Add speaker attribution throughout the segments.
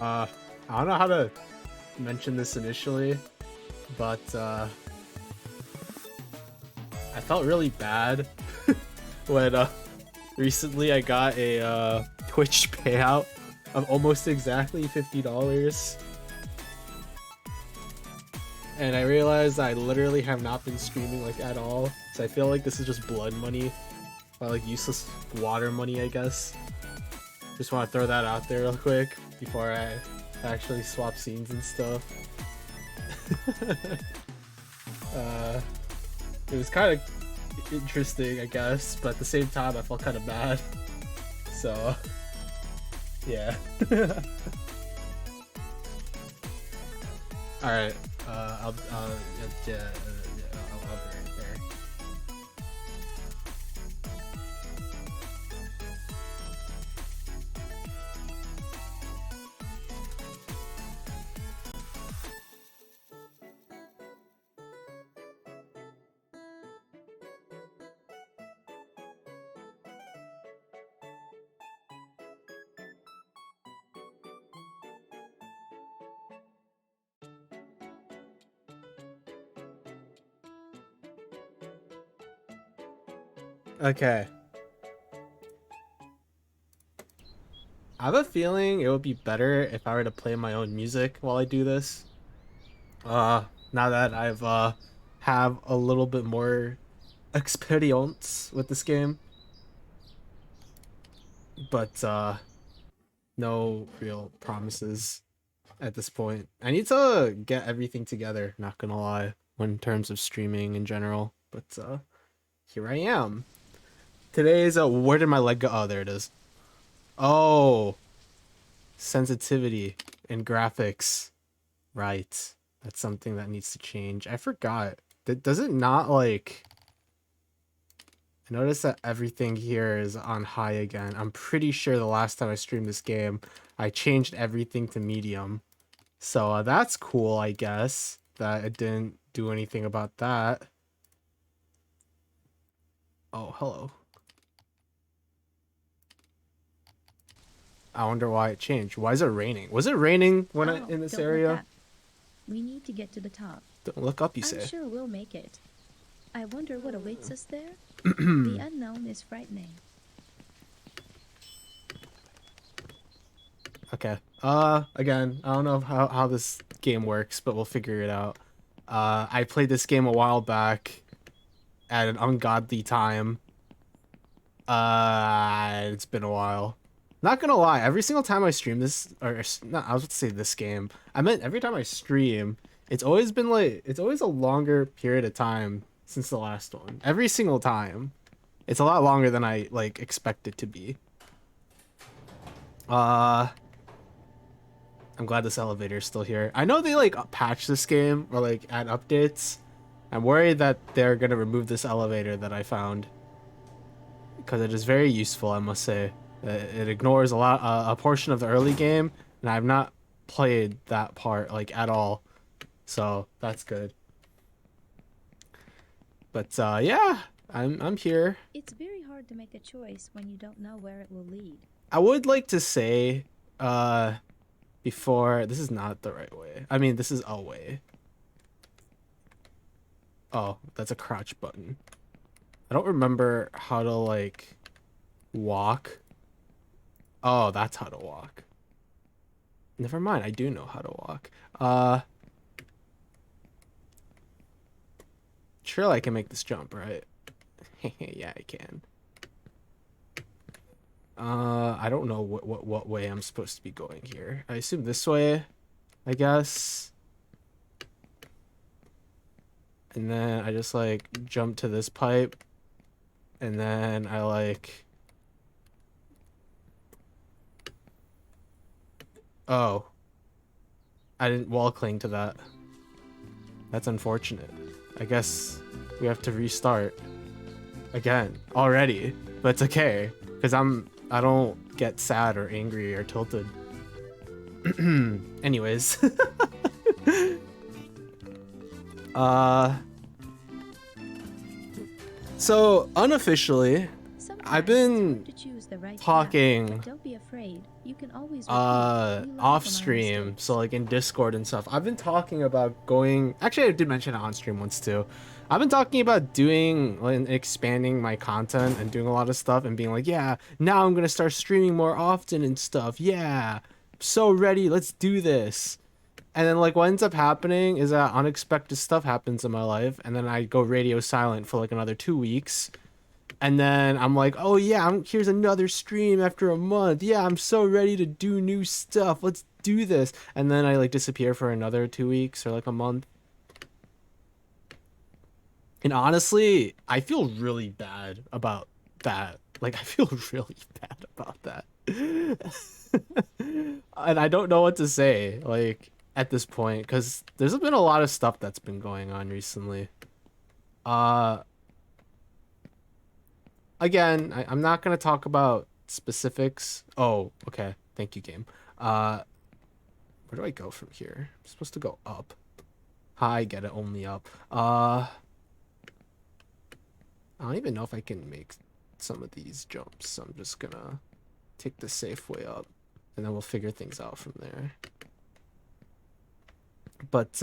Speaker 1: I don't know how to mention this initially, but I felt really bad when recently I got a Twitch payout of almost exactly $50. And I realized I literally have not been streaming like at all. So I feel like this is just blood money. Or like useless water money, I guess. Just want to throw that out there real quick before I actually swap scenes and stuff. It was kind of interesting, I guess, but at the same time I felt kind of bad. So yeah. All right. I'll be right there. Okay. I have a feeling it would be better if I were to play my own music while I do this. Now that I've have a little bit more experience with this game, but no real promises at this point. I need to get everything together, not gonna lie, when in terms of streaming in general. But here I am. Today's where did my leg go? Oh, there it is. Oh, sensitivity and graphics. Right. That's something that needs to change. I forgot. Does it not like... I noticed that everything here is on high again. I'm pretty sure the last time I streamed this game, I changed everything to medium. So that's cool, I guess, that it didn't do anything about that. Oh, hello. I wonder why it changed. Why is it raining? Was it raining when in this
Speaker 2: don't
Speaker 1: area?
Speaker 2: Look up. We need to get to the top.
Speaker 1: Don't look up, you say.
Speaker 2: I'm sure we'll make it. I wonder what awaits us there. The unknown is frightening.
Speaker 1: Okay. Again, I don't know how this game works, but we'll figure it out. I played this game a while back at an ungodly time. It's been a while. Not gonna lie, every single time I stream this, or not, I was about to say this game. I meant every time I stream, it's always been like, it's always a longer period of time since the last one. Every single time. It's a lot longer than I, like, expect it to be. I'm glad this elevator is still here. I know they, like, patch this game, or, like, add updates. I'm worried that they're gonna remove this elevator that I found. Because it is very useful, I must say. It ignores a portion of the early game, and I've not played that part like at all, so that's good. But yeah, I'm here.
Speaker 2: It's very hard to make a choice when you don't know where it will lead.
Speaker 1: I would like to say, before, this is not the right way. I mean, this is a way. Oh, that's a crouch button. I don't remember how to like walk. Oh, that's how to walk. Never mind, I do know how to walk. Surely I can make this jump, right? Yeah, I can. I don't know what way I'm supposed to be going here. I assume this way, I guess. And then I just like jump to this pipe. And then I like... Oh. I didn't wall cling to that. That's unfortunate. I guess we have to restart. Again. Already. But it's okay. Because I don't get sad or angry or tilted. Anyways. So unofficially,
Speaker 2: Sometimes
Speaker 1: I've been
Speaker 2: to choose the right path,
Speaker 1: talking
Speaker 2: but don't be afraid. You can always repeat. We learn
Speaker 1: off
Speaker 2: from our
Speaker 1: stream,
Speaker 2: mistakes.
Speaker 1: so like in Discord and stuff. I've been talking about going, actually I did mention it on stream once too. I've been talking about doing and expanding my content and doing a lot of stuff and being like, yeah, now I'm gonna start streaming more often and stuff. Yeah, so ready, let's do this. And then like what ends up happening is that unexpected stuff happens in my life, and then I go radio silent for like another 2 weeks. And then I'm like, oh yeah, here's another stream after a month. Yeah, I'm so ready to do new stuff. Let's do this. And then I like disappear for another 2 weeks or like a month. And honestly, I feel really bad about that. Like, I feel really bad about that. And I don't know what to say, like, at this point, because there's been a lot of stuff that's been going on recently. Again, I'm not gonna talk about specifics. Oh, okay. Thank you, game. Where do I go from here? I'm supposed to go up. I get it, only up. I don't even know if I can make some of these jumps, so I'm just gonna take the safe way up, and then we'll figure things out from there. But,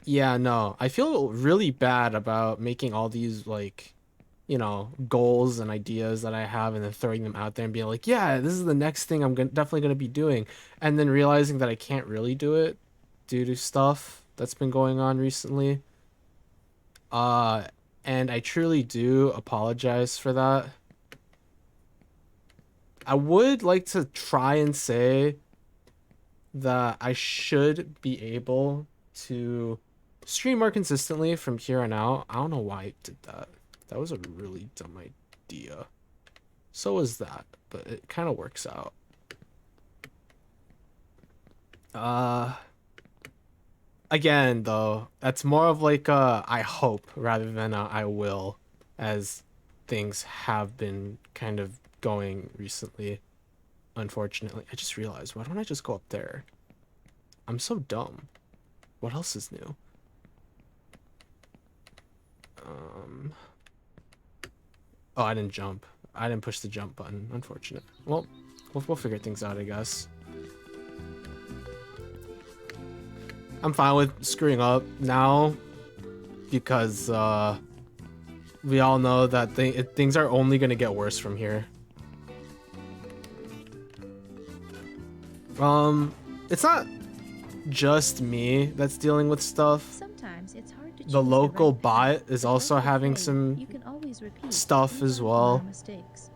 Speaker 1: yeah, no. I feel really bad about making all these, like, you know, goals and ideas that I have and then throwing them out there and being like, yeah, this is the next thing I'm definitely going to be doing. And then realizing that I can't really do it due to stuff that's been going on recently. And I truly do apologize for that. I would like to try and say that I should be able to stream more consistently from here on out. I don't know why I did that. That was a really dumb idea. So was that, but it kind of works out. Again, though, that's more of like a I hope rather than a I will, as things have been kind of going recently, unfortunately. I just realized, why don't I just go up there? I'm so dumb. What else is new? Oh, I didn't jump. I didn't push the jump button. Unfortunate. Well, we'll figure things out, I guess. I'm fine with screwing up now because we all know that things are only gonna get worse from here. It's not just me that's dealing with stuff.
Speaker 2: Sometimes it's hard to choose
Speaker 1: The local
Speaker 2: right path,
Speaker 1: bot is
Speaker 2: but
Speaker 1: also
Speaker 2: don't be
Speaker 1: having
Speaker 2: afraid.
Speaker 1: some
Speaker 2: You can always repeat.
Speaker 1: stuff
Speaker 2: We
Speaker 1: as
Speaker 2: learn from our
Speaker 1: well.
Speaker 2: mistakes.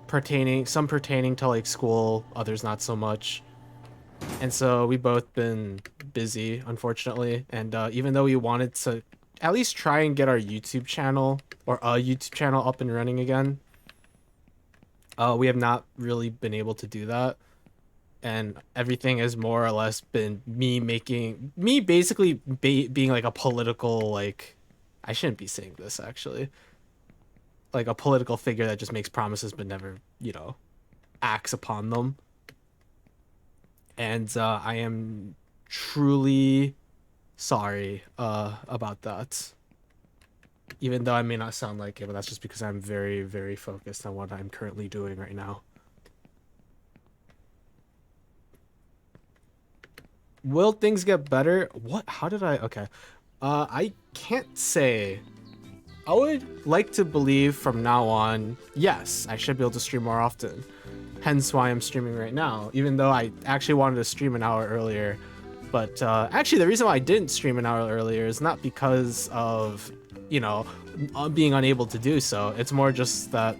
Speaker 1: Pertaining to like school, others not so much. And so we both been busy, unfortunately. And even though we wanted to at least try and get our YouTube channel or a YouTube channel up and running again, we have not really been able to do that. And everything has more or less been me basically being like a political, like, I shouldn't be saying this actually, like a political figure that just makes promises but never, you know, acts upon them. And I am truly sorry about that. Even though I may not sound like it, but that's just because I'm very, very focused on what I'm currently doing right now. Will things get better? What? How did I? Okay. I can't say. I would like to believe from now on, yes, I should be able to stream more often. Hence why I'm streaming right now, even though I actually wanted to stream an hour earlier. But actually, the reason why I didn't stream an hour earlier is not because of, you know, being unable to do so. It's more just that,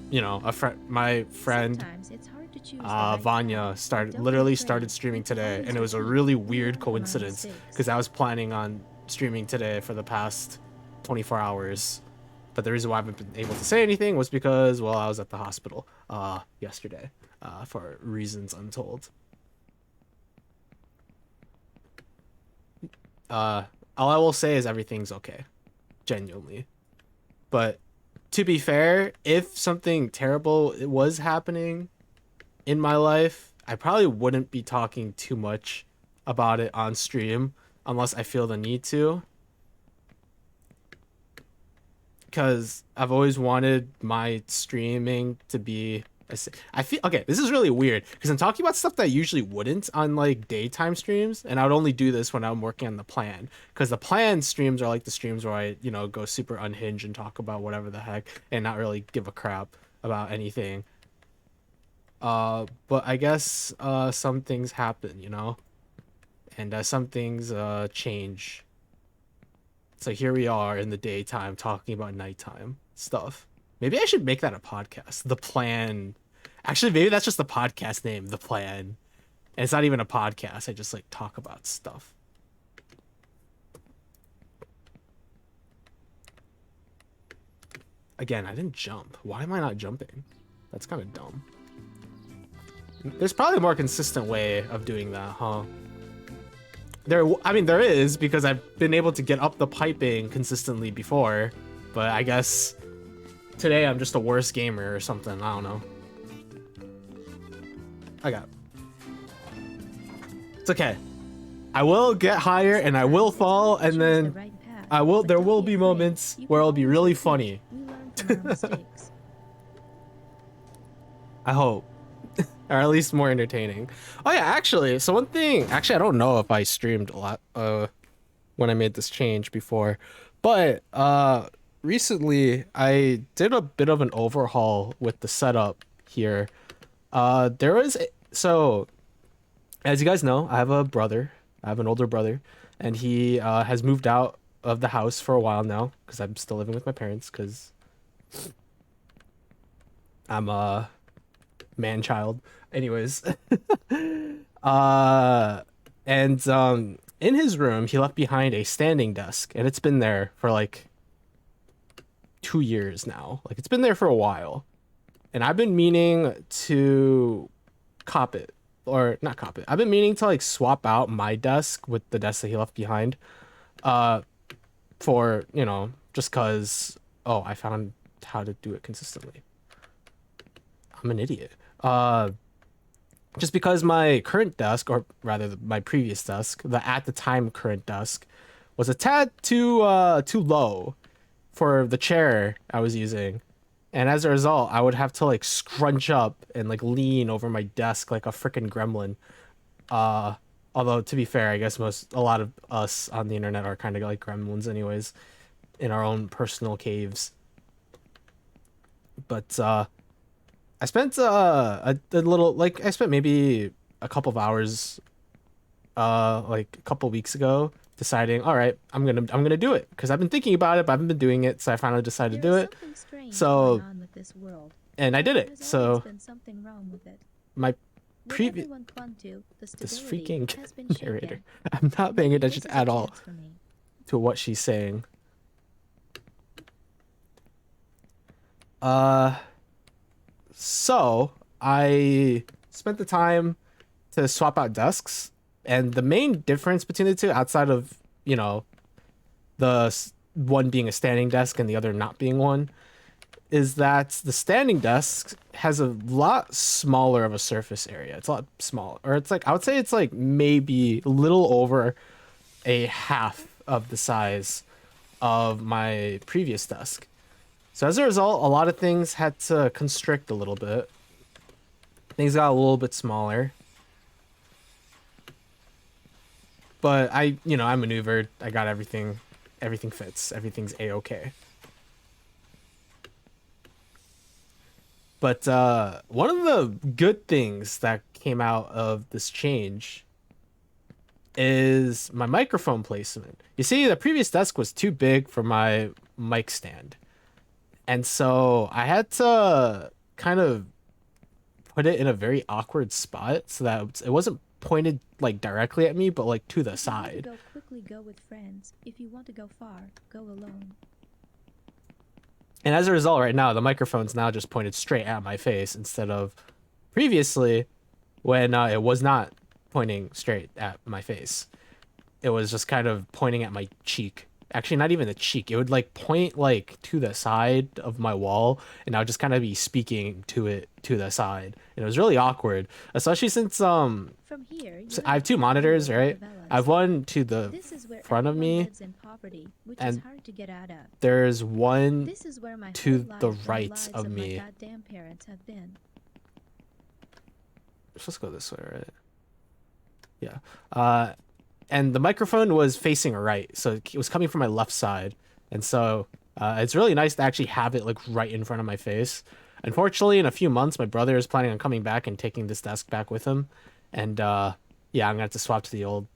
Speaker 1: you know, my friend
Speaker 2: Sometimes it's hard to choose the right
Speaker 1: Vanya
Speaker 2: path, but don't be
Speaker 1: literally
Speaker 2: afraid.
Speaker 1: started streaming
Speaker 2: You can
Speaker 1: today,
Speaker 2: always
Speaker 1: and it was a
Speaker 2: repeat.
Speaker 1: really
Speaker 2: We
Speaker 1: weird
Speaker 2: learn from our
Speaker 1: coincidence
Speaker 2: mistakes.
Speaker 1: because I was planning on streaming today for the past 24 hours. But the reason why I haven't been able to say anything was because, well, I was at the hospital yesterday for reasons untold. All I will say is everything's okay, genuinely. But to be fair, if something terrible was happening in my life, I probably wouldn't be talking too much about it on stream unless I feel the need to. because I've always wanted my streaming to be. I feel okay. This is really weird because I'm talking about stuff that I usually wouldn't on like daytime streams, and I would only do this when I'm working on the plan. Because the plan streams are like the streams where I, go super unhinged and talk about whatever the heck and not really give a crap about anything. But I guess some things happen, and some things change. So here we are in the daytime talking about nighttime stuff. Maybe I should make that a podcast. The Plan. Actually, maybe that's just the podcast name, The Plan. And it's not even a podcast. I just like talk about stuff. Again, I didn't jump. Why am I not jumping? That's kind of dumb. There's probably a more consistent way of doing that, huh? There is, because I've been able to get up the piping consistently before, but I guess today I'm just a worse gamer or something. I don't know. It's okay. I will get higher and I will fall, and then there will be moments where it'll be really funny. I hope. Or at least more entertaining. Oh yeah, actually, so one thing, I don't know if I streamed a lot when I made this change before, but recently I did a bit of an overhaul with the setup here. So as you guys know, I have a brother. I have an older brother, and he has moved out of the house for a while now because I'm still living with my parents because I'm a man child. Anyways, and in his room he left behind a standing desk, and it's been there for like 2 years now. Like, it's been there for a while, and I've been meaning to cop it, or not cop it. I've been meaning to like swap out my desk with the desk that he left behind, for just cause I found how to do it consistently. I'm an idiot. Just because my current desk, or rather my previous desk, the at the time current desk, was a tad too low for the chair I was using, and as a result, I would have to like scrunch up and like lean over my desk like a freaking gremlin. Although to be fair, I guess a lot of us on the internet are kind of like gremlins anyways, in our own personal caves. But I spent a little, like, I spent maybe a couple of hours like a couple weeks ago deciding, all right, I'm gonna do it, because I've been thinking about it but I haven't been doing it, so I finally decided to do it. So, and I did it. So my previous this freaking narrator, I'm not paying attention at all to what she's saying. So I spent the time to swap out desks, and the main difference between the two, outside of the one being a standing desk and the other not being one, is that the standing desk has a lot smaller of a surface area. It's a lot smaller, or it's like, I would say it's like maybe a little over a half of the size of my previous desk. So as a result, a lot of things had to constrict a little bit. Things got a little bit smaller. But I maneuvered. I got everything. Everything fits. Everything's a-okay. But one of the good things that came out of this change is my microphone placement. You see, the previous desk was too big for my mic stand. And so I had to kind of put it in a very awkward spot so that it wasn't pointed like directly at me, but like to the side.
Speaker 2: Go quickly, go with friends. If you want to go far, go alone.
Speaker 1: And as a result, right now the microphone's now just pointed straight at my face instead of previously when it was not pointing straight at my face. It was just kind of pointing at my cheek. Actually, not even the cheek. It would like point like to the side of my wall, and I would just kind of be speaking to it to the side. And it was really awkward, especially since
Speaker 2: From here,
Speaker 1: I have two monitors, right? I have one to the
Speaker 2: This is where
Speaker 1: front of
Speaker 2: everyone
Speaker 1: me,
Speaker 2: lives in poverty, which is
Speaker 1: and
Speaker 2: hard to get out of.
Speaker 1: there's one
Speaker 2: This is where my whole
Speaker 1: to the
Speaker 2: life and the
Speaker 1: right
Speaker 2: lives
Speaker 1: of
Speaker 2: of my
Speaker 1: me.
Speaker 2: goddamn parents have been.
Speaker 1: Let's go this way, right? Yeah. And the microphone was facing right, so it was coming from my left side, and so it's really nice to actually have it like right in front of my face. Unfortunately, in a few months, my brother is planning on coming back and taking this desk back with him, and yeah, I'm gonna have to swap to the old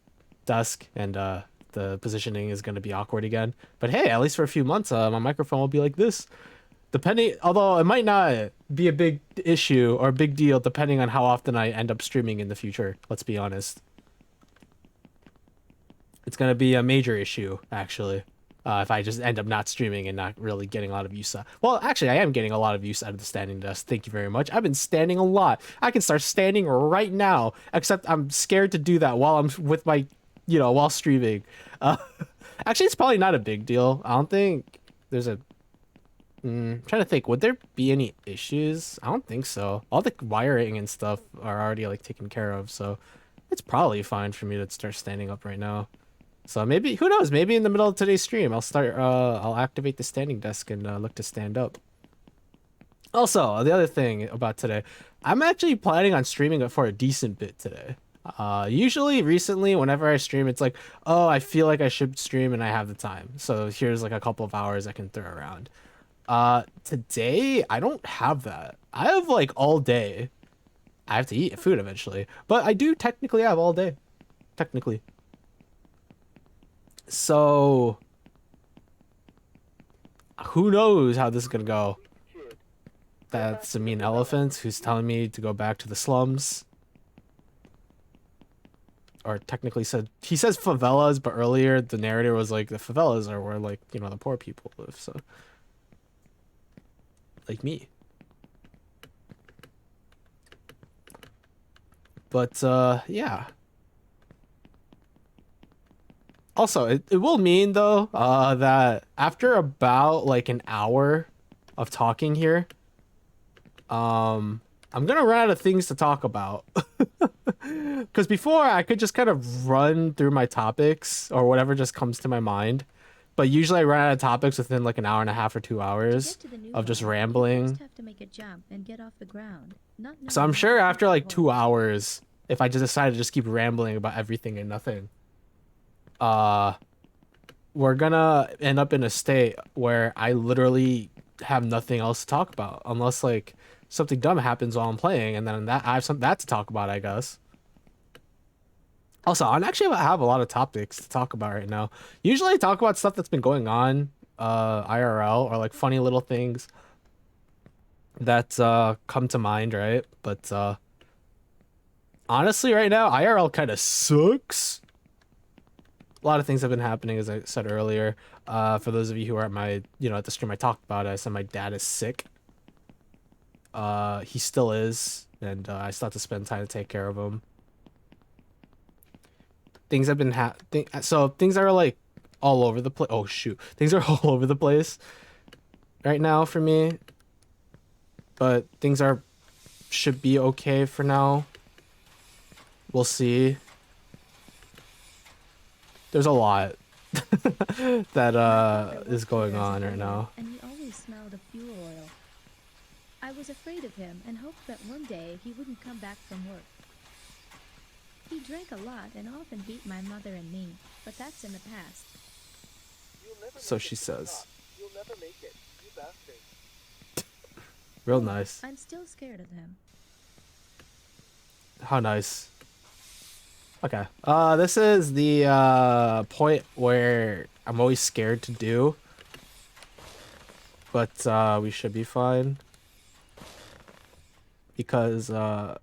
Speaker 1: desk, and the positioning is gonna be awkward again. But hey, at least for a few months, my microphone will be like this. Depending, although it might not be a big issue or a big deal, depending on how often I end up streaming in the future. Let's be honest. It's gonna be a major issue, actually, if I just end up not streaming and not really getting a lot of use out. Well, actually, I am getting a lot of use out of the standing desk. Thank you very much. I've been standing a lot. I can start standing right now, except I'm scared to do that while I'm with my, while streaming. Uh, actually, it's probably not a big deal. I don't think there's a. Trying to think, would there be any issues? I don't think so. All the wiring and stuff are already like taken care of, so it's probably fine for me to start standing up right now. So maybe, who knows, maybe in the middle of today's stream, I'll activate the standing desk and look to stand up. Also, the other thing about today, I'm actually planning on streaming it for a decent bit today. Usually, recently, whenever I stream, it's like, oh, I feel like I should stream and I have the time. So here's like a couple of hours I can throw around. Today, I don't have that. I have like all day. I have to eat food eventually, but I do technically have all day. Technically. So, who knows how this is gonna go? That's a mean elephant who's telling me to go back to the slums. Or technically said, he says favelas, but earlier the narrator was like, the favelas are where like, the poor people live, so. Like me. But, yeah. Also, it will mean though, that after about like an hour of talking here, I'm gonna run out of things to talk about. Because before I could just kind of run through my topics or whatever just comes to my mind. But usually I run out of topics within like an hour and a half or 2 hours of just rambling.
Speaker 2: Have to make a jump and get off the ground.
Speaker 1: So I'm sure after like 2 hours, if I just decide to just keep rambling about everything and nothing, we're gonna end up in a state where I literally have nothing else to talk about unless like something dumb happens while I'm playing, and then that I have that to talk about, I guess. Also, I have a lot of topics to talk about right now. Usually I talk about stuff that's been going on, IRL, or like funny little things that come to mind, right? But honestly right now, IRL kind of sucks. A lot of things have been happening, as I said earlier. For those of you who are at my, at the stream I talked about it, I said my dad is sick. He still is, and I still have to spend time to take care of him. Things have been so things are like all over the place. Oh shoot, things are all over the place right now for me. But things should be okay for now. We'll see. There's a lot that is going on right now.
Speaker 2: And he always smelled of fuel oil. I was afraid of him and hoped that one day he wouldn't come back from work. He drank a lot and often beat my mother and me, but that's in the past.
Speaker 1: So she says.
Speaker 3: You'll never make it, you bastard.
Speaker 1: Real nice.
Speaker 2: I'm still scared of him.
Speaker 1: How nice. Okay. This is the point where I'm always scared to do. But we should be fine. Because oh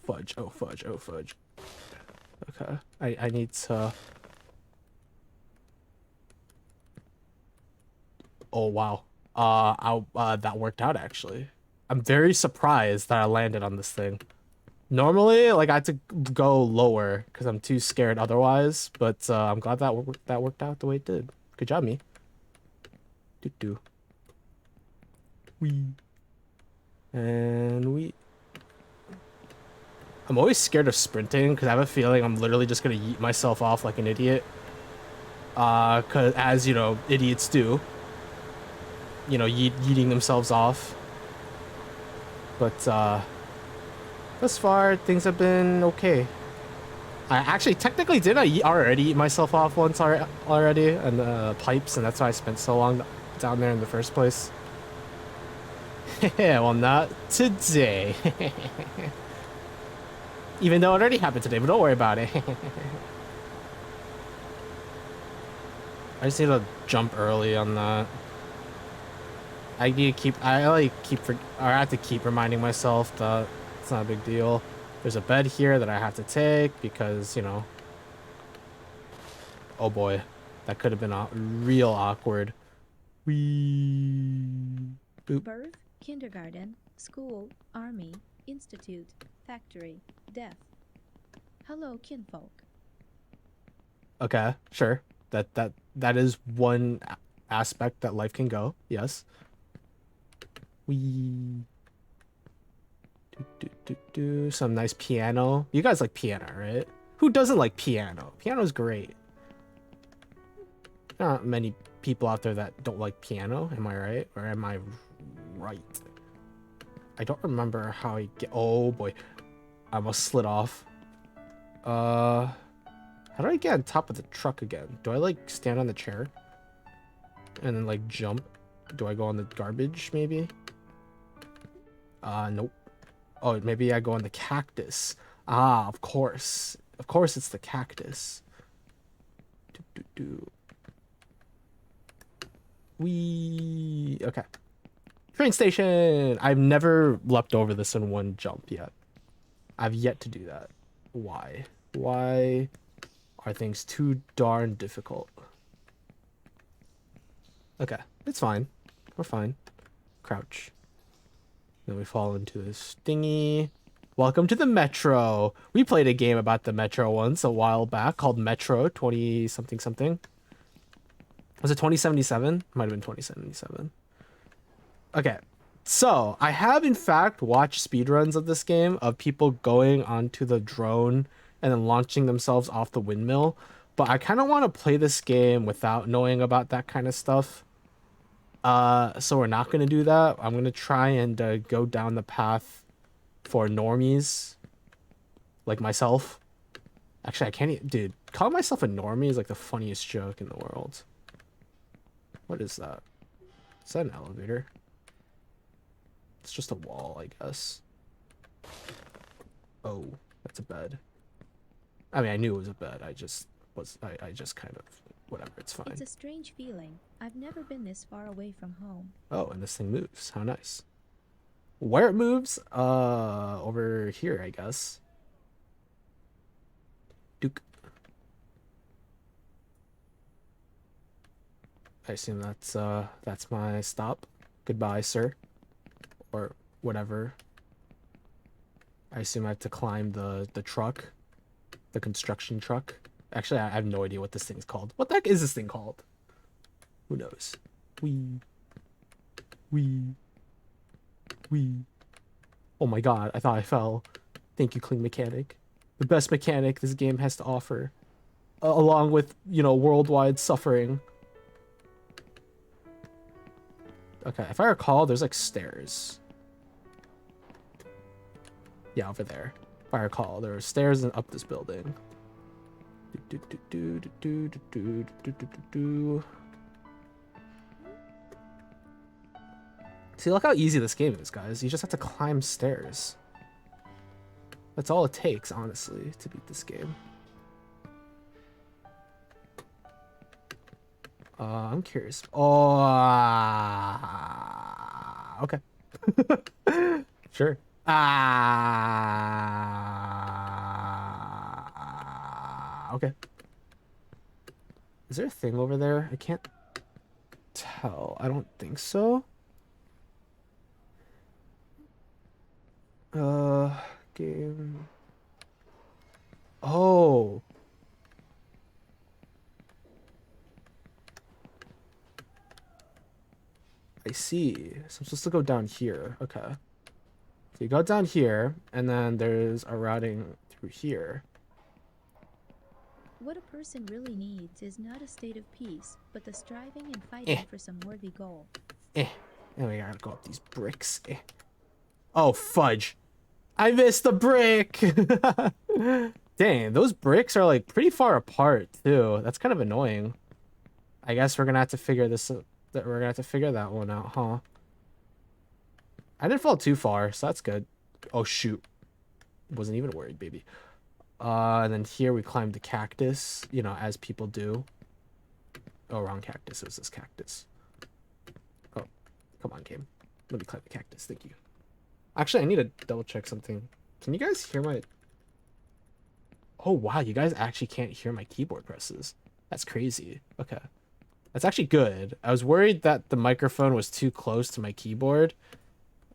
Speaker 1: fudge, oh fudge, oh fudge. Okay. I need to. Oh wow. That worked out actually. I'm very surprised that I landed on this thing. Normally, like I had to go lower because I'm too scared otherwise, but I'm glad that worked out the way it did. Good job, me. Do. Wee. And we. I'm always scared of sprinting because I have a feeling I'm literally just gonna yeet myself off like an idiot. Cause as you know, idiots do. You know, yeeting themselves off. But thus far things have been okay. I actually technically did already eat myself off once already and the pipes, and that's why I spent so long down there in the first place. Well, not today. Even though it already happened today, but don't worry about it. I just need to jump early on that. I have to keep reminding myself that it's not a big deal. There's a bed here that I have to take because, you know. Oh boy, that could have been real awkward. Boop.
Speaker 2: Birth, kindergarten, school, army, institute, factory, death. Hello, kinfolk.
Speaker 1: Okay, sure. That is one aspect that life can go. Yes. Some nice piano. You guys like piano, right? Who doesn't like piano? Piano's great. There aren't many people out there that don't like piano. Am I right? Or am I right? I don't remember how I get. Oh boy, I almost slid off. How do I get on top of the truck again? Do I like stand on the chair and then like jump? Do I go on the garbage maybe? Nope. Oh, maybe I go on the cactus. Ah, of course. Of course it's the cactus. Okay. Train station! I've never leapt over this in one jump yet. I've yet to do that. Why? Why are things too darn difficult? Okay, it's fine. We're fine. Crouch. Then we fall into this thingy. Welcome to the Metro. We played a game about the Metro once a while back called Metro 20 something something. Was it 2077? Might have been 2077. Okay. So, I have in fact watched speedruns of this game of people going onto the drone and then launching themselves off the windmill, but I kind of want to play this game without knowing about that kind of stuff. So we're not going to do that. I'm going to try and go down the path for normies like myself. Actually, I can't even, dude, calling myself a normie is like the funniest joke in the world. What is that? Is that an elevator? It's just a wall, I guess. Oh, that's a bed. I mean, I knew it was a bed. I just kind of, whatever, it's fine.
Speaker 2: It's a strange feeling. I've never been this far away from home.
Speaker 1: Oh, and this thing moves. How nice. Where it moves? Over here, I guess. Duke. I assume that's my stop. Goodbye, sir. Or whatever. I assume I have to climb the truck. The construction truck. Actually, I have no idea what this thing's called. What the heck is this thing called? Who knows? Wee. Oh my god, I thought I fell. Thank you, Clean Mechanic. The best mechanic this game has to offer. Along with, you know, worldwide suffering. Okay, if I recall, there's like stairs. Yeah, over there. If I recall, there are stairs up this building. See, look how easy this game is, guys. You just have to climb stairs. That's all it takes, honestly, to beat this game. I'm curious. Oh, okay. Sure. Okay. Is there a thing over there? I can't tell. I don't think so. Game. Oh. I see. So I'm supposed to go down here. Okay. So you go down here, and then there's a routing through here.
Speaker 2: What a person really needs is not a state of peace, but the striving and fighting for some worthy goal.
Speaker 1: And we gotta go up these bricks. Oh, fudge. I missed the brick! Dang, those bricks are like pretty far apart too. That's kind of annoying. I guess we're gonna have to figure this that we're gonna have to figure that one out, huh? I didn't fall too far, so that's good. Oh shoot. Wasn't even worried, baby. And then here we climbed the cactus, you know, as people do. Oh, wrong cactus. It was this cactus. Oh, come on, game. Let me climb the cactus. Thank you. Actually, I need to double check something. Can you guys hear my... Oh, wow. You guys actually can't hear my keyboard presses. That's crazy. Okay. That's actually good. I was worried that the microphone was too close to my keyboard.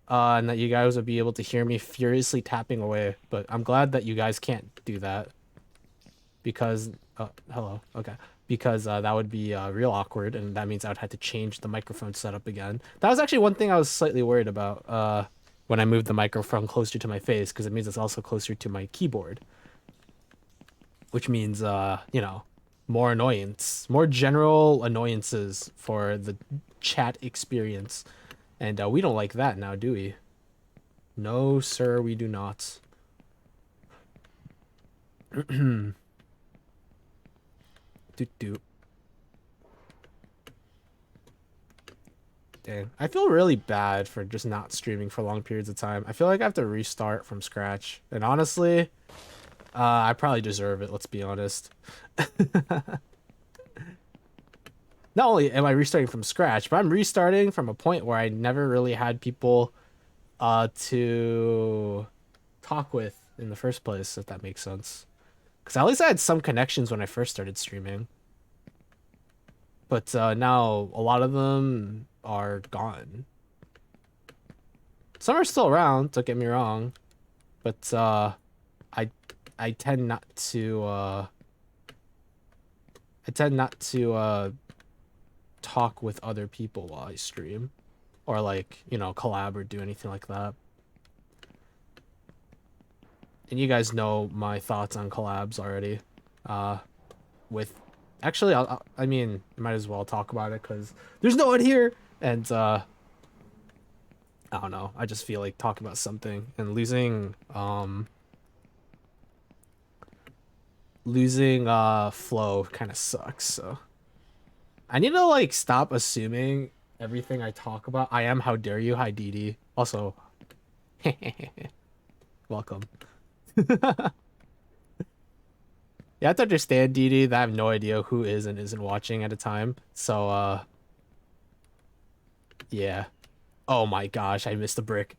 Speaker 1: And that you guys would be able to hear me furiously tapping away. But I'm glad that you guys can't do that. Because... hello. Okay. Because that would be real awkward. And that means I would have to change the microphone setup again. That was actually one thing I was slightly worried about when I moved the microphone closer to my face. Because it means it's also closer to my keyboard. Which means, you know, more annoyance. More general annoyances for the chat experience. And we don't like that now, do we? No, sir, we do not. Doot doot. Dang. I feel really bad for just not streaming for long periods of time. I feel like I have to restart from scratch. And honestly, I probably deserve it, let's be honest. Not only am I restarting from scratch, but I'm restarting from a point where I never really had people to talk with in the first place, if that makes sense. Because at least I had some connections when I first started streaming. But now a lot of them are gone. Some are still around, don't get me wrong. But I tend not to talk with other people while I stream, or like, you know, collab or do anything like that. And you guys know my thoughts on collabs already. With actually, I mean, might as well talk about it because there's no one here, and I don't know. I just feel like talking about something, and losing flow kind of sucks. So I need to like stop assuming everything I talk about. I am How Dare You. Hi, Dee. Also, welcome. You have to understand, Dee, that I have no idea who is and isn't watching at a time. So, yeah. Oh my gosh, I missed a brick.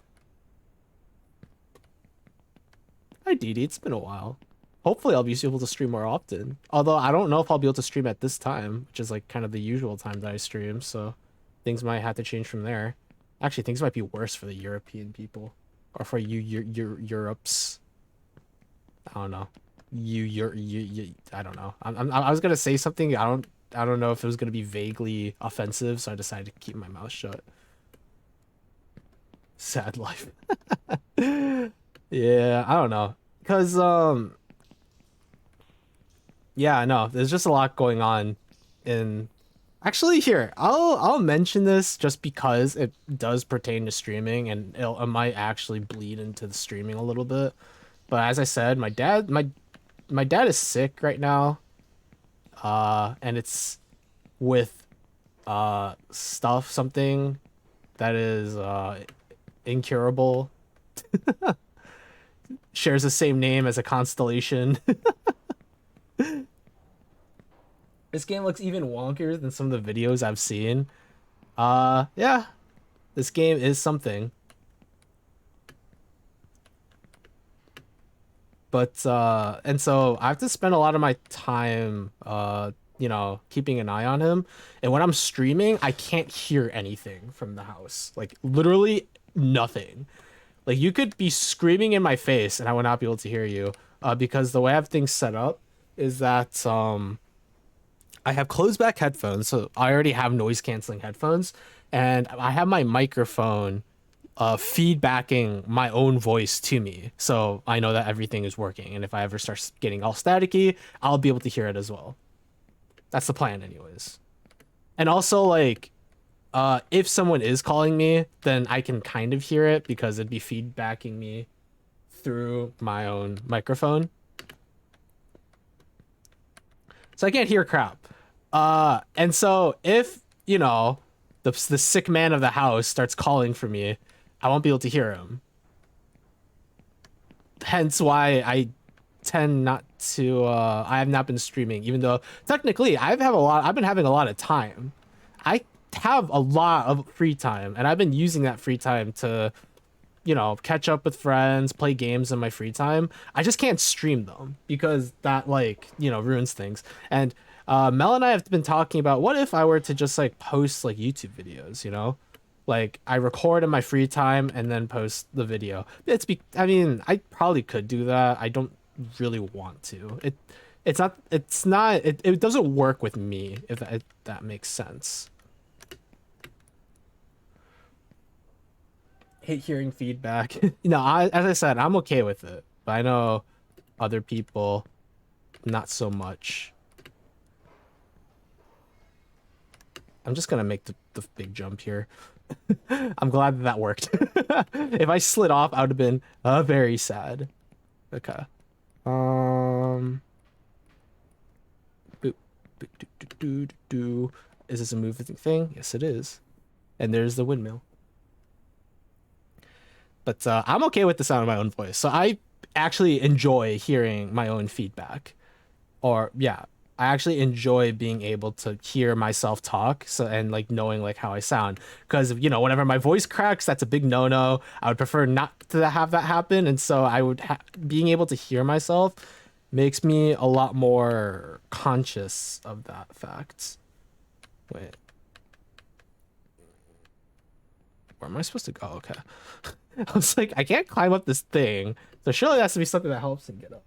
Speaker 1: Hi, Dee. It's been a while. Hopefully I'll be able to stream more often. Although I don't know if I'll be able to stream at this time, which is like kind of the usual time that I stream, so things might have to change from there. Actually, things might be worse for the European people. Or for you Europes. I don't know. I don't know. I was gonna say something. I don't know if it was gonna be vaguely offensive, so I decided to keep my mouth shut. Sad life. Yeah, I don't know. Cause yeah, no, there's just a lot going on in... Actually, here, I'll mention this just because it does pertain to streaming, and it might actually bleed into the streaming a little bit. But as I said, my dad is sick right now. And it's with something that is incurable. Shares the same name as a constellation. This game looks even wonkier than some of the videos I've seen. Yeah. This game is something. But, and so I have to spend a lot of my time, you know, keeping an eye on him. And when I'm streaming, I can't hear anything from the house. Like, literally nothing. Like, you could be screaming in my face and I would not be able to hear you. Because the way I have things set up is that, I have closed back headphones, so I already have noise canceling headphones, and I have my microphone feedbacking my own voice to me, so I know that everything is working. And if I ever start getting all staticky, I'll be able to hear it as well. That's the plan, anyways. And also, like, if someone is calling me, then I can kind of hear it because it'd be feedbacking me through my own microphone. So I can't hear crap. And so if, you know, the sick man of the house starts calling for me, I won't be able to hear him. Hence why I tend not to, I have not been streaming, even though technically I've been having a lot of time. I have a lot of free time, and I've been using that free time to, you know, catch up with friends, play games in my free time. I just can't stream them because that, like, you know, ruins things. And Mel and I have been talking about what if I were to just like post like YouTube videos, you know? Like I record in my free time and then post the video. I mean, I probably could do that. I don't really want to. It doesn't work with me, if that makes sense. Hate hearing feedback. As I said, I'm okay with it, but I know other people not so much. I'm just gonna make the big jump here. I'm glad that worked. If I slid off, I would have been very sad. Okay. Boop, boop, do. Is this a moving thing? Yes, it is. And there's the windmill. But I'm okay with the sound of my own voice. So I actually enjoy hearing my own feedback. Or, yeah, I actually enjoy being able to hear myself talk, and like knowing like how I sound, because, you know, whenever my voice cracks, that's a big no-no. I would prefer not to have that happen, and so I would being able to hear myself makes me a lot more conscious of that fact. Wait, where am I supposed to go? Okay. I was like, I can't climb up this thing, so surely that has to be something that helps him get up.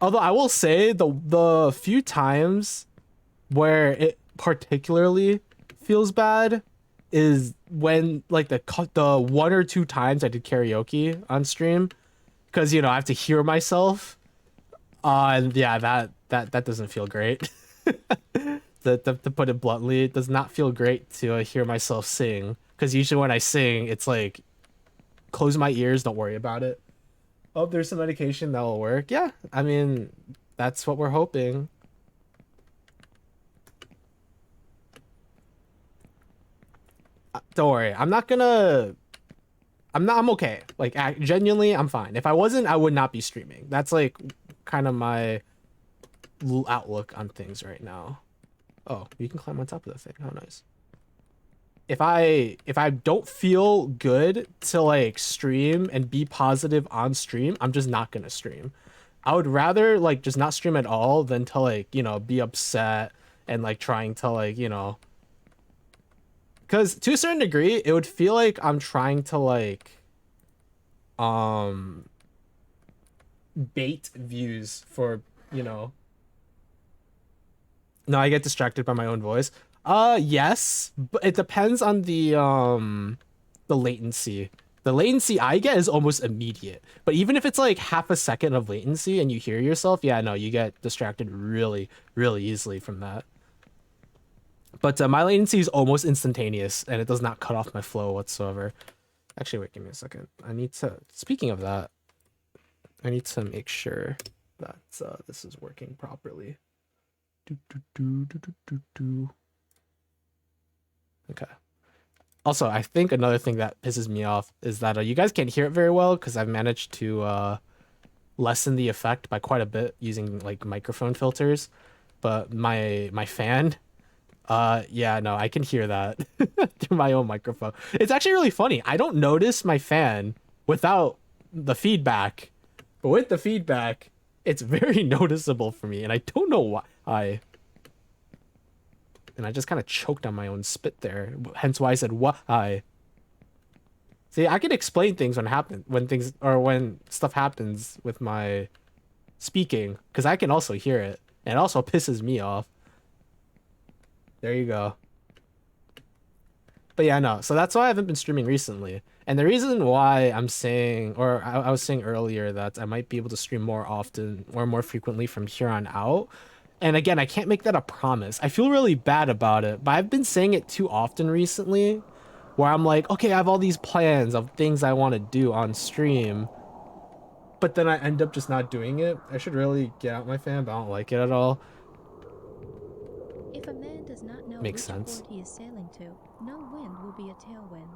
Speaker 1: Although I will say the few times where it particularly feels bad is when like the 1 or 2 times I did karaoke on stream, because, you know, I have to hear myself, and yeah, that doesn't feel great. To put it bluntly, it does not feel great to hear myself sing, because usually when I sing, it's like, close my ears, don't worry about it. Oh, there's some medication that will work. Yeah, I mean, that's what we're hoping. Don't worry, I'm okay. Like, genuinely, I'm fine. If I wasn't, I would not be streaming. That's like kind of my outlook on things right now. Oh, you can climb on top of the thing. How nice. If I don't feel good to like stream and be positive on stream, I'm just not gonna stream. I would rather like just not stream at all than to, like, you know, be upset and like trying to, like, you know, because to a certain degree it would feel like I'm trying to like bait views for, you know. No, I get distracted by my own voice. Yes, but it depends on the latency. The latency I get is almost immediate. But even if it's like half a second of latency and you hear yourself, yeah, no, you get distracted really, really easily from that. But my latency is almost instantaneous, and it does not cut off my flow whatsoever. Actually, wait, give me a second. Speaking of that, I need to make sure that this is working properly. Okay. Also, I think another thing that pisses me off is that you guys can't hear it very well, because I've managed to lessen the effect by quite a bit using like microphone filters. But my fan, yeah, no, I can hear that through my own microphone. It's actually really funny. I don't notice my fan without the feedback, but with the feedback, it's very noticeable for me, and I don't know why. And I just kind of choked on my own spit there, hence why I said why. See, I can explain things when stuff happens with my speaking, because I can also hear it, and it also pisses me off. There you go. But yeah, no. So that's why I haven't been streaming recently. And the reason why I'm saying, or I was saying earlier that I might be able to stream more often or more frequently from here on out. And again, I can't make that a promise. I feel really bad about it, but I've been saying it too often recently where I'm like, okay, I have all these plans of things I want to do on stream, but then I end up just not doing it. I should really get out my fan, but I don't like it at all.
Speaker 2: If a man does not know
Speaker 1: Makes
Speaker 2: which
Speaker 1: sense.
Speaker 2: port he is sailing to, no wind will be a tailwind.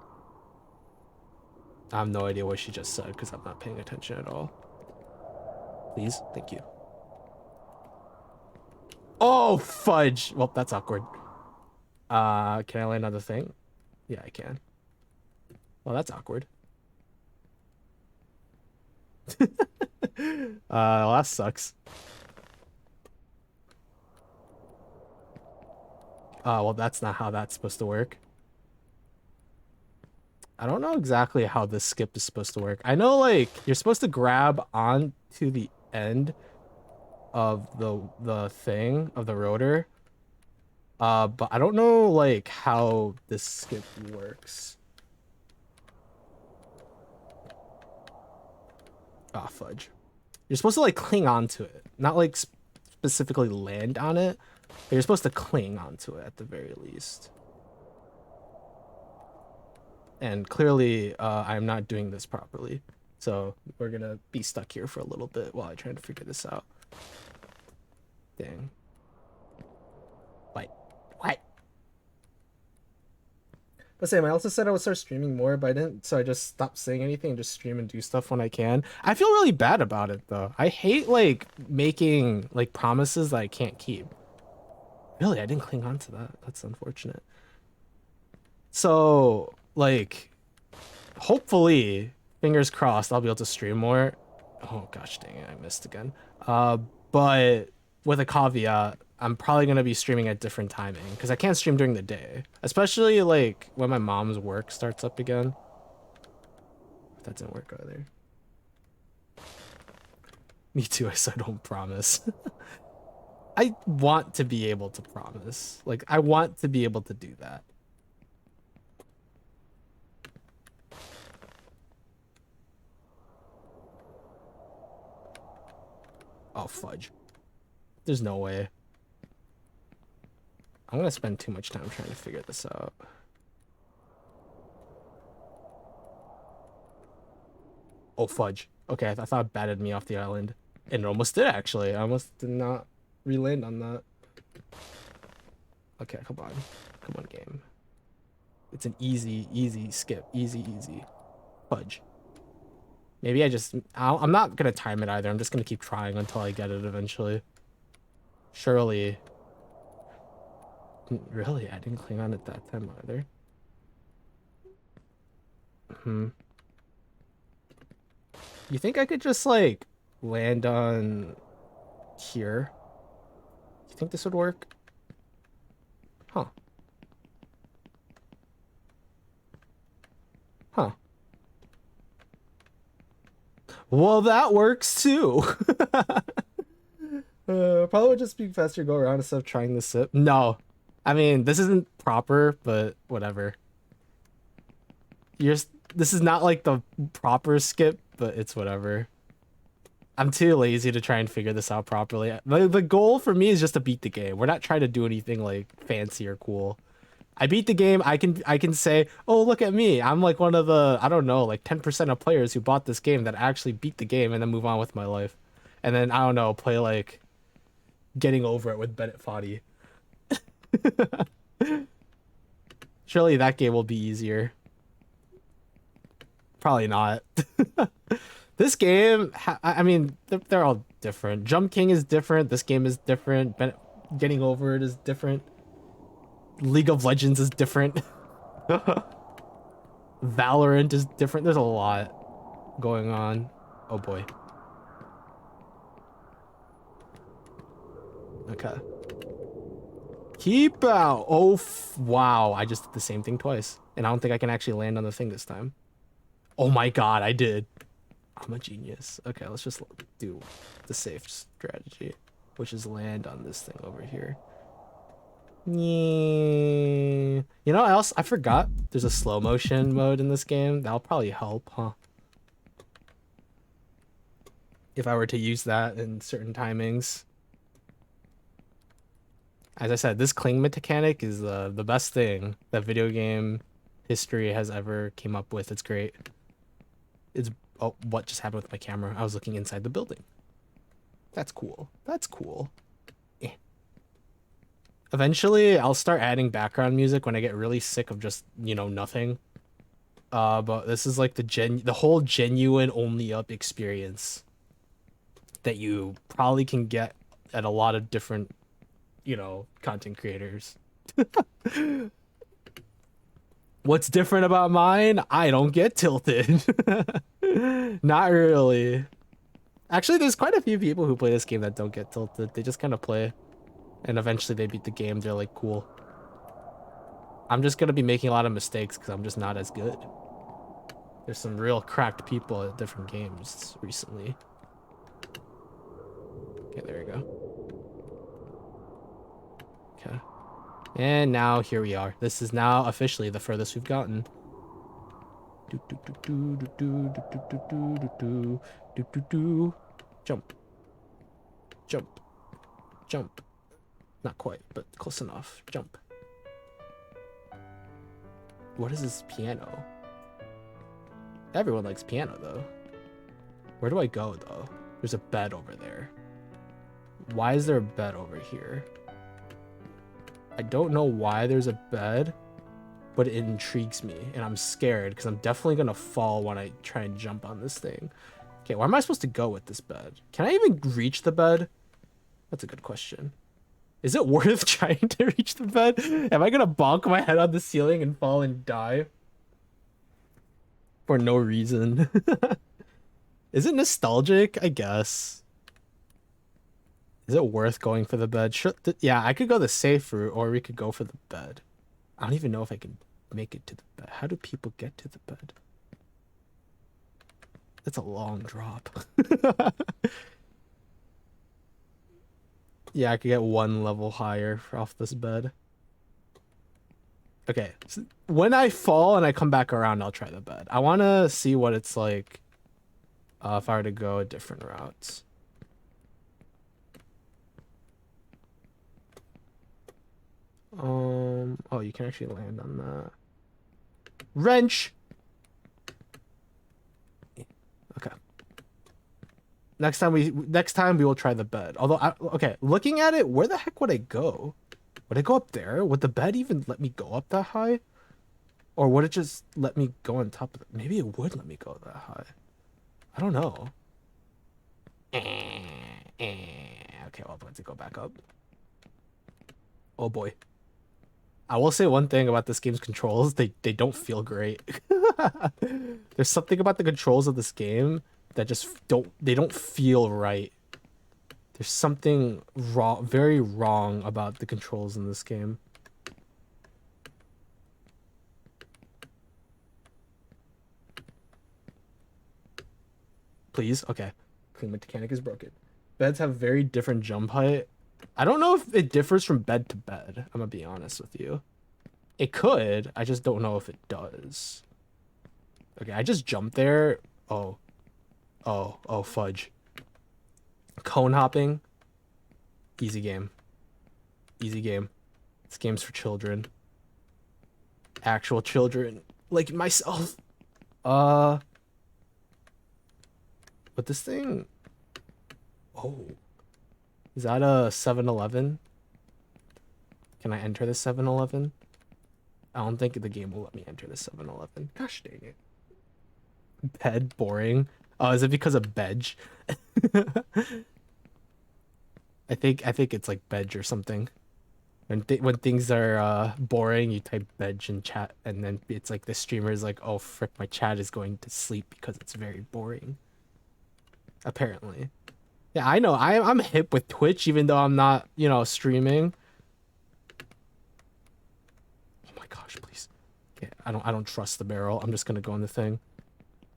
Speaker 1: I have no idea what she just said because I'm not paying attention at all. Please, thank you. Oh, fudge. Well, that's awkward. Can I land on the thing? Yeah, I can. Well, that's awkward. Well, that sucks. Well, that's not how that's supposed to work. I don't know exactly how this skip is supposed to work. I know, like, you're supposed to grab onto the end of the thing of the rotor. But I don't know, like, how this skip works. Ah, fudge. You're supposed to, like, cling onto it. Not, like, specifically land on it. But you're supposed to cling onto it at the very least. And clearly, I'm not doing this properly. So we're gonna be stuck here for a little bit while I try to figure this out. Dang. What? But same, I also said I would start streaming more, but I didn't, so I just stopped saying anything and just stream and do stuff when I can. I feel really bad about it though. I hate like making like promises that I can't keep. Really, I didn't cling on to that. That's unfortunate. So, like, hopefully, fingers crossed, I'll be able to stream more. Oh gosh, dang it, I missed again. But with a caveat, I'm probably gonna be streaming at different timing because I can't stream during the day, especially like when my mom's work starts up again. That didn't work either. Me too. I said don't promise. I want to be able to promise. Like, I want to be able to do that. Oh, fudge. There's no way. I'm gonna spend too much time trying to figure this out. Oh, fudge. Okay, I thought it batted me off the island. And it almost did, actually. I almost did not re-land on that. Okay, come on. Come on, game. It's an easy skip. Easy. Fudge. Maybe I'm not gonna time it either. I'm just gonna keep trying until I get it eventually. Surely. Really? I didn't cling on it that time either. You think I could just, like, land on here? You think this would work? Huh. Well, that works too. Probably would just be faster go around instead of trying the sip. No. I mean, this isn't proper, but whatever. This is not like the proper skip, but it's whatever. I'm too lazy to try and figure this out properly. The goal for me is just to beat the game. We're not trying to do anything like fancy or cool. I beat the game. I can say, oh, look at me. I'm like one of the, I don't know, like 10% of players who bought this game that actually beat the game and then move on with my life. And then, I don't know, play like Getting Over It with Bennett Foddy. Surely that game will be easier. Probably not. This game, I mean, they're all different. Jump King is different. This game is different. Getting Over It is different. League of Legends is different. Valorant is different. There's a lot going on. Oh boy. Okay. Keep out. Oh, wow. I just did the same thing twice. And I don't think I can actually land on the thing this time. Oh my god, I did. I'm a genius. Okay, let's just do the safe strategy, which is land on this thing over here. Yeah. You know, I forgot there's a slow motion mode in this game. That'll probably help, huh? If I were to use that in certain timings. As I said, this cling mechanic is the best thing that video game history has ever came up with. It's great. It's oh, what just happened with my camera? I was looking inside the building. That's cool. That's cool. Eh. Eventually, I'll start adding background music when I get really sick of just, you know, nothing. But this is like the whole genuine only up experience that you probably can get at a lot of different, you know, content creators. What's different about mine? I don't get tilted. Not really. Actually, there's quite a few people who play this game that don't get tilted. They just kind of play. And eventually they beat the game. They're like, cool. I'm just going to be making a lot of mistakes because I'm just not as good. There's some real cracked people at different games recently. Okay, there we go. Okay. And now here we are. This is now officially the furthest we've gotten. Jump. Jump. Jump. Not quite, but close enough. Jump. What is this piano? Everyone likes piano, though. Where do I go, though? There's a bed over there. Why is there a bed over here? I don't know why there's a bed, but it intrigues me, and I'm scared because I'm definitely gonna fall when I try and jump on this thing. Okay, where am I supposed to go with this bed? Can I even reach the bed? That's a good question. Is it worth trying to reach the bed? Am I gonna bonk my head on the ceiling and fall and die? For no reason. Is it nostalgic? I guess. Is it worth going for the bed? Sure. Yeah, I could go the safe route, or we could go for the bed. I don't even know if I can make it to the bed. How do people get to the bed? That's a long drop. Yeah, I could get one level higher off this bed. Okay, so when I fall and I come back around, I'll try the bed. I want to see what it's like if I were to go different routes. Oh, you can actually land on that. Wrench! Okay. Next time we will try the bed. Although, okay, looking at it, where the heck would I go? Would I go up there? Would the bed even let me go up that high? Or would it just let me go on top of it? Maybe it would let me go that high. I don't know. Okay, well, let's go back up. Oh boy. I will say one thing about this game's controls. They don't feel great. There's something about the controls of this game that just don't feel right. There's something wrong, very wrong about the controls in this game. Please? Okay. Clean mechanic is broken. Beds have very different jump height. I don't know if it differs from bed to bed. I'm gonna be honest with you. It could. I just don't know if it does. Okay, I just jumped there. Oh, fudge. Cone hopping. Easy game. Easy game. This game's for children. Actual children. Like myself. But this thing... Oh. Is that a 7-Eleven? Can I enter the 7-Eleven? I don't think the game will let me enter the 7-Eleven. Gosh dang it. Bed, boring. Oh, is it because of bedge? I think it's like bedge or something. When things are boring, you type bedge in chat, and then it's like the streamer is like, "Oh frick, my chat is going to sleep because it's very boring." Apparently. Yeah, I know. I'm hip with Twitch, even though I'm not, you know, streaming. Oh my gosh, please. Okay, I don't trust the barrel. I'm just gonna go in the thing.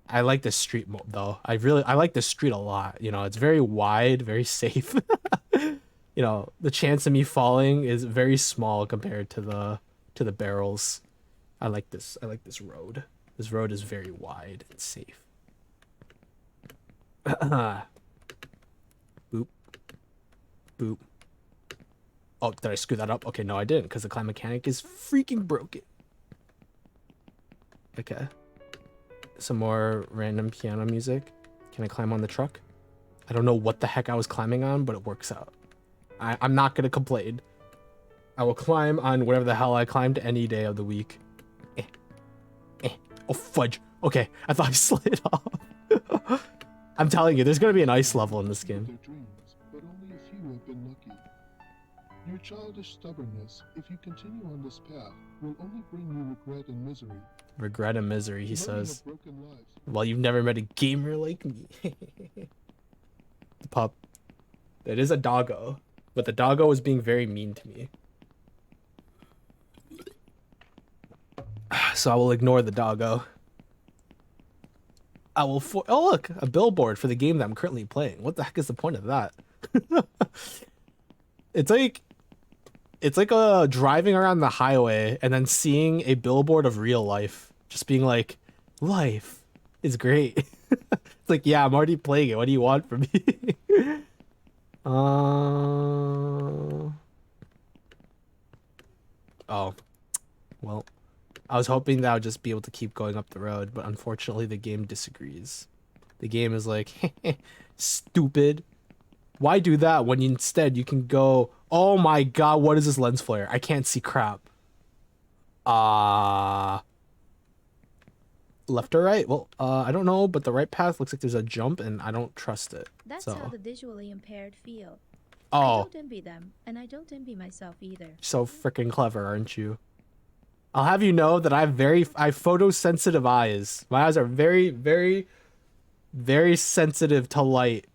Speaker 1: I like the street mode though. I like the street a lot. You know, it's very wide, very safe. you know, the chance of me falling is very small compared to the barrels. I like this. I like this road. This road is very wide and safe. Boop. Boop. Oh, did I screw that up? Okay, no, I didn't, because the climb mechanic is freaking broken. Okay. Some more random piano music. Can I climb on the truck? I don't know what the heck I was climbing on, but it works out. I'm not gonna complain. I will climb on whatever the hell I climbed any day of the week. Oh, fudge. Okay, I thought I slid off. I'm telling you, there's gonna be an ice level in this game.
Speaker 4: Their dreams, but only a few have been lucky. Your childish stubbornness, if you continue on this path, will only bring you regret and misery.
Speaker 1: Regret and misery, he
Speaker 4: Many
Speaker 1: says.
Speaker 4: have broken lives.
Speaker 1: Well, you've never met a gamer like me. The pup. It is a doggo, but the doggo is being very mean to me. So I will ignore the doggo. I will oh look, a billboard for the game that I'm currently playing. What the heck is the point of that? It's like driving around the highway and then seeing a billboard of real life. Just being like, life is great. It's like, yeah, I'm already playing it. What do you want from me? Oh. Well, I was hoping that I would just be able to keep going up the road, but unfortunately the game disagrees. The game is like, stupid. Why do that when instead you can go, oh my god, what is this lens flare? I can't see crap. Left or right? Well, I don't know, but the right path looks like there's a jump and I don't trust it.
Speaker 2: That's
Speaker 1: so.
Speaker 2: how the visually impaired feel.
Speaker 1: Oh.
Speaker 2: I don't envy them, and I don't envy myself either.
Speaker 1: So freaking clever, aren't you? I'll have you know that I have photosensitive eyes. My eyes are very, very, very sensitive to light.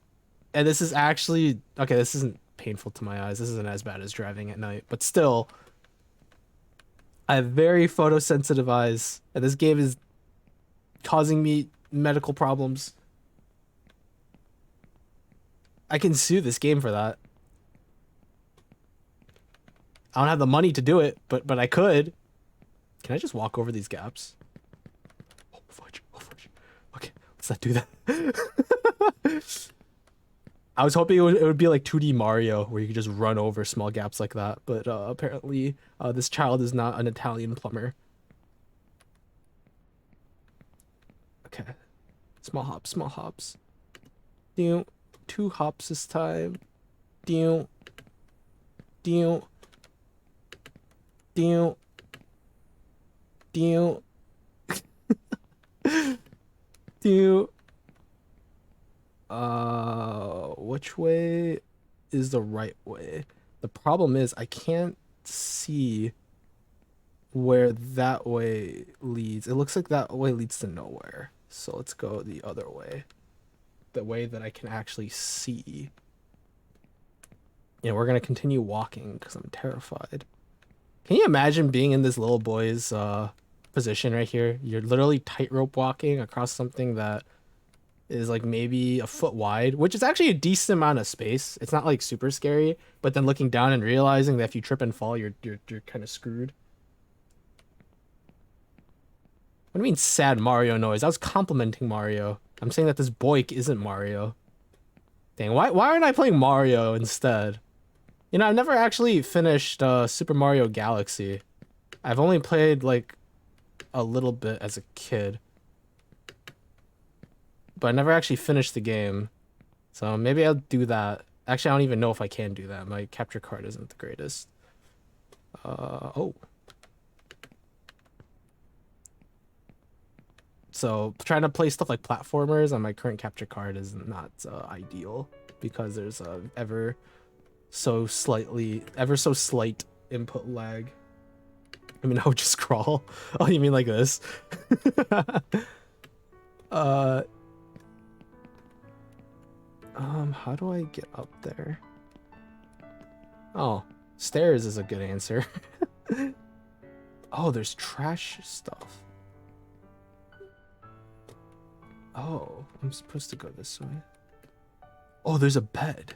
Speaker 1: And this is actually, okay, this isn't painful to my eyes. This isn't as bad as driving at night, but still, I have very photosensitive eyes, and this game is causing me medical problems. I can sue this game for that. I don't have the money to do it, but I could. Can I just walk over these gaps? Oh, fudge. Oh, fudge. Okay, let's not do that. I was hoping it would be like 2D Mario, where you could just run over small gaps like that, but apparently this child is not an Italian plumber. Okay. Small hops, small hops. 2 hops this time. Deal. Deal. Deal. Deal. Deal. Which way is the right way? The problem is I can't see where that way leads. It looks like that way leads to nowhere. So let's go the other way. The way that I can actually see. Yeah, we're gonna continue walking because I'm terrified. Can you imagine being in this little boy's position right here? You're literally tightrope walking across something that is like maybe a foot wide, which is actually a decent amount of space. It's not like super scary, but then looking down and realizing that if you trip and fall, you're kind of screwed. What do you mean sad Mario noise? I was complimenting Mario. I'm saying that this boik isn't Mario. Dang, why aren't I playing Mario instead? You know, I've never actually finished Super Mario Galaxy. I've only played like a little bit as a kid. But I never actually finished the game. So maybe I'll do that. Actually, I don't even know if I can do that. My capture card isn't the greatest. Oh. So trying to play stuff like platformers on my current capture card is not ideal because there's ever so slight input lag. I mean, I would just scroll. Oh, you mean like this? How do I get up there? Oh, stairs is a good answer. Oh, there's trash stuff. Oh, I'm supposed to go this way. Oh, there's a bed.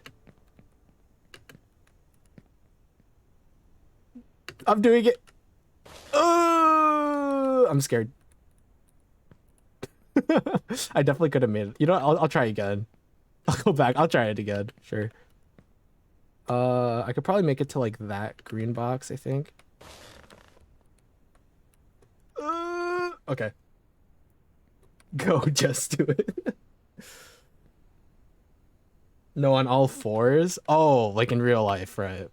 Speaker 1: I'm doing it. I'm scared. I definitely could have made it. You know what? I'll try again. I'll go back. I'll try it again. Sure. I could probably make it to like that green box, I think. Okay. Go, just do it. No, on all fours? Oh, like in real life, right?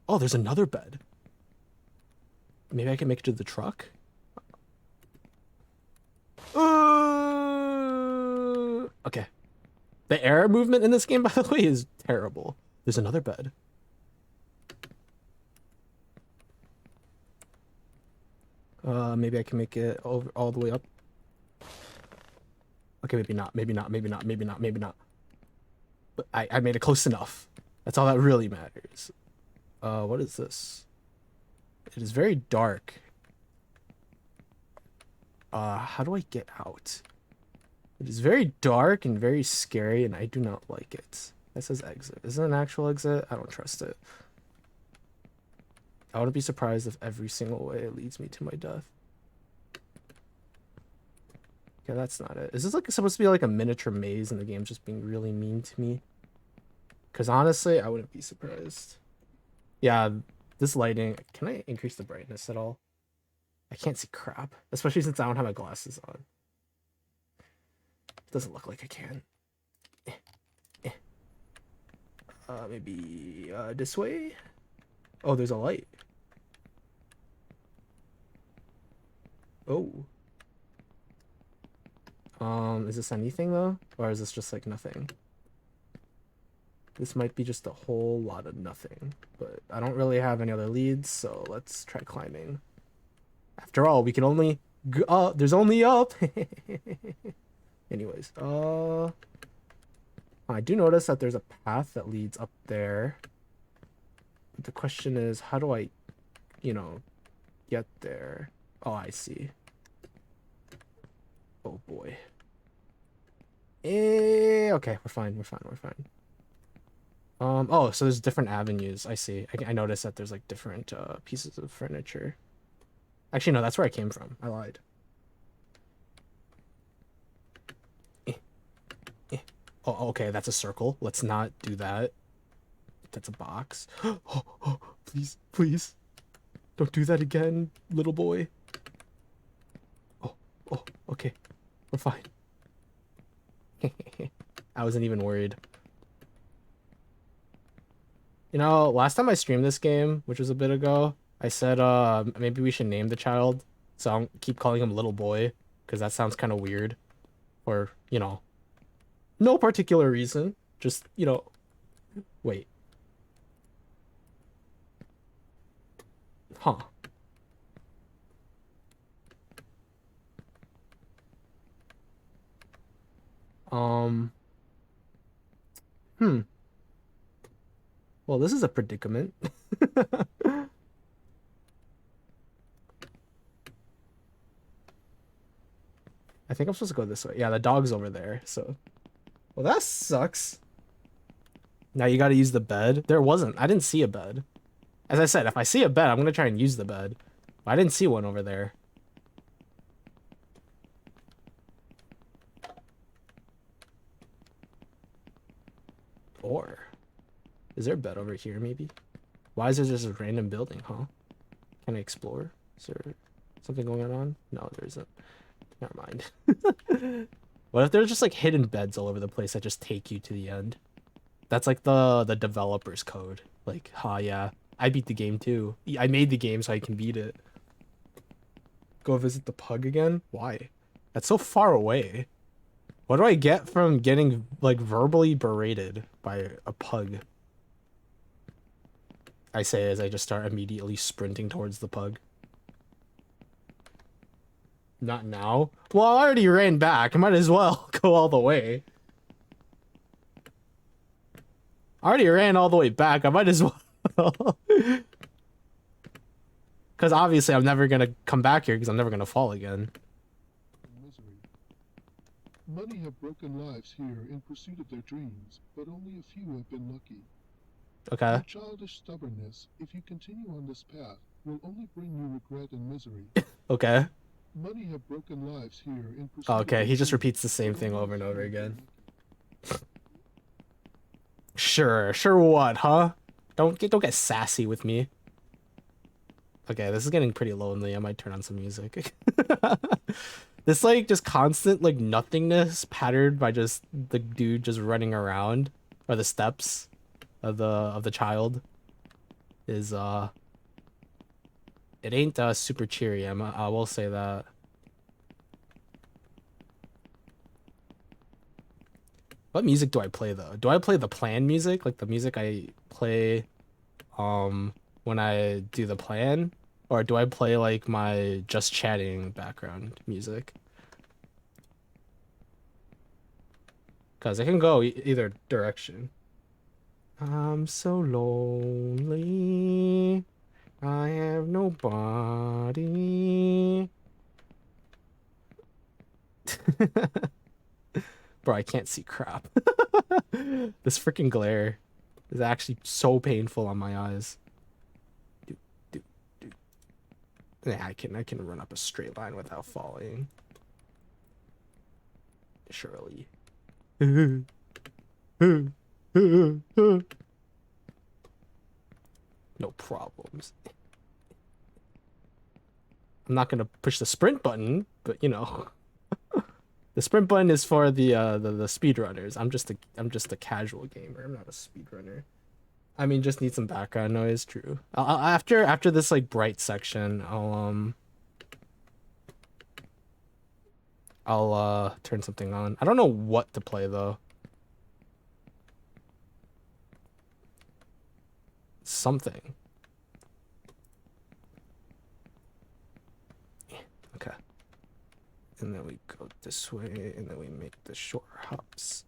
Speaker 1: Oh, there's another bed. Maybe I can make it to the truck? Okay. The air movement in this game, by the way, is terrible. There's another bed. Maybe I can make it over all the way up. Okay, maybe not, maybe not, maybe not, maybe not, maybe not. But I made it close enough. That's all that really matters. What is this? It is very dark. How do I get out? It is very dark and very scary, and I do not like it. That says exit. Is it an actual exit? I don't trust it. I wouldn't be surprised if every single way leads me to my death. Okay, that's not it. Is this like supposed to be like a miniature maze and the game's just being really mean to me? Because honestly, I wouldn't be surprised. Yeah, this lighting. Can I increase the brightness at all? I can't see crap, especially since I don't have my glasses on. It doesn't look like I can. Maybe this way? Oh, there's a light. Oh. Is this anything though? Or is this just like nothing? This might be just a whole lot of nothing, but I don't really have any other leads, so let's try climbing. After all, we can only go there's only up. Anyways, I do notice that there's a path that leads up there. But the question is, how do I, you know, get there? Oh, I see. Oh boy. Okay, we're fine, we're fine, we're fine. Oh, so there's different avenues. I see. I noticed that there's like different pieces of furniture. Actually, no, that's where I came from. I lied. Oh, okay, that's a circle. Let's not do that. That's a box. Oh, please, please. Don't do that again, little boy. Oh, okay. We're fine. I wasn't even worried. You know, last time I streamed this game, which was a bit ago, I said maybe we should name the child. So I'll keep calling him little boy, because that sounds kind of weird. Or, you know, no particular reason. Just, you know, wait. Huh. Well, this is a predicament. I think I'm supposed to go this way. Yeah, the dog's over there, so. Well, that sucks. Now you gotta use the bed. There wasn't. I didn't see a bed. As I said, if I see a bed, I'm gonna try and use the bed. But I didn't see one over there. Or is there a bed over here, maybe? Why is there just a random building, huh? Can I explore? Is there something going on? No, there isn't. Never mind. What if there's just like hidden beds all over the place that just take you to the end? That's like the developer's code. Like, yeah, I beat the game too. I made the game so I can beat it. Go visit the pug again? Why? That's so far away. What do I get from getting like verbally berated by a pug? I say as I just start immediately sprinting towards the pug. Not now. Well, I already ran back. I might as well go all the way. I already ran all the way back. I might as well. Because obviously I'm never going to come back here because I'm never going to fall again.
Speaker 4: Misery. Many have broken lives here in pursuit of their dreams, but only a few have been lucky.
Speaker 1: Okay.
Speaker 4: Your childish stubbornness, if you continue on this path, will only bring you regret and misery.
Speaker 1: Okay.
Speaker 4: Many have broken lives here in pursuit
Speaker 1: Oh,
Speaker 4: of
Speaker 1: okay, he just
Speaker 4: achievement,
Speaker 1: repeats the same
Speaker 4: but
Speaker 1: thing
Speaker 4: only
Speaker 1: over and
Speaker 4: a
Speaker 1: over
Speaker 4: few have been
Speaker 1: again.
Speaker 4: lucky.
Speaker 1: Sure what, huh? Don't get sassy with me. Okay, this is getting pretty lonely. I might turn on some music. This like just constant like nothingness patterned by just the dude just running around, or the steps of the child, is it ain't super cheery. I will say that. What music do I play though? Do I play the plan music, like the music I play when I do the plan, or do I play like my just chatting background music? Because it can go either direction. I'm so lonely. I have nobody. Bro, I can't see crap. This freaking glare is actually so painful on my eyes. Do, do, do. Yeah, I can run up a straight line without falling. Surely. No problems. I'm not gonna push the sprint button, but you know. The sprint button is for the speedrunners. I'm just a casual gamer. I'm not a speedrunner. I mean, just need some background noise. True. After this like bright section, I'll turn something on. I don't know what to play though. Something. Okay. And then we go this way, and then we make the short hops.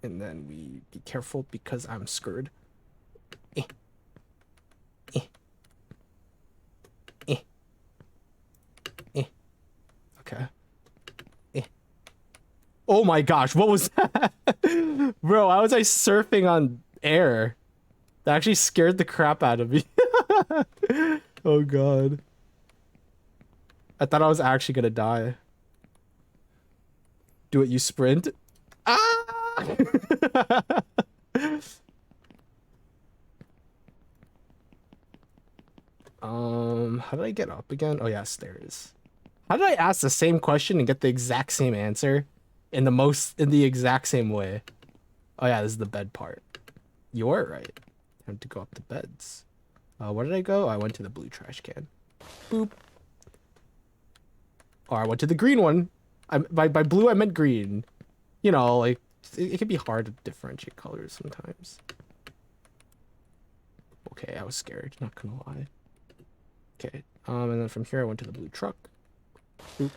Speaker 1: And then we be careful because I'm scared. Eh. Eh. Eh. Eh. Okay. Eh. Oh my gosh, what was that? Bro, how was I surfing on air? That actually scared the crap out of me. Oh god. I thought I was actually gonna die. Do it, you sprint. Ah! How did I get up again? Oh yeah, stairs. How did I ask the same question and get the exact same answer in the exact same way? Oh yeah, this is the bed part. You were right. Time to go up the beds. Where did I go? I went to the blue trash can. Boop. Or I went to the green one. By blue I meant green. You know, like it can be hard to differentiate colors sometimes. Okay, I was scared, not gonna lie. Okay, and then from here I went to the blue truck. Boop.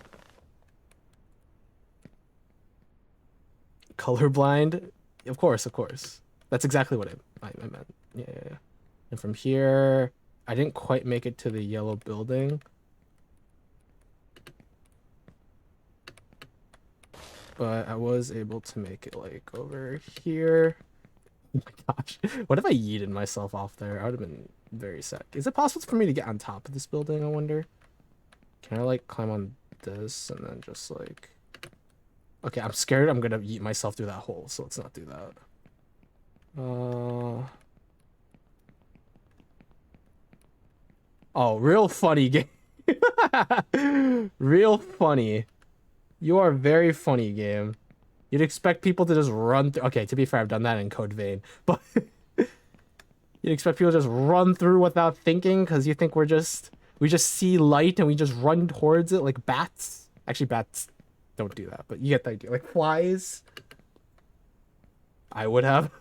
Speaker 1: Colorblind? Of course, of course. That's exactly what I meant. Yeah. And from here, I didn't quite make it to the yellow building. But I was able to make it like over here. Oh my gosh. What if I yeeted myself off there? I would have been very sad. Is it possible for me to get on top of this building, I wonder? Can I like climb on this and then just like... Okay, I'm scared I'm gonna yeet myself through that hole, so let's not do that. Oh, real funny game. Real funny. You are very funny, game. You'd expect people to just run through... Okay, to be fair, I've done that in Code Vein, but... You'd expect people to just run through without thinking, because you think we just see light and we just run towards it like bats. Actually, bats don't do that, but you get the idea. Like flies. I would have.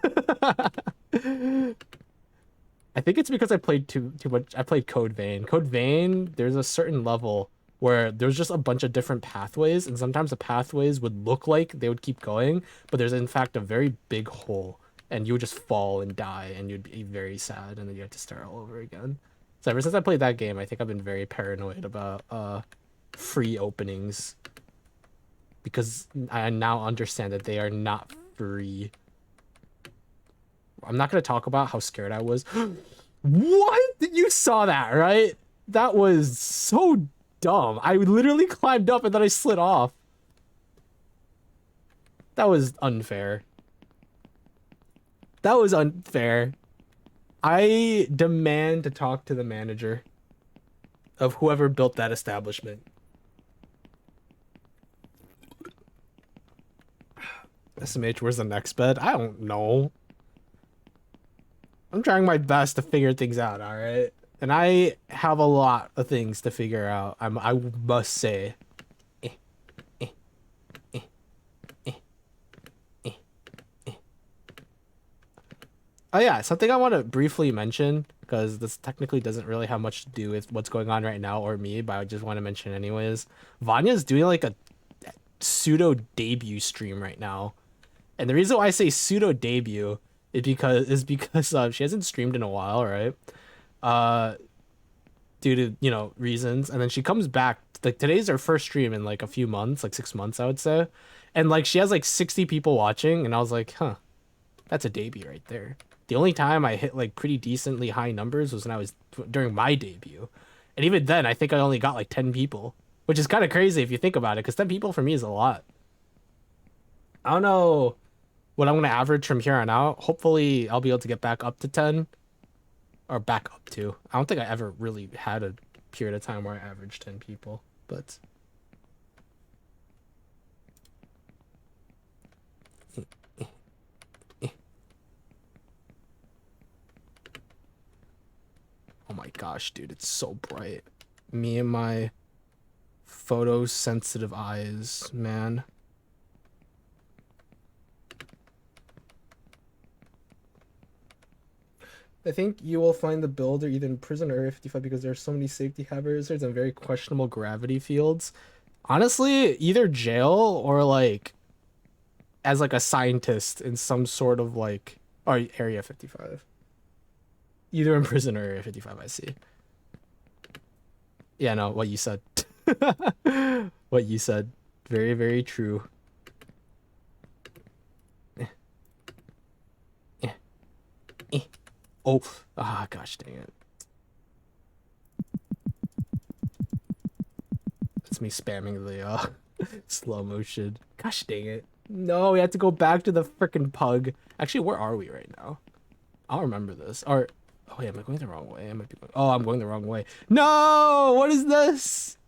Speaker 1: I think it's because I played too much. I played Code Vein. Code Vein, there's a certain level where there's just a bunch of different pathways, and sometimes the pathways would look like they would keep going, but there's in fact a very big hole, and you would just fall and die, and you'd be very sad, and then you have to start all over again. So ever since I played that game, I think I've been very paranoid about free openings, because I now understand that they are not free. I'm not going to talk about how scared I was. What? You saw that, right? That was so dumb. I literally climbed up and then I slid off. That was unfair. That was unfair. I demand to talk to the manager of whoever built that establishment. SMH, where's the next bed? I don't know. I'm trying my best to figure things out, alright? And I have a lot of things to figure out, I must say. Oh yeah, something I want to briefly mention, because this technically doesn't really have much to do with what's going on right now or me, but I just want to mention anyways. Vanya's doing like a pseudo debut stream right now. And the reason why I say pseudo debut is because she hasn't streamed in a while, right? Due to, you know, reasons. And then she comes back, like today's her first stream in like a few months, like 6 months, I would say. And like she has like 60 people watching, and I was like, huh, that's a debut right there. The only time I hit like pretty decently high numbers was when I was during my debut. And even then, I think I only got like 10 people, which is kind of crazy if you think about it, because 10 people for me is a lot. I don't know what I'm going to average from here on out. Hopefully, I'll be able to get back up to 10 or back up to. I don't think I ever really had a period of time where I averaged 10 people, but oh my gosh, dude, it's so bright. Me and my photosensitive eyes, man. I think you will find the builder either in prison or Area 55 because there are so many safety hazards and very questionable gravity fields. Honestly, either jail or like as like a scientist in some sort of like, or Area 55. Either in prison or Area 55, I see. Yeah, no, what you said. What you said. Very, very true. Oh, ah, gosh dang it. That's me spamming the slow motion. Gosh dang it. No, we have to go back to the frickin' pug. Actually, where are we right now? I'll remember this. Or, oh wait, am I going the wrong way? I might be going, oh, I'm going the wrong way. No, what is this?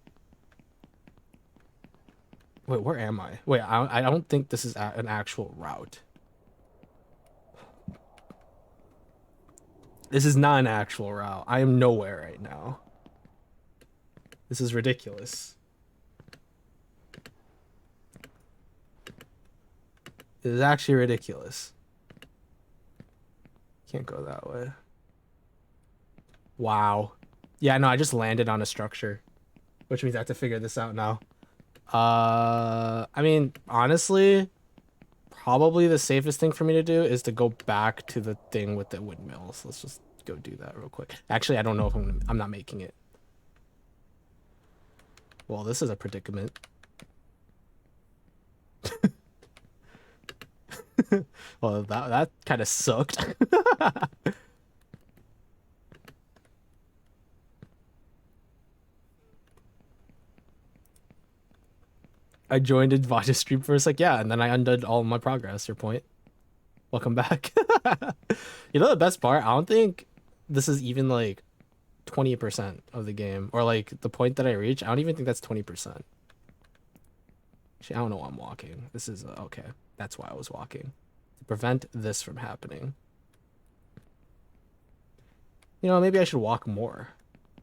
Speaker 1: Wait, where am I? Wait, I don't think this is an actual route. This is not an actual route. I am nowhere right now. This is ridiculous. It is actually ridiculous. Can't go that way. Wow. Yeah, no, I just landed on a structure, which means I have to figure this out now. I mean, honestly, probably the safest thing for me to do is to go back to the thing with the windmills. Let's just go do that real quick. Actually, I don't know if I'm not making it. Well, this is a predicament. Well, that kind of sucked. I joined Advaja stream first, like, yeah, and then I undid all my progress. Your point. Welcome back. You know the best part? I don't think this is even like 20% of the game, or like the point that I reach. I don't even think that's 20%. Actually, I don't know why I'm walking. This is okay. That's why I was walking, to prevent this from happening. You know, maybe I should walk more.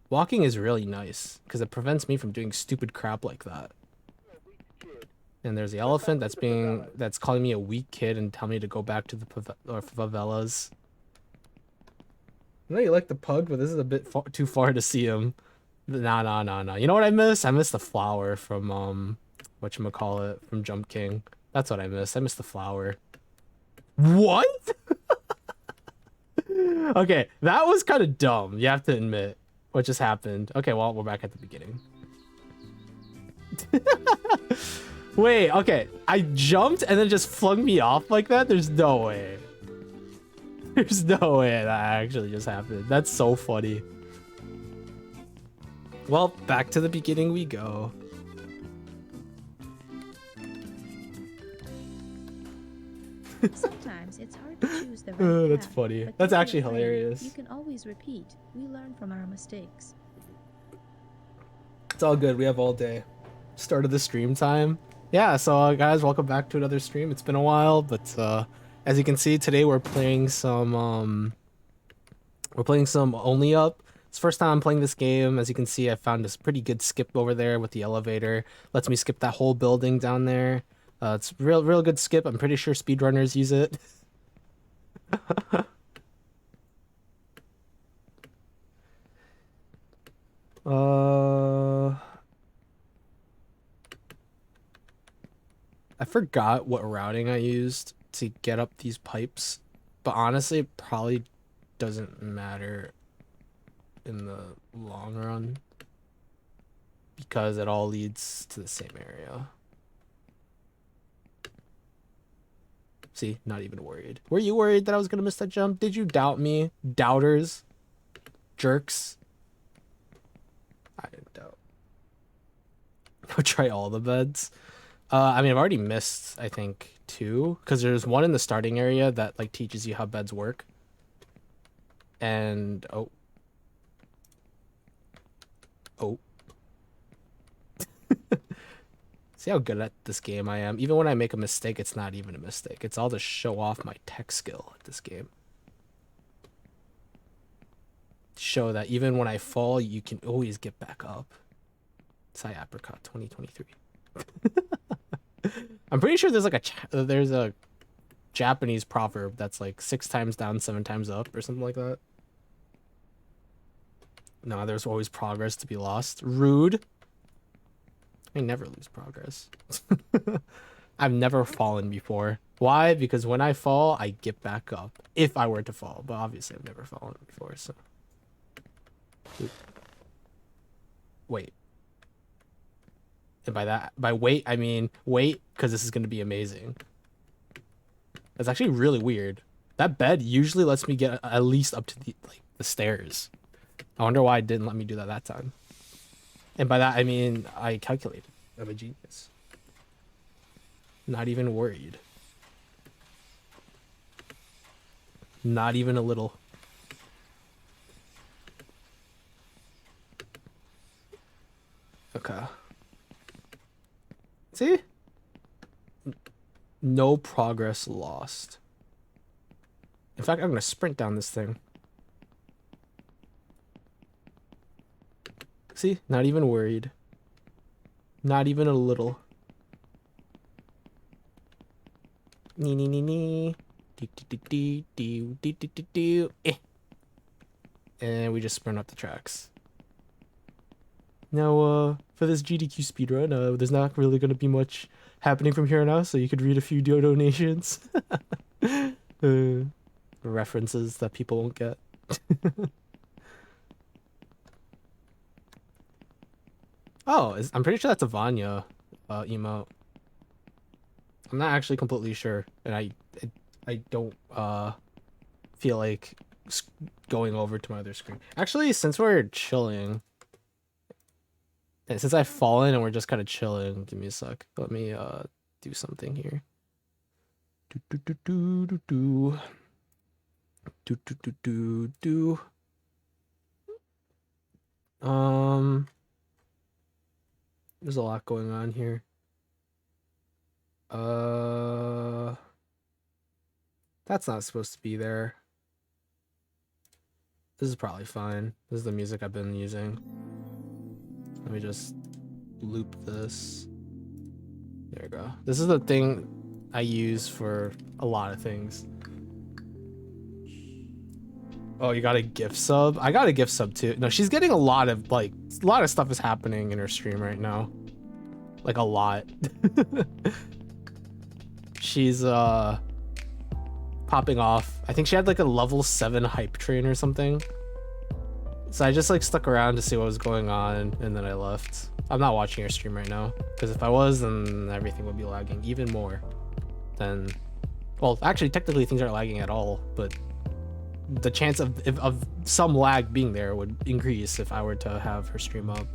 Speaker 1: Walking is really nice because it prevents me from doing stupid crap like that. And there's the elephant that's calling me a weak kid and telling me to go back to the favelas. I know you like the pug, but this is a bit too far to see him. Nah. You know what I miss? I miss the flower from whatchamacallit, from Jump King. That's what I miss. I miss the flower. What? Okay, that was kind of dumb. You have to admit what just happened. Okay, well, we're back at the beginning. Wait, okay. I jumped and then just flung me off like that? There's no way. There's no way that actually just happened. That's so funny. Well, back to the beginning we go.
Speaker 2: Sometimes it's hard to choose the right
Speaker 1: That's
Speaker 2: path,
Speaker 1: funny.
Speaker 2: but
Speaker 1: That's
Speaker 2: don't be
Speaker 1: actually
Speaker 2: afraid.
Speaker 1: hilarious.
Speaker 2: You can always repeat. We learn from our mistakes.
Speaker 1: It's all good. We have all day. Start of the stream time. Yeah, so guys, welcome back to another stream. It's been a while, but as you can see, today we're playing some Only Up. It's the first time I'm playing this game. As you can see, I found this pretty good skip over there with the elevator. Lets me skip that whole building down there. It's real good skip. I'm pretty sure speedrunners use it. I forgot what routing I used to get up these pipes, but honestly, it probably doesn't matter in the long run because it all leads to the same area. See, not even worried. Were you worried that I was gonna miss that jump? Did you doubt me? Doubters? Jerks? I didn't doubt. I'll try all the beds. I mean, I've already missed, I think, 2, because there's one in the starting area that like teaches you how beds work. And oh. See how good at this game I am? Even when I make a mistake, it's not even a mistake. It's all to show off my tech skill at this game. Show that even when I fall, you can always get back up. Apricot 2023. I'm pretty sure there's like there's a Japanese proverb that's like 6 times down, 7 times up or something like that. No, there's always progress to be lost. Rude. I never lose progress. I've never fallen before. Why? Because when I fall, I get back up. If I were to fall. But obviously I've never fallen before, so. Wait. And by wait, I mean wait, because this is going to be amazing. That's actually really weird. That bed usually lets me get at least up to the stairs. I wonder why it didn't let me do that time. And by that, I mean I calculated. I'm a genius. Not even worried. Not even a little. Okay. See? No progress lost. In fact, I'm gonna sprint down this thing. See? Not even worried. Not even a little. Nee nee nee nee. Do do do do do do do do. Eh. And we just sprint up the tracks. Now, for this GDQ speedrun, there's not really gonna be much happening from here on out, so you could read a few donations. References that people won't get. Oh, I'm pretty sure that's a Vanya emote. I'm not actually completely sure, and I don't feel like going over to my other screen. Actually, since we're chilling, and since I've fallen and we're just kind of chilling, give me a sec. Let me do something here. Do do do do do do do do do do do. There's a lot going on here. That's not supposed to be there. This is probably fine. This is the music I've been using. Let me just loop this. There we go. This is the thing I use for a lot of things. Oh, you got a gift sub? I got a gift sub too. No, she's getting a lot of stuff is happening in her stream right now. Like a lot. She's popping off. I think she had like a level 7 hype train or something. So I just like stuck around to see what was going on and then I left. I'm not watching her stream right now because if I was, then everything would be lagging even more than, well, actually technically things aren't lagging at all, but the chance of some lag being there would increase if I were to have her stream up.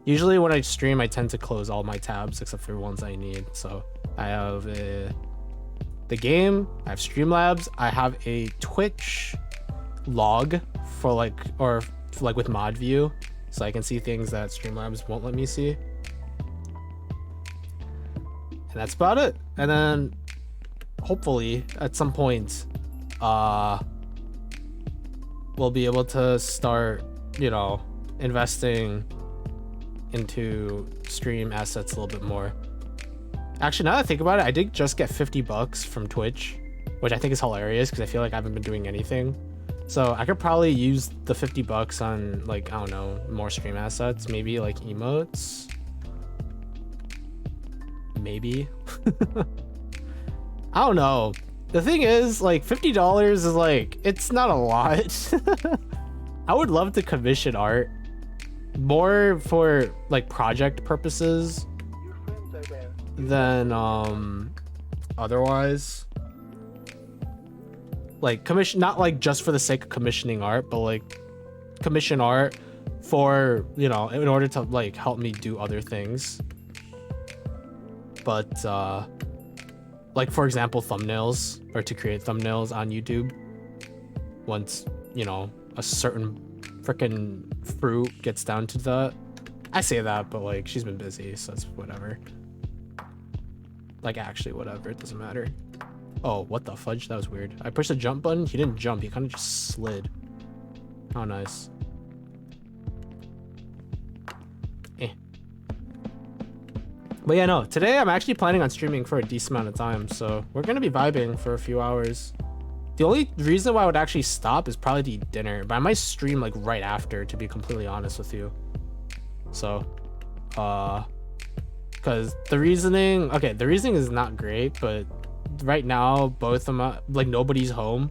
Speaker 1: Usually when I stream, I tend to close all my tabs except for ones I need. So I have the game, I have Streamlabs, I have a Twitch log for like with mod view, so I can see things that Streamlabs won't let me see. And that's about it. And then hopefully at some point we'll be able to start, you know, investing into stream assets a little bit more. Actually, now that I think about it, I did just get $50 from Twitch, which I think is hilarious because I feel like I haven't been doing anything. So I could probably use the $50 on, like, I don't know, more stream assets, maybe like emotes. Maybe. I don't know. The thing is, like, $50 is like, it's not a lot. I would love to commission art more for like project purposes
Speaker 3: Your friends are there.
Speaker 1: than otherwise. Like commission, not like just for the sake of commissioning art, but like commission art for, you know, in order to like help me do other things. But like for example thumbnails, or to create thumbnails on YouTube once, you know, a certain freaking fruit gets down to that. I say that, but like she's been busy, so it's whatever. Like actually whatever, it doesn't matter. Oh, what the fudge? That was weird. I pushed the jump button. He didn't jump. He kind of just slid. Oh, nice. But yeah, no. Today I'm actually planning on streaming for a decent amount of time, so we're gonna be vibing for a few hours. The only reason why I would actually stop is probably to eat dinner, but I might stream like right after, to be completely honest with you. So, because the reasoning is not great, but right now both of them, like nobody's home.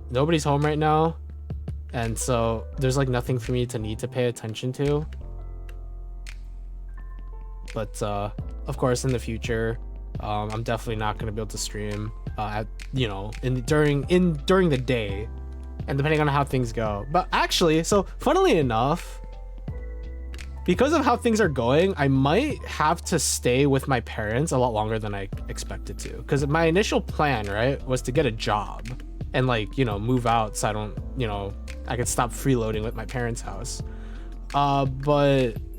Speaker 1: Nobody's home right now, and so there's like nothing for me to need to pay attention to. But of course in the future, I'm definitely not going to be able to stream at, you know, during the day, and depending on how things go. But actually, so funnily enough, because of how things are going, I might have to stay with my parents a lot longer than I expected to, because my initial plan, right, was to get a job and like, you know, move out so I don't, you know, I could stop freeloading with my parents' house.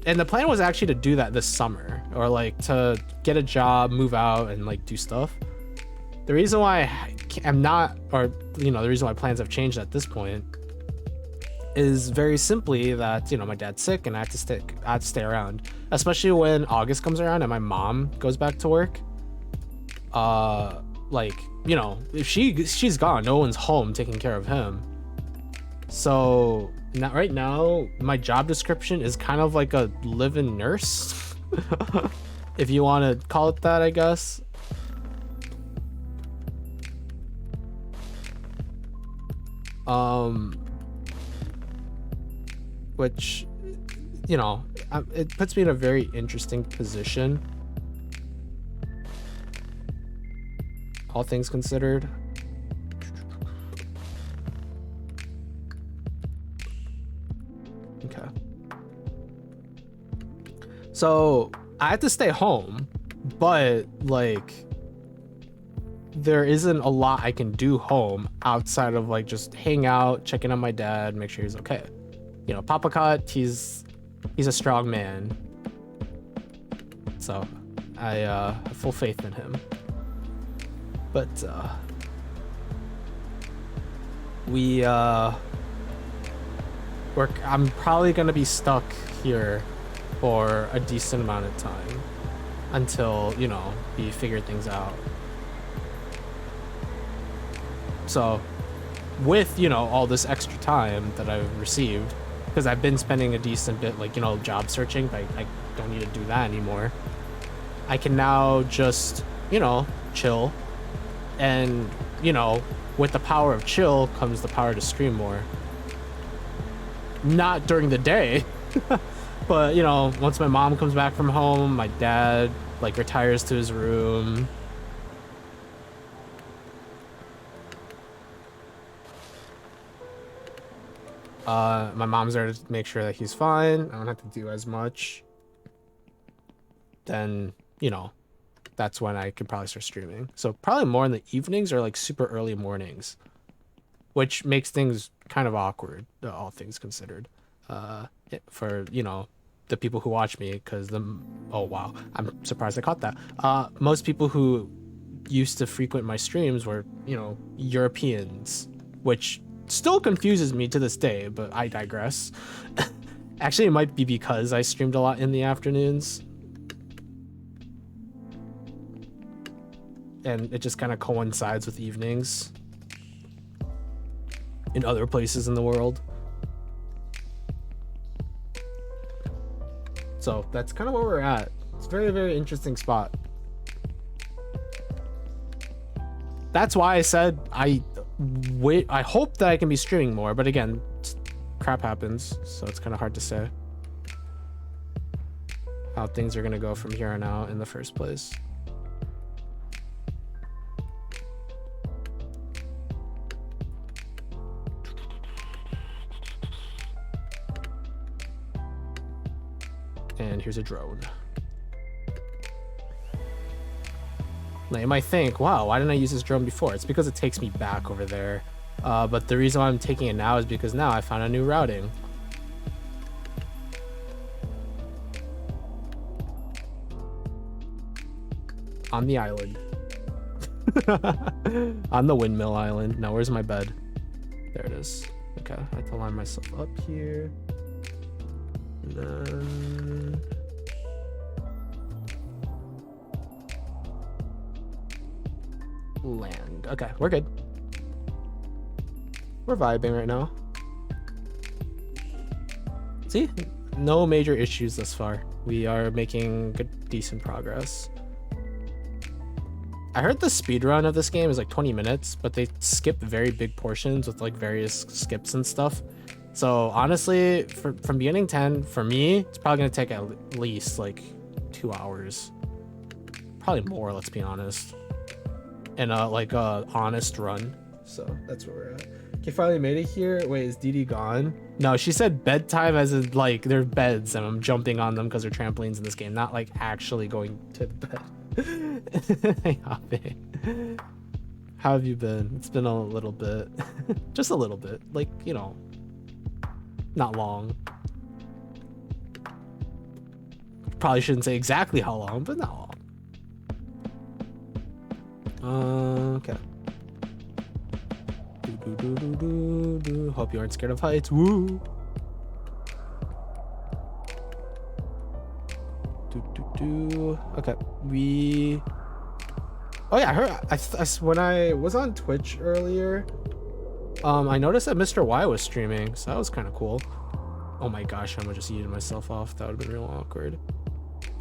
Speaker 1: And the plan was actually to do that this summer, or like to get a job, move out, and like do stuff. The reason why I'm not, or you know, the reason why plans have changed at this point is very simply that, you know, my dad's sick and I have to stay around, especially when August comes around and my mom goes back to work. Like, you know, if she's gone, no one's home taking care of him. So now, right now, my job description is kind of like a live-in nurse, if you want to call it that, I guess. Which, you know, it puts me in a very interesting position, all things considered. Okay. So I had to stay home, but like there isn't a lot I can do home outside of like just hang out, check in on my dad, make sure he's okay. You know, Papa Cut, he's a strong man. So I have full faith in him. But I'm probably gonna be stuck here for a decent amount of time until, you know, we figure things out. So with, you know, all this extra time that I've received, because I've been spending a decent bit, like, you know, job searching, but I don't need to do that anymore. I can now just, you know, chill. And, you know, with the power of chill comes the power to stream more. Not during the day, but, you know, once my mom comes back from home, my dad, like, retires to his room. My mom's there to make sure that he's fine. I don't have to do as much. Then, you know, that's when I could probably start streaming. So probably more in the evenings or like super early mornings, which makes things kind of awkward, all things considered, for, you know, the people who watch me, because oh wow, I'm surprised I caught that. Most people who used to frequent my streams were, you know, Europeans, which still confuses me to this day, but I digress. Actually, it might be because I streamed a lot in the afternoons, and it just kind of coincides with evenings in other places in the world. So that's kind of where we're at. It's a very, very interesting spot. That's why I said I hope that I can be streaming more, but again, crap happens, so it's kind of hard to say how things are going to go from here on out in the first place. And here's a drone. Now you might think, wow, why didn't I use this drone before? It's because it takes me back over there. But the reason why I'm taking it now is because now I found a new routing. On the island. On the windmill island. Now where's my bed? There it is. Okay, I have to line myself up here. And then... land. Okay, we're good. We're vibing right now. See? No major issues thus far. We are making good, decent progress. I heard the speedrun of this game is like 20 minutes, but they skip very big portions with like various skips and stuff. So honestly, from beginning 10, for me, it's probably gonna take at least like 2 hours. Probably more, let's be honest. And like a honest run. So that's where we're at. Okay, finally made it here. Wait, is Dee Dee gone? No, she said bedtime as in like they're beds and I'm jumping on them because they're trampolines in this game, not like actually going to bed. Hey, Hoppy. How have you been? It's been a little bit. Just a little bit. Like, you know, not long. Probably shouldn't say exactly how long, but not long. Okay. Hope you aren't scared of heights. Woo. Okay, we. Oh yeah, I heard. When I was on Twitch earlier, I noticed that Mr. Y was streaming, so that was kind of cool. Oh my gosh, I'm just eating myself off. That would have been real awkward.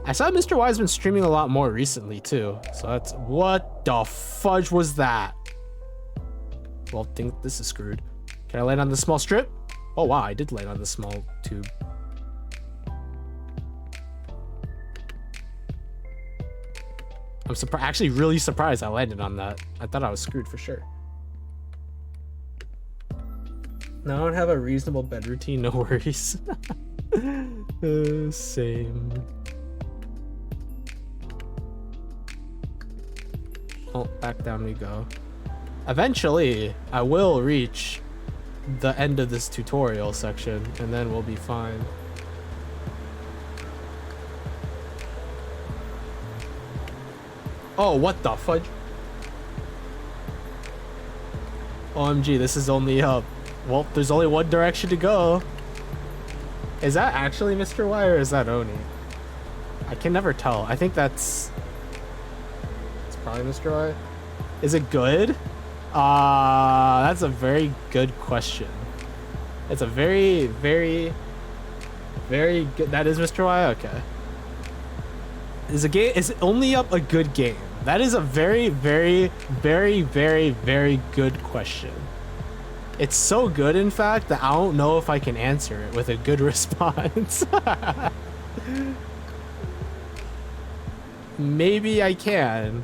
Speaker 1: I saw Mr. Y's been streaming a lot more recently too, so that's what the fudge was that? Well, I think this is screwed. Can I land on the small strip? Oh wow, I did land on the small tube. I'm actually really surprised I landed on that. I thought I was screwed for sure. Now I don't have a reasonable bed routine, no worries. Same. Oh, back down we go. Eventually, I will reach the end of this tutorial section, and then we'll be fine. Oh, what the fudge? OMG, this is only up. Well, there's only one direction to go. Is that actually Mr. Y or is that Oni? I can never tell. I think it's probably Mr. Y. Is it good? That's a very good question. It's a very, very, very good. That is Mr. Y? Okay. Is it only up a good game? That is a very, very, very, very, very good question. It's so good, in fact, that I don't know if I can answer it with a good response. Maybe I can,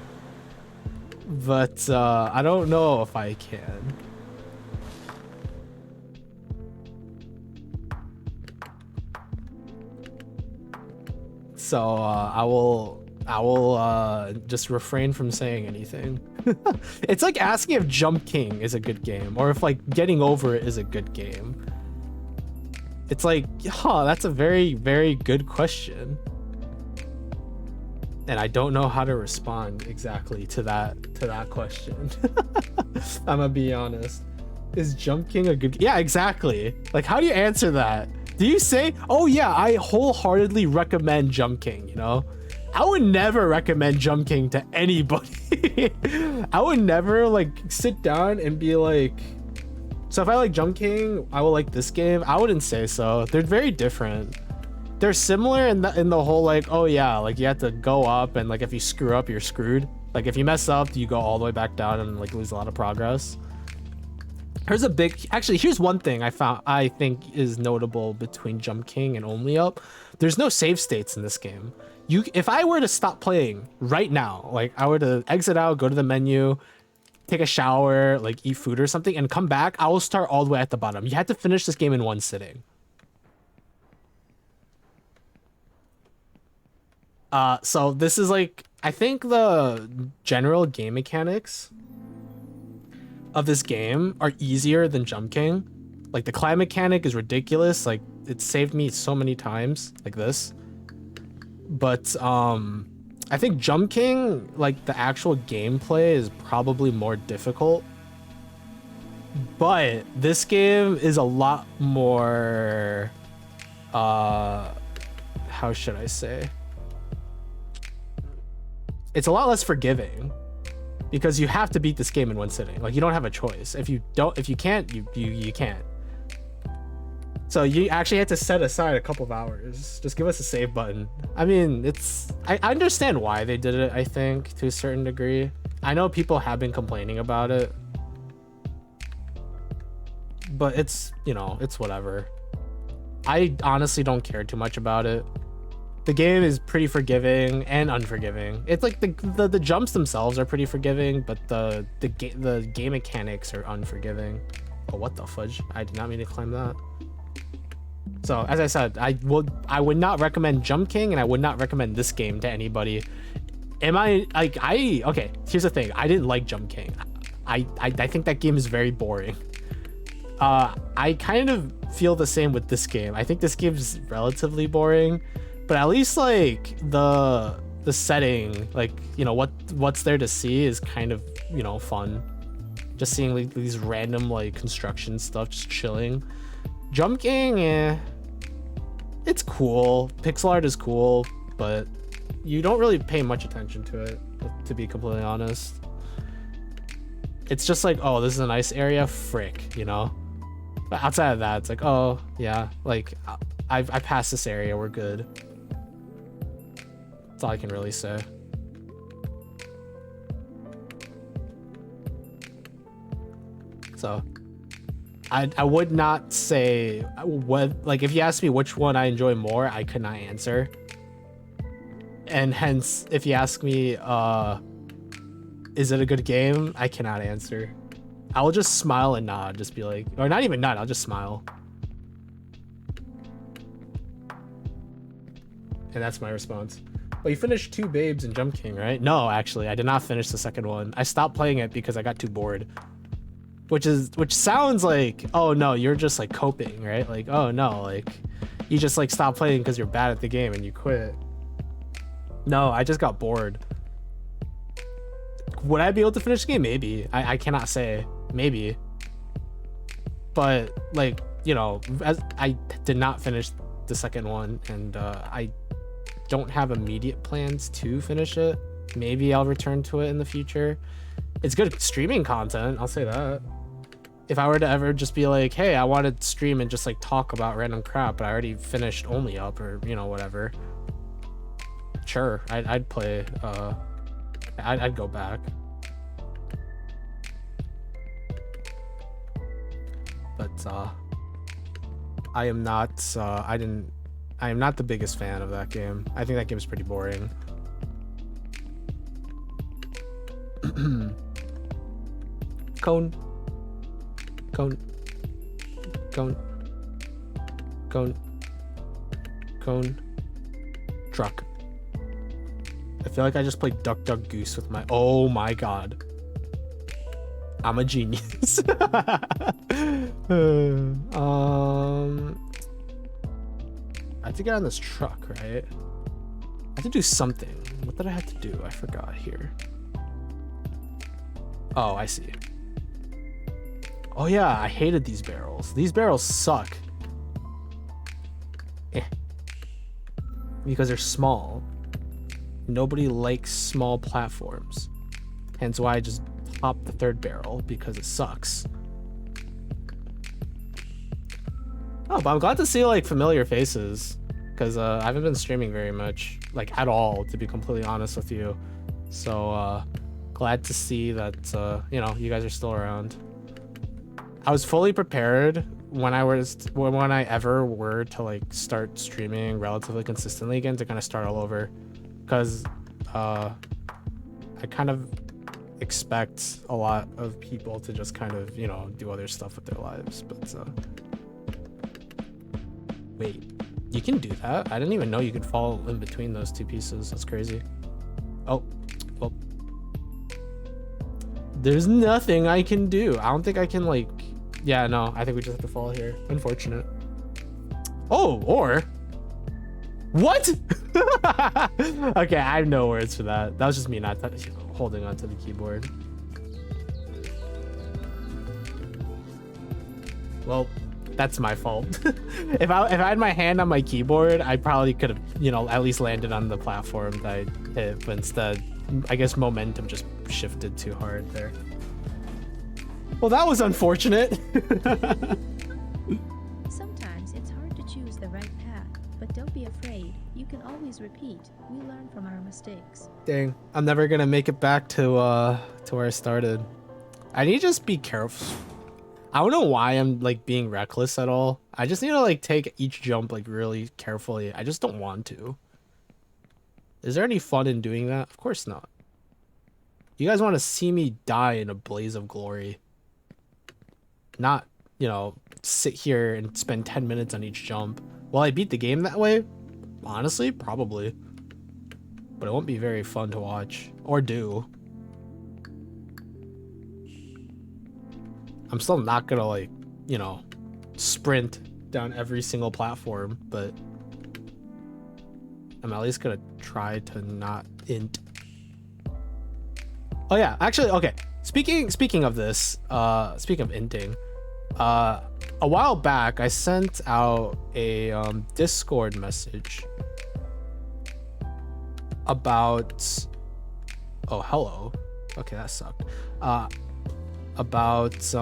Speaker 1: but I don't know if I can. So I will just refrain from saying anything. It's like asking if Jump King is a good game or if like Getting Over It is a good game. It's like, that's a very, very good question. And I don't know how to respond exactly to that question. I'm gonna be honest. Is Jump King a good? Yeah, exactly. Like, how do you answer that? Do you say, oh yeah, I wholeheartedly recommend Jump King, you know? I would never recommend Jump King to anybody. I would never like sit down and be like, so if I like Jump King, I will like this game. I wouldn't say so. They're very different. They're similar in the whole like, oh yeah, like you have to go up and like if you screw up, you're screwed. Like if you mess up, you go all the way back down and like lose a lot of progress. Here's one thing I think is notable between Jump King and Only Up. There's no save states in this game. If I were to stop playing right now, like I were to exit out, go to the menu, take a shower, like eat food or something, and come back, I will start all the way at the bottom. You had to finish this game in one sitting. So this is like, I think the general game mechanics of this game are easier than Jump King. Like the climb mechanic is ridiculous. Like it saved me so many times like this. But I think Jump King, like the actual gameplay is probably more difficult. But this game is a lot more, how should I say? It's a lot less forgiving because you have to beat this game in one sitting. Like you don't have a choice. If you can't, you can't. So you actually had to set aside a couple of hours. Just give us a save button. I mean, I understand why they did it, I think, to a certain degree. I know people have been complaining about it. But it's, it's whatever. I honestly don't care too much about it. The game is pretty forgiving and unforgiving. It's like the jumps themselves are pretty forgiving, but the game mechanics are unforgiving. Oh, what the fudge? I did not mean to climb that. So as I said, I would not recommend Jump King, and I would not recommend this game to anybody. Okay, here's the thing. I didn't like Jump King. I think that game is very boring. I kind of feel the same with this game. I think this game's relatively boring, but at least like the setting, like, what's there to see is kind of, fun. Just seeing like these random like construction stuff, just chilling. Jump King, it's cool. Pixel art is cool, but you don't really pay much attention to it, to be completely honest. It's just like, oh, this is a nice area, frick, But outside of that, it's like, oh yeah, like I passed this area, we're good. That's all I can really say. So I would not say what, like, if you ask me which one I enjoy more, I could not answer. And hence, if you ask me, is it a good game? I cannot answer. I will just smile and nod, just be like, or not even nod, I'll just smile. And that's my response. Well, you finished 2 Babes and Jump King, right? No, actually, I did not finish the second one. I stopped playing it because I got too bored. Which sounds like, oh no, you're just like coping, right? Like, oh no, like you just like stop playing because you're bad at the game and you quit. No, I just got bored. Would I be able to finish the game? Maybe. I cannot say. Maybe. But like, as I did not finish the second one, and I don't have immediate plans to finish it. Maybe I'll return to it in the future. It's good streaming content, I'll say that. If I were to ever just be like, hey, I want to stream and just like talk about random crap, but I already finished Only Up, or whatever, sure, I'd play. I'd go back. But I am not I am not the biggest fan of that game. I think that game is pretty boring. Cone. Truck. I feel like I just played Duck Duck Goose with my. Oh my god. I'm a genius. I have to get on this truck, right? I have to do something. What did I have to do? I forgot here. Oh, I see. Oh yeah, I hated these barrels. These barrels suck. Because they're small. Nobody likes small platforms. Hence why I just popped the third barrel, because it sucks. Oh, but I'm glad to see like familiar faces, because I haven't been streaming very much, like at all, to be completely honest with you. So glad to see that you know, you guys are still around. I was fully prepared when I ever were to like start streaming relatively consistently again to kind of start all over, because I kind of expect a lot of people to just kind of, you know, do other stuff with their lives. But wait, you can do that? I didn't even know you could fall in between those two pieces. That's crazy. Oh, well, there's nothing I can do. I don't think I can like, yeah, no, I think we just have to fall here. Unfortunate. Oh, or what? Okay, I have no words for that. That was just me not holding onto the keyboard. Well, that's my fault. If I had my hand on my keyboard, I probably could have, you know, at least landed on the platform that I hit, but instead, I guess momentum just shifted too hard there. Well, that was unfortunate.
Speaker 2: Sometimes it's hard to choose the right path, but don't be afraid. You can always repeat. We learn from our mistakes.
Speaker 1: Dang, I'm never gonna make it back to where I started. I need to just be careful. I don't know why I'm like being reckless at all. I just need to like take each jump like really carefully. I just don't want to. Is there any fun in doing that? Of course not. You guys want to see me die in a blaze of glory. Not, you know, sit here and spend 10 minutes on each jump. Will I beat the game that way? Honestly, probably. But it won't be very fun to watch or do. I'm still not gonna like, you know, sprint down every single platform, but I'm at least gonna try to not int. Oh yeah, actually, okay. Speaking of this, speaking of inting, a while back I sent out a Discord message about, oh hello, okay, that sucked, about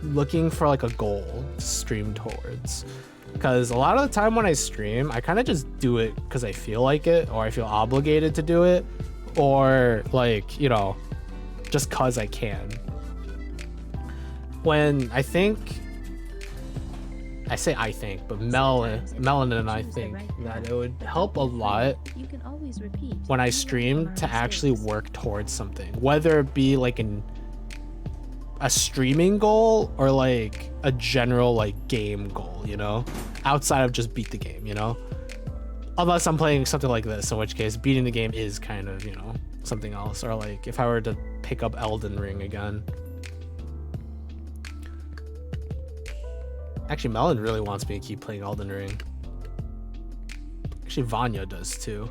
Speaker 1: looking for like a goal to stream towards, because a lot of the time when I stream I kind of just do it because I feel like it, or I feel obligated to do it, or like, you know, just cause I can. When I think but Melon and I think that it would help a lot
Speaker 2: You can always repeat.
Speaker 1: when I
Speaker 2: We learn
Speaker 1: stream
Speaker 2: from
Speaker 1: to
Speaker 2: our
Speaker 1: actually
Speaker 2: mistakes.
Speaker 1: work towards something, whether it be like a streaming goal or like a general like game goal, you know, outside of just beat the game, you know, unless I'm playing something like this, in which case beating the game is kind of, you know, something else. Or like if I were to pick up Elden Ring again. Actually, Melon really wants me to keep playing Elden Ring. Actually, Vanya does too.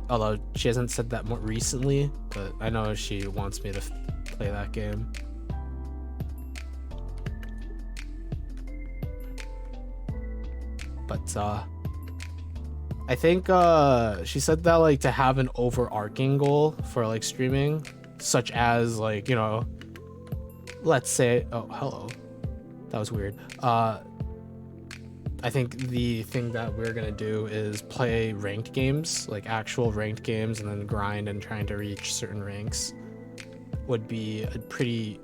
Speaker 1: Although she hasn't said that more recently, but I know she wants me to play that game. But I think she said that like to have an overarching goal for like streaming, such as like, you know, let's say, oh hello, that was weird. I think the thing that we're gonna do is play ranked games, like actual ranked games, and then grind and trying to reach certain ranks would be a pretty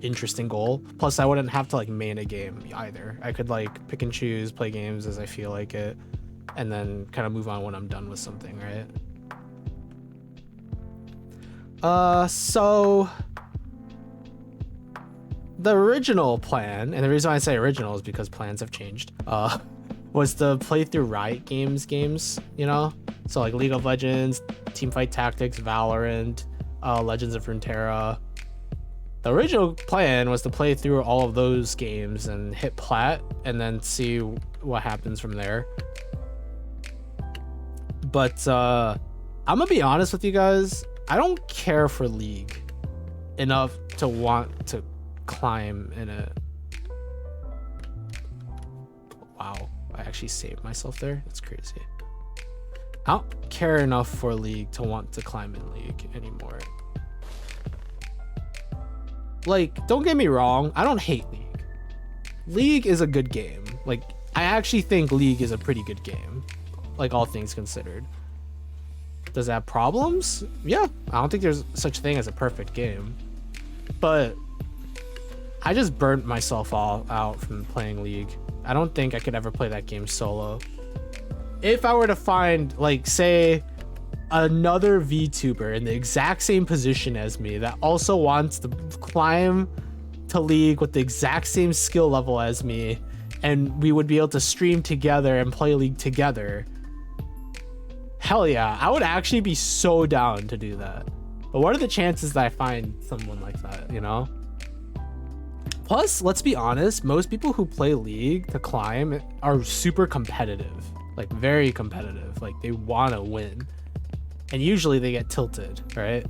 Speaker 1: interesting goal. Plus I wouldn't have to like main a game either. I could like pick and choose, play games as I feel like it, and then kind of move on when I'm done with something, right? So the original plan, and the reason why I say original is because plans have changed, was to play through Riot games, you know? So like League of Legends, Teamfight Tactics, Valorant, Legends of Runeterra. The original plan was to play through all of those games and hit plat and then see what happens from there. But I'm gonna be honest with you guys, I don't care for League enough to want to climb in it. Wow, I actually saved myself there. That's crazy. I don't care enough for League to want to climb in League anymore. Like, don't get me wrong, I don't hate League. League is a good game. Like, I actually think League is a pretty good game, like all things considered. Does it have problems? Yeah, I don't think there's such a thing as a perfect game, but I just burnt myself all out from playing League. I don't think I could ever play that game solo. If I were to find, like, say, another VTuber in the exact same position as me that also wants to climb to League with the exact same skill level as me, and we would be able to stream together and play League together, hell yeah, I would actually be so down to do that. But what are the chances that I find someone like that, you know? Plus, let's be honest, most people who play League to climb are super competitive, like very competitive, like they want to win. And usually they get tilted, right?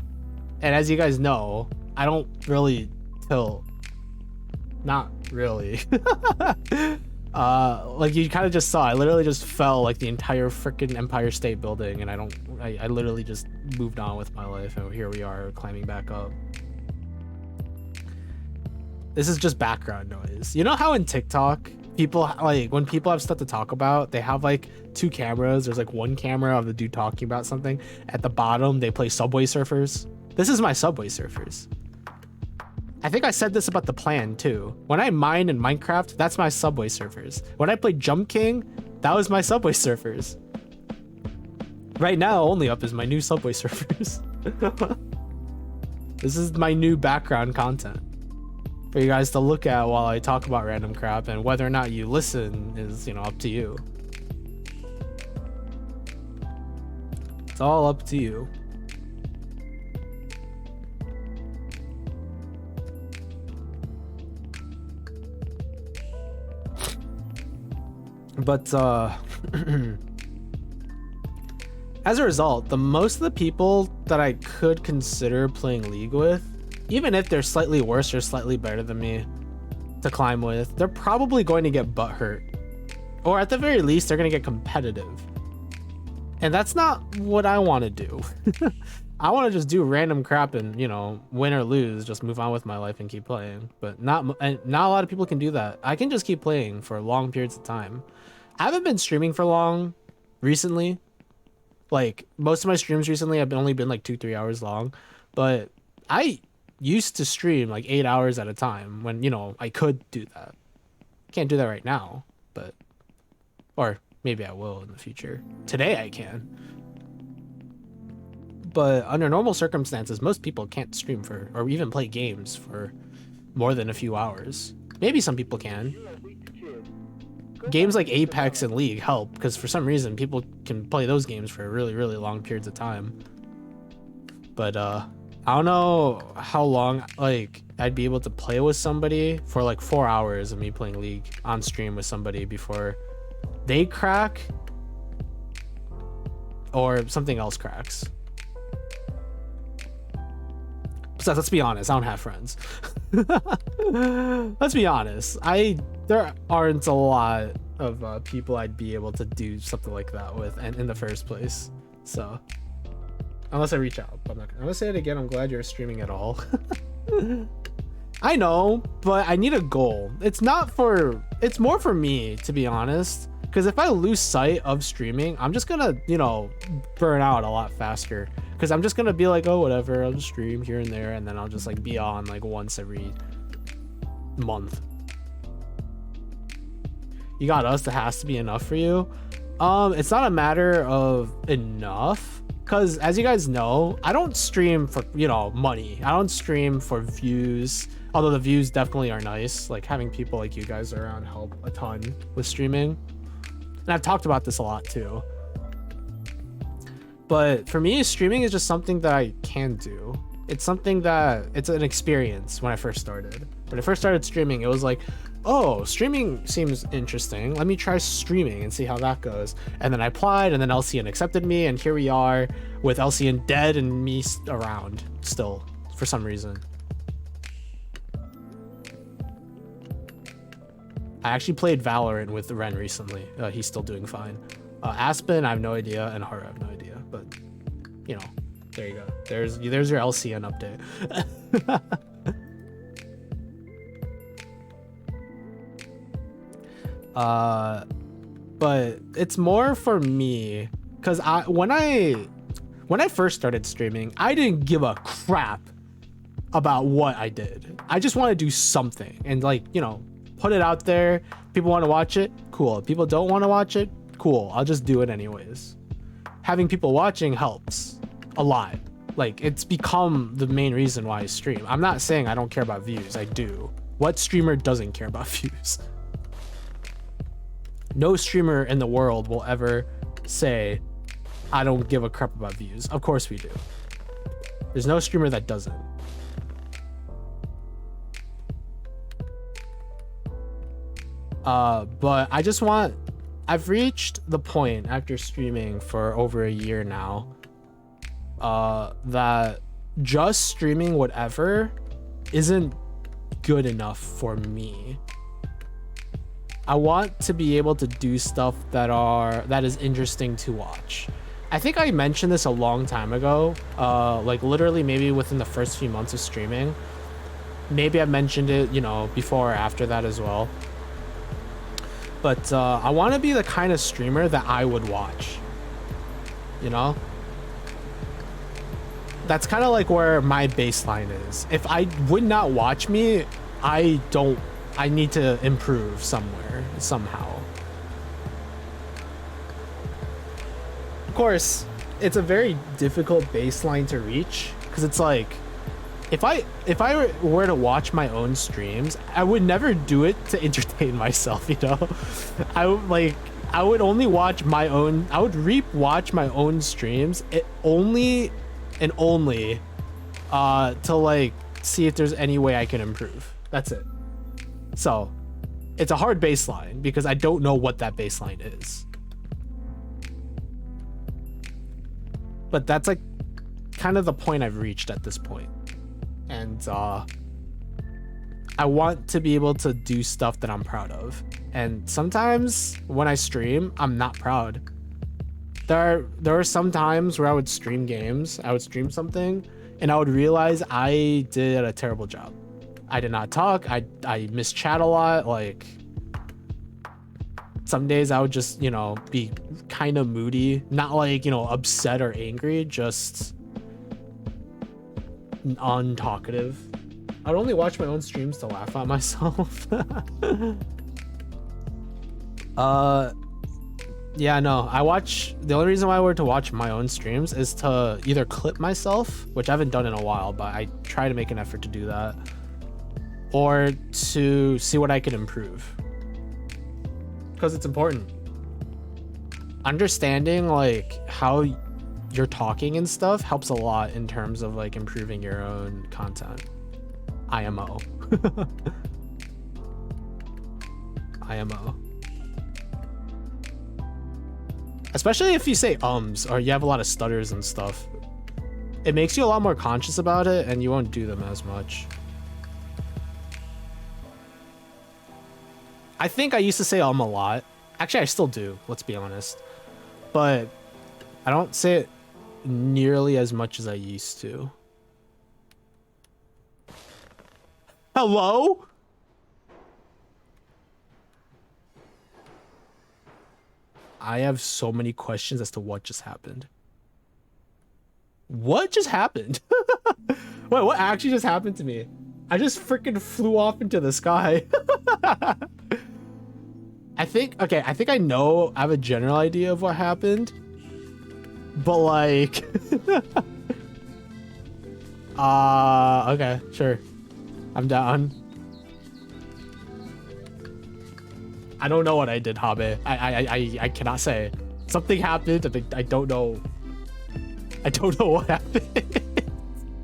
Speaker 1: And as you guys know, I don't really tilt. Not really. Like you kind of just saw, I literally just fell like the entire freaking Empire State Building, and I literally just moved on with my life, and here we are climbing back up. This is just background noise. You know how in TikTok, people, like when people have stuff to talk about, they have like two cameras. There's like one camera of the dude talking about something. At the bottom, they play Subway Surfers. This is my Subway Surfers. I think I said this about the plan too. When I mine in Minecraft, that's my Subway Surfers. When I played Jump King, that was my Subway Surfers. Right now, only up is my new Subway Surfers. This is my new background content for you guys to look at while I talk about random crap, and whether or not you listen is, you know, up to you. It's all up to you. But as a result, the most of the people that I could consider playing League with, even if they're slightly worse or slightly better than me to climb with, they're probably going to get butthurt. Or at the very least, they're going to get competitive. And that's not what I want to do. I want to just do random crap and, you know, win or lose, just move on with my life and keep playing. But not a lot of people can do that. I can just keep playing for long periods of time. I haven't been streaming for long recently. Like, most of my streams recently have only been like 2-3 hours long. But I used to stream like 8 hours at a time when, you know, I could do that. Can't do that right now, but, or maybe I will in the future. Today I can. But under normal circumstances, most people can't stream for, or even play games for more than a few hours. Maybe some people can. Games like Apex and League help, because for some reason people can play those games for really, really long periods of time. But I don't know how long like I'd be able to play with somebody for like 4 hours of me playing League on stream with somebody before they crack or something else cracks. Besides, let's be honest, I don't have friends. Let's be honest, there aren't a lot of people I'd be able to do something like that with, and in the first place. So unless I reach out, I'm gonna say it again. I'm glad you're streaming at all. I know, but I need a goal. It's more for me, to be honest. Because if I lose sight of streaming, I'm just gonna, you know, burn out a lot faster. Because I'm just gonna be like, oh, whatever, I'll just stream here and there, and then I'll just like be on like once every month. You got us, that has to be enough for you. It's not a matter of enough, because as you guys know, I don't stream for, you know, money. I don't stream for views, although the views definitely are nice. Like having people like you guys around help a ton with streaming. And I've talked about this a lot too. But for me, streaming is just something that I can do. It's something that, it's an experience when I first started. When I first started streaming, it was like, oh, streaming seems interesting. Let me try streaming and see how that goes. And then I applied, and then LCN accepted me, and here we are with LCN dead and me around still for some reason. I actually played Valorant with Ren recently. He's still doing fine. Aspen, I have no idea, and Haru, I have no idea. But, you know, there you go. There's your LCN update. But it's more for me, because when I first started streaming, I didn't give a crap about what I did. I just want to do something and, like, you know, put it out there. People want to watch it, cool. If people don't want to watch it, cool. I'll just do it anyways. Having people watching helps a lot. Like, it's become the main reason why I stream. I'm not saying I don't care about views. I do. What streamer doesn't care about views? No streamer in the world will ever say, I don't give a crap about views. Of course we do. There's no streamer that doesn't. But I've reached the point after streaming for over a year now, that just streaming whatever isn't good enough for me. I want to be able to do stuff that is interesting to watch. I think I mentioned this a long time ago, like literally maybe within the first few months of streaming. Maybe I mentioned it, you know, before or after that as well. But I want to be the kind of streamer that I would watch, you know? That's kind of like where my baseline is. If I would not watch me, I need to improve somewhere, somehow. Of course, it's a very difficult baseline to reach, because it's like, if I were to watch my own streams, I would never do it to entertain myself, you know? I would only watch my own, I would watch my own streams only to like see if there's any way I can improve. That's it. So it's a hard baseline because I don't know what that baseline is. But that's like kind of the point I've reached at this point. And I want to be able to do stuff that I'm proud of. And sometimes when I stream, I'm not proud. There are some times where I would stream games, I would stream something, and I would realize I did a terrible job. I did not talk, I missed chat a lot, like some days I would just, you know, be kind of moody, not like, you know, upset or angry, just untalkative. I'd only watch my own streams to laugh at myself. Yeah, no, the only reason why I were to watch my own streams is to either clip myself, which I haven't done in a while, but I try to make an effort to do that, or to see what I can improve, because it's important. Understanding like how you're talking and stuff helps a lot in terms of like improving your own content. IMO. IMO. Especially if you say ums or you have a lot of stutters and stuff. It makes you a lot more conscious about it and you won't do them as much. I think I used to say a lot. Actually, I still do, let's be honest. But I don't say it nearly as much as I used to. Hello? I have so many questions as to what just happened. What just happened? Wait, what actually just happened to me? I just freaking flew off into the sky. I think I know, I have a general idea of what happened. But like, okay, sure. I'm down. I don't know what I did, Habe. I cannot say. Something happened, and I don't know. I don't know what happened.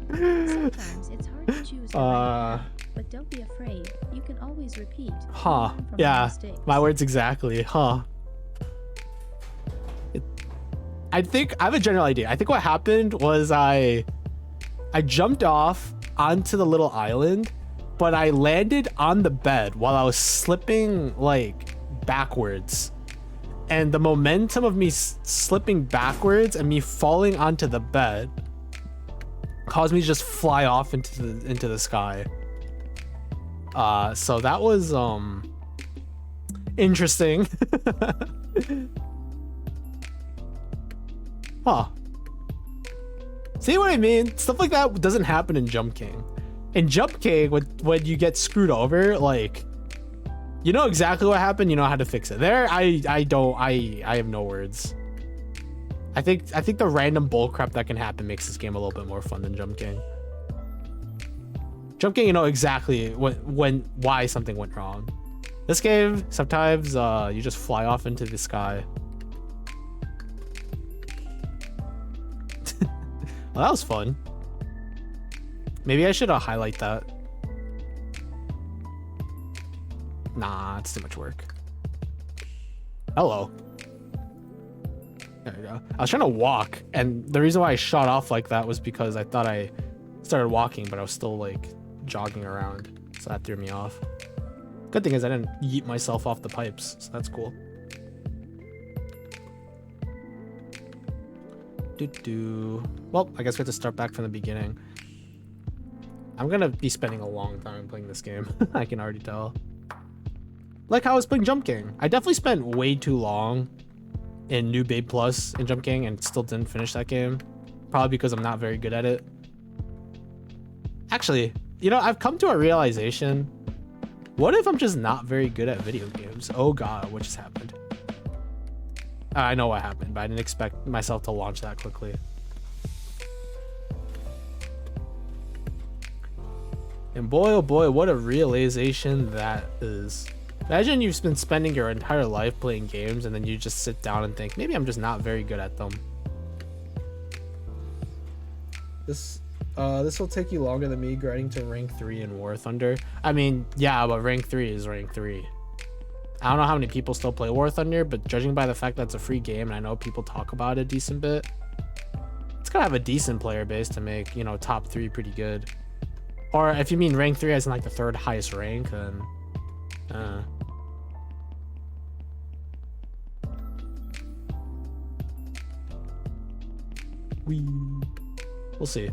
Speaker 2: Sometimes it's hard to choose the right path, but don't be afraid. You can always repeat. and
Speaker 1: Huh.
Speaker 2: learn from your
Speaker 1: Yeah.
Speaker 2: mistakes.
Speaker 1: My words exactly. Huh. I think I have a general idea. I think what happened was I jumped off onto the little island, but I landed on the bed while I was slipping like backwards. And the momentum of me slipping backwards and me falling onto the bed caused me to just fly off into the sky. So that was interesting. Huh. See what I mean? Stuff like that doesn't happen in Jump King. In Jump King, when you get screwed over, like, you know exactly what happened, you know how to fix it. There, I have no words. I think the random bullcrap that can happen makes this game a little bit more fun than Jump King. Jump King, you know exactly why something went wrong. This game, sometimes you just fly off into the sky. Well, that was fun. Maybe I should highlight that. Nah, it's too much work. Hello. There we go. I was trying to walk, and the reason why I shot off like that was because I thought I started walking, but I was still like jogging around, so that threw me off. Good thing is I didn't yeet myself off the pipes, so that's cool. Well, I guess we have to start back from the beginning. I'm gonna be spending a long time playing this game. I can already tell. Like how I was playing Jump King. I definitely spent way too long in New Babe Plus in Jump King and still didn't finish that game. Probably because I'm not very good at it. Actually, you know, I've come to a realization. What if I'm just not very good at video games? Oh god, what just happened? I know what happened, but I didn't expect myself to launch that quickly. And boy, oh boy, what a realization that is. Imagine you've been spending your entire life playing games and then you just sit down and think, maybe I'm just not very good at them. This will take you longer than me grinding to rank 3 in War Thunder. I mean, yeah, but rank 3 is rank 3. I don't know how many people still play War Thunder, but judging by the fact that it's a free game and I know people talk about it a decent bit, it's gotta have a decent player base to make, you know, top 3 pretty good. Or if you mean rank 3 as in like the 3rd highest rank, then we'll see.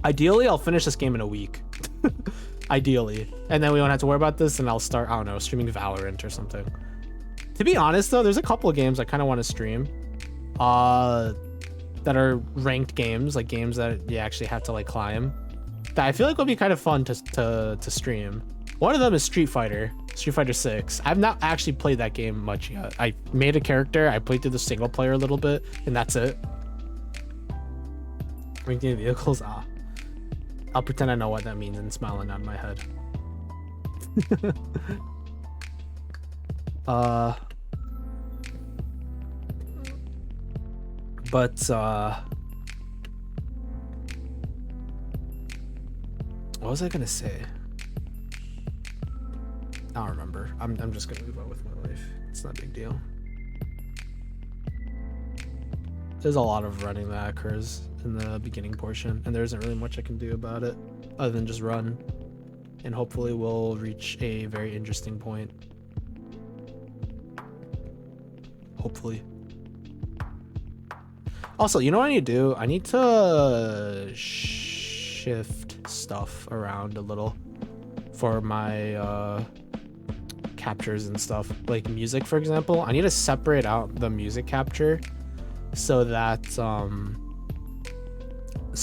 Speaker 1: Ideally, I'll finish this game in a week. Ideally. And then we won't have to worry about this, and I'll start, I don't know, streaming Valorant or something. To be honest, though, there's a couple of games I kind of want to stream that are ranked games, like games that you actually have to like climb, that I feel like would be kind of fun to stream. One of them is Street Fighter 6. I've not actually played that game much yet. I made a character, I played through the single player a little bit, and that's it. Ranked in vehicles, I'll pretend I know what that means and smile and nod my head. What was I gonna say? I don't remember. I'm just gonna move on with my life. It's not a big deal. There's a lot of running that occurs in the beginning portion, and there isn't really much I can do about it other than just run, and hopefully we'll reach a very interesting point. Hopefully. Also, you know what I need to do? I need to shift stuff around a little for my captures and stuff, like music, for example. I need to separate out the music capture so that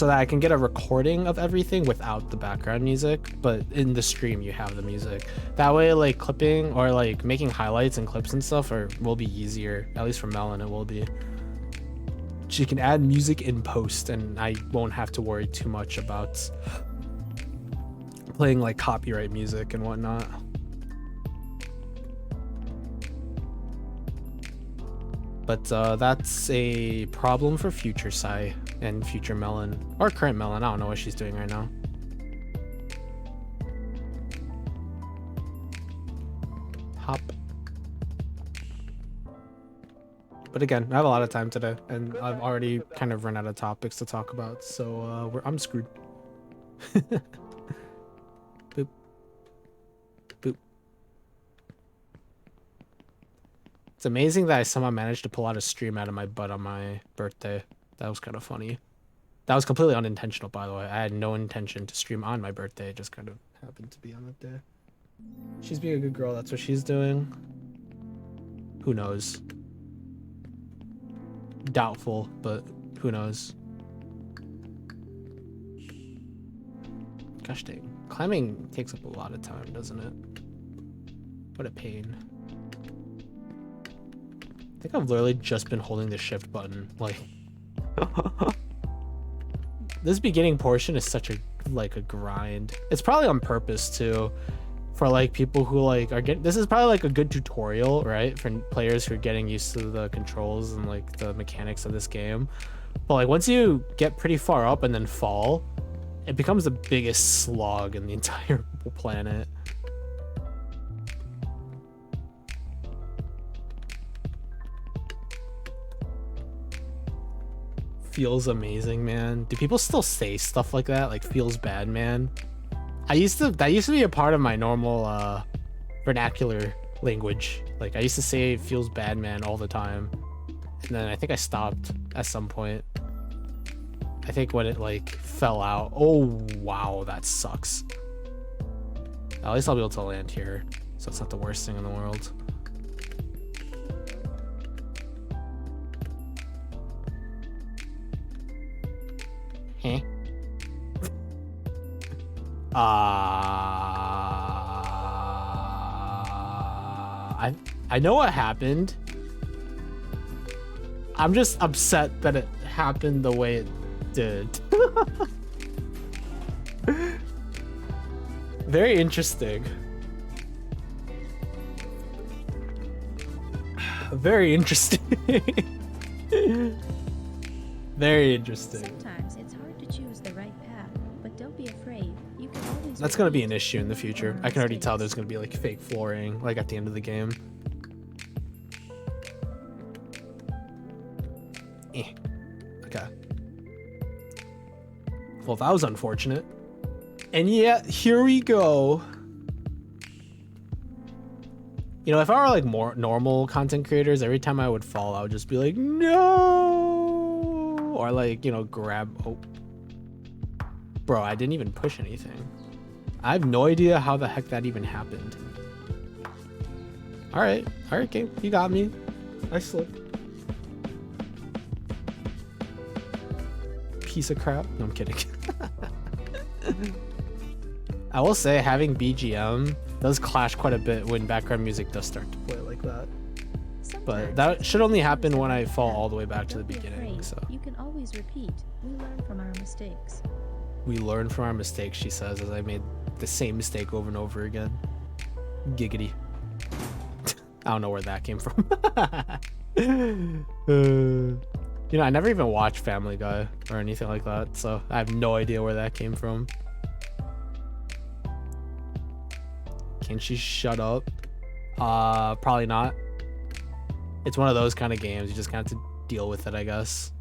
Speaker 1: I can get a recording of everything without the background music, but in the stream you have the music. That way, like clipping or like making highlights and clips and stuff will be easier. At least for Melon, it will be. She can add music in post, and I won't have to worry too much about playing like copyright music and whatnot. But that's a problem for future Sai and future Melon. Or current Melon, I don't know what she's doing right now. Hop. But again, I have a lot of time today, and I've already kind of run out of topics to talk about, so I'm screwed. Boop. Boop. It's amazing that I somehow managed to pull out a stream out of my butt on my birthday. That was kind of funny. That was completely unintentional, by the way. I had no intention to stream on my birthday. It just kind of happened to be on that day. She's being a good girl. That's what she's doing. Who knows? Doubtful, but who knows? Gosh dang. Climbing takes up a lot of time, doesn't it? What a pain. I think I've literally just been holding the shift button. Like, this beginning portion is such a grind. It's probably on purpose too, for like people who like are getting. This is probably like a good tutorial, right, for players who are getting used to the controls and like the mechanics of this game. But like once you get pretty far up and then fall, it becomes the biggest slog in the entire planet. Feels amazing, man. Do people still say stuff like that? Like feels bad, man? That used to be a part of my normal vernacular language. Like I used to say feels bad, man, all the time. And then I think I stopped at some point. I think when it like fell out. Oh wow, that sucks. At least I'll be able to land here, so it's not the worst thing in the world. Huh? I know what happened. I'm just upset that it happened the way it did. Very interesting. Very interesting. Very interesting.
Speaker 2: Sometimes it's hard to choose the right path, but don't be afraid. You can always.
Speaker 1: That's gonna be an issue in the
Speaker 2: repeat
Speaker 1: future.
Speaker 2: your
Speaker 1: I can already tell
Speaker 2: mistakes.
Speaker 1: there's gonna be like fake flooring, like at the end of the game. Okay. Well, that was unfortunate. And yet, here we go. You know, if I were like more normal content creators, every time I would fall, I would just be like, no! Or like, you know, grab, oh. Bro, I didn't even push anything. I have no idea how the heck that even happened. All right, game, you got me. I slipped. Piece of crap. No, I'm kidding. I will say having BGM does clash quite a bit when background music does start to play like that. But
Speaker 2: Sometimes
Speaker 1: that
Speaker 2: it's
Speaker 1: should only
Speaker 2: hard to
Speaker 1: happen when I
Speaker 2: choose the
Speaker 1: fall
Speaker 2: path,
Speaker 1: all the way back
Speaker 2: but
Speaker 1: to the
Speaker 2: don't be
Speaker 1: beginning,
Speaker 2: afraid.
Speaker 1: so.
Speaker 2: You can always repeat. We learn from our mistakes.
Speaker 1: We learn from our mistakes, she says, as I made the same mistake over and over again. Giggity. I don't know where that came from. You know, I never even watched Family Guy or anything like that, so I have no idea where that came from. Can she shut up? Probably not. It's one of those kind of games. You just kind of have to deal with it, I guess.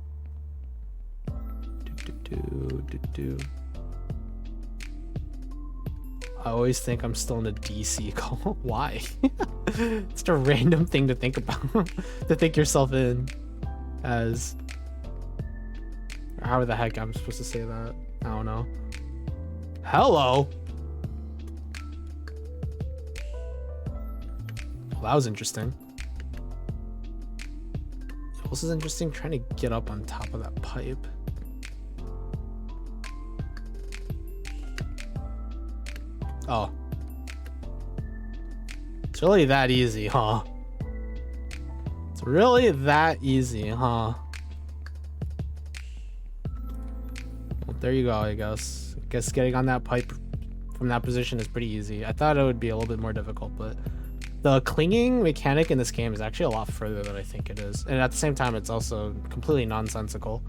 Speaker 1: I always think I'm still in a DC call. Why? It's just a random thing to think about. To think yourself in as. How the heck I'm supposed to say that? I don't know. Hello. Well, that was interesting. What else is interesting? Trying to get up on top of that pipe. Oh. It's really that easy, huh? It's really that easy, huh? Well, there you go, I guess. I guess getting on that pipe from that position is pretty easy. I thought it would be a little bit more difficult, but The clinging mechanic in this game is actually a lot further than I think it is, and at the same time it's also completely nonsensical.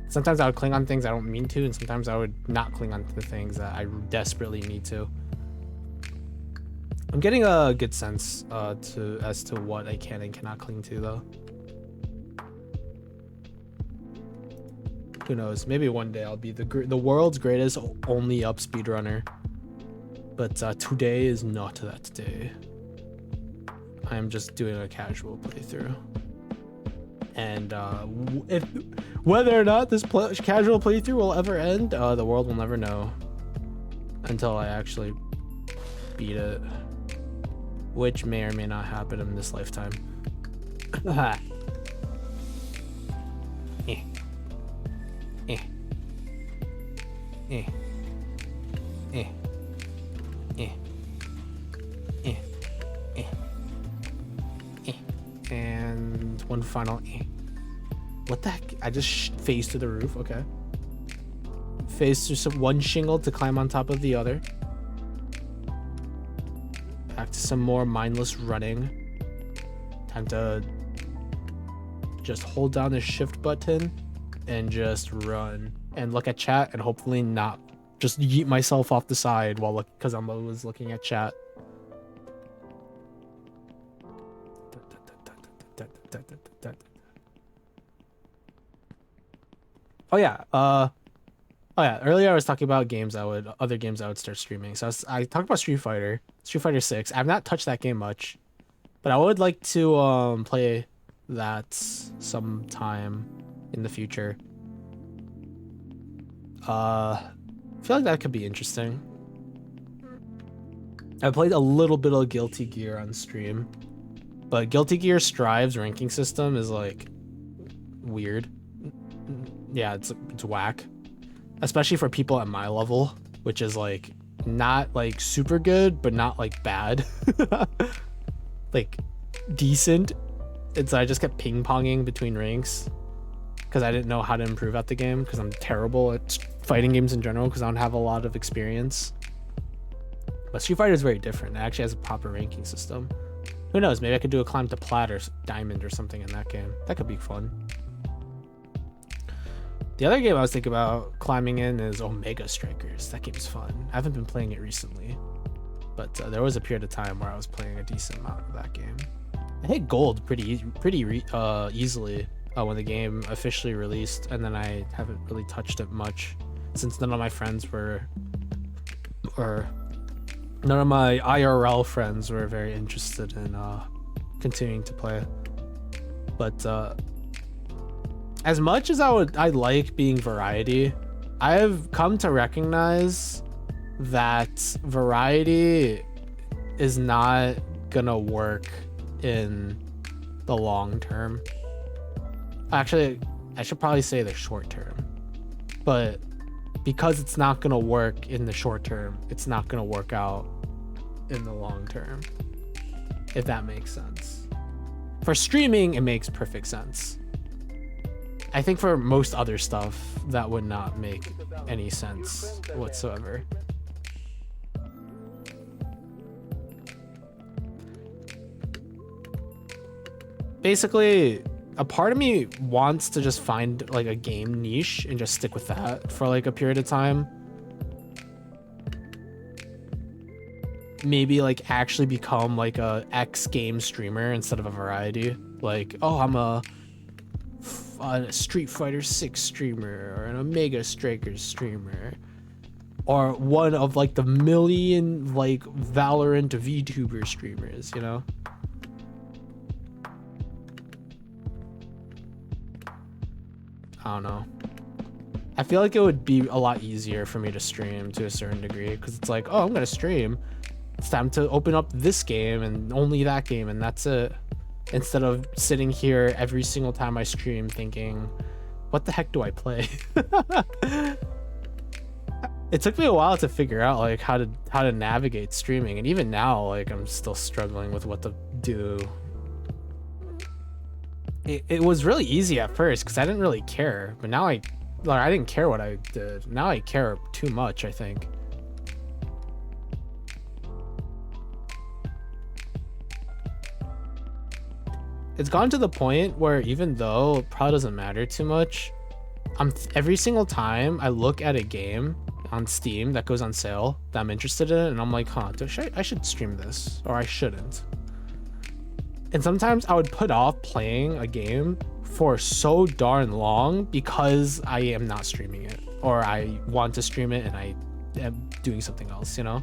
Speaker 1: Sometimes I would cling on things I don't mean to, and sometimes I would not cling on to things that I desperately need to. I'm getting a good sense as to what I can and cannot cling to, though. Who knows? Maybe one day I'll be the world's greatest only up speedrunner. But today is not that day. I am just doing a casual playthrough. And whether or not this casual playthrough will ever end, the world will never know until I actually beat it, which may or may not happen in this lifetime. eh. Eh. Eh. Eh. Eh. Eh. Eh. Eh. And one final eh. What the heck? I just phased to the roof. Okay. Phased through one shingle to climb on top of the other. Back to some more mindless running. Time to just hold down the shift button and just run and look at chat and hopefully not just yeet myself off the side while because I was looking at chat. Oh yeah, earlier I was talking about other games I would start streaming. So I talked about Street Fighter 6. I've not touched that game much, but I would like to play that sometime in the future. I feel like that could be interesting. I played a little bit of Guilty Gear on stream, but Guilty Gear Strive's ranking system is like weird. Yeah, it's whack, especially for people at my level, which is like not like super good but not like bad. Like decent. I just kept ping-ponging between ranks because I didn't know how to improve at the game, because I'm terrible at fighting games in general because I don't have a lot of experience. But Street Fighter is very different. It actually has a proper ranking system. Who knows, maybe I could do a climb to plat or diamond or something in that game. That could be fun. The other game I was thinking about climbing in is Omega Strikers. That game's fun. I haven't been playing it recently, but there was a period of time where I was playing a decent amount of that game. I hit gold pretty easily when the game officially released, and then I haven't really touched it much since none of my friends none of my IRL friends were very interested in continuing to play. But as much as I like being variety, I have come to recognize that variety is not gonna work in the long term. Actually, I should probably say the short term. But because it's not gonna work in the short term, it's not gonna work out in the long term, if that makes sense. For streaming, it makes perfect sense. I think for most other stuff, that would not make any sense whatsoever. Basically, a part of me wants to just find like a game niche and just stick with that for like a period of time. Maybe like actually become like a X game streamer instead of a variety. Like, oh, I'm a Street Fighter 6 streamer or an Omega Strikers streamer, or one of like the million like Valorant VTuber streamers, you know? I don't know. I feel like it would be a lot easier for me to stream to a certain degree, because it's like, oh, I'm gonna stream. It's time to open up this game and only that game, and that's it. Instead of sitting here every single time I stream thinking, what the heck do I play? It took me a while to figure out like how to navigate streaming, and even now like I'm still struggling with what to do. It was really easy at first because I didn't really care, but now I didn't care what I did. Now I care too much, I think. it's gotten to the point where even though it probably doesn't matter too much, every single time I look at a game on Steam that goes on sale that I'm interested in, and I'm like, huh, I should stream this, or I shouldn't. And sometimes I would put off playing a game for so darn long because I am not streaming it, or I want to stream it and I am doing something else, you know?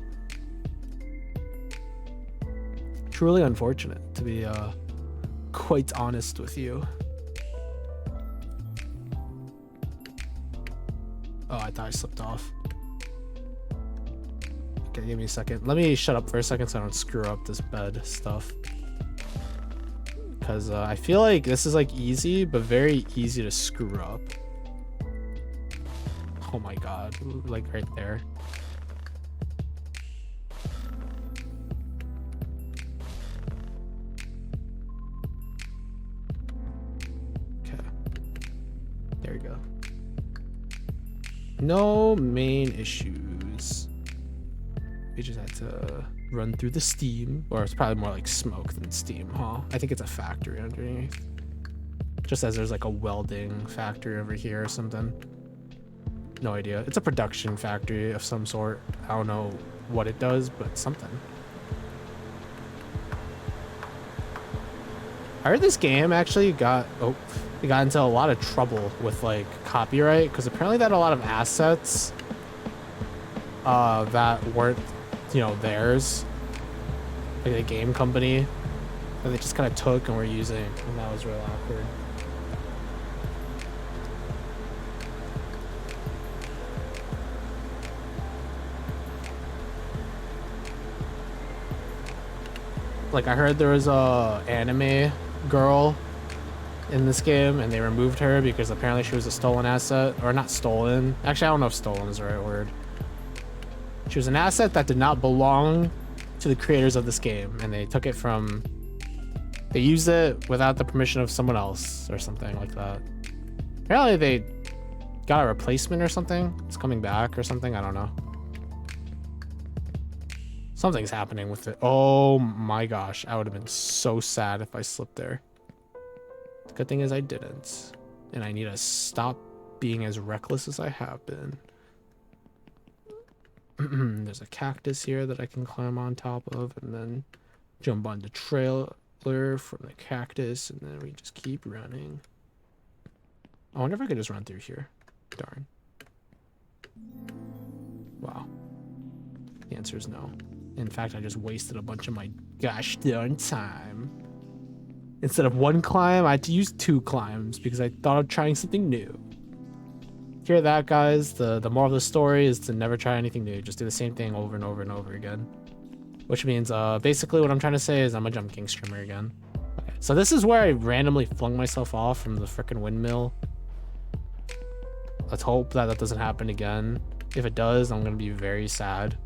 Speaker 1: Truly unfortunate, to be quite honest with you. Oh, I thought I slipped off. Okay, give me a second. Let me shut up for a second so I don't screw up this bed stuff. Because I feel like this is like easy, but very easy to screw up. Oh my god, like right there. Okay. There we go. No main issues. We just had to run through the steam, or it's probably more like smoke than steam, huh? I think it's a factory underneath. Just as there's like a welding factory over here or something. No idea. It's a production factory of some sort. I don't know what it does, but something. I heard this game actually got into a lot of trouble with like copyright, because apparently they had a lot of assets that weren't, you know, theirs, like the game company, that they just kind of took and were using, and that was real awkward. Like I heard there was a anime girl in this game and they removed her because apparently she was a stolen asset, or not stolen. Actually, I don't know if stolen is the right word. She was an asset that did not belong to the creators of this game, and they took it from, they used it without the permission of someone else or something like that. Apparently they got a replacement or something. It's coming back or something. I don't know. Something's happening with it. Oh my gosh. I would have been so sad if I slipped there. The good thing is I didn't. And I need to stop being as reckless as I have been. There's a cactus here that I can climb on top of and then jump on the trailer from the cactus, and then we just keep running. I wonder if I could just run through here. Darn. Wow. The answer is no. In fact, I just wasted a bunch of my gosh darn time. Instead of one climb, I had to use 2 climbs because I thought of trying something new. Hear that, guys? The moral of the story is to never try anything new. Just do the same thing over and over and over again. Which means, basically what I'm trying to say is I'm a Jump King streamer again. Okay, so this is where I randomly flung myself off from the frickin' windmill. Let's hope that that doesn't happen again. If it does, I'm gonna be very sad.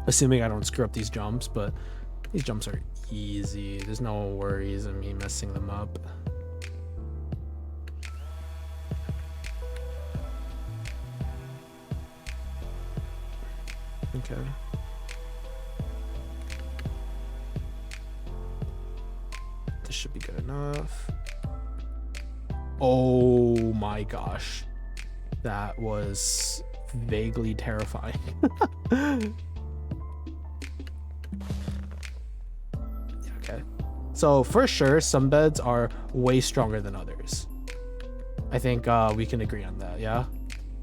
Speaker 1: Assuming I don't screw up these jumps, but these jumps are easy. There's no worries of me messing them up. Okay. This should be good enough. Oh my gosh. That was vaguely terrifying. Okay. So for sure, some beds are way stronger than others. I think we can agree on that, yeah?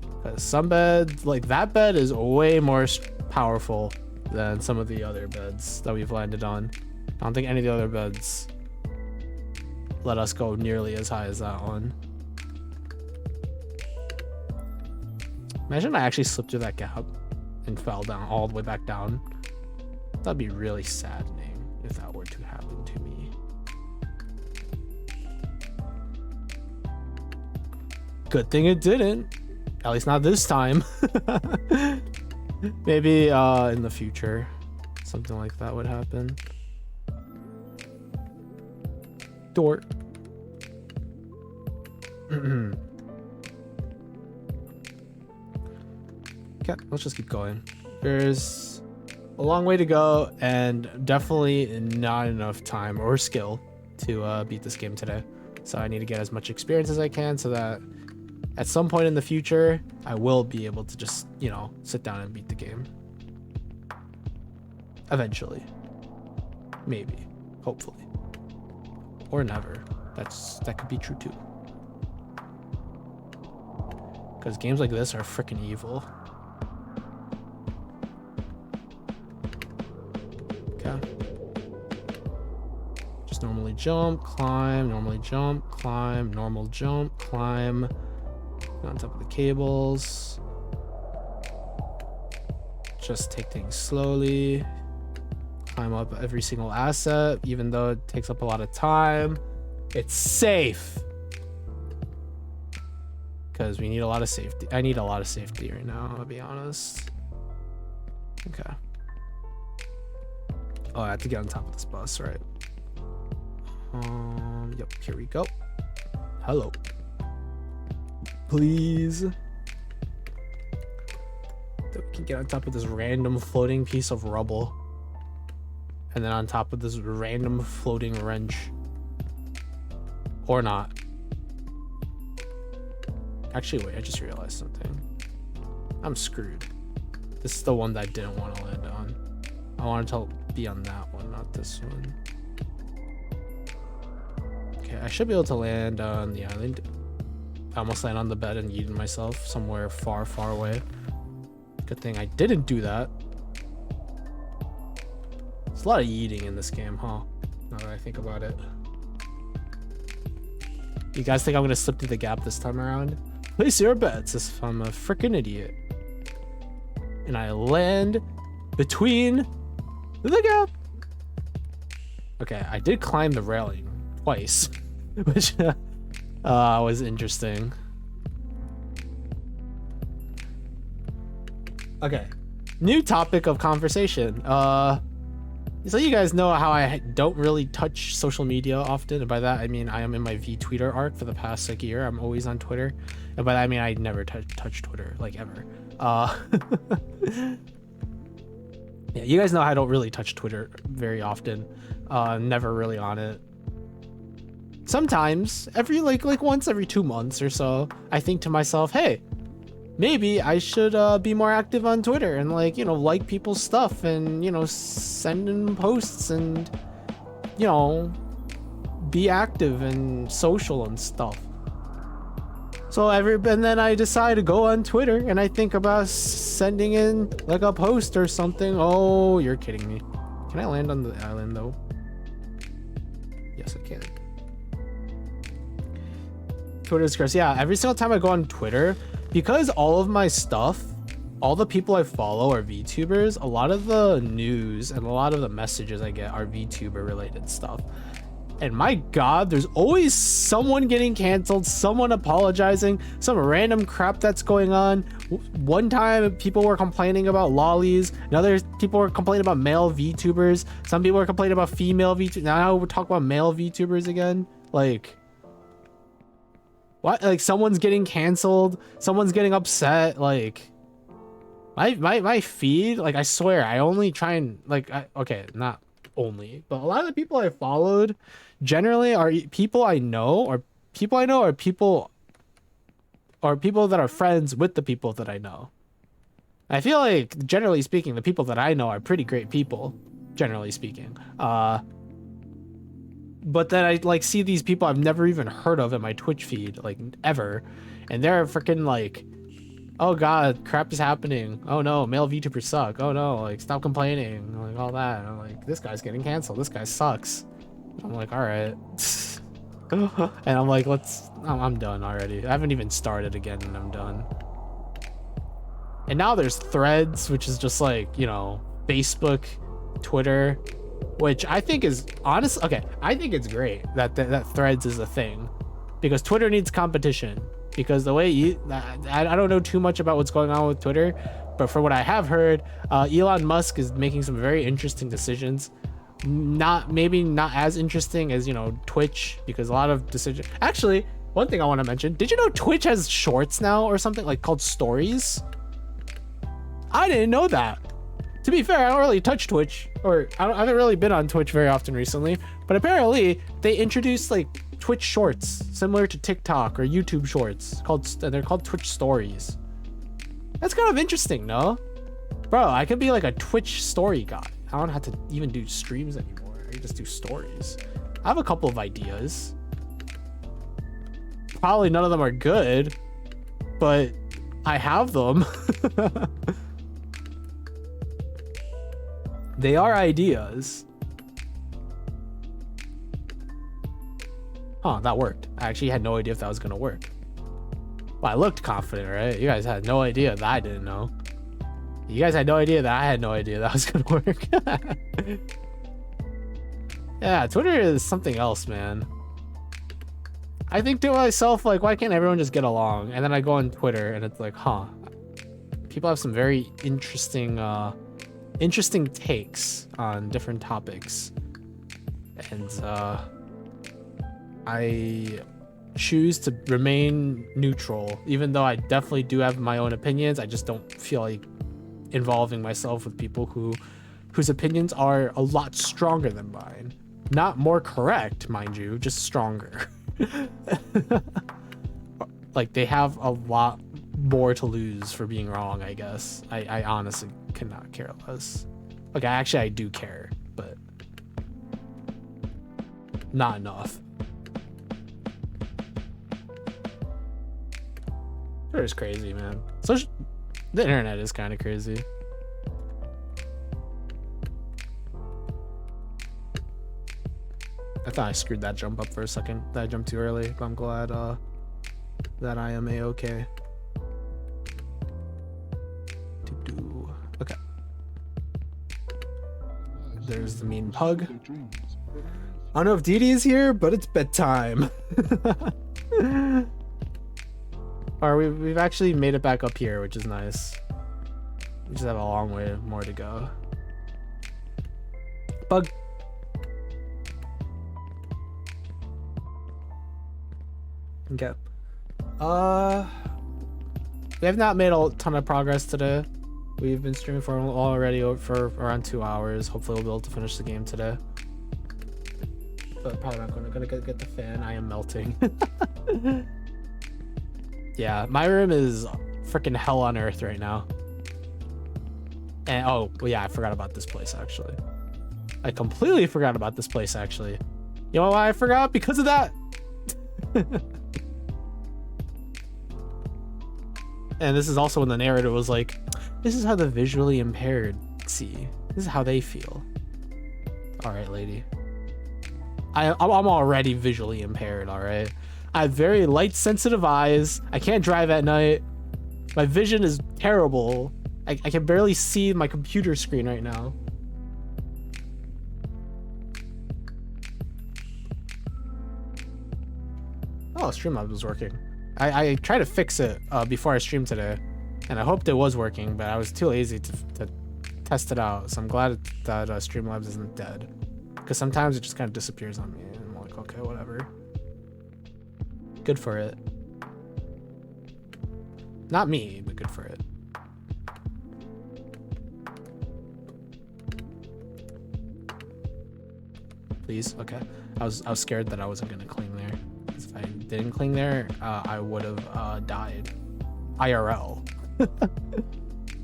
Speaker 1: Because some beds, like that bed is way more powerful than some of the other beds that we've landed on. I don't think any of the other beds let us go nearly as high as that one. Imagine I actually slipped through that gap and fell down all the way back down. That'd be really saddening if that were to happen to me. Good thing it didn't. At least not this time. Maybe in the future something like that would happen. Door. Okay, let's just keep going. There's a long way to go, and definitely not enough time or skill to beat this game today. So I need to get as much experience as I can so that at some point in the future, I will be able to just, you know, sit down and beat the game. Eventually. Maybe. Hopefully. Or never. That could be true too. Because games like this are freaking evil. Okay. Just normally jump, climb, normally jump, climb, normal jump, climb. On top of the cables. Just take things slowly. Climb up every single asset, even though it takes up a lot of time. It's safe. Because we need a lot of safety. I need a lot of safety right now, I'll be honest. Okay. Oh, I have to get on top of this bus, right? Yep, here we go. Hello. Please. That we can get on top of this random floating piece of rubble. And then on top of this random floating wrench. Or not. Actually, wait, I just realized something. I'm screwed. This is the one that I didn't want to land on. I wanted to be on that one, not this one. Okay, I should be able to land on the island. I almost landed on the bed and yeeted myself somewhere far, far away. Good thing I didn't do that. There's a lot of yeeting in this game, huh? Now that I think about it. You guys think I'm gonna slip through the gap this time around? Place your bets if I'm a freaking idiot. And I land between the gap. Okay, I did climb the railing twice, which was interesting. Okay, new topic of conversation. So you guys know how I don't really touch social media often, and by that I mean I am in my VTweeter arc for the past like year. I'm always on Twitter, and by that I mean I never touch Twitter like ever. Yeah, you guys know I don't really touch Twitter very often. Never really on it. Sometimes every like once every 2 months or so, I think to myself, hey, maybe I should be more active on Twitter and like, you know, like people's stuff and, you know, send in posts and, you know, be active and social and stuff. So and then I decide to go on Twitter and I think about sending in like a post or something. Oh, you're kidding me. Can I land on the island though? Yes, I can. Twitter discourse. Yeah, every single time I go on Twitter, because all of my stuff, all the people I follow are VTubers, a lot of the news and a lot of the messages I get are VTuber related stuff. And my God, there's always someone getting canceled, someone apologizing, some random crap that's going on. One time people were complaining about lollies, another people were complaining about male VTubers, some people were complaining about female VTubers. Now we're talking about male VTubers again. Like, what? Like someone's getting canceled, someone's getting upset. Like my feed, like I swear I only try and like okay, not only, but a lot of the people I followed generally are people I know, or people that are friends with the people that I know. I feel like generally speaking, the people that I know are pretty great people, generally speaking. But then I like see these people I've never even heard of in my Twitch feed, like ever, and they're freaking like, oh God, crap is happening. Oh no, male VTubers suck. Oh no, like stop complaining, like all that. And I'm like, this guy's getting canceled. This guy sucks. I'm like, all right. And I'm like, I'm done already. I haven't even started again and I'm done. And now there's Threads, which is just like, you know, Facebook, Twitter, which I think is honest. Okay, I think it's great that Threads is a thing, because Twitter needs competition. Because the way I don't know too much about what's going on with Twitter, but from what I have heard, Elon Musk is making some very interesting decisions. Maybe not as interesting as, you know, Twitch, because a lot of decisions. Actually, one thing I want to mention: did you know Twitch has shorts now or something like called stories? I didn't know that. to be fair, I don't really touch Twitch, or I haven't really been on Twitch very often recently, but apparently they introduced like Twitch shorts similar to TikTok or YouTube shorts they're called Twitch stories. That's kind of interesting, no? Bro, I could be like a Twitch story guy. I don't have to even do streams anymore. I can just do stories. I have a couple of ideas. Probably none of them are good, but I have them. They are ideas. Huh, that worked. I actually had no idea if that was gonna work. Well, I looked confident, right? You guys had no idea that I didn't know. You guys had no idea that I had no idea that was gonna work. Yeah, Twitter is something else, man. I think to myself, like, why can't everyone just get along? And then I go on Twitter and it's like, huh. People have some very interesting takes on different topics. And I choose to remain neutral, even though I definitely do have my own opinions. I just don't feel like involving myself with people whose opinions are a lot stronger than mine. Not more correct, mind you, just stronger. Like, they have a lot more to lose for being wrong, I guess. I honestly cannot care less. Like, I do care, but not enough. Twitter's crazy, man. The internet is kind of crazy. I thought I screwed that jump up for a second. That I jumped too early, but I'm glad that I am a-okay. Okay. There's the mean pug. I don't know if Dee Dee is here, but it's bedtime. Or we've actually made it back up here, which is nice. We just have a long way more to go. Bug. Okay. We have not made a ton of progress today. We've been streaming for around 2 hours. Hopefully we'll be able to finish the game today. But probably not gonna get the fan. I am melting. Yeah, my room is freaking hell on earth right now. And oh, well, yeah, I forgot about this place actually. I completely forgot about this place actually. You know why I forgot? Because of that. And this is also when the narrator was like, this is how the visually impaired see. This is how they feel. All right, lady. I'm already visually impaired, all right? I have very light sensitive eyes. I can't drive at night. My vision is terrible. I can barely see my computer screen right now. Oh, Streamlabs was working. I tried to fix it before I streamed today, and I hoped it was working, but I was too lazy to test it out. So I'm glad that Streamlabs isn't dead, because sometimes it just kind of disappears on me, and I'm like, okay, whatever. Good for it. Not me, but good for it. Please, okay. I was scared that I wasn't gonna cling there. If I didn't cling there, I would have died. IRL.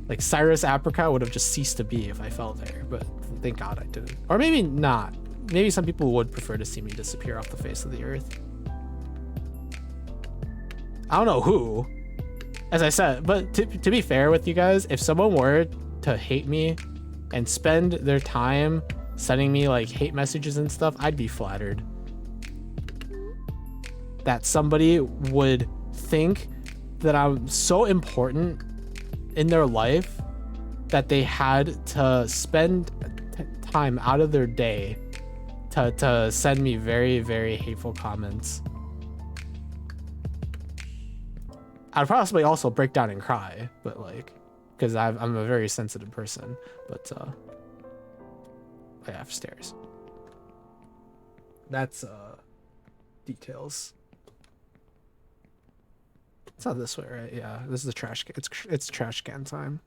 Speaker 1: Like Cyrus Apricot would have just ceased to be if I fell there, but thank God I didn't. Or maybe not. Maybe some people would prefer to see me disappear off the face of the earth. I don't know who, as I said, but to be fair with you guys, if someone were to hate me and spend their time sending me like hate messages and stuff, I'd be flattered that somebody would think that I'm so important in their life that they had to spend time out of their day to send me very, very hateful comments. I'd possibly also break down and cry, but like, because I'm a very sensitive person. But yeah, upstairs. That's details. It's not this way, right? Yeah, this is the trash can. It's trash can time.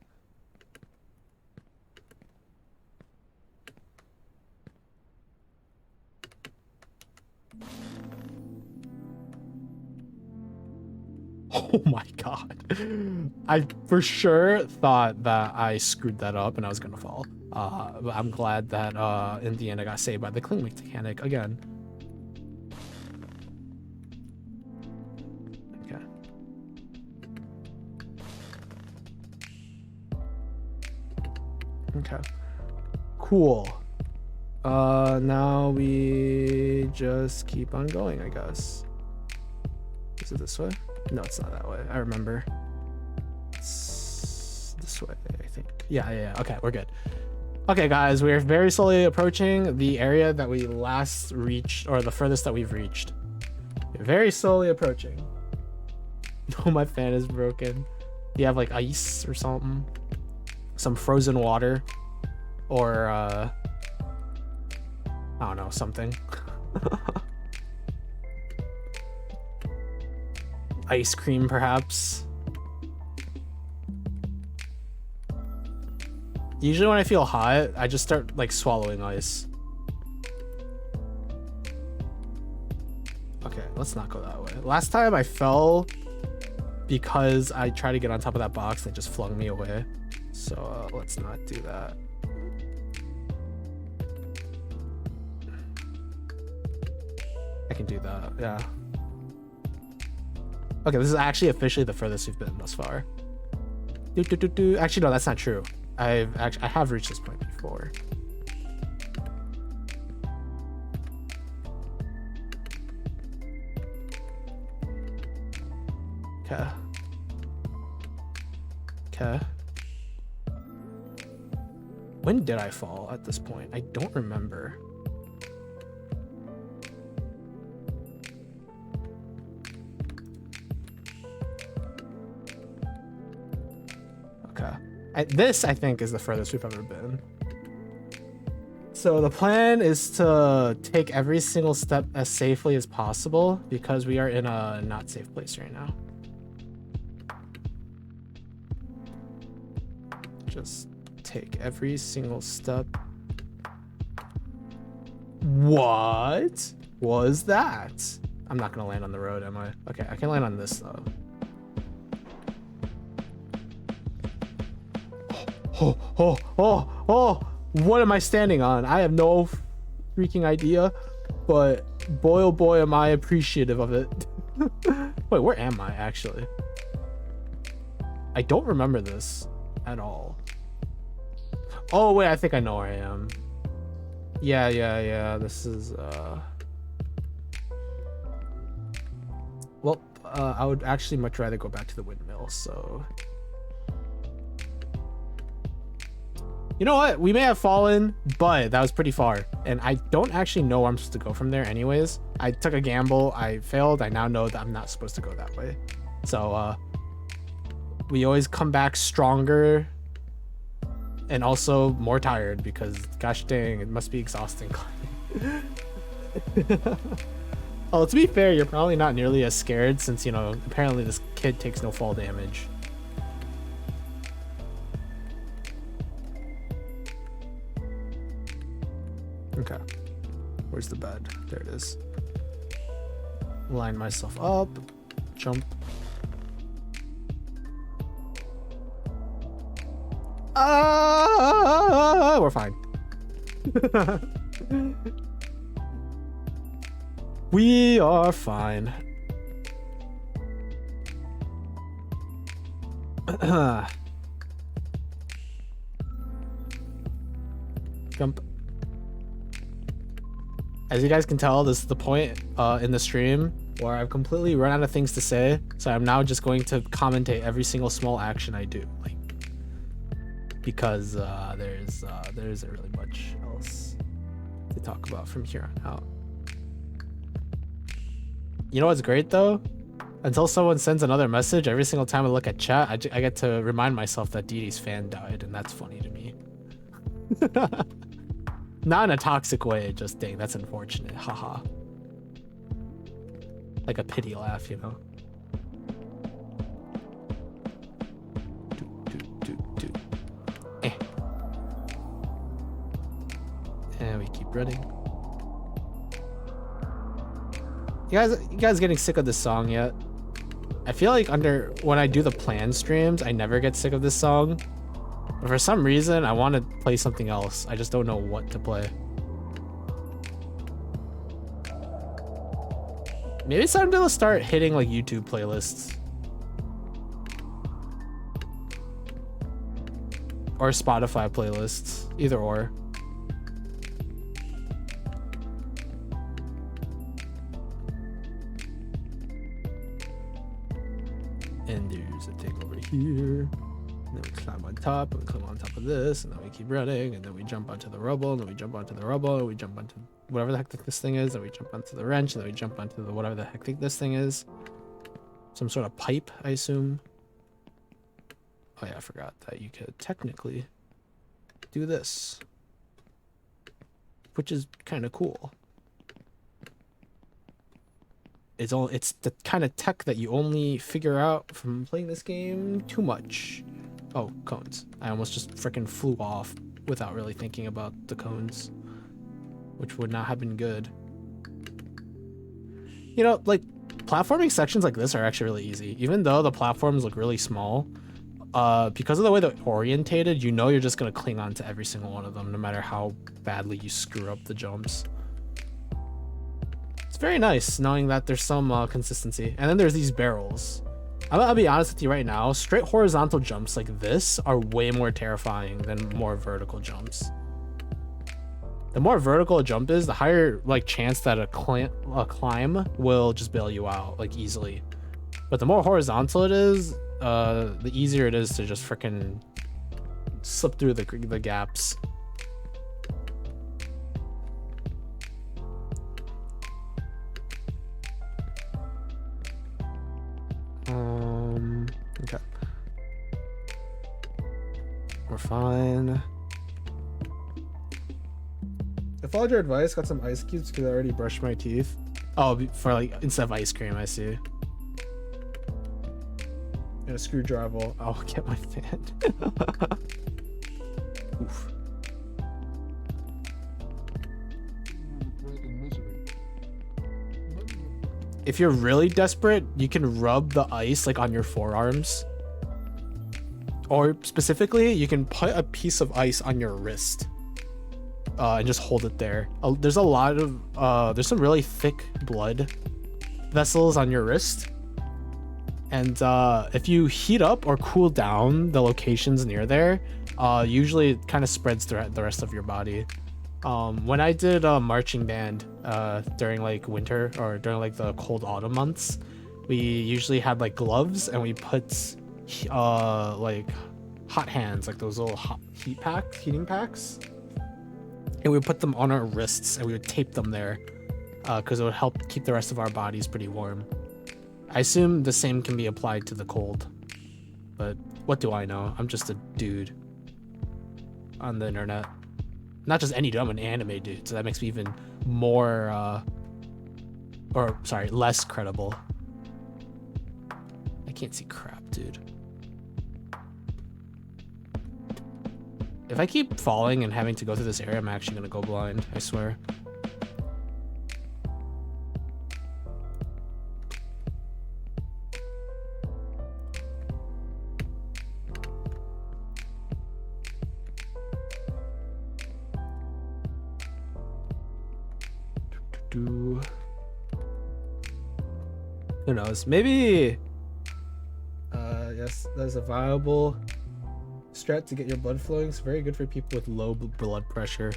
Speaker 1: Oh my god. I for sure thought that I screwed that up and I was gonna fall. But I'm glad that in the end I got saved by the cling mechanic again. Okay. Okay. Cool. Now we just keep on going, I guess. Is it this way? No, it's not that way. I remember. It's this way, I think. Yeah. Okay, we're good. Okay, guys, we're very slowly approaching the area that we last reached, or the furthest that we've reached. We're very slowly approaching. No, my fan is broken. Do you have like ice or something? Some frozen water? Or, I don't know, something. Ice cream, perhaps. Usually when I feel hot, I just start like swallowing ice. Okay, let's not go that way. Last time I fell because I tried to get on top of that box and it just flung me away. So let's not do that. I can do that, yeah. Okay, this is actually officially the furthest we've been thus far. Actually, no, that's not true. I have reached this point before. Okay. When did I fall at this point? I don't remember. This, I think, is the furthest we've ever been. So the plan is to take every single step as safely as possible because we are in a not safe place right now. Just take every single step. What was that? I'm not gonna land on the road, am I? Okay, I can land on this though. Oh, what am I standing on? I have no freaking idea, but boy, oh boy, am I appreciative of it. Wait, where am I actually? I don't remember this at all. Oh, wait, I think I know where I am. Yeah, this is, well, I would actually much rather go back to the windmill, so... You know what? We may have fallen, but that was pretty far. And I don't actually know where I'm supposed to go from there anyways. I took a gamble. I failed. I now know that I'm not supposed to go that way. So, we always come back stronger and also more tired because, gosh dang, it must be exhausting. Oh, to be fair, you're probably not nearly as scared since, you know, apparently this kid takes no fall damage. Okay, where's the bed? There it is. Line myself up, jump. We're fine. We are fine. Jump. As you guys can tell, this is the point in the stream where I've completely run out of things to say, so I'm now just going to commentate every single small action I do, like, because there isn't really much else to talk about from here on out. You know what's great though? Until someone sends another message, every single time I look at chat, I get to remind myself that Dee Dee's fan died, and that's funny to me. Not in a toxic way, just dang, that's unfortunate. Haha. Like a pity laugh, you know? And we keep running. You guys getting sick of this song yet? I feel like when I do the plan streams, I never get sick of this song. But for some reason, I want to play something else. I just don't know what to play. Maybe it's time to start hitting like YouTube playlists. Or Spotify playlists. Either or. And there's a thing over here. And then we climb on top, and we climb on top of this, and then we keep running, and then we jump onto the rubble, and then we jump onto the rubble, and we jump onto whatever the heck this thing is, and we jump onto the wrench, and then we jump onto the whatever the heck this thing is. Some sort of pipe, I assume. Oh yeah, I forgot that you could technically do this, which is kind of cool. It's the kind of tech that you only figure out from playing this game too much. Oh, cones. I almost just freaking flew off without really thinking about the cones, which would not have been good. You know, like, platforming sections like this are actually really easy. Even though the platforms look really small, because of the way they're orientated, you know you're just going to cling on to every single one of them, no matter how badly you screw up the jumps. It's very nice knowing that there's some consistency. And then there's these barrels. I'll be honest with you right now, straight horizontal jumps like this are way more terrifying than more vertical jumps. The more vertical a jump is, the higher like chance that a climb will just bail you out like easily. But the more horizontal it is, the easier it is to just freaking slip through the gaps. Okay. We're fine. I followed your advice, got some ice cubes because I already brushed my teeth. Oh, for like, instead of ice cream, I see. And a screwdriver. I'll get my fan. Oof. If you're really desperate, you can rub the ice like on your forearms. Or specifically, you can put a piece of ice on your wrist. And just hold it there. There's a lot of, there's some really thick blood vessels on your wrist. And if you heat up or cool down the locations near there, usually it kind of spreads throughout the rest of your body. When I did marching band during like winter or during like the cold autumn months, we usually had like gloves and we put like hot hands, like those little heating packs, and we would put them on our wrists and we would tape them there because it would help keep the rest of our bodies pretty warm. I assume the same can be applied to the cold, but what do I know? I'm just a dude on the internet. Not just any dude, I'm an anime dude, so that makes me even more, less credible. I can't see crap, dude. If I keep falling and having to go through this area, I'm actually gonna go blind, I swear. Who knows? Maybe yes, that's a viable strat to get your blood flowing. It's very good for people with low blood pressure.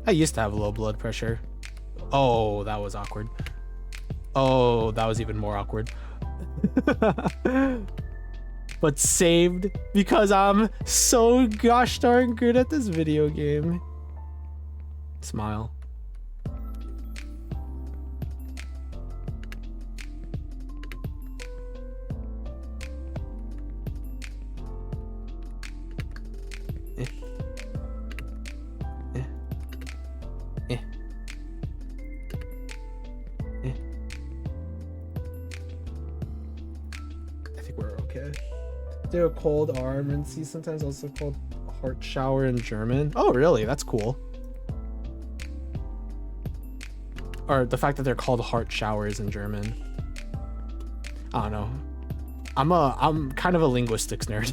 Speaker 1: I used to have low blood pressure. Oh, that was awkward. Oh, that was even more awkward. But saved because I'm so gosh darn good at this video game. Smile. Do a cold arm and see, sometimes also called heart shower in German. Oh, really? That's cool. Or the fact that they're called heart showers in German. I don't know. I'm kind of a linguistics nerd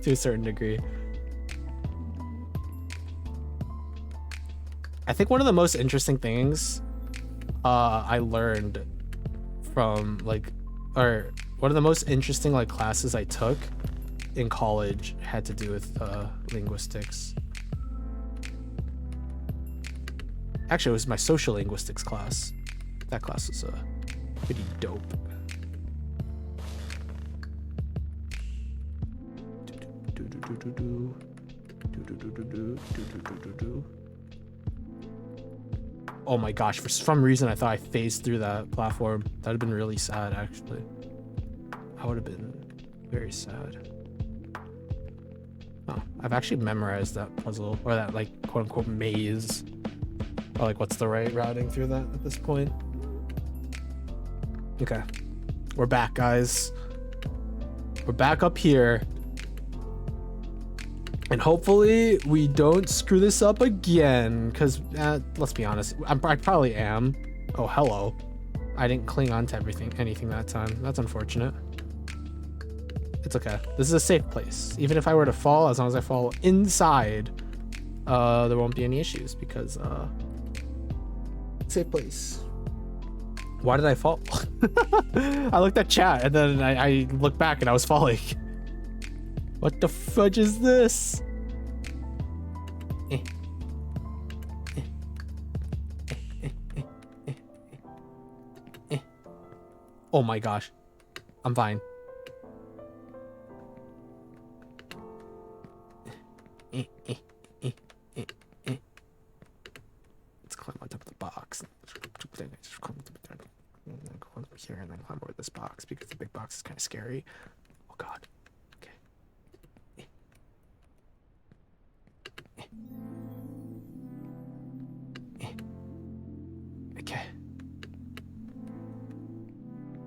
Speaker 1: to a certain degree. I think one of the most interesting things I learned from like, or one of the most interesting like classes I took in college had to do with linguistics. Actually, it was my social linguistics class. That class was pretty dope. Oh my gosh, for some reason I thought I phased through that platform. That'd have been really sad, actually. I would have been very sad. Oh, I've actually memorized that puzzle, or that like quote unquote maze. Or like what's the right routing through that at this point. Okay. We're back, guys. We're back up here. And hopefully we don't screw this up again, because let's be honest, I probably am. Oh, hello. I didn't cling on to anything that time. That's unfortunate. It's okay. This is a safe place. Even if I were to fall, as long as I fall inside, there won't be any issues, because safe place. Why did I fall? I looked at chat and then I looked back and I was falling. What the fudge is this? Oh my gosh. I'm fine. Let's climb on top of the box. Just climb here and then climb over this box because the big box is kind of scary. Oh god.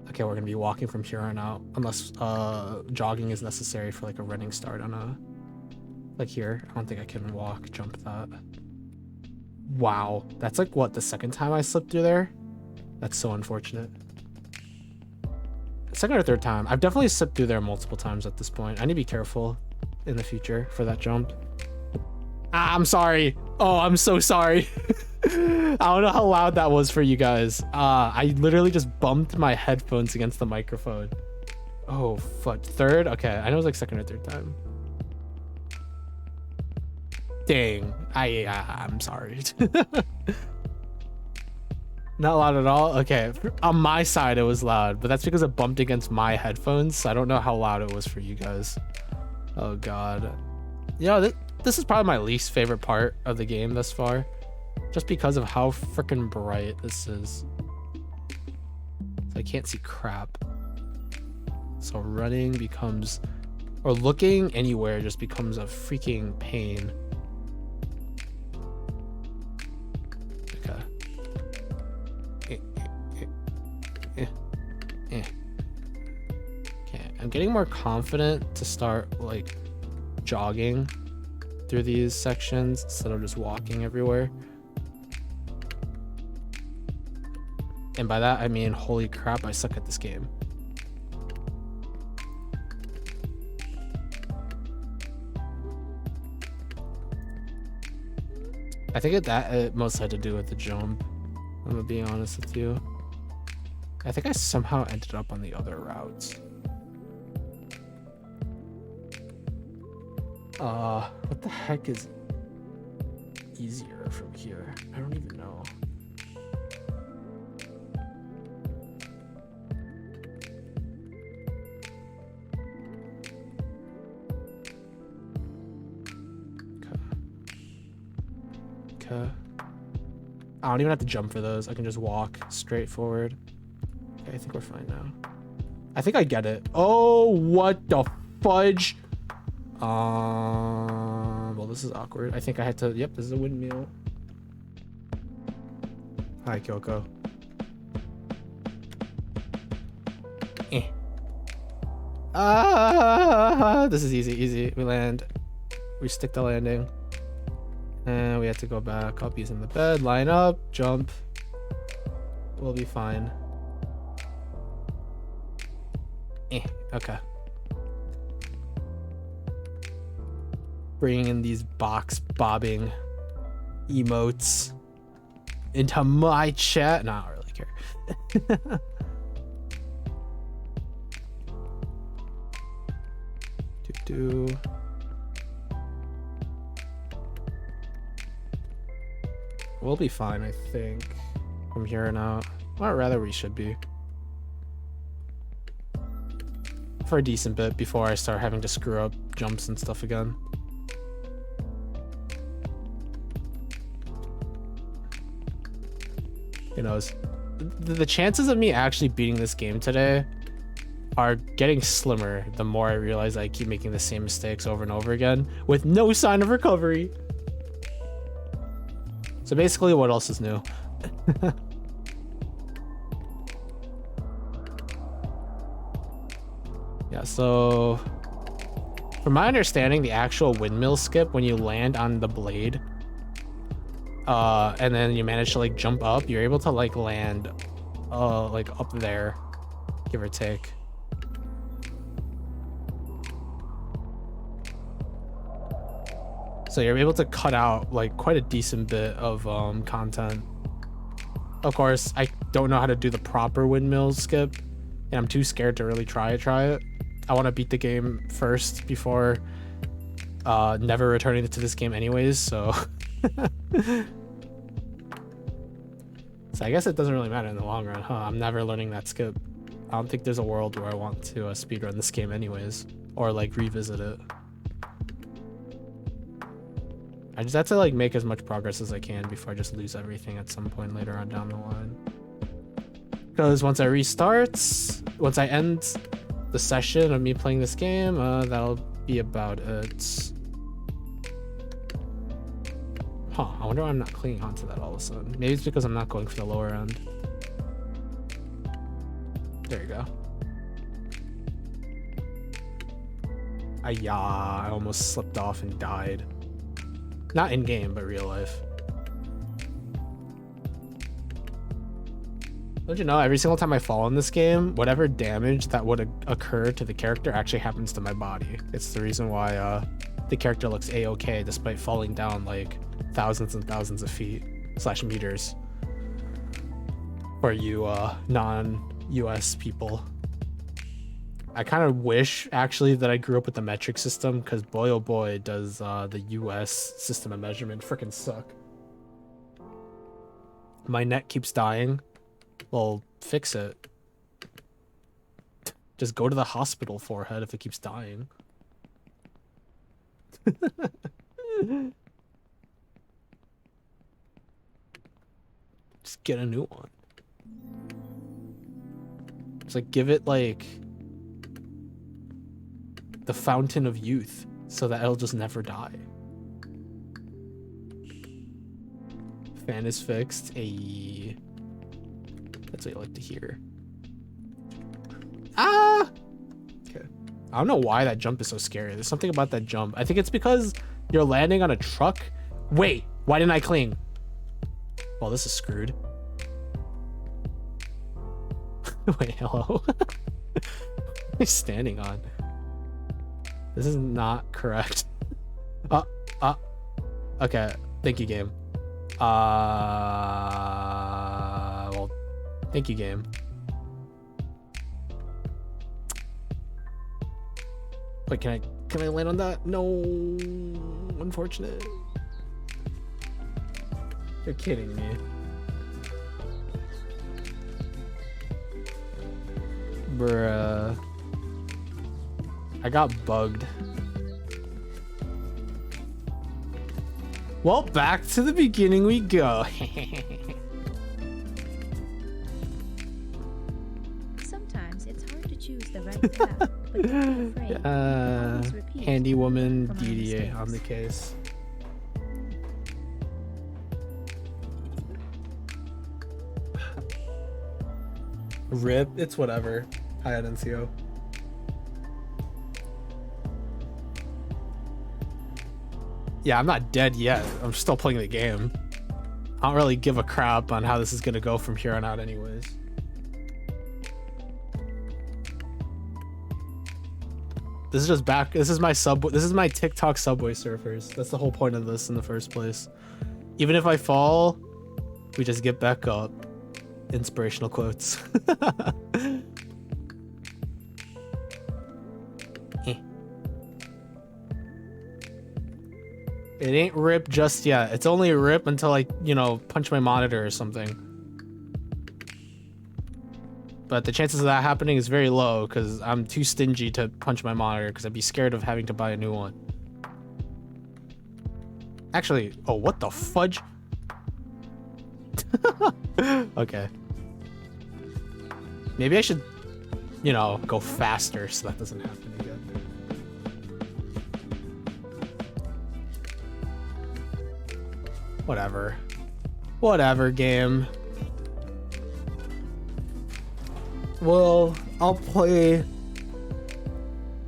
Speaker 1: Okay, we're gonna be walking from here on out, unless jogging is necessary for like a running start on a, like here. I don't think I can jump that. Wow, that's like what, the second time I slipped through there? That's so unfortunate. Second or third time. I've definitely slipped through there multiple times at this point. I need to be careful in the future for that jump. Ah, I'm sorry. Oh, I'm so sorry. I don't know how loud that was for you guys. I literally just bumped my headphones against the microphone. Oh, fuck. Third? Okay, I know it was like second or third time. Dang. I'm sorry. Not loud at all? Okay. On my side, it was loud, but that's because it bumped against my headphones. So I don't know how loud it was for you guys. Oh, God. You know, this is probably my least favorite part of the game thus far. Just because of how freaking bright this is. So I can't see crap. So running becomes, or looking anywhere just becomes a freaking pain. Okay, I'm getting more confident to start like jogging through these sections instead of just walking everywhere. And by that I mean, holy crap, I suck at this game. I think it most had to do with the jump. I'm gonna be honest with you. I think I somehow ended up on the other routes. What the heck is easier from here? I don't even know. Okay. I don't even have to jump for those. I can just walk straight forward. Okay, I think we're fine now. I think I get it. Oh, what the fudge? Well, this is awkward. I think I had to, yep, this is a windmill. Hi, Kyoko. This is easy. We land. We stick the landing. And we have to go back up using the bed. Line up, jump. We'll be fine. Okay. Bringing in these box bobbing emotes into my chat. No, I don't really care. Do. We'll be fine, I think, from here on out. Or rather, we should be. For a decent bit before I start having to screw up jumps and stuff again. Who knows? The chances of me actually beating this game today are getting slimmer the more I realize I keep making the same mistakes over and over again with no sign of recovery. So basically, what else is new? Yeah, so from my understanding, the actual windmill skip, when you land on the blade and then you manage to like jump up, you're able to like land like up there, give or take. So you're able to cut out like quite a decent bit of content. Of course, I don't know how to do the proper windmill skip, and I'm too scared to really try it. I want to beat the game first before never returning to this game anyways, so so I guess it doesn't really matter in the long run, huh? I'm never learning that skip. I don't think there's a world where I want to speedrun this game anyways, or like revisit it. I just have to like make as much progress as I can before I just lose everything at some point later on down the line. Because once I end the session of me playing this game, that'll be about it. Huh, I wonder why I'm not clinging onto that all of a sudden. Maybe it's because I'm not going for the lower end. There you go. I almost slipped off and died. Not in game, but real life. Don't you know, every single time I fall in this game, whatever damage that would occur to the character actually happens to my body. It's the reason why the character looks a-okay despite falling down like thousands and thousands of feet / meters for you non-US people. I kind of wish actually that I grew up with the metric system, because boy oh boy does the US system of measurement freaking suck. My net keeps dying. Well, fix it. Just go to the hospital, forehead, if it keeps dying. Just get a new one. It's like, give it like the fountain of youth so that it'll just never die. Fan is fixed. Ayy. That's what you like to hear. Ah! Okay. I don't know why that jump is so scary. There's something about that jump. I think it's because you're landing on a truck. Wait, why didn't I cling? Well, this is screwed. Wait, hello? What am I standing on? This is not correct. Okay. Thank you, game. Well, thank you, game. Wait, can I land on that? No, unfortunate. You're kidding me. Bruh. I got bugged. Well, back to the beginning we go.
Speaker 2: Sometimes it's hard to choose the right path, but don't be afraid. Always repeat
Speaker 1: Handy woman
Speaker 2: from our
Speaker 1: DDA on the
Speaker 2: mistakes.
Speaker 1: case. RIP, it's whatever. Hi, NCO. Yeah, I'm not dead yet. I'm still playing the game. I don't really give a crap on how this is gonna go from here on out anyways. This is just back. This is my subway. This is my TikTok Subway Surfers. That's the whole point of this in the first place. Even if I fall, we just get back up. Inspirational quotes. It ain't rip just yet. It's only rip until I, you know, punch my monitor or something. But the chances of that happening is very low because I'm too stingy to punch my monitor because I'd be scared of having to buy a new one. Actually, oh, what the fudge? Okay. Maybe I should, you know, go faster so that doesn't happen again. Whatever. Whatever, game. Well, I'll play.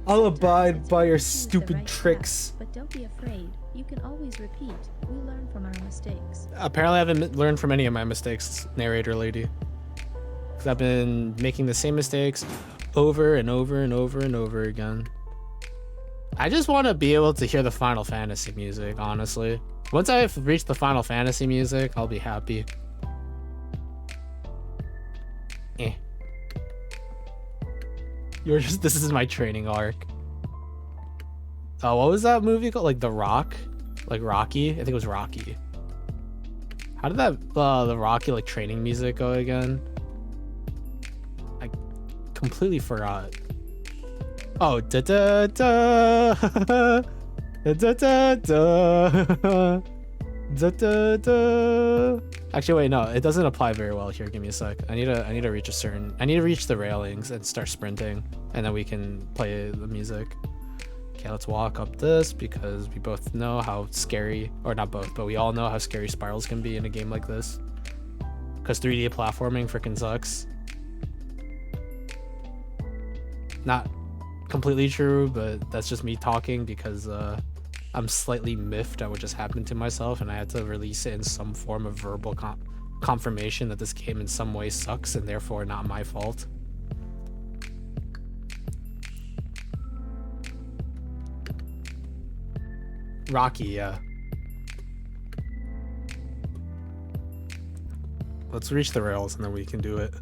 Speaker 1: I'll abide by your
Speaker 2: Choose the
Speaker 1: stupid
Speaker 2: right
Speaker 1: tricks.
Speaker 2: path, but don't be afraid. You can always repeat. We learn from our mistakes.
Speaker 1: Apparently, I haven't learned from any of my mistakes, narrator lady. Because I've been making the same mistakes over and over and over and over again. I just want to be able to hear the Final Fantasy music, honestly. Once I've reached the Final Fantasy music, I'll be happy. You're just, this is my training arc. Oh, what was that movie called? Like The Rock? Like Rocky? I think it was Rocky. How did that, the Rocky like training music go again? I completely forgot. Oh, da da da, da da da da, da da da. Actually, wait, no, it doesn't apply very well here. Give me a sec. I need to reach I need to reach the railings and start sprinting, and then we can play the music. Okay, let's walk up this because we both know how scary, or not both, but we all know how scary spirals can be in a game like this. Because 3D platforming freaking sucks. Not completely true, but that's just me talking because I'm slightly miffed at what just happened to myself, and I had to release it in some form of verbal confirmation that this game in some way sucks and therefore not my fault. Rocky, yeah. Let's reach the rails and then we can do it.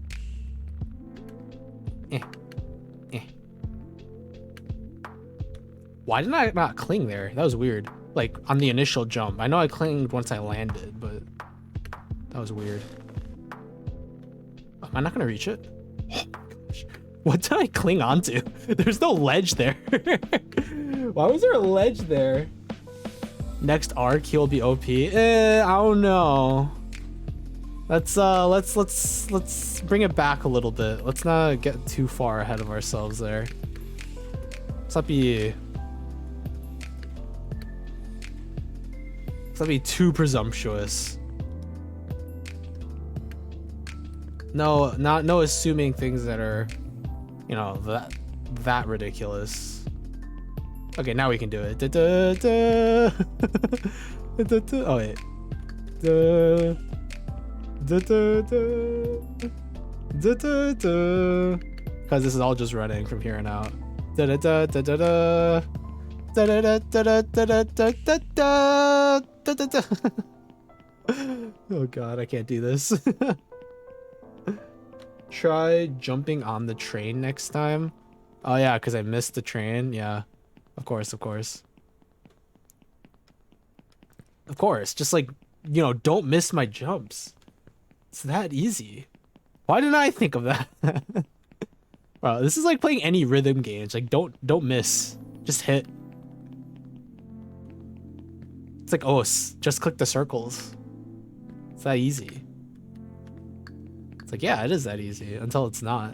Speaker 1: Why didn't I not cling there? That was weird. Like, on the initial jump. I know I clinged once I landed, but that was weird. Am I not gonna reach it? Oh my gosh. What did I cling onto? There's no ledge there. Why was there a ledge there? Next arc, he'll be OP. I don't know. Let's bring it back a little bit. Let's not get too far ahead of ourselves there. Let's not be too presumptuous. No assuming things that are, you know, that ridiculous. Okay, now we can do it. Da, da, da. Da, da. Oh wait. Da, da, da, da. Da, da, da. Because this is all just running from here on out. Da, da, da, da, da, da. Da, da, da, da, da, da, da, da, da. Da, da, da. Oh god, I can't do this. Try jumping on the train next time. Oh yeah, because I missed the train. Yeah, of course. Of course, just like, you know, don't miss my jumps. It's that easy. Why didn't I think of that? Wow, this is like playing any rhythm games. Like, don't miss. Just hit. It's like, oh, just click the circles. It's that easy. It's like, yeah, it is that easy until it's not.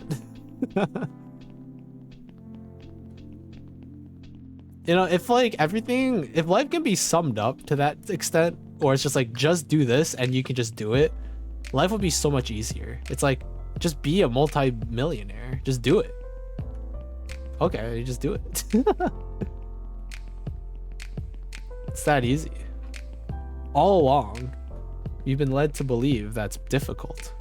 Speaker 1: You know, if like if life can be summed up to that extent, or it's just like, just do this and you can just do it, life would be so much easier. It's like, just be a multi-millionaire. Just do it. Okay, you just do it. It's that easy. All along, you've been led to believe that's difficult.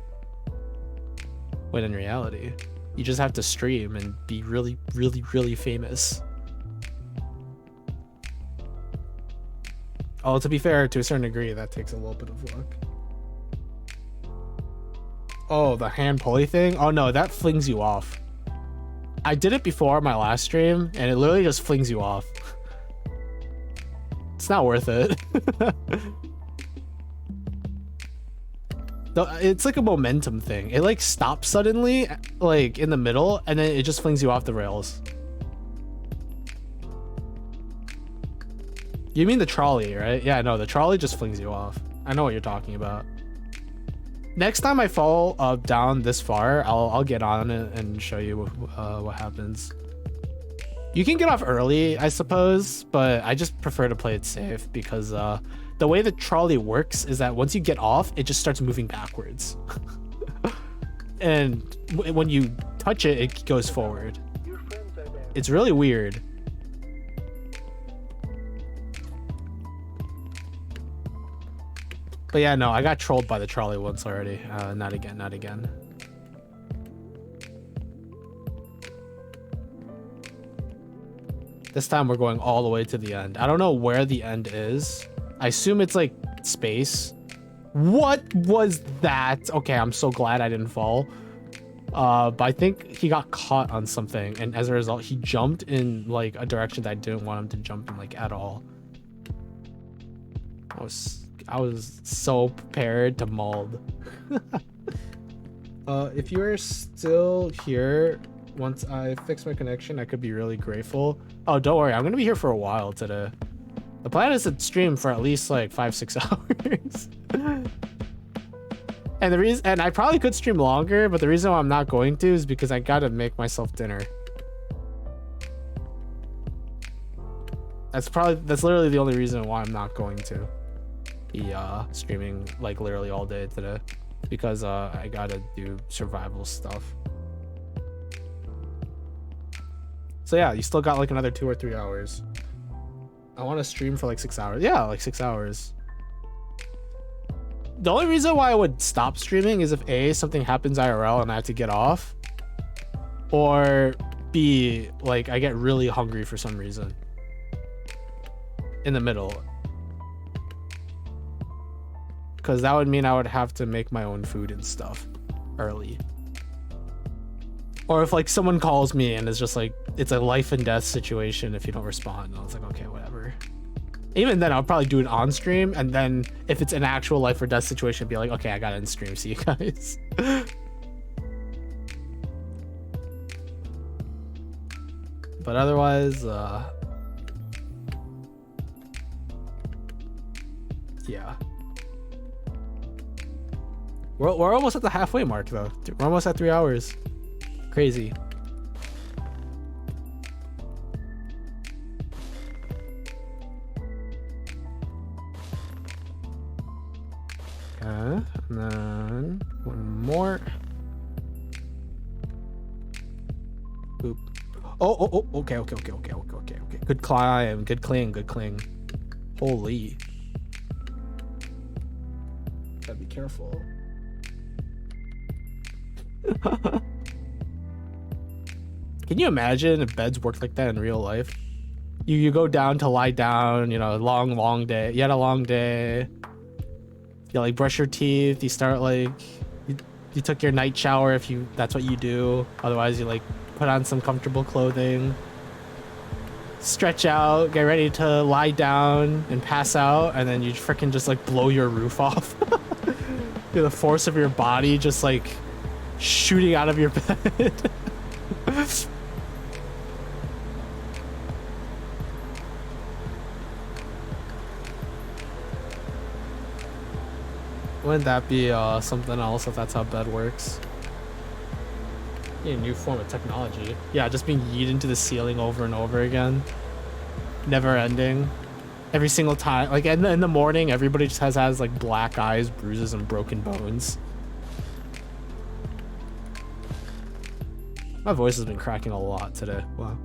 Speaker 1: When in reality, you just have to stream and be really, really, really famous. Oh, to be fair, to a certain degree, that takes a little bit of luck. Oh, the hand pulley thing? Oh no, that flings you off. I did it before my last stream, and it literally just flings you off. It's not worth it. It's like a momentum thing. It like stops suddenly, like in the middle, and then it just flings you off the rails. You mean the trolley, right? Yeah, no, the trolley just flings you off. I know what you're talking about. Next time I fall down this far, I'll get on it and show you what happens. You can get off early, I suppose, but I just prefer to play it safe because the way the trolley works is that once you get off, it just starts moving backwards. And when you touch it, it goes forward.
Speaker 3: Your friends are there.
Speaker 1: It's really weird. But yeah, no, I got trolled by the trolley once already. Not again, not again. This time we're going all the way to the end. I don't know where the end is. I assume it's like space. What was that? Okay, I'm so glad I didn't fall. But I think he got caught on something, and as a result, he jumped in like a direction that I didn't want him to jump in like at all. I was so prepared to mauled. If you are still here, once I fix my connection, I could be really grateful. Oh, don't worry, I'm gonna be here for a while today. The plan is to stream for at least like 5-6 hours. And I probably could stream longer, but the reason why I'm not going to is because I gotta make myself dinner. That's literally the only reason why I'm not going to be streaming like literally all day today, because I gotta do survival stuff. So yeah, you still got like another 2 or 3 hours. I want to stream for like 6 hours. Yeah, like 6 hours. The only reason why I would stop streaming is if A, something happens IRL and I have to get off, or B, like I get really hungry for some reason in the middle, because that would mean I would have to make my own food and stuff early. Or if like someone calls me and it's just like it's a life and death situation if you don't respond, and I was like, okay, whatever. Even then, I'll probably do it on stream, and then if it's an actual life or death situation, be like, okay, I gotta end stream. See you guys. But otherwise, yeah. We're almost at the halfway mark though. We're almost at 3 hours. Crazy. And then one more. Boop. Oh, okay. Good climb, good cling. Holy. Gotta be careful. Can you imagine if beds worked like that in real life? You go down to lie down, you know, long day. You had a long day. You like brush your teeth. You start like you took your night shower if that's what you do. Otherwise, you like put on some comfortable clothing, stretch out, get ready to lie down and pass out, and then you freaking just like blow your roof off. The force of your body just like shooting out of your bed. Wouldn't that be something else if that's how bed works? A new form of technology. Yeah, just being yeeted into the ceiling over and over again. Never ending. Every single time. Like in the morning, everybody just has like black eyes, bruises, and broken bones. My voice has been cracking a lot today. Wow.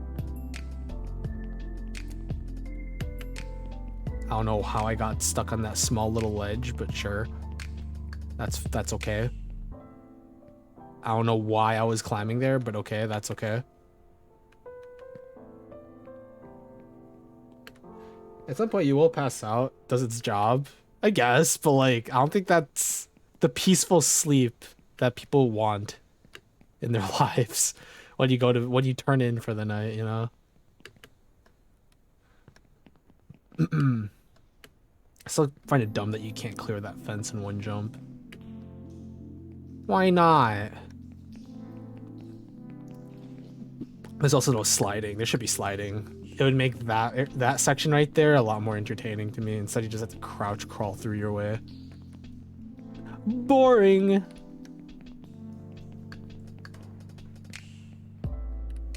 Speaker 1: I don't know how I got stuck on that small little ledge, but sure. That's okay. I don't know why I was climbing there, but okay, that's okay. At some point, you will pass out. Does its job, I guess, but like, I don't think that's the peaceful sleep that people want in their lives when you turn in for the night, you know. I still find it dumb that you can't clear that fence in one jump. Why not? There's also no sliding. There should be sliding. It would make that section right there a lot more entertaining to me. Instead, you just have to crouch crawl through your way. Boring.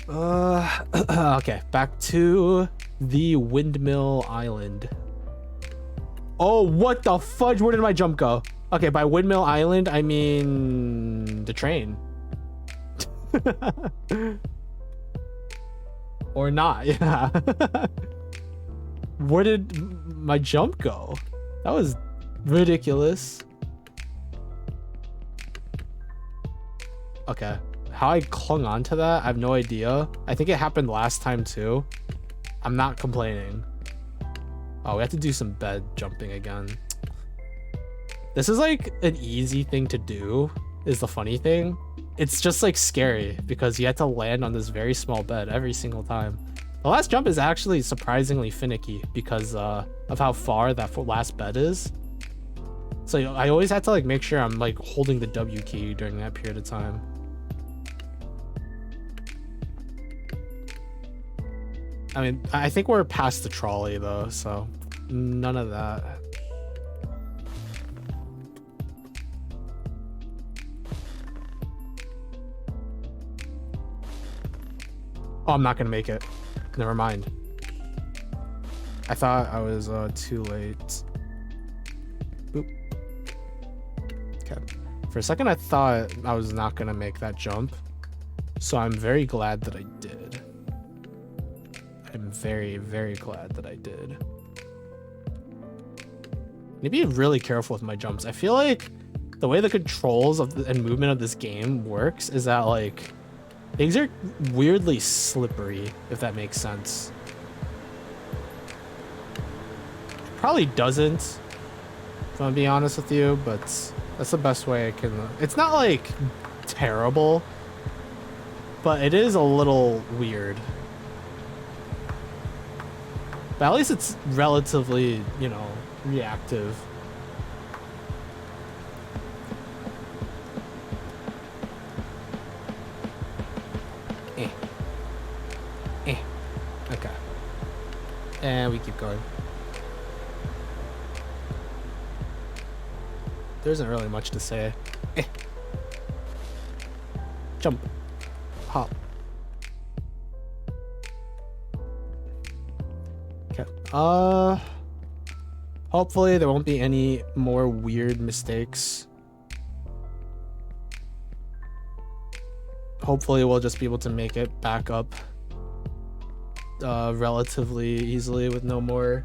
Speaker 1: Okay, back to the Windmill Island. Oh, what the fudge? Where did my jump go? Okay, by Windmill Island, I mean the train. Or not, yeah. Where did my jump go? That was ridiculous. Okay, how I clung onto that, I have no idea. I think it happened last time too. I'm not complaining. Oh, we have to do some bed jumping again. This is like an easy thing to do, is the funny thing. It's just like scary because you have to land on this very small bed every single time. The last jump is actually surprisingly finicky because of how far that last bed is. So I always have to like make sure I'm like holding the W key during that period of time. I mean, I think we're past the trolley though, so none of that. Oh, I'm not gonna make it. Never mind. I thought I was too late. Boop. Okay. For a second, I thought I was not gonna make that jump. So I'm very glad that I did. I'm very, very glad that I did. I need to be really careful with my jumps. I feel like the way the controls and movement of this game works is that like things are weirdly slippery, if that makes sense. Probably doesn't, if I'm being honest with you, but that's the best way I can. It's not like terrible, but it is a little weird. But at least it's relatively, you know, reactive. Okay. And we keep going. There isn't really much to say. Jump. Hop. Okay. Hopefully there won't be any more weird mistakes. Hopefully we'll just be able to make it back up relatively easily with no more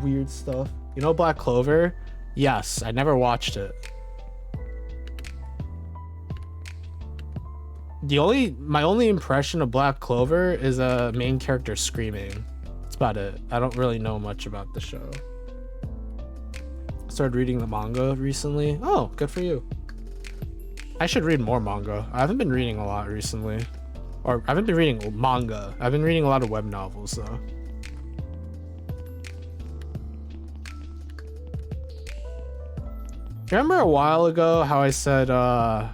Speaker 1: weird stuff. You know Black Clover? Yes, I never watched it. My only impression of Black Clover is a main character screaming. That's about it. I don't really know much about the show. Started reading the manga recently. Oh, good for you. I should read more manga. I haven't been reading a lot recently. Or I haven't been reading manga. I've been reading a lot of web novels though. Remember a while ago how I said I'm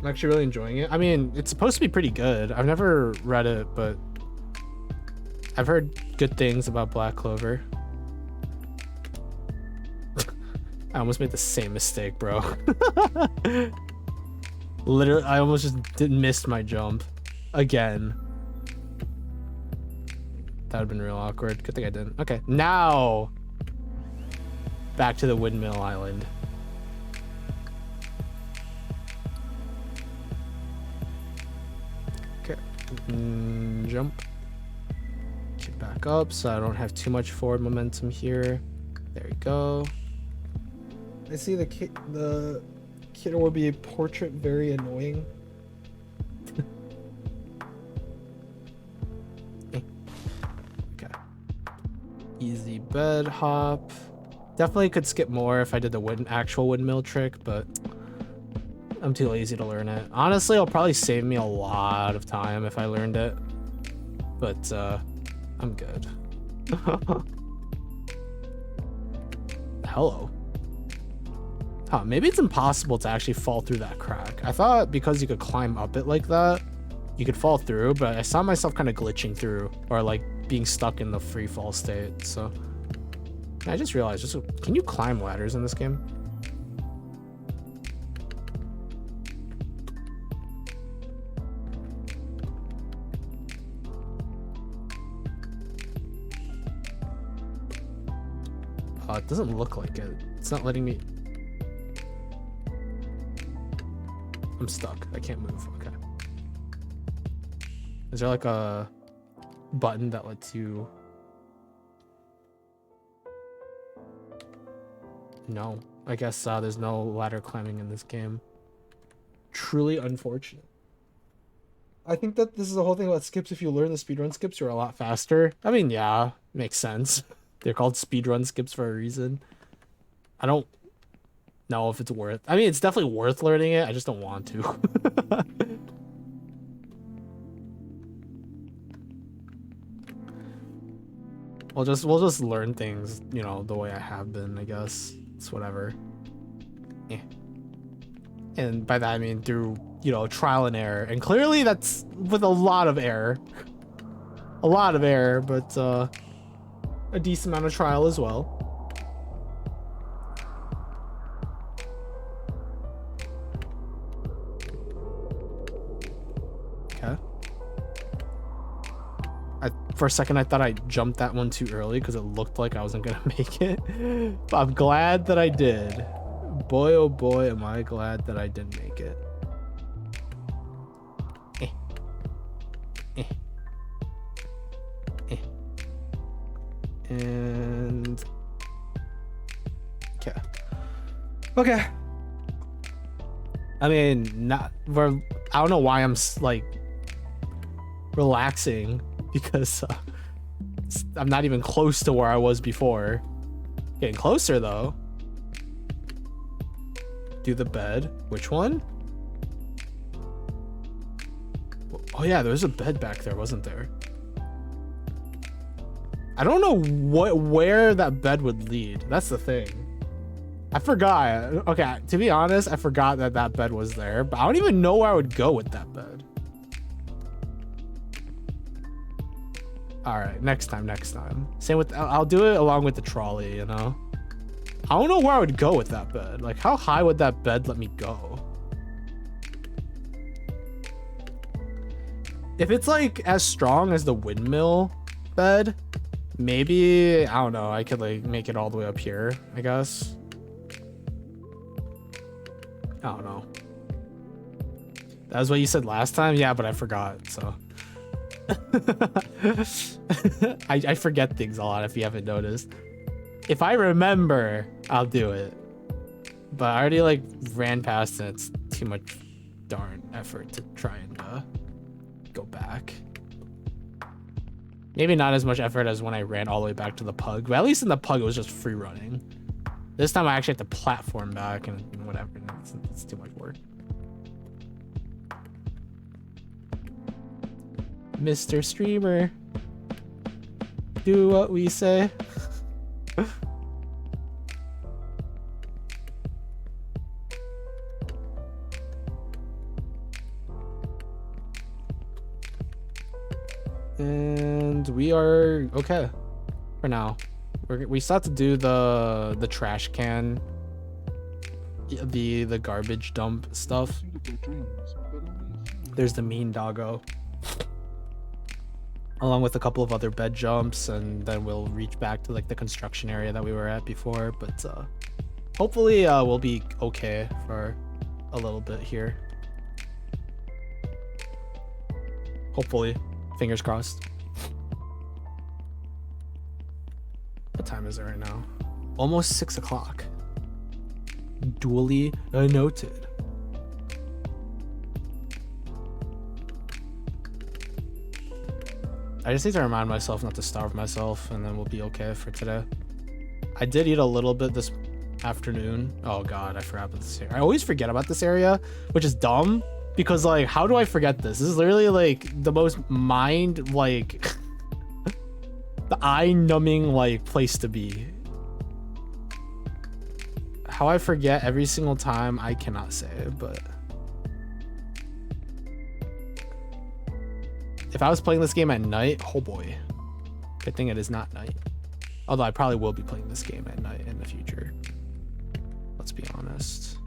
Speaker 1: actually really enjoying it? I mean, it's supposed to be pretty good. I've never read it, but I've heard good things about Black Clover. I almost made the same mistake, bro. Literally, I almost just missed my jump again. That would have been real awkward. Good thing I didn't. Okay, now back to the Windmill Island. Okay, jump. Get back up so I don't have too much forward momentum here. There we go. I see the kid will be a portrait very annoying. Okay. Easy bed hop. Definitely could skip more if I did the actual windmill trick, but I'm too lazy to learn it. Honestly, it'll probably save me a lot of time if I learned it. But I'm good. Hello. Huh, maybe it's impossible to actually fall through that crack. I thought because you could climb up it like that, you could fall through, but I saw myself kind of glitching through or like being stuck in the free fall state. So I just realized, can you climb ladders in this game? It doesn't look like it. It's not letting me. I'm stuck. I can't move. Okay. Is there like a button that lets you? No. I guess there's no ladder climbing in this game. Truly unfortunate. I think that this is the whole thing about skips. If you learn the speedrun skips, you're a lot faster. I mean, yeah, makes sense. They're called speedrun skips for a reason. I don't know if it's worth. I mean, it's definitely worth learning it. I just don't want to. we'll just learn things, you know, the way I have been. I guess it's whatever. Eh. And by that I mean through, you know, trial and error. And clearly that's with a lot of error. A lot of error, but a decent amount of trial as well. Okay. For a second I thought I jumped that one too early because it looked like I wasn't gonna make it. But I'm glad that I did. Boy, oh boy, am I glad that I didn't make it. And okay. I mean, I don't know why I'm like relaxing because I'm not even close to where I was before. Getting closer though. Do the bed. Which one? Oh yeah, there was a bed back there, wasn't there? I don't know where that bed would lead. That's the thing. I forgot. Okay, to be honest, I forgot that bed was there, but I don't even know where I would go with that bed. All right, next time. Same with, I'll do it along with the trolley, you know? I don't know where I would go with that bed. Like, how high would that bed let me go? If it's like as strong as the windmill bed, maybe, I don't know, I could like make it all the way up here, I guess. I don't know. That was what you said last time? Yeah, but I forgot, so. I forget things a lot if you haven't noticed. If I remember, I'll do it. But I already like ran past it. It's too much darn effort to try and go back. Maybe not as much effort as when I ran all the way back to the pug, but at least in the pug it was just free running. This time I actually have to platform back and whatever. It's too much work. Mr. Streamer, do what we say. And we are okay for now. We still have to do the trash can, the garbage dump stuff. There's the mean doggo, along with a couple of other bed jumps, and then we'll reach back to like the construction area that we were at before. But hopefully we'll be okay for a little bit here. Hopefully, fingers crossed. What time is it right now? Almost 6 o'clock. Duly noted. I just need to remind myself not to starve myself, and then we'll be okay for today. I did eat a little bit this afternoon. Oh god, I forgot about this area. I always forget about this area, which is dumb, because like, how do I forget this? This is literally like the most mind, like the eye-numbing like place to be. How I forget every single time, I cannot say, but if I was playing this game at night, oh boy. Good thing it is not night. Although I probably will be playing this game at night in the future. Let's be honest.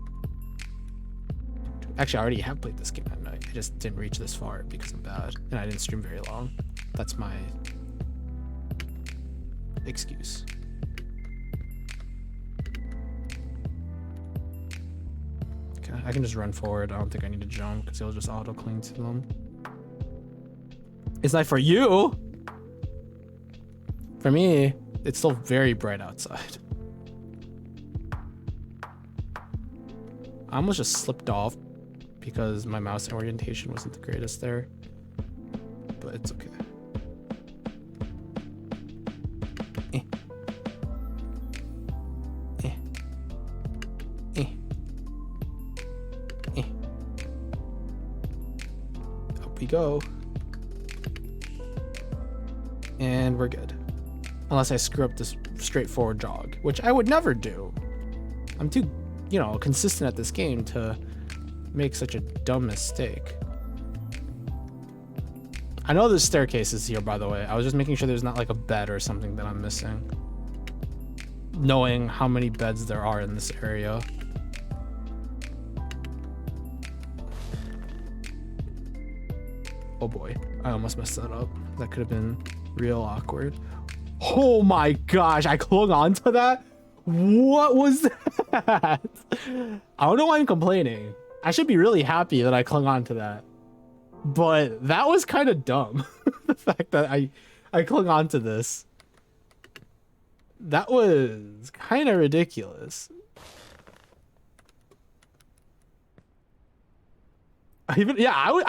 Speaker 1: Actually, I already have played this game at night. I just didn't reach this far because I'm bad. And I didn't stream very long. That's my excuse. Okay, I can just run forward. I don't think I need to jump because he'll just auto cling to them. It's not for you. For me, it's still very bright outside. I almost just slipped off because my mouse orientation wasn't the greatest there, but it's okay. Eh. Eh. Eh. Eh. Up we go. And we're good. Unless I screw up this straightforward jog, which I would never do. I'm too, you know, consistent at this game to make such a dumb mistake. I know there's staircases here, by the way. I was just making sure there's not like a bed or something that I'm missing. Knowing how many beds there are in this area. Oh boy, I almost messed that up. That could have been real awkward. Oh my gosh, I clung on to that? What was that? I don't know why I'm complaining. I should be really happy that I clung on to that. But that was kind of dumb. The fact that I clung on to this. That was kind of ridiculous.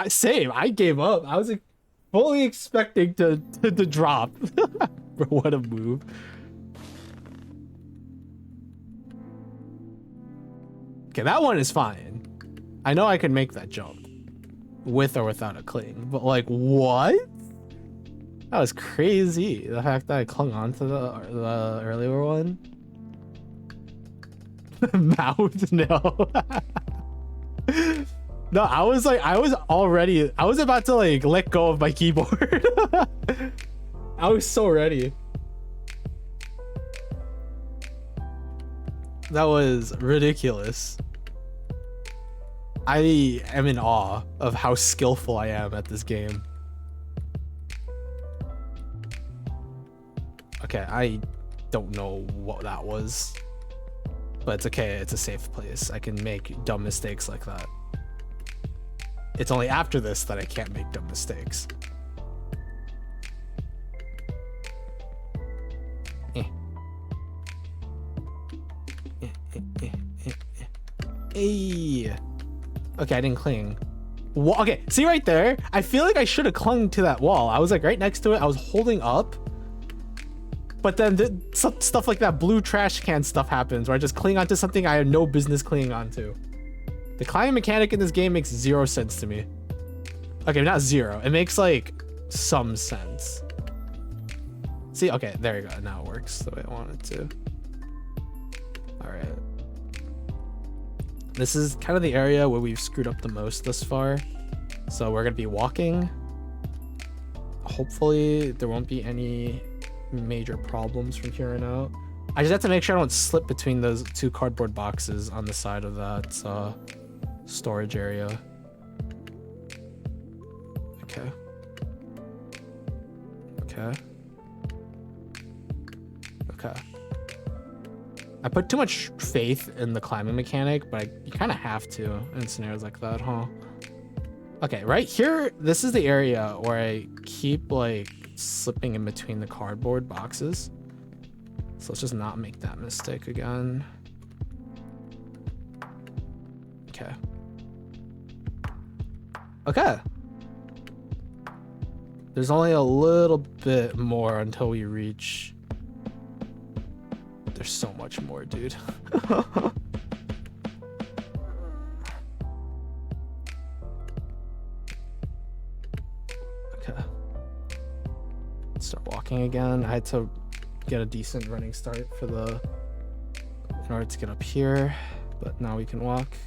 Speaker 1: Same. I gave up. I was like, fully expecting to drop. Bro, what a move. Okay, that one is fine. I know I could make that jump with or without a cling, but like, what? That was crazy. The fact that I clung onto the earlier one. Mouth, no. No, I was about to like let go of my keyboard. I was so ready. That was ridiculous. I am in awe of how skillful I am at this game. Okay, I don't know what that was, but it's okay. It's a safe place. I can make dumb mistakes like that. It's only after this that I can't make dumb mistakes. Hey. Okay, I didn't cling. Okay, see right there? I feel like I should have clung to that wall. I was like right next to it. I was holding up. But then stuff like that blue trash can stuff happens where I just cling onto something I have no business clinging onto. The climbing mechanic in this game makes zero sense to me. Okay, not zero. It makes like some sense. See, okay, there you go. Now it works the way I want it to. All right. This is kind of the area where we've screwed up the most thus far. So we're gonna be walking. Hopefully there won't be any major problems from here on out. I just have to make sure I don't slip between those two cardboard boxes on the side of that storage area. Okay. Okay. Okay. I put too much faith in the climbing mechanic, but you kind of have to in scenarios like that, huh? Okay, right here, this is the area where I keep like slipping in between the cardboard boxes. So let's just not make that mistake again. Okay. There's only a little bit more until we reach. There's so much more, dude. Okay. Start walking again. I had to get a decent running start for the in order to get up here, but now we can walk.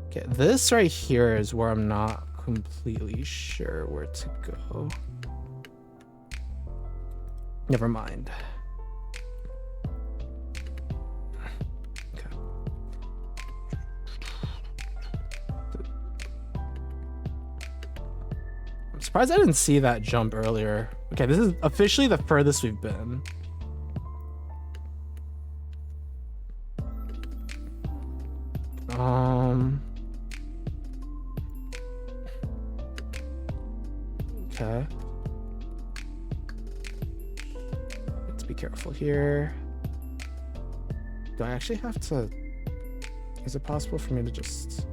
Speaker 1: Okay, this right here is where I'm not completely sure where to go. Never mind. Okay. I'm surprised I didn't see that jump earlier. Okay, this is officially the furthest we've been. Okay. Let's be careful here. Do I actually have to... Is it possible for me to just...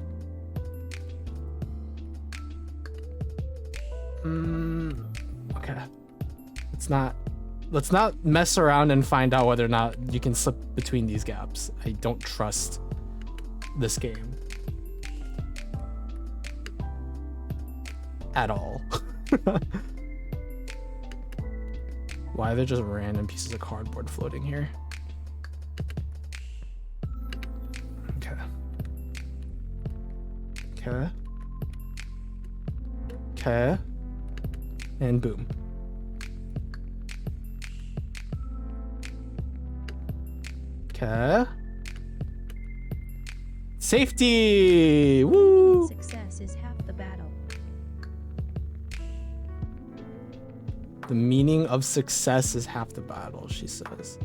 Speaker 1: Okay. Let's not mess around and find out whether or not you can slip between these gaps. I don't trust this game at all. Why are there just random pieces of cardboard floating here? Okay. Okay. Okay. And boom. Okay. Safety! Woo!
Speaker 2: Success is half the battle.
Speaker 1: The meaning of success is half the battle, she says.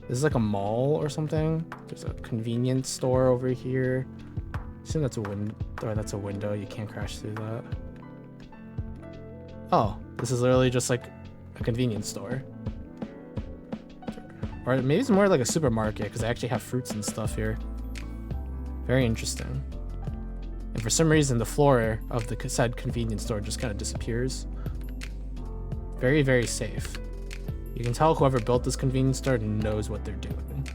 Speaker 1: This is like a mall or something. There's a convenience store over here. I assume that's a window, or that's a window. You can't crash through that. Oh, this is literally just like a convenience store. Or maybe it's more like a supermarket because they actually have fruits and stuff here. Very interesting. And for some reason, the floor of the said convenience store just kind of disappears. Very, very safe. You can tell whoever built this convenience store knows what they're doing.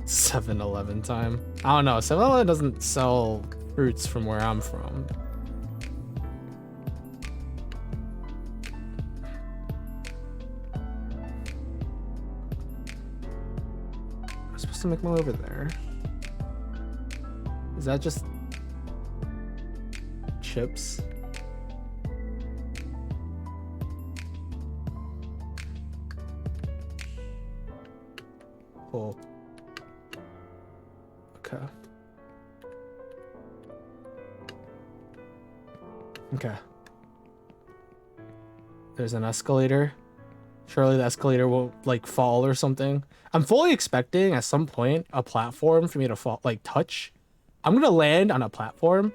Speaker 1: 7-Eleven time. I don't know. 7-Eleven doesn't sell fruits from where I'm from. I'm supposed to make my way over there. Is that just chips? Cool. Okay. Okay. There's an escalator. Surely the escalator won't like fall or something. I'm fully expecting at some point a platform for me to fall, like touch. I'm gonna land on a platform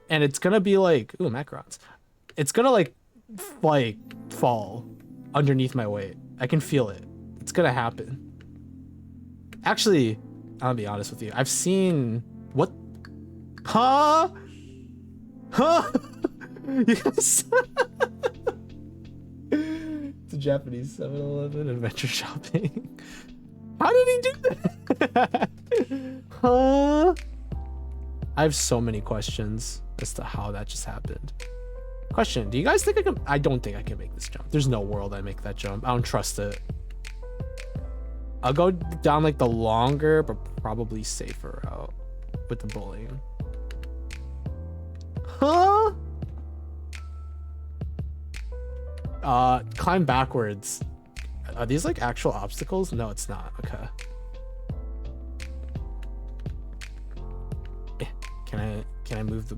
Speaker 1: and it's gonna be like, ooh, macarons. It's gonna like fall underneath my weight. I can feel it. It's gonna happen. Actually, I'll be honest with you. I've seen what? Huh? Huh? Yes. It's a Japanese 7-Eleven adventure shopping. How did he do that? Huh? I have so many questions as to how that just happened. Question, do you guys think I can? I don't think I can make this jump. There's no world I make that jump. I don't trust it. I'll go down like the longer but probably safer route with the bullying. Huh? Climb backwards. Are these like actual obstacles? No, it's not. Okay. Can I move the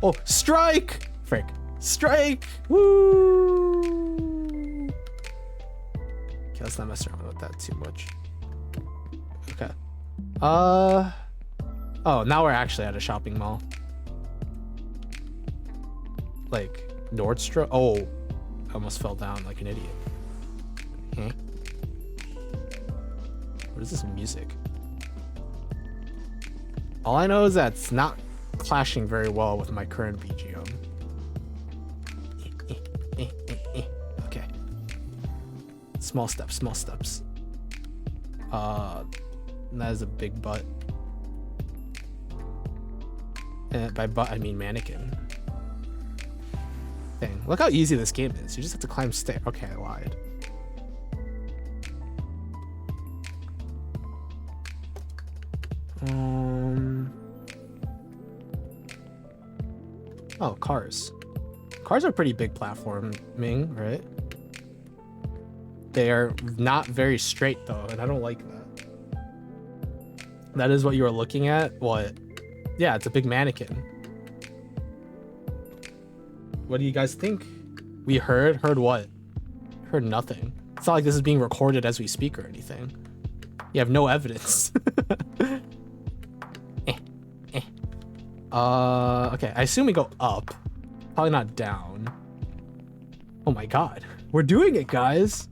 Speaker 1: oh strike! Frick. Strike! Woo! Okay, let's not mess around with that too much. Okay. Oh, now we're actually at a shopping mall. Like Nordstrom. Oh, I almost fell down like an idiot. Okay. What is this music? All I know is that it's not clashing very well with my current BGM. Okay. Small steps, small steps. That is a big butt. And by butt, I mean mannequin. Dang, look how easy this game is. You just have to climb stairs. Okay, I lied. Oh, cars. Cars are pretty big platforming, right? They are not very straight though, and I don't like that. That is what you are looking at? What? Yeah, it's a big mannequin. What do you guys think? We heard? Heard what? Heard nothing. It's not like this is being recorded as we speak or anything. You have no evidence. Okay, I assume we go up. Probably not down. Oh my god. We're doing it, guys.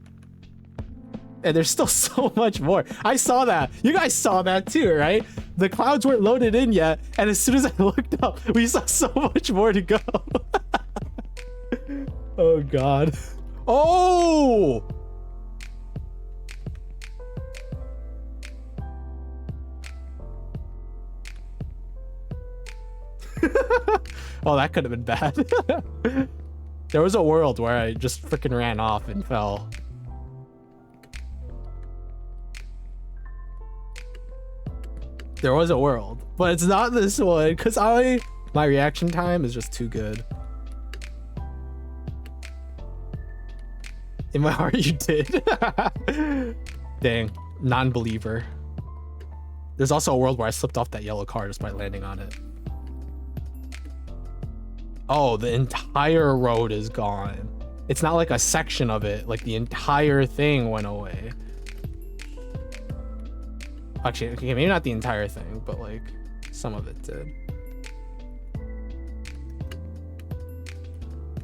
Speaker 1: And there's still so much more. I saw that. You guys saw that too, right? The clouds weren't loaded in yet, and as soon as I looked up, we saw so much more to go. Oh god. Oh! Oh, that could have been bad. There was a world where I just freaking ran off and fell. There was a world, but it's not this one because my reaction time is just too good. In my heart, you did. Dang, non-believer. There's also a world where I slipped off that yellow car just by landing on it. Oh, the entire road is gone. It's not like a section of it, like the entire thing went away. Actually, okay, maybe not the entire thing, but like some of it did.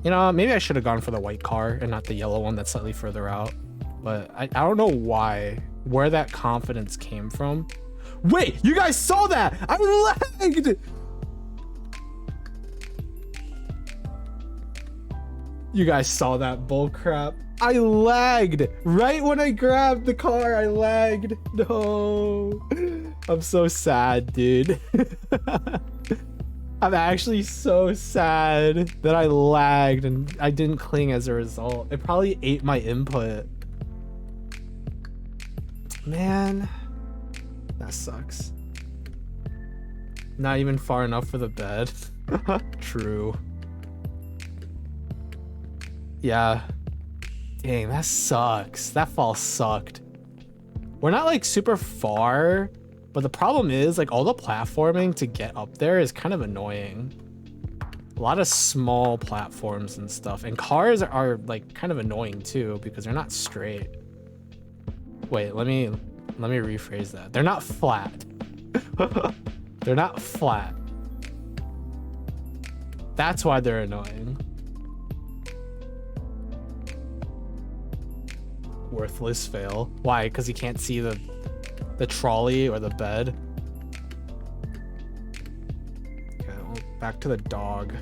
Speaker 1: You know, maybe I should have gone for the white car and not the yellow one that's slightly further out. But I don't know where that confidence came from. Wait, you guys saw that? I lagged! You guys saw that bull crap. I lagged right when I grabbed the car. I lagged. No, I'm so sad, dude. I'm actually so sad that I lagged and I didn't cling as a result. It probably ate my input. Man, that sucks. Not even far enough for the bed. True. Yeah. Dang, that sucks. That fall sucked. We're not like super far, but the problem is like all the platforming to get up there is kind of annoying. A lot of small platforms and stuff, and cars are like kind of annoying too because they're not straight. Wait, let me rephrase that. They're not flat. They're not flat. That's why they're annoying. Worthless fail. Why? Because you can't see the trolley or the bed. Okay, well, back to the dog.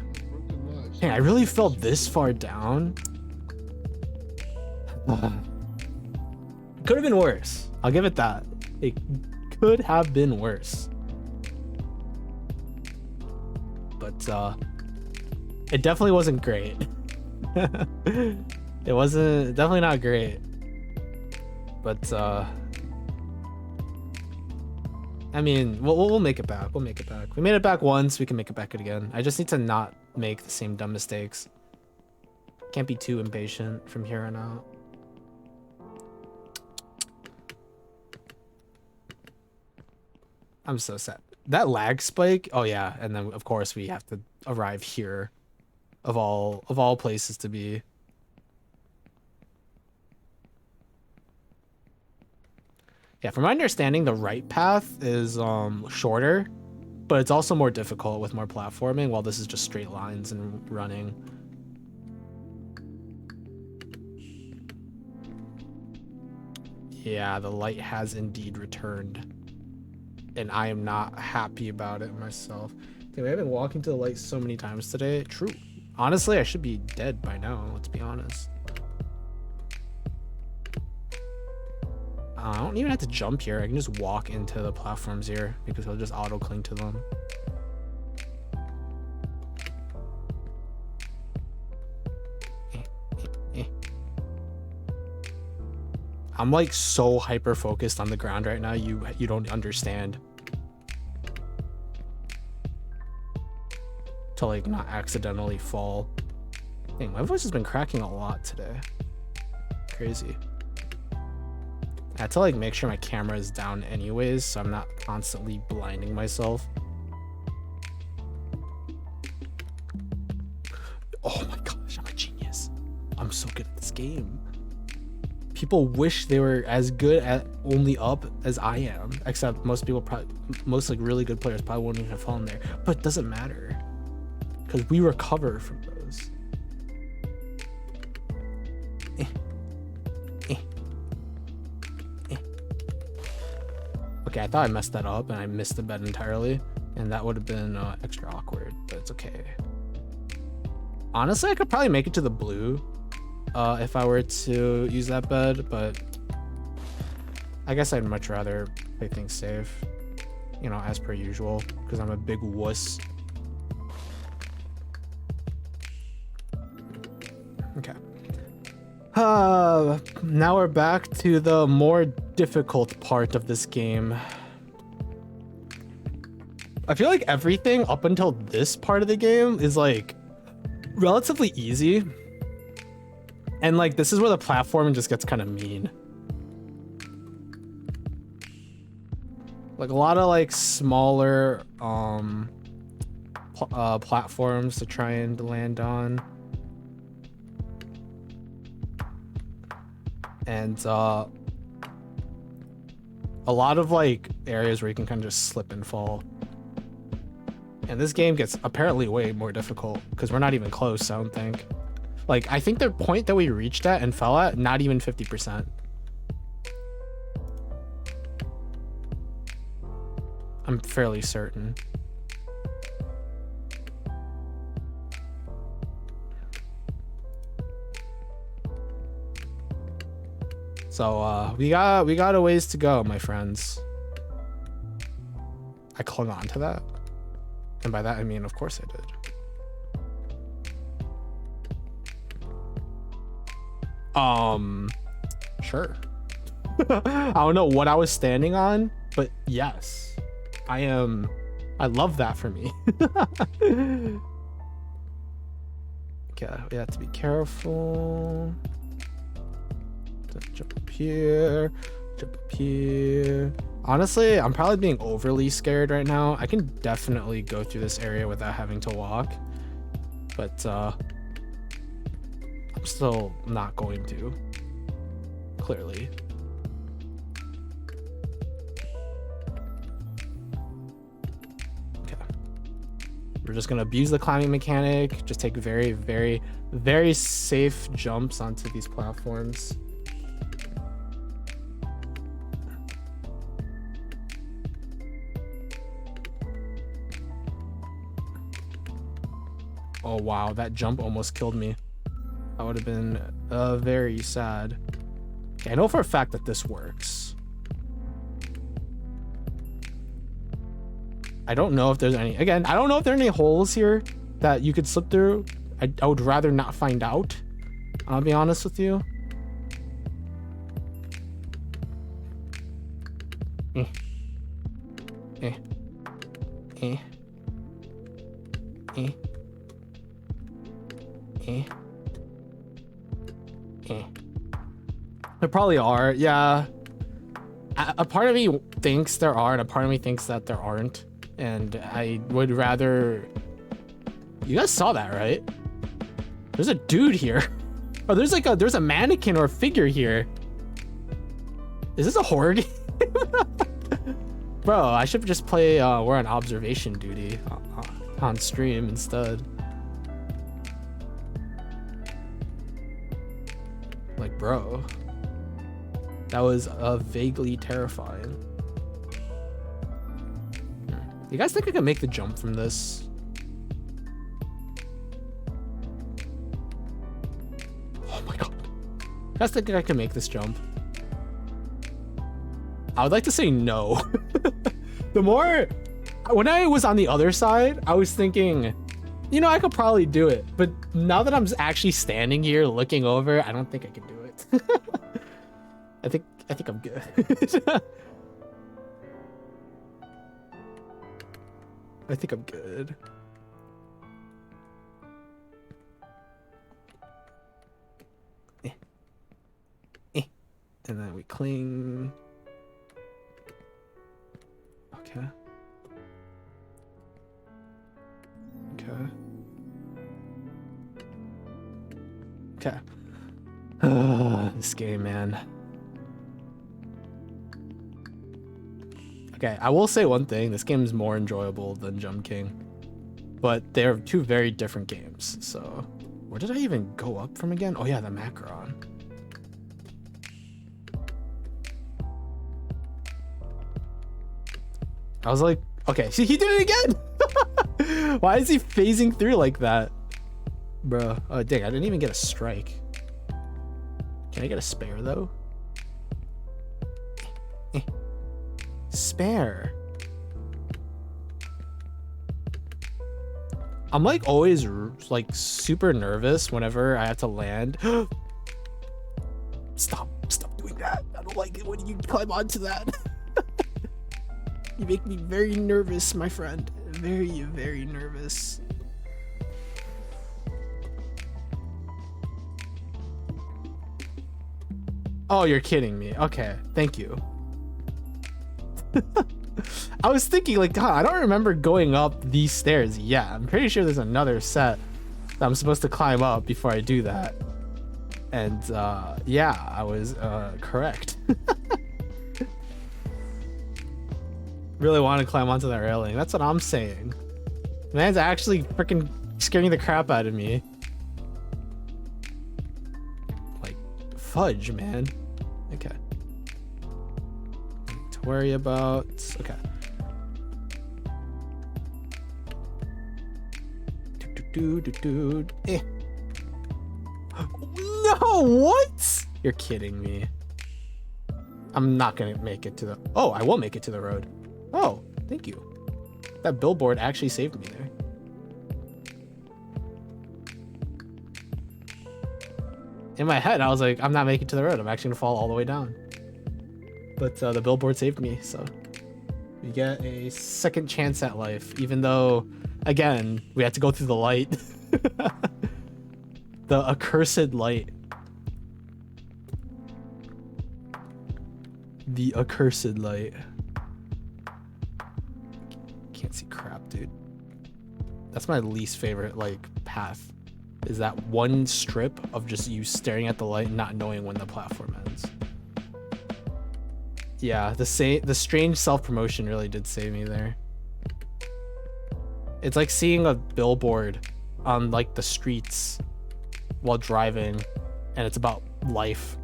Speaker 1: Hey, I really fell this far down. Could have been worse. I'll give it that. It could have been worse. But it definitely wasn't great. It wasn't, definitely not great. But I mean, we'll make it back. We'll make it back. We made it back once. We can make it back again. I just need to not make the same dumb mistakes. Can't be too impatient from here on out. I'm so sad. That lag spike. Oh yeah, and then of course we have to arrive here, of all places to be. Yeah, from my understanding, the right path is shorter, but it's also more difficult with more platforming, while this is just straight lines and running. Yeah, the light has indeed returned. and I am not happy about it myself. Dude, I've been walking to the light so many times today. True. Honestly, I should be dead by now, let's be honest. I don't even have to jump here. I can just walk into the platforms here because he'll just auto cling to them. I'm like so hyper focused on the ground right now. You don't understand. To like not accidentally fall. Dang, my voice has been cracking a lot today. Crazy. I had to like make sure my camera is down anyways, so I'm not constantly blinding myself. Oh my gosh, I'm a genius. I'm so good at this game. People wish they were as good at only up as I am, except most people probably, most like really good players probably wouldn't even have fallen there, but it doesn't matter because we recover from those. Okay, I thought I messed that up and I missed the bed entirely, and that would have been extra awkward, but it's okay. Honestly, I could probably make it to the blue if I were to use that bed, but I guess I'd much rather play things safe, you know, as per usual, because I'm a big wuss. Okay. Now we're back to the more difficult part of this game. I feel like everything up until this part of the game is like relatively easy. And like this is where the platforming just gets kind of mean. Like a lot of like smaller platforms to try and land on. And a lot of like areas where you can kind of just slip and fall. And this game gets apparently way more difficult because we're not even close, I don't think. Like, I think the point that we reached at and fell at, not even 50%. I'm fairly certain. So we got a ways to go, my friends. I clung on to that. And by that I mean, of course I did. Sure. I don't know what I was standing on, but yes. I love that for me. Okay, we have to be careful. Jump up here, jump up here. Honestly, I'm probably being overly scared right now. I can definitely go through this area without having to walk, but I'm still not going to, clearly. Okay. We're just gonna abuse the climbing mechanic, just take very, very, very safe jumps onto these platforms. Oh wow, that jump almost killed me. That would have been very sad. Okay, I know for a fact that this works. I don't know if there's any, again, I don't know if there are any holes here that you could slip through. I would rather not find out. I'll be honest with you. Eh. Eh. Eh. Eh. Eh. Eh. There probably are, yeah. A part of me thinks there are, and a part of me thinks that there aren't. And I would rather... You guys saw that, right? There's a dude here. Oh, there's a mannequin or a figure here. Is this a horror game? Bro, I should just play we're on observation duty on stream instead. Like, bro, that was vaguely terrifying. You guys think I can make the jump from this? Oh my god. You guys think I can make this jump? I would like to say no. The more, when I was on the other side, I was thinking, you know, I could probably do it. But now that I'm actually standing here looking over, I don't think I can do it. I think I'm good. I think I'm good. And then we cling. Okay. Okay. Okay. This game, man. Okay, I will say one thing. This game is more enjoyable than Jump King. But they're two very different games, so... Where did I even go up from again? Oh yeah, the Macron. I was like, okay, see, he did it again! Why is he phasing through like that? Bro, oh dang, I didn't even get a strike. Can I get a spare though? Spare. I'm like always like super nervous whenever I have to land. Stop doing that. I don't like it when you climb onto that. You make me very nervous, my friend. Very, very nervous. Oh, you're kidding me. Okay, thank you. I was thinking like, God, I don't remember going up these stairs. Yeah, I'm pretty sure there's another set that I'm supposed to climb up before I do that. And yeah, I was correct. Really want to climb onto that railing. That's what I'm saying. Man's actually freaking scaring the crap out of me. Like, fudge, man. Okay. Nothing to worry about. Okay. Eh. No, what? You're kidding me. I'm not gonna make it to the... Oh, I will make it to the road. Oh, thank you. That billboard actually saved me there. In my head, I was like, I'm not making it to the road. I'm actually gonna fall all the way down. But the billboard saved me, so we get a second chance at life, even though, again, we had to go through the light. The accursed light. The accursed light. Can't see crap, dude. That's my least favorite like path, is that one strip of just you staring at the light and not knowing when the platform ends. Yeah, the strange self-promotion really did save me there. It's like seeing a billboard on like the streets while driving, and it's about life.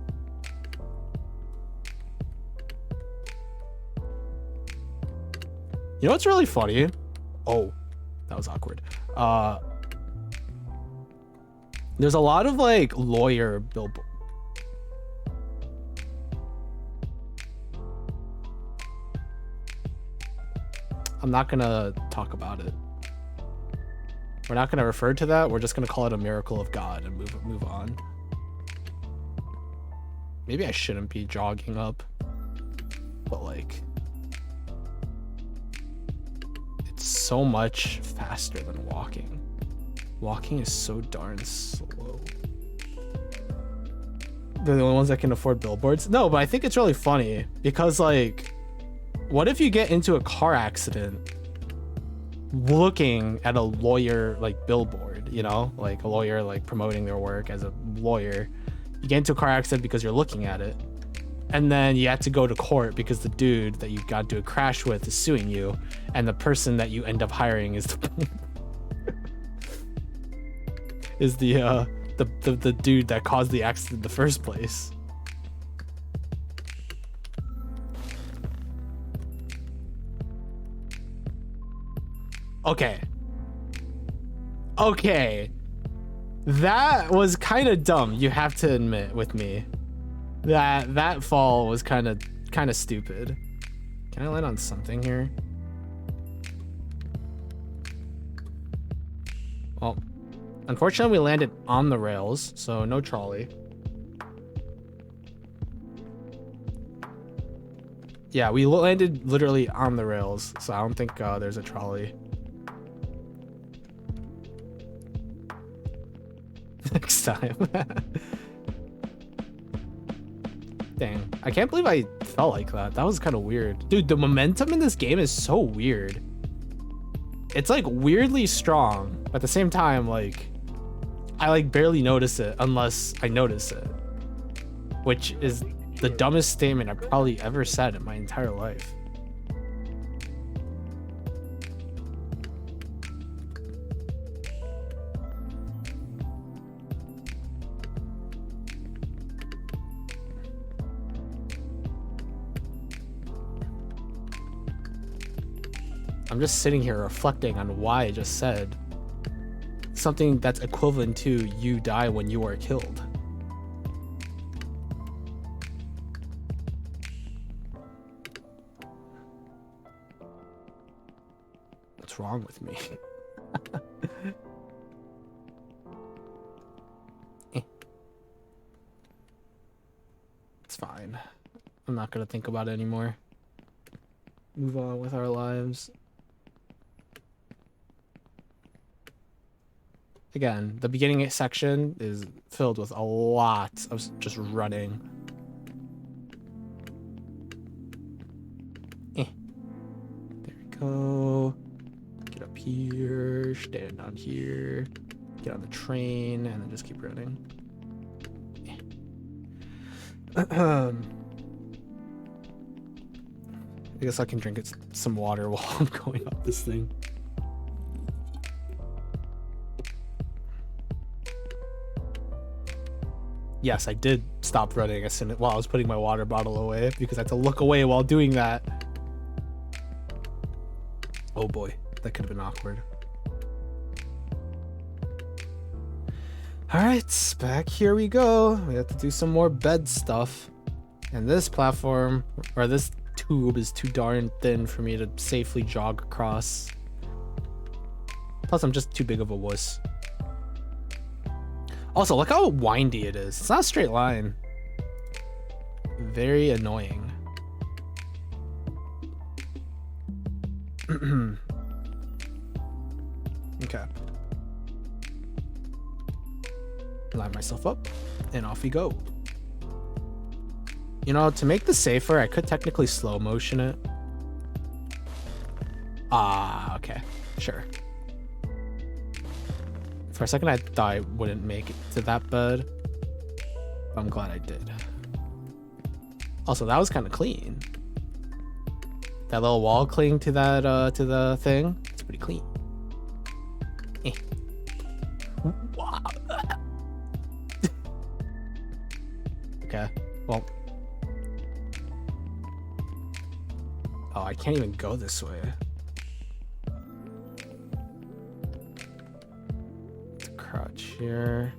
Speaker 1: You know what's really funny? Oh, that was awkward. There's a lot of like lawyer billboard. I'm not gonna talk about it. We're not gonna refer to that. We're just gonna call it a miracle of God and move on. Maybe I shouldn't be jogging up, but like, it's so much faster than walking. Walking is so darn slow. They're the only ones that can afford billboards. No, but I think it's really funny because like, what if you get into a car accident looking at a lawyer like billboard, you know, like a lawyer like promoting their work as a lawyer? You get into a car accident because you're looking at it, and then you have to go to court because the dude that you got into a crash with is suing you, and the person that you end up hiring is the is the dude that caused the accident in the first place. Okay. Okay. That was kind of dumb, you have to admit with me. That fall was kind of stupid. Can I land on something here? Well, unfortunately we landed on the rails, so no trolley. Yeah, we landed literally on the rails, so I don't think there's a trolley. Next time. Dang, I can't believe I felt like that. That was kind of weird. Dude, the momentum in this game is so weird. It's like weirdly strong, but at the same time, like, I like barely notice it unless I notice it. Which is the dumbest statement I've probably ever said in my entire life. I'm just sitting here reflecting on why I just said something that's equivalent to you die when you are killed. What's wrong with me? It's fine. I'm not gonna think about it anymore. Move on with our lives. Again, the beginning section is filled with a lot of just running. There we go. Get up here, stand down here, get on the train, and then just keep running. I guess I can drink some water while I'm going up this thing. Yes, I did stop running as soon as, while I was putting my water bottle away because I had to look away while doing that. Oh boy, that could have been awkward. All right, back here we go. We have to do some more bed stuff. And this platform, or this tube, is too darn thin for me to safely jog across. Plus, I'm just too big of a wuss. Also, look how windy it is. It's not a straight line. Very annoying. Okay. Line myself up, and off we go. You know, to make this safer, I could technically slow motion it. Ah, okay. Sure. For a second, I thought I wouldn't make it to that bed. I'm glad I did. Also, that was kind of clean. That little wall clinging to that to the thing. It's pretty clean. Wow. Okay. Well. Oh, I can't even go this way. Crouch here.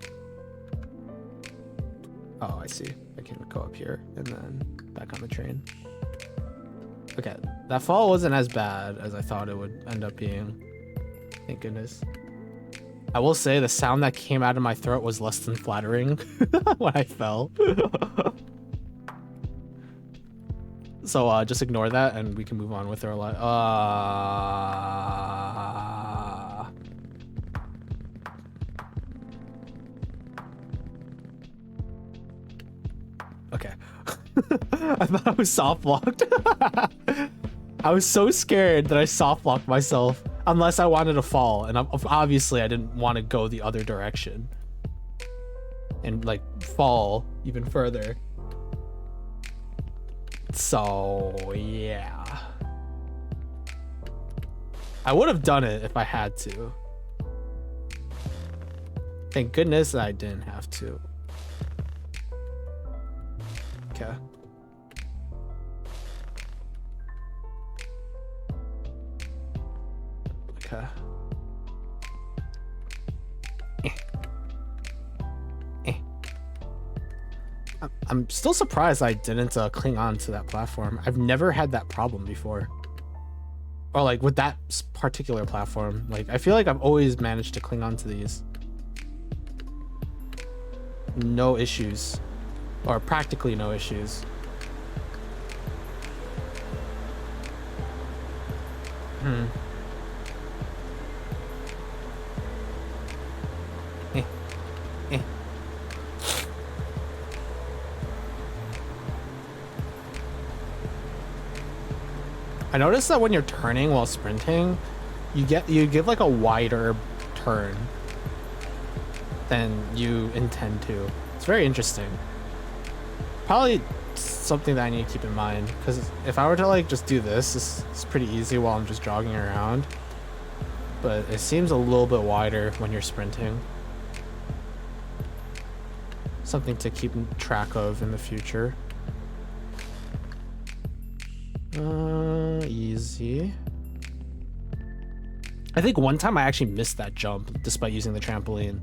Speaker 1: Oh, I see. I can go up here and then back on the train. Okay, that fall wasn't as bad as I thought it would end up being. Thank goodness. I will say the sound that came out of my throat was less than flattering when I fell. So just ignore that and we can move on with our life. Okay. I thought I was soft locked. I was so scared that I soft locked myself unless I wanted to fall, and obviously I didn't want to go the other direction and like fall even further. So yeah, I would have done it if I had to. Thank goodness that I didn't have to. Okay. Okay. I'm still surprised I didn't cling on to that platform. I've never had that problem before. Or like with that particular platform. Like I feel like I've always managed to cling on to these. No issues. Or practically no issues. Hmm. Eh. I noticed that when you're turning while sprinting, you give like a wider turn than you intend to. It's very interesting. Probably something that I need to keep in mind, because if I were to like just do this, it's pretty easy while I'm just jogging around. But it seems a little bit wider when you're sprinting. Something to keep track of in the future. Easy. I think one time I actually missed that jump despite using the trampoline.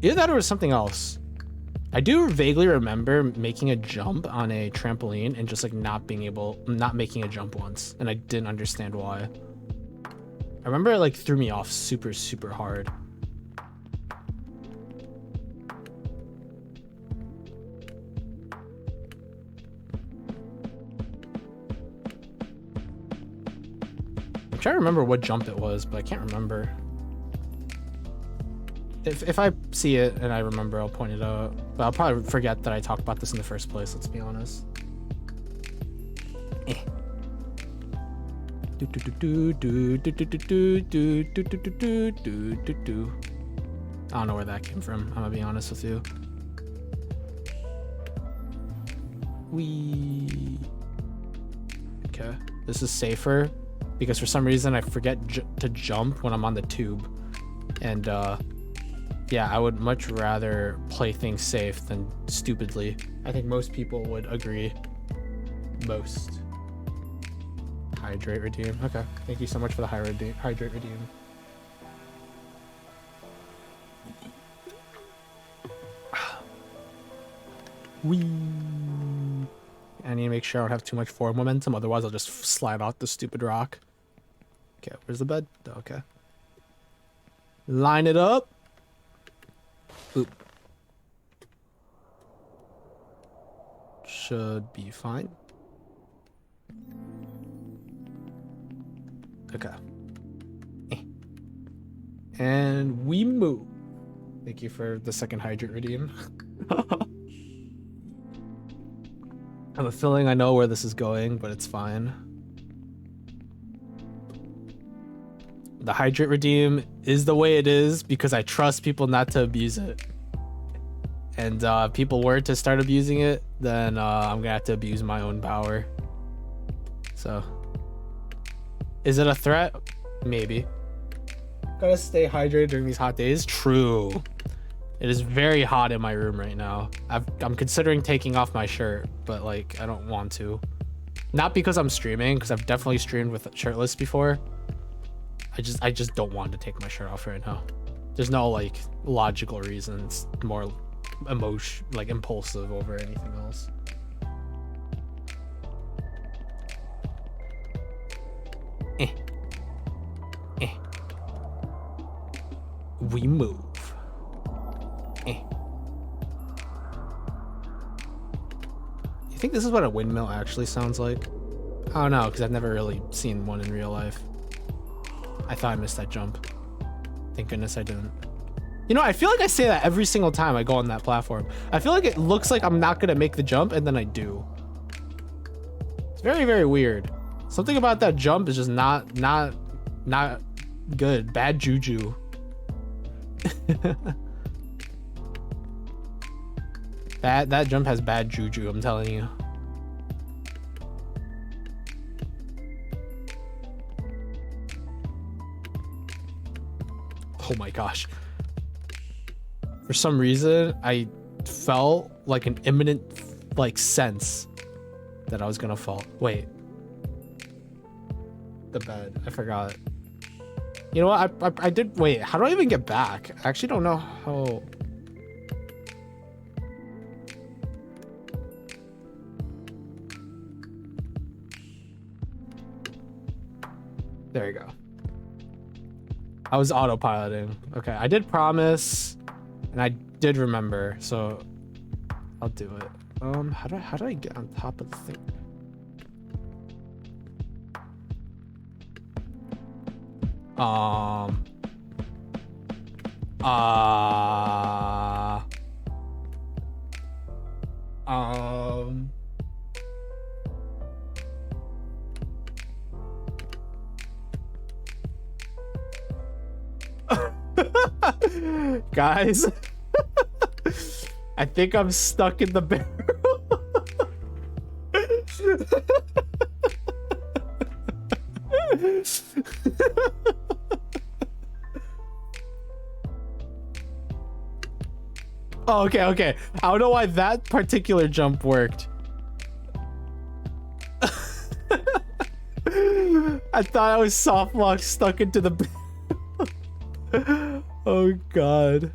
Speaker 1: Either that or it was something else. I do vaguely remember making a jump on a trampoline and just like not making a jump once, and I didn't understand why. I remember it like threw me off super hard. I'm trying to remember what jump it was, but I can't remember. If I see it and I remember, I'll point it out. But I'll probably forget that I talked about this in the first place, let's be honest. I don't know where that came from, I'm gonna be honest with you. Okay, this is safer because for some reason I forget to jump when I'm on the tube. And yeah, I would much rather play things safe than stupidly. I think most people would agree. Most. Hydrate redeem. Okay, thank you so much for the hydrate redeem. Whee! I need to make sure I don't have too much forward momentum, otherwise I'll just slide off the stupid rock. Okay, where's the bed? Okay. Line it up. Oop. Should be fine. Okay. And we move. Thank you for the second hydrate redeem. I have a feeling I know where this is going, but it's fine. The hydrate redeem is the way it is because I trust people not to abuse it. And if people were to start abusing it, then I'm gonna have to abuse my own power. So, is it a threat? Maybe. Gotta stay hydrated during these hot days. True. It is very hot in my room right now. I'm considering taking off my shirt, but like I don't want to. Not because I'm streaming, because I've definitely streamed with shirtless before. I just don't want to take my shirt off right now. There's no like logical reason. It's more emotion, like impulsive over anything else. We move. You think this is what a windmill actually sounds like? I don't know, because I've never really seen one in real life. I thought I missed that jump. Thank goodness I didn't. You know, I feel like I say that every single time I go on that platform. I feel like it looks like I'm not gonna make the jump, and then I do. It's very weird. Something about that jump is just not good. Bad juju. That jump has bad juju, I'm telling you. Oh my gosh. For some reason, I felt like an imminent like sense that I was gonna fall. Wait. The bed. I forgot. You know what? I did. Wait, how do I even get back? I actually don't know how. There you go. I was autopiloting. Okay, I did promise, and I did remember, so I'll do it. How do I get on top of the thing? Um. Guys, I think I'm stuck in the barrel. Oh, okay. I don't know why that particular jump worked. I thought I was soft locked stuck into the barrel. Oh god.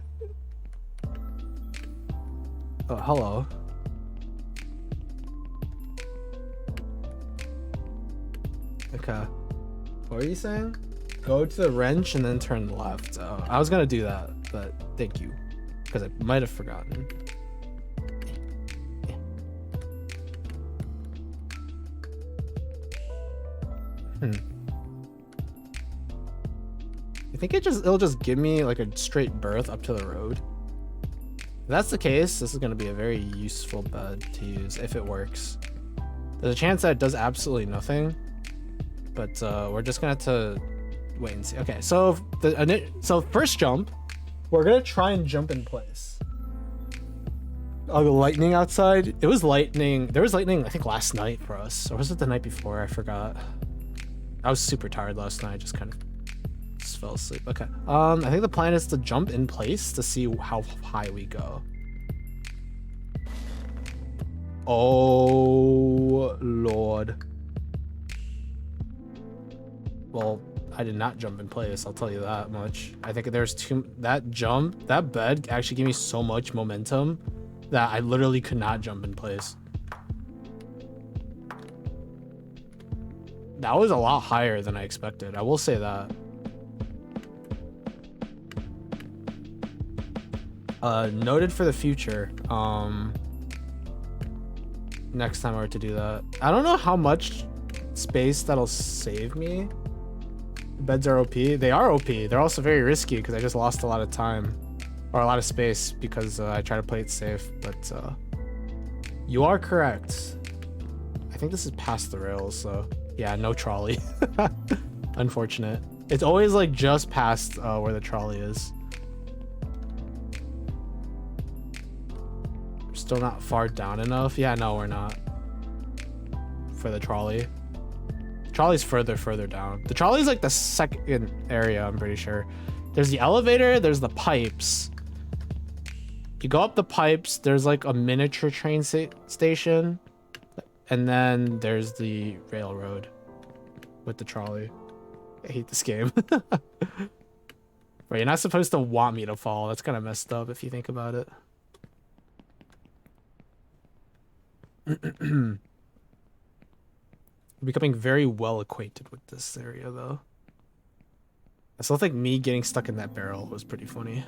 Speaker 1: Oh, hello. Okay. What were you saying? Go to the wrench and then turn left. Oh, I was gonna do that, but thank you. Because I might have forgotten. I think it'll just give me like a straight berth up to the road. If that's the case, this is going to be a very useful bed to use if it works. There's a chance that it does absolutely nothing, but we're just gonna have to wait and see. Okay, so first jump, we're gonna try and jump in place. Oh, the lightning outside. It was lightning. There was lightning, I think, last night for us, or was it the night before? I forgot. I was super tired last night. I just kind of fell asleep. Okay. I think the plan is to jump in place to see how high we go. Oh Lord. Well, I did not jump in place, I'll tell you that much. I think there's that bed actually gave me so much momentum that I literally could not jump in place. That was a lot higher than I expected, I will say that. Noted for the future. Next time I were to do that. I don't know how much space that'll save me. The beds are OP. They are OP. They're also very risky because I just lost a lot of time. Or a lot of space because I try to play it safe. But you are correct. I think this is past the rails, so yeah, no trolley. Unfortunate. It's always like just past where the trolley is. Still not far down enough. Yeah, no, we're not. For the trolley. Trolley's further down. The trolley's like the second area, I'm pretty sure. There's the elevator, there's the pipes. You go up the pipes, there's like a miniature train station. And then there's the railroad with the trolley. I hate this game. Right, you're not supposed to want me to fall. That's kind of messed up if you think about it. Becoming very well acquainted with this area though. I still think me getting stuck in that barrel was pretty funny.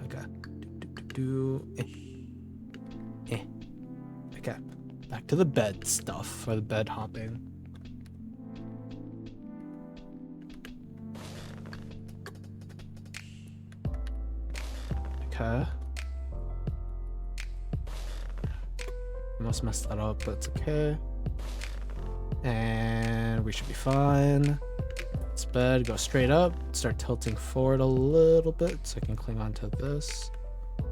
Speaker 1: Okay. Okay. Back to the bed stuff, or the bed hopping. Okay. Almost messed that up, but it's okay. And we should be fine. This bed, go straight up, start tilting forward a little bit so I can cling onto this.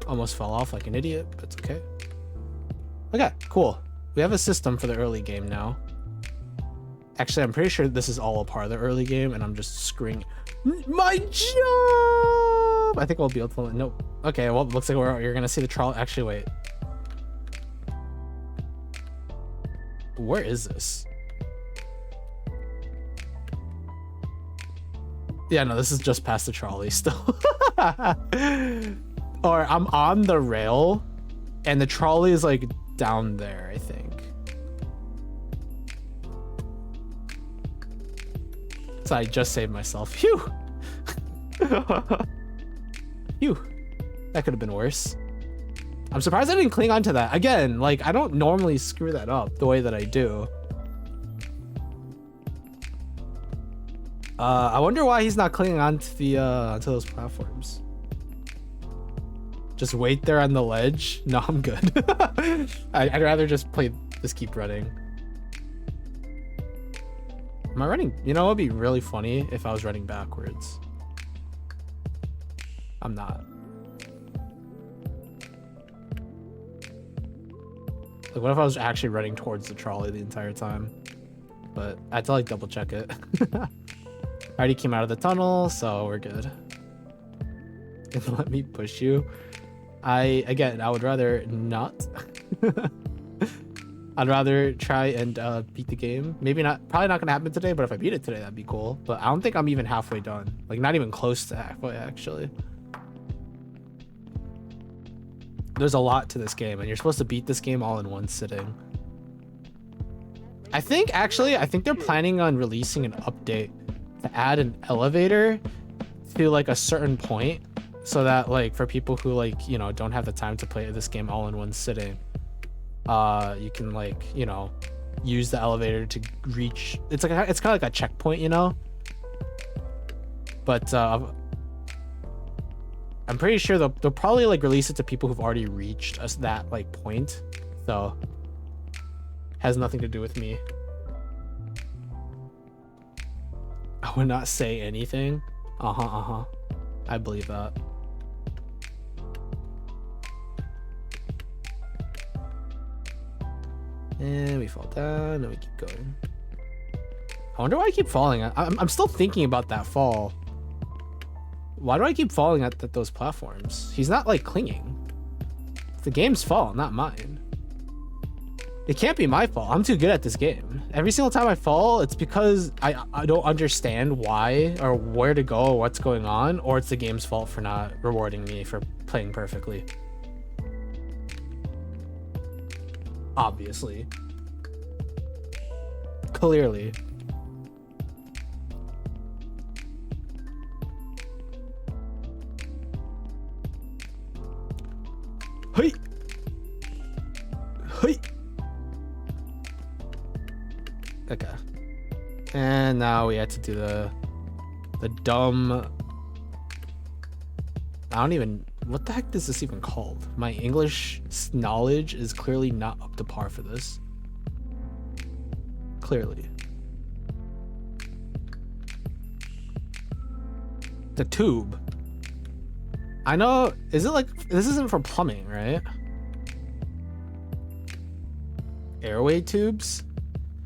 Speaker 1: Almost fell off like an idiot, but it's okay. Okay, cool. We have a system for the early game now. Actually, I'm pretty sure this is all a part of the early game, and I'm just screwing my job. I think we'll be able to. Nope. Okay, well, it looks like you're gonna see the trolley. Actually, wait. Where is this? Yeah, no, this is just past the trolley still. Or I'm on the rail and the trolley is like down there, I think. So I just saved myself. Phew. Phew. That could have been worse. I'm surprised I didn't cling onto that. Again, like I don't normally screw that up the way that I do. I wonder why he's not clinging onto the onto those platforms. Just wait there on the ledge. No, I'm good. I'd rather just keep running. Am I running? You know, it'd be really funny if I was running backwards. I'm not. Like, what if I was actually running towards the trolley the entire time? But I had to like double check it. I already came out of the tunnel, so we're good. Let me push you. I would rather not. I'd rather try and beat the game. Maybe not, probably not gonna happen today, but if I beat it today, that'd be cool. But I don't think I'm even halfway done. Like not even close to halfway, actually. There's a lot to this game and you're supposed to beat this game all in one sitting. I think they're planning on releasing an update to add an elevator to like a certain point so that like for people who like, you know, don't have the time to play this game all in one sitting, you can like, you know, use the elevator to reach. It's kind of like a checkpoint, you know. But I'm pretty sure they'll probably like release it to people who've already reached that like point. So has nothing to do with me. I would not say anything. I believe that. And we fall down, and we keep going. I wonder why I keep falling. I'm still thinking about that fall. Why do I keep falling at those platforms? He's not like clinging. It's the game's fault, not mine. It can't be my fault. I'm too good at this game. Every single time I fall, it's because I don't understand why or where to go or what's going on, or it's the game's fault for not rewarding me for playing perfectly. Obviously. Clearly. Hey! Hey! Okay. And now we had to do the dumb... I don't even... What the heck is this even called? My English knowledge is clearly not up to par for this. Clearly. The tube. I know... Is it like... This isn't for plumbing, right? Airway tubes?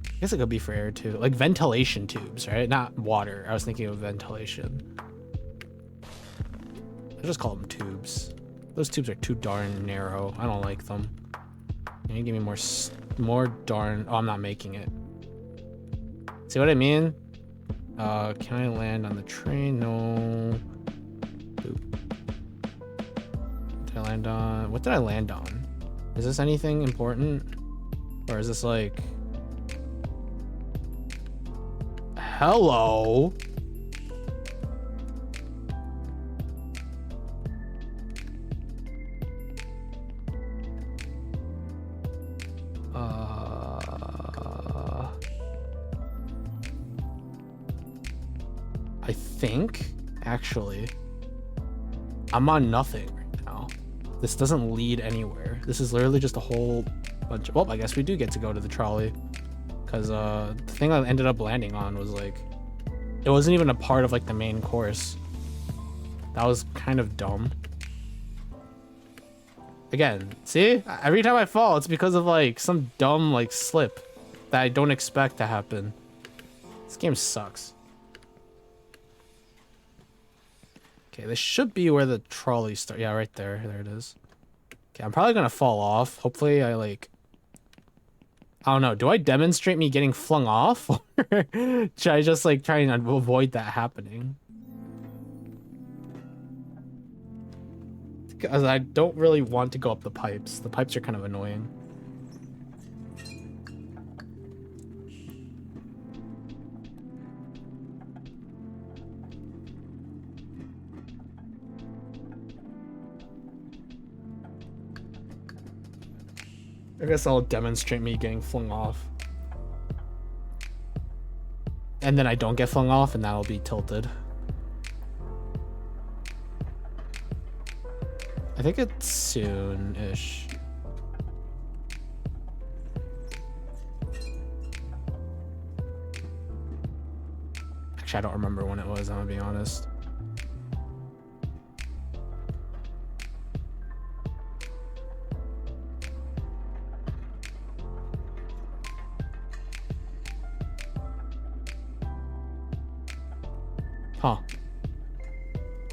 Speaker 1: I guess it could be for air too. Like ventilation tubes, right? Not water. I was thinking of ventilation. I just call them tubes. Those tubes are too darn narrow. I don't like them. Can you give me more darn... Oh, I'm not making it. See what I mean? Can I land on the train? No. Boop. Did I land on... What did I land on? Is this anything important? Or is this like... Hello? I think, actually, I'm on nothing right now. This doesn't lead anywhere. This is literally just a whole bunch of... Well, I guess we do get to go to the trolley. Because the thing I ended up landing on was like... It wasn't even a part of like the main course. That was kind of dumb. Again, see? Every time I fall, it's because of like some dumb like slip that I don't expect to happen. This game sucks. Okay, this should be where the trolley starts. Yeah, right there. There it is. Okay, I'm probably gonna fall off. Hopefully I I don't know. Do I demonstrate me getting flung off? Or should I just like try and avoid that happening? Because I don't really want to go up the pipes. The pipes are kind of annoying. I guess I'll demonstrate me getting flung off. And then I don't get flung off, and that'll be tilted. I think it's soon-ish. Actually, I don't remember when it was, I'm gonna be honest. Huh.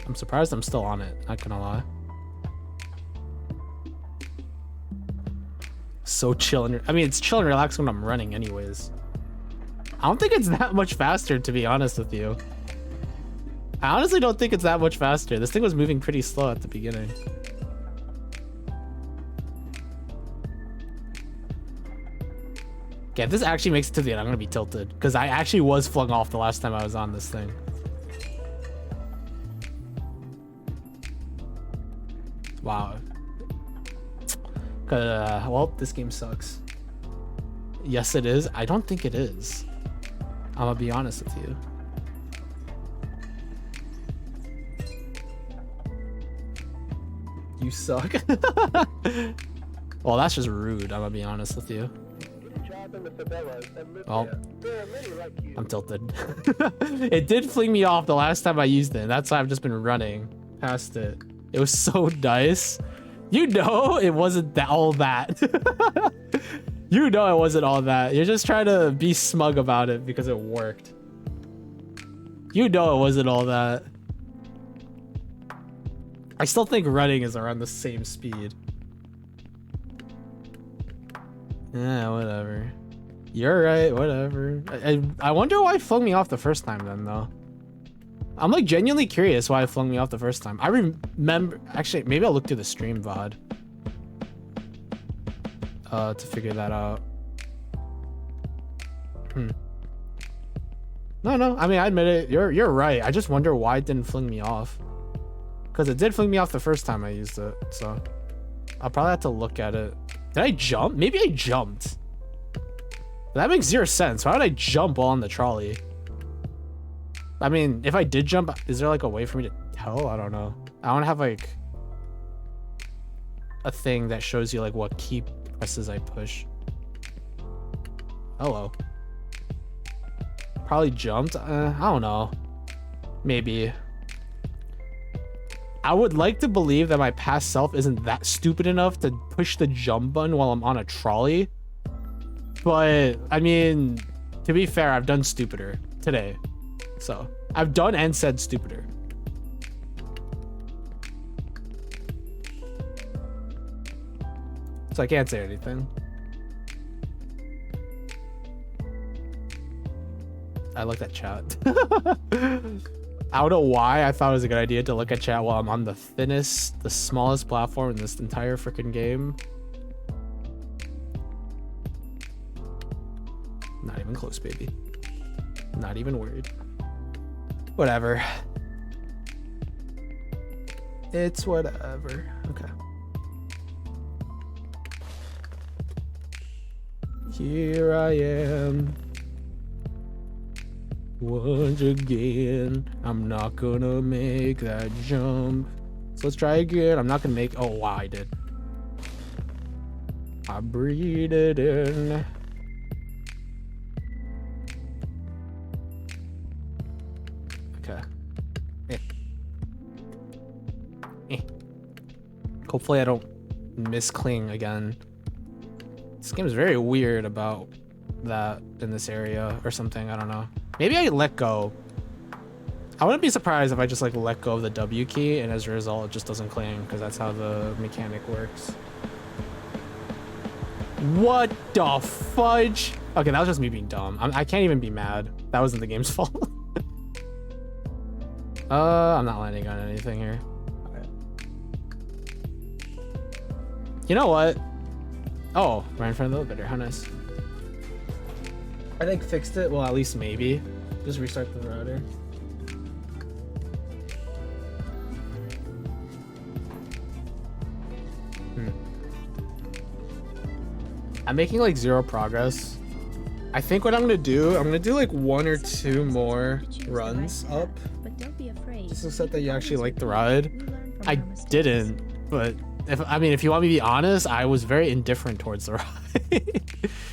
Speaker 1: I'm surprised I'm still on it, not gonna lie. So chill and I mean, it's chill and relaxed when I'm running anyways. I don't think it's that much faster, to be honest with you. I honestly don't think it's that much faster. This thing was moving pretty slow at the beginning. Okay, if this actually makes it to the end, I'm gonna be tilted. Because I actually was flung off the last time I was on this thing. Wow. Well, this game sucks. Yes, it is. I don't think it is. I'm gonna be honest with you. You suck. Well, that's just rude. I'm gonna be honest with you. Well, I'm tilted. It did fling me off the last time I used it. That's why I've just been running past it. It was so nice. You know it wasn't all that. You know it wasn't all that. You're just trying to be smug about it because it worked. You know it wasn't all that. I still think running is around the same speed. Yeah, whatever. You're right, whatever. I wonder why it flung me off the first time then, though. I'm like genuinely curious why it flung me off the first time. I remember, actually, maybe I'll look through the stream VOD to figure that out. No, I mean, I admit it. You're right. I just wonder why it didn't fling me off. Because it did fling me off the first time I used it, so I'll probably have to look at it. Did I jump? Maybe I jumped. That makes zero sense. Why would I jump while on the trolley? I mean, if I did jump, is there like a way for me to tell? I don't know. I want to have like a thing that shows you like what key presses I push. Hello. Probably jumped. I don't know. Maybe. I would like to believe that my past self isn't that stupid enough to push the jump button while I'm on a trolley. But, I mean, to be fair, I've done stupider today. So, I've done and said stupider. So I can't say anything. I looked at chat. I don't know why I thought it was a good idea to look at chat while I'm on the smallest platform in this entire freaking game. Not even close, baby. Not even worried. Whatever. It's whatever. Okay. Here I am. Once again, I'm not gonna make that jump. So let's try again. I'm not gonna make. Oh wow, I did. I breathe it in. Okay. Hopefully I don't miscling again. This game is very weird about that in this area or something. I don't know. Maybe I let go. I wouldn't be surprised if I just like let go of the W key and as a result it just doesn't cling because that's how the mechanic works. What the fudge? Okay, that was just me being dumb. I can't even be mad. That wasn't the game's fault. I'm not landing on anything here. Alright. You know what? Oh, right in front of the elevator. How nice. I think fixed it. Well, at least maybe. Just restart the router. I'm making like 0 progress. I think what I'm gonna do, I'm gonna do like 1 or 2 more runs up.
Speaker 2: But don't be afraid.
Speaker 1: Just to set that you actually like the ride.
Speaker 2: We learn from
Speaker 1: I
Speaker 2: our mistakes.
Speaker 1: didn't, but if you want me to be honest, I was very indifferent towards the ride.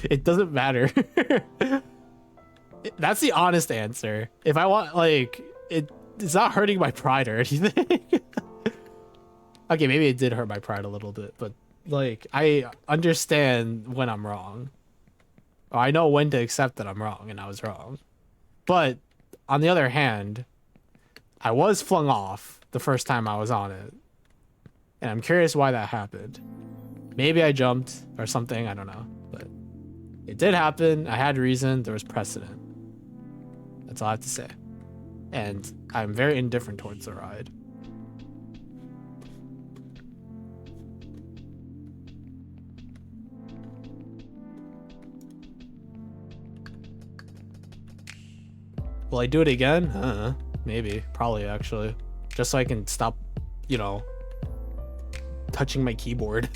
Speaker 1: It doesn't matter. That's the honest answer. If I want, like, it's not hurting my pride or anything. Okay, maybe it did hurt my pride a little bit, but like, I understand when I'm wrong. Or I know when to accept that I'm wrong, and I was wrong. But on the other hand, I was flung off the first time I was on it. And I'm curious why that happened. Maybe I jumped or something, I don't know. But it did happen. I had reason. There was precedent. That's all I have to say. And I'm very indifferent towards the ride. Will I do it again? Maybe. Probably, actually. Just so I can stop, you know, touching my keyboard.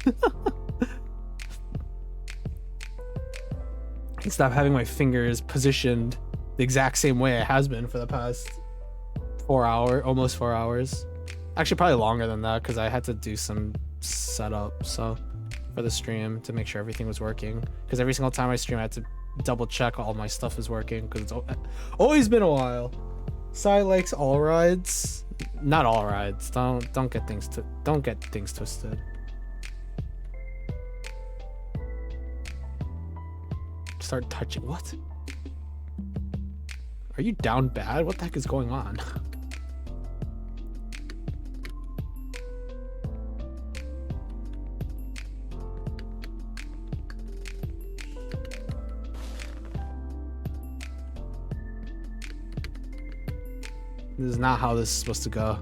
Speaker 1: I can stop having my fingers positioned the exact same way it has been for the past almost 4 hours. Actually, probably longer than that, because I had to do some setup, so, for the stream to make sure everything was working. Because every single time I stream, I had to double check all my stuff is working, because it's always been a while. Sai likes all rides. Not all rides. Don't get things twisted. Start touching. What? Are you down bad? What the heck is going on? This is not how this is supposed to go.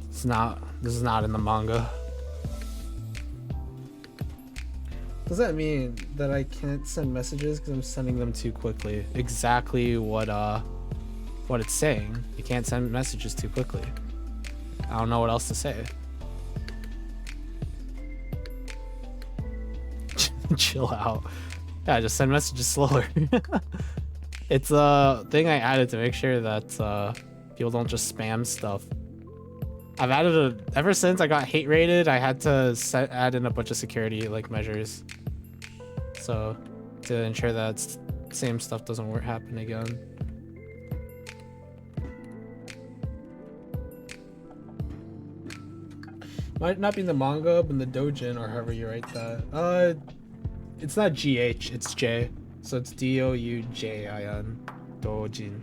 Speaker 1: This is not in the manga. Does that mean that I can't send messages because I'm sending them too quickly? Exactly what it's saying. You can't send messages too quickly. I don't know what else to say. Chill out. Yeah, just send messages slower. It's a thing I added to make sure that people don't just spam stuff. I've added ever since I got hate rated, I had to add in a bunch of security like measures. So to ensure that same stuff doesn't happen again. Might not be in the manga, but in the dojin, or however you write that. It's not GH, it's J. So it's D-O-U-J-I-N. Dojin.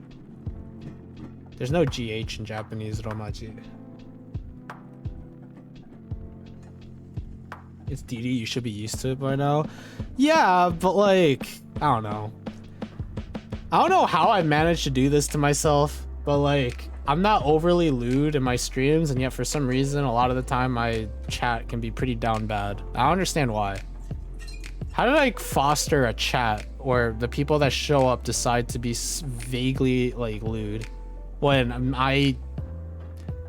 Speaker 1: There's no GH in Japanese romaji. It's DD, you should be used to it by now. Yeah, but like, I don't know. I don't know how I managed to do this to myself, but like, I'm not overly lewd in my streams, and yet for some reason, a lot of the time my chat can be pretty down bad. I don't understand why. How did I foster a chat where the people that show up decide to be vaguely like lewd when I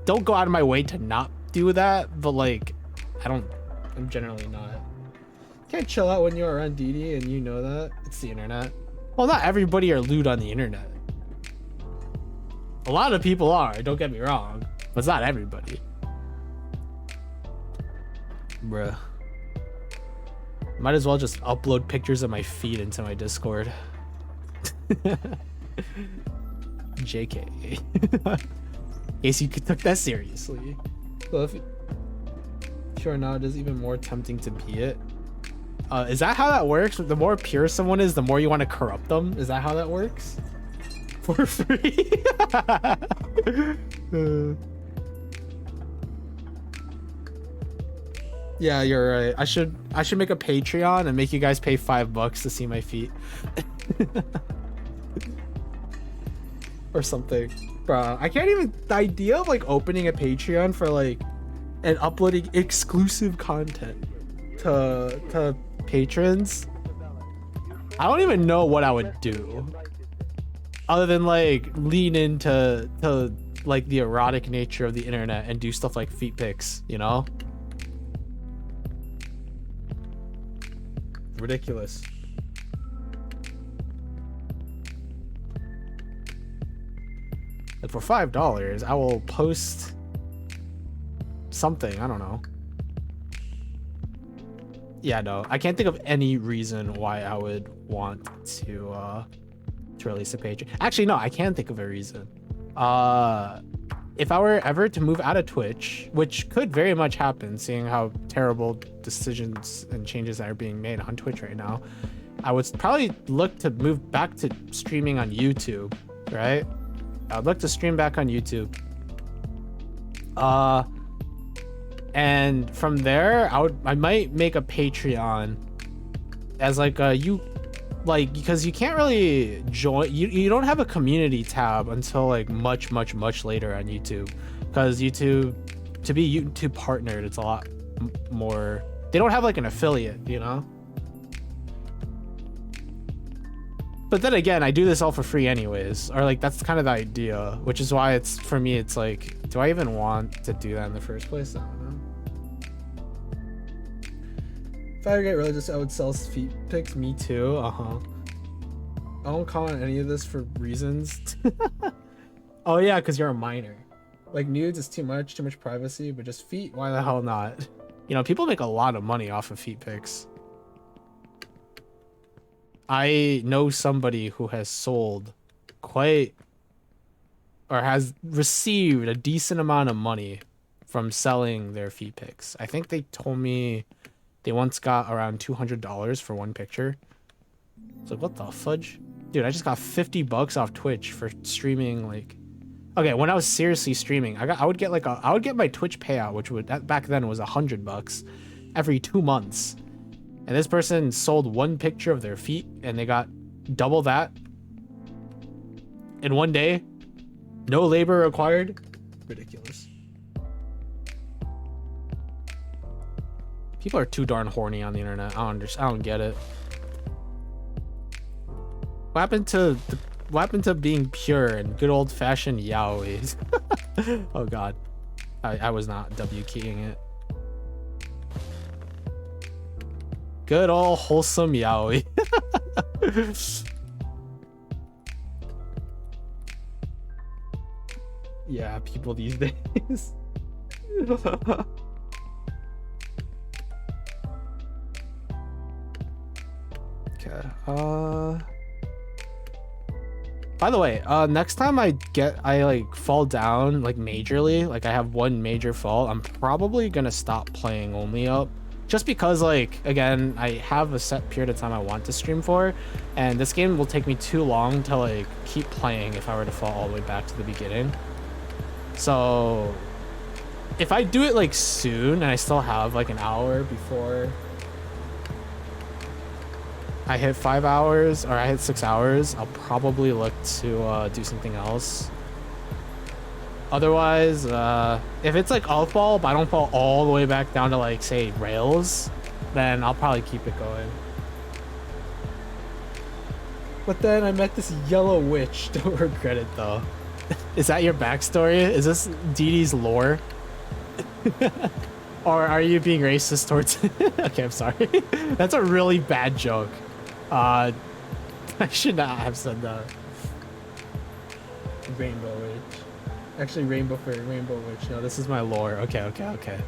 Speaker 1: don't go out of my way to not do that, but like, I'm generally not. You can't chill out when you're around DD, and you know that. It's the internet. Well, not everybody are lewd on the internet. A lot of people are, don't get me wrong, but it's not everybody. Bruh. Might as well just upload pictures of my feet into my Discord. JK. In case you took that seriously. Well, if sure now, it is even more tempting to be it. Is that how that works? The more pure someone is, the more you want to corrupt them? Is that how that works? For free? Yeah, you're right. I should make a Patreon and make you guys pay $5 to see my feet. Or something. Bruh, I can't even, the idea of like opening a Patreon for like and uploading exclusive content to patrons, I don't even know what I would do other than like lean into like the erotic nature of the internet and do stuff like feet pics, you know? Ridiculous. Like for $5, I will post something. I don't know. Yeah, no, I can't think of any reason why I would want to release a page. Actually, no, I can think of a reason. If I were ever to move out of Twitch, which could very much happen, seeing how terrible decisions and changes that are being made on Twitch right now, I would probably look to move back to streaming on YouTube, right? I'd look to stream back on YouTube. And from there, I might make a Patreon as like because you can't really join, you don't have a community tab until like much later on YouTube, because YouTube, to be YouTube partnered, it's a lot more, they don't have like an affiliate, you know? But then again, I do this all for free anyways, or like that's kind of the idea, which is why it's, for me, it's like, do I even want to do that in the first place? I don't know. If I get religious, I would sell feet pics. Me too. I don't comment any of this for reasons. Oh yeah, because you're a minor. Like nudes is too much privacy, but just feet, why the hell not? You know, people make a lot of money off of feet pics. I know somebody who has sold has received a decent amount of money from selling their feet pics. I think they told me they once got around $200 for one picture. It's like, what the fudge? Dude, I just got $50 off Twitch for streaming, like, okay, when I was seriously streaming, I would get my Twitch payout, which back then was $100 every 2 months. And this person sold one picture of their feet and they got double that in one day. No labor required. Ridiculous. People are too darn horny on the internet. I don't get it. What happened to being pure and good old fashioned yaois? Oh god. I was not W keying it. Good old wholesome yaoi. Yeah, people these days. Okay. By the way, next time I like fall down like majorly, like I have one major fall, I'm probably gonna stop playing Only Up. Just because, like, again, I have a set period of time I want to stream for, and this game will take me too long to, like, keep playing if I were to fall all the way back to the beginning. So, if I do it, like, soon, and I still have, like, an hour before I hit 5 hours, or I hit 6 hours, I'll probably look to do something else. Otherwise, if it's like I'll fall, but I don't fall all the way back down to like, say, rails, then I'll probably keep it going. But then I met this yellow witch. Don't regret it though. Is that your backstory? Is this Dee Dee's lore? Or are you being racist towards Okay, I'm sorry. That's a really bad joke. I should not have said that. Rainbow witch. Actually, Rainbow Witch. No, this is my lore. Okay.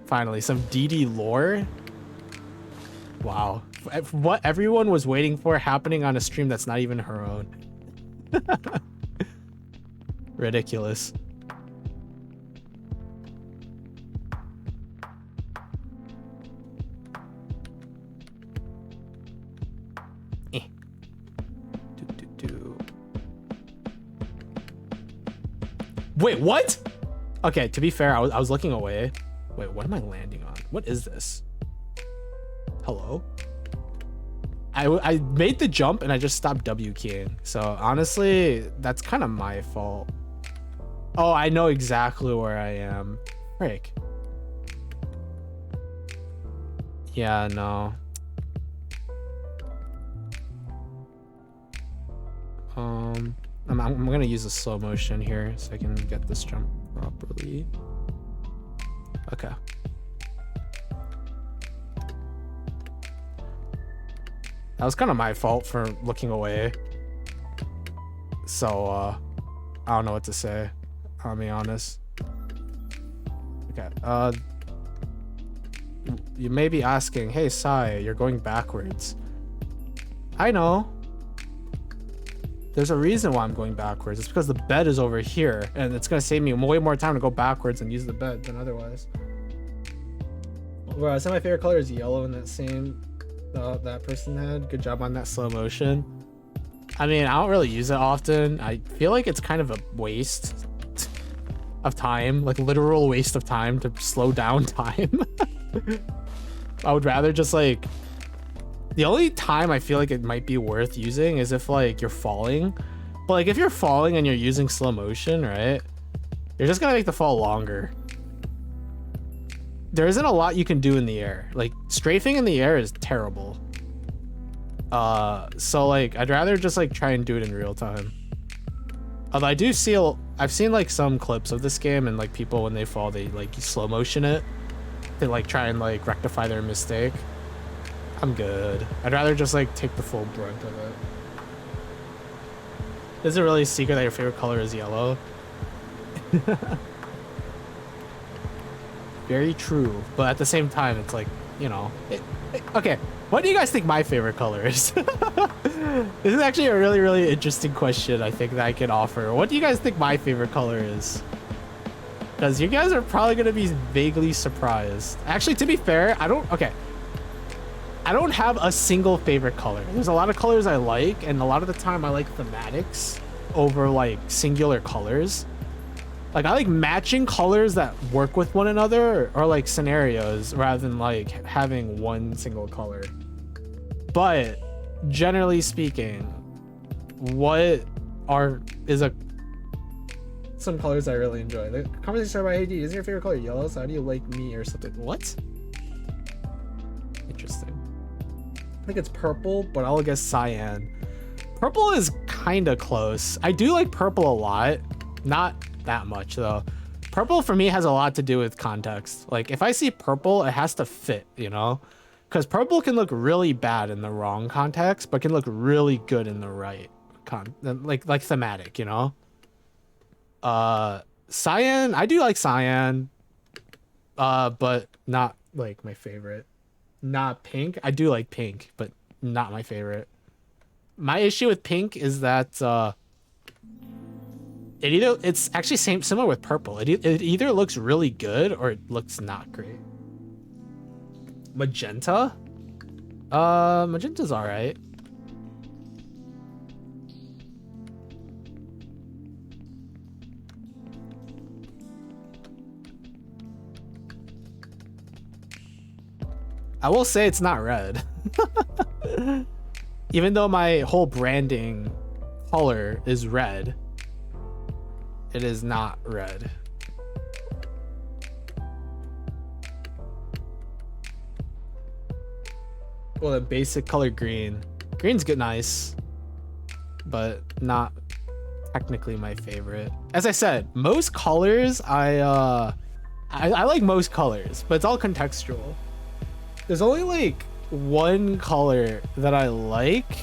Speaker 1: Finally, some Dee Dee lore? Wow. What everyone was waiting for happening on a stream that's not even her own. Ridiculous. Wait, what? Okay, to be fair, I was looking away Wait, what am I landing on? What is this? Hello? I made the jump and I just stopped W keying. So honestly, that's kind of my fault. Oh, I know exactly where I am. Frick. Yeah, no. I'm gonna use a slow motion here so I can get this jump properly. Okay. That was kind of my fault for looking away. So, I don't know what to say. I'll be honest. Okay, you may be asking, hey, Sai, you're going backwards. I know. There's a reason why I'm going backwards. It's because the bed is over here, and it's gonna save me way more time to go backwards and use the bed than otherwise. Well, I said my favorite color is yellow in that same that person had. Good job on that slow motion. I mean, I don't really use it often. I feel like it's kind of a waste of time, like literal waste of time to slow down time. I would rather just like, the only time I feel like it might be worth using is if like you're falling. But like if you're falling and you're using slow motion, right? You're just gonna make the fall longer. There isn't a lot you can do in the air. Like strafing in the air is terrible. So like I'd rather just like try and do it in real time. Although I do see, I've seen like some clips of this game and like people when they fall, they like slow motion it. They like try and like rectify their mistake. I'm good. I'd rather just like take the full brunt of it. Is it really a secret that your favorite color is yellow? Very true, but at the same time, it's like, you know. Okay, what do you guys think my favorite color is? This is actually a really, really interesting question I think that I can offer. What do you guys think my favorite color is? Because you guys are probably going to be vaguely surprised. Actually, to be fair, I don't have a single favorite color. There's a lot of colors I like, and a lot of the time I like thematics over like singular colors. Like I like matching colors that work with one another or like scenarios rather than like having one single color. But generally speaking, some colors I really enjoy? The conversation started by, hey D, is your favorite color yellow? So how do you like me or something? What? Interesting. I think it's purple, but I'll guess cyan. Purple is kind of close. I do like purple a lot. Not that much though. Purple for me has a lot to do with context. Like if I see purple, it has to fit, you know? Because purple can look really bad in the wrong context, but can look really good in the right like thematic, you know? Cyan, I do like cyan, but not like my favorite. Not pink. I do like pink, but not my favorite. My issue with pink is that it's actually similar with purple. It either looks really good or it looks not great. Magenta? Magenta's all right. I will say it's not red. Even though my whole branding color is red, it is not red. Well, the basic color green. Green's good, nice, but not technically my favorite. As I said, most colors I like most colors, but it's all contextual. There's only like one color that I like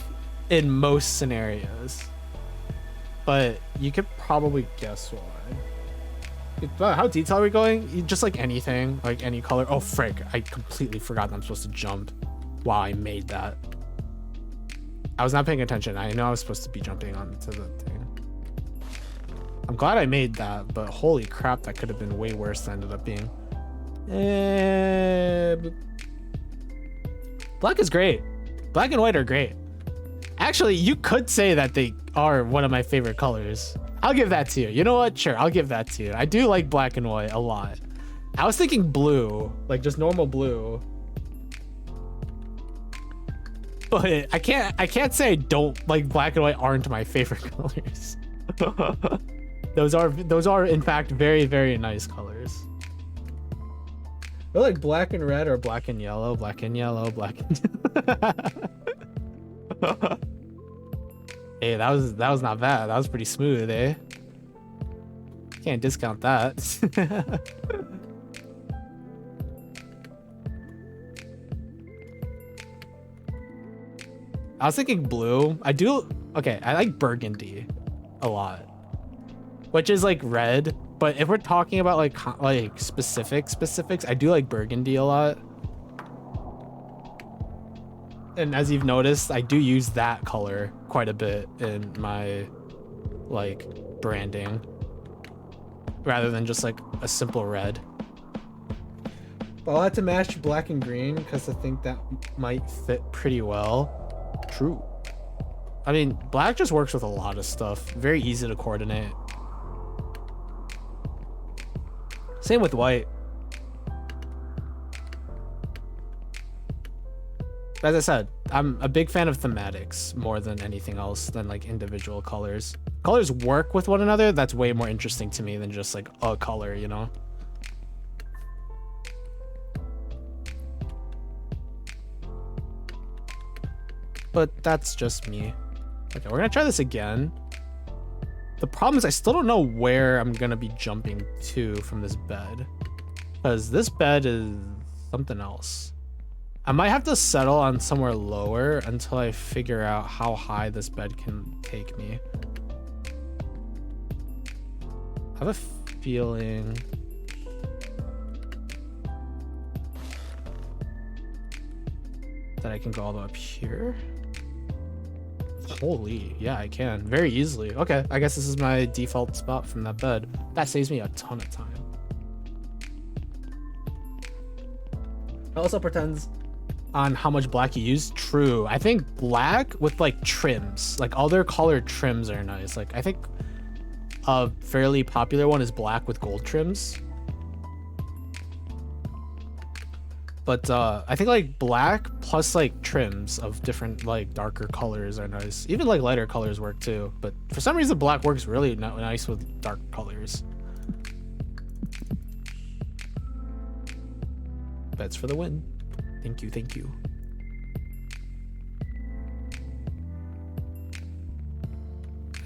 Speaker 1: in most scenarios, but you could probably guess why. How detailed are we going? Just like anything, like any color. Oh frick, I completely forgot that I'm supposed to jump. Wow, I made that. I was not paying attention. I know I was supposed to be jumping onto the thing. I'm glad I made that, but holy crap, that could have been way worse than it ended up being. Black is great. Black and white are great. Actually, you could say that they are one of my favorite colors. I'll give that to you. You know what? Sure, I'll give that to you. I do like black and white a lot. I was thinking blue, like just normal blue. But I can't say I don't like black and white aren't my favorite colors. those are in fact very, very nice colors. They're like black and red or black and yellow, black and yellow, black and Hey, that was not bad. That was pretty smooth, eh? Can't discount that. I was thinking blue. Okay, I like burgundy a lot, which is like red. But if we're talking about like specifics, I do like burgundy a lot. And as you've noticed, I do use that color quite a bit in my like branding, rather than just like a simple red. But I'll have to match black and green because I think that might fit pretty well. True. I mean, black just works with a lot of stuff. Very easy to coordinate. Same with white. As I said, I'm a big fan of thematics more than anything else than like individual colors. Colors work with one another. That's way more interesting to me than just like a color, you know? But that's just me. Okay, we're gonna try this again. The problem is I still don't know where I'm gonna be jumping to from this bed, because this bed is something else. I might have to settle on somewhere lower until I figure out how high this bed can take me. I have a feeling that I can go all the way up here. Holy, yeah, I can very easily. Okay, I guess this is my default spot from that bed. That saves me a ton of time. It also pretends on how much black you use. True. I think black with like trims, like other colored trims are nice. Like I think a fairly popular one is black with gold trims. But I think like black plus like trims of different like darker colors are nice. Even like lighter colors work too. But for some reason black works really nice with dark colors. Bets for the win. Thank you, thank you.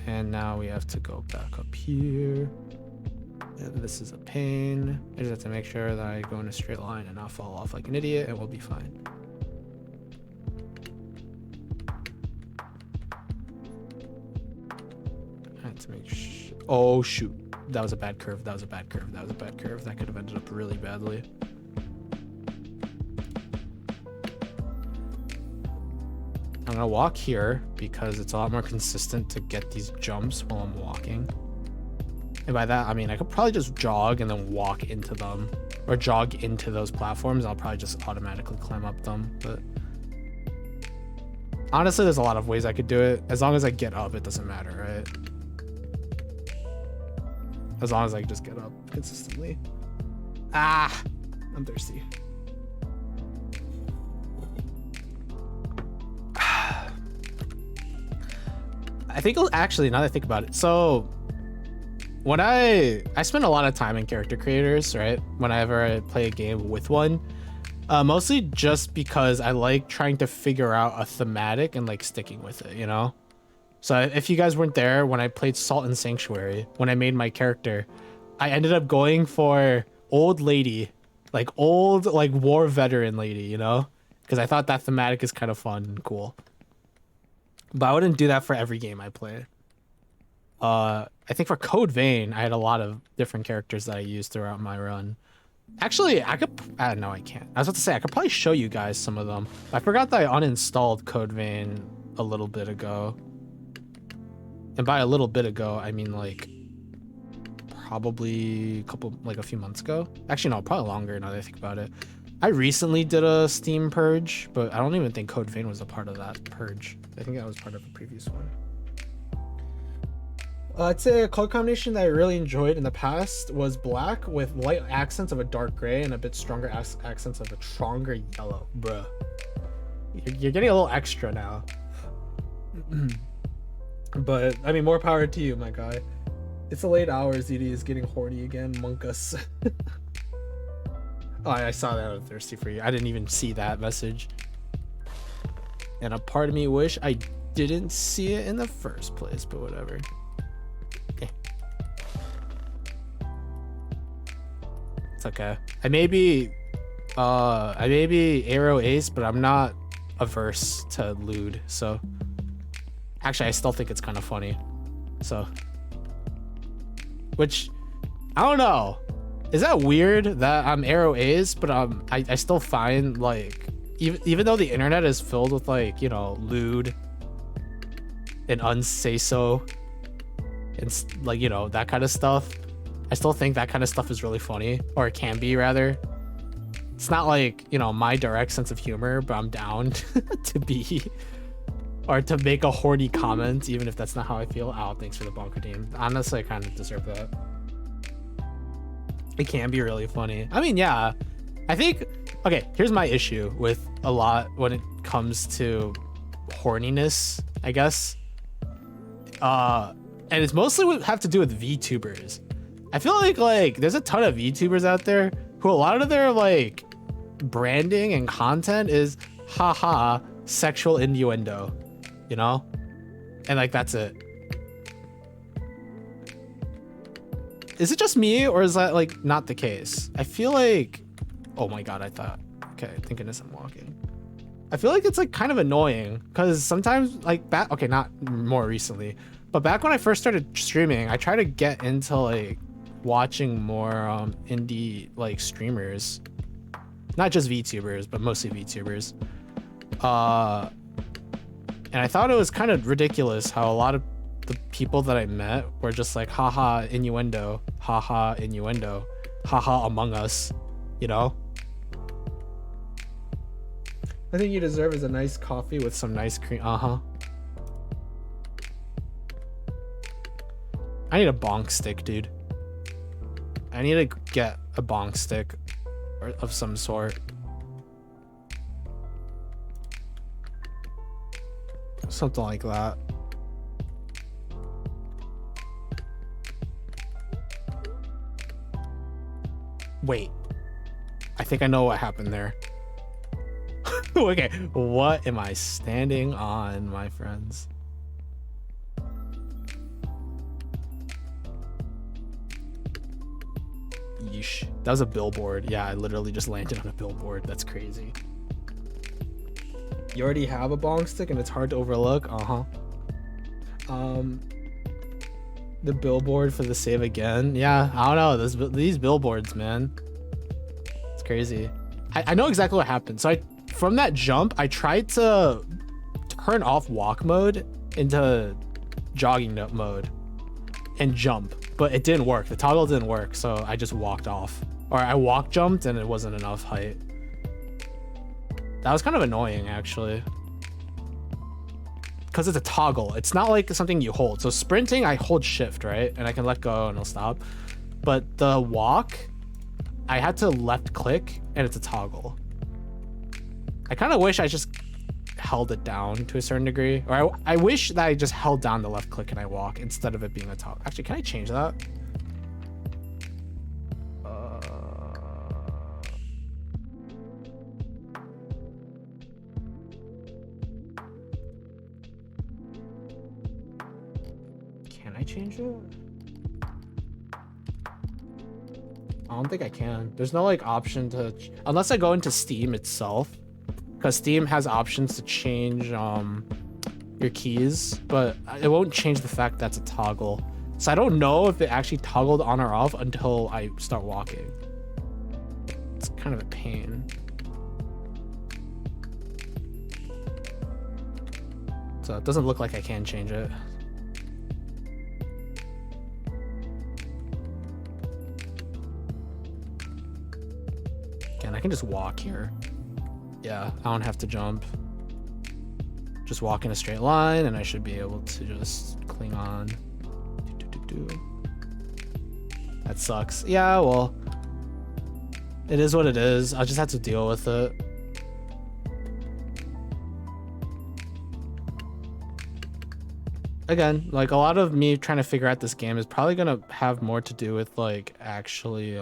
Speaker 1: And now we have to go back up here. And this is a pain. I just have to make sure that I go in a straight line and not fall off like an idiot, and we'll be fine. I had to make sure. Oh shoot. That was a bad curve. That was a bad curve. That was a bad curve. That could have ended up really badly. I'm gonna walk here because it's a lot more consistent to get these jumps while I'm walking. And by that, I mean I could probably just jog and then walk into them, or jog into those platforms. I'll probably just automatically climb up them. But honestly, there's a lot of ways I could do it. As long as I get up, it doesn't matter, right? As long as I just get up consistently. Ah, I'm thirsty. I think actually, now that I think about it, so when I spend a lot of time in character creators, right? Whenever I play a game with one, mostly just because I like trying to figure out a thematic and like sticking with it, you know? So if you guys weren't there when I played Salt and Sanctuary, when I made my character, I ended up going for old lady, like old like war veteran lady, you know? Because I thought that thematic is kind of fun and cool. But I wouldn't do that for every game I play. I think for Code Vein, I had a lot of different characters that I used throughout my run. Actually, I could... no, I can't. I was about to say, I could probably show you guys some of them. I forgot that I uninstalled Code Vein a little bit ago. And by a little bit ago, I mean like... probably a few months ago. Actually, no, probably longer now that I think about it. I recently did a Steam purge, but I don't even think Code Vein was a part of that purge. I think that was part of the previous one. I'd say a color combination that I really enjoyed in the past was black with light accents of a dark gray and a bit stronger accents of a stronger yellow. Bruh. You're getting a little extra now. But, I mean, more power to you, my guy. It's the late hours, ZD is getting horny again, Monkus. Oh, I saw that. I'm thirsty for you. I didn't even see that message. And a part of me wish I didn't see it in the first place, but whatever. Okay. It's okay. I may be Arrow Ace, but I'm not averse to lewd, so actually I still think it's kind of funny. So, which I don't know. Is that weird that I'm Arrow Ace, but I still find like even though the internet is filled with like, you know, lewd and unsay so and like, you know, that kind of stuff, I still think that kind of stuff is really funny, or it can be rather. It's not like, you know, my direct sense of humor, but I'm down to be or to make a horny comment even if that's not how I feel. Oh, thanks for the bonker team. Honestly, I kind of deserve that. It can be really funny. I mean, yeah, I think, okay, here's my issue with a lot when it comes to horniness, I guess. And it's mostly what have to do with VTubers. I feel like there's a ton of VTubers out there who a lot of their like branding and content is haha sexual innuendo, you know? And like that's it. Is it just me, or is that like not the case? I feel like, oh my god, okay, thinking as I'm walking. I feel like it's like kind of annoying because sometimes like okay, not more recently, but back when I first started streaming, I try to get into like watching more indie like streamers, not just VTubers, but mostly VTubers. And I thought it was kind of ridiculous how a lot of the people that I met were just like haha innuendo, haha Among Us, you know? I think you deserve is a nice coffee with some nice cream. I need a bonk stick, dude. I need to get a bonk stick or of some sort. Something like that. Wait, I think I know what happened there. Okay, what am I standing on, my friends? Yeesh, that was a billboard. Yeah, I literally just landed on a billboard. That's crazy. You already have a bong stick and it's hard to overlook. The billboard for the save again. Yeah, I don't know. These billboards, man. It's crazy. I know exactly what happened. So from that jump, I tried to turn off walk mode into jogging mode and jump, but it didn't work. The toggle didn't work, so I just walked off. Or I walk jumped and it wasn't enough height. That was kind of annoying, actually. Because it's a toggle. It's not like something you hold. So sprinting, I hold shift, right? And I can let go and it'll stop. But the walk, I had to left click and it's a toggle. I kind of wish I just held it down to a certain degree. Or I wish that I just held down the left click and I walk instead of it being a toggle. Actually, can I change that? Change it? I don't think I can. There's no like option to, unless I go into Steam itself, because Steam has options to change your keys, but it won't change the fact that's a toggle. So I don't know if it actually toggled on or off until I start walking. It's kind of a pain. So it doesn't look like I can change it. I can just walk here. Yeah, I don't have to jump. Just walk in a straight line and I should be able to just cling on. do. That sucks. Yeah, well, it is what it is. I'll just have to deal with it. Again, like a lot of me trying to figure out this game is probably gonna have more to do with like actually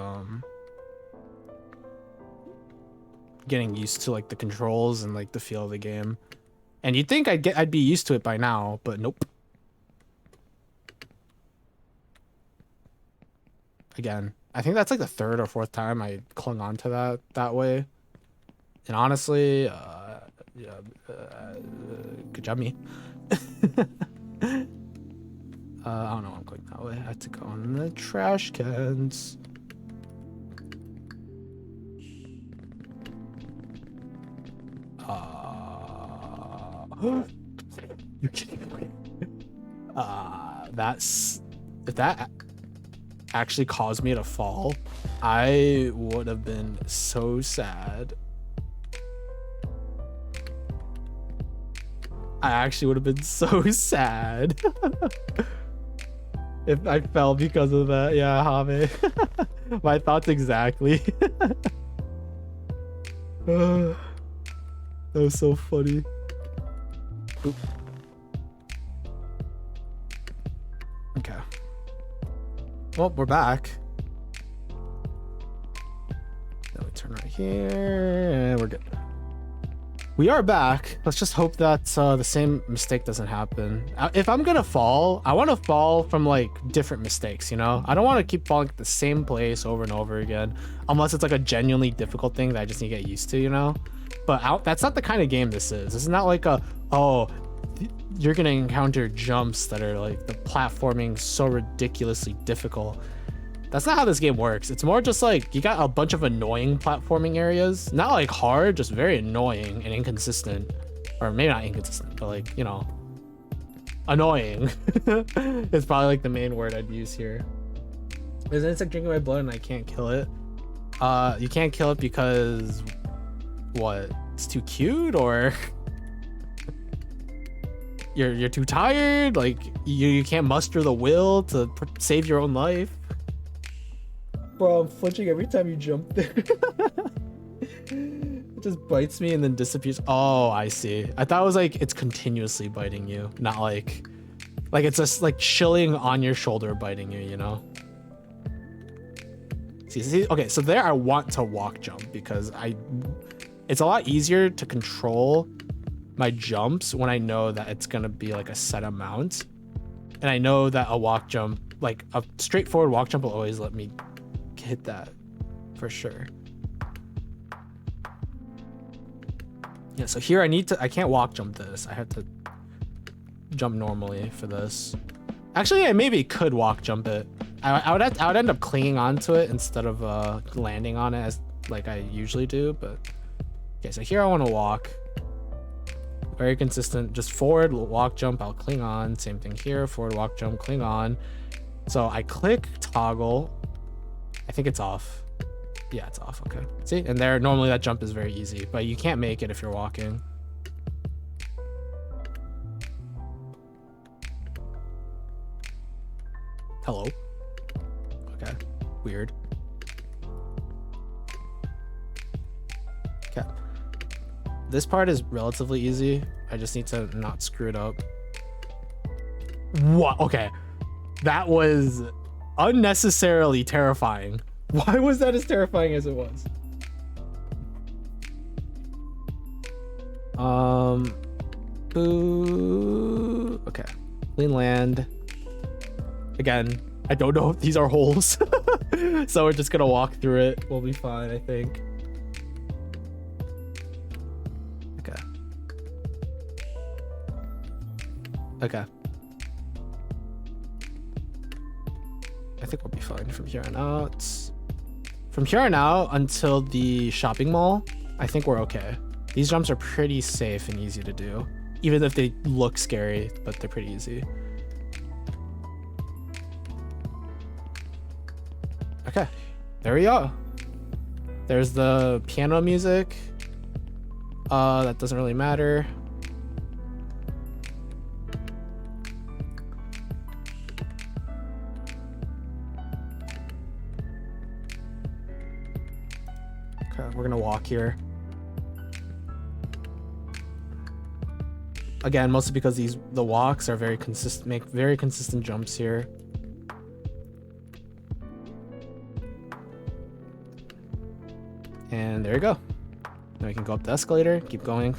Speaker 1: getting used to like the controls and like the feel of the game. And you'd think I'd be used to it by now, but nope. Again, I think that's like the third or fourth time I clung on to that way. And honestly, good job me. I don't know why I'm going that way. I had to go in the trash cans. You're kidding me. If that actually caused me to fall, I would have been so sad. I actually would have been so sad if I fell because of that. Yeah, Habe. My thoughts exactly. That was so funny. Oop. Okay. Well, we're back. Then we turn right here and we're good. We are back. Let's just hope that the same mistake doesn't happen. If I'm gonna fall, I want to fall from like different mistakes, you know? I don't want to keep falling at the same place over and over again, unless it's like a genuinely difficult thing that I just need to get used to, you know? But that's not the kind of game this is. This is not like you're gonna encounter jumps that are like the platforming so ridiculously difficult. That's not how this game works. It's more just like you got a bunch of annoying platforming areas. Not like hard, just very annoying and inconsistent. Or maybe not inconsistent, but like, you know, annoying. It's probably like the main word I'd use here. There's an insect drinking my blood and I can't kill it. You can't kill it because what? It's too cute, or you're too tired? Like you can't muster the will to save your own life? Bro, I'm flinching every time you jump there. It just bites me and then disappears. Oh, I see. I thought it was like it's continuously biting you, not like it's just like chilling on your shoulder biting you, you know? See, okay, so there I want to walk jump because it's a lot easier to control my jumps when I know that it's gonna be like a set amount. And I know that a walk jump, like a straightforward walk jump, will always let me hit that for sure. Yeah, so here I can't walk jump this. I have to jump normally for this. Actually, I maybe could walk jump it. I would end up clinging onto it instead of landing on it as like I usually do, but okay, so here I want to walk. Very consistent, just forward walk jump, I'll cling on. Same thing here, forward walk jump, cling on. So I click toggle. I think it's off. Yeah, it's off. Okay. See, and there normally that jump is very easy, but you can't make it if you're walking. Hello. Okay. Weird. Okay. This part is relatively easy. I just need to not screw it up. What? Okay. That was unnecessarily terrifying. Why was that as terrifying as it was? Boo. Okay. Clean land. Again, I don't know if these are holes. So we're just gonna walk through it. We'll be fine, I think. Okay. Okay. I think we'll be fine from here on out. From here on out until the shopping mall, I think we're okay. These jumps are pretty safe and easy to do. Even if they look scary, but they're pretty easy. Okay, there we go. There's the piano music. That doesn't really matter. Okay, we're gonna walk here. Again, mostly because the walks are very consistent, make very consistent jumps here. And there you go. Now we can go up the escalator, keep going.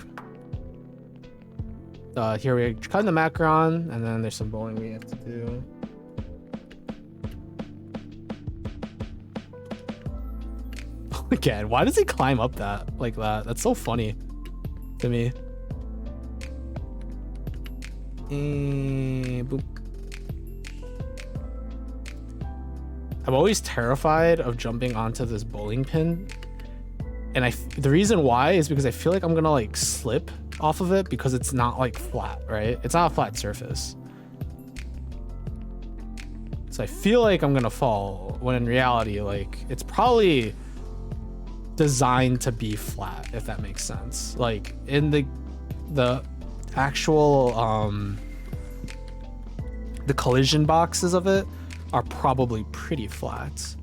Speaker 1: Here we're cutting the macaron, and then there's some bowling we have to do. Again, why does he climb up that like that? That's so funny to me. And boom. I'm always terrified of jumping onto this bowling pin, and the reason why is because I feel like I'm gonna like slip off of it because it's not like flat, right? It's not a flat surface, so I feel like I'm gonna fall when in reality, like, it's probably designed to be flat, if that makes sense. Like in the actual the collision boxes of it are probably pretty flat.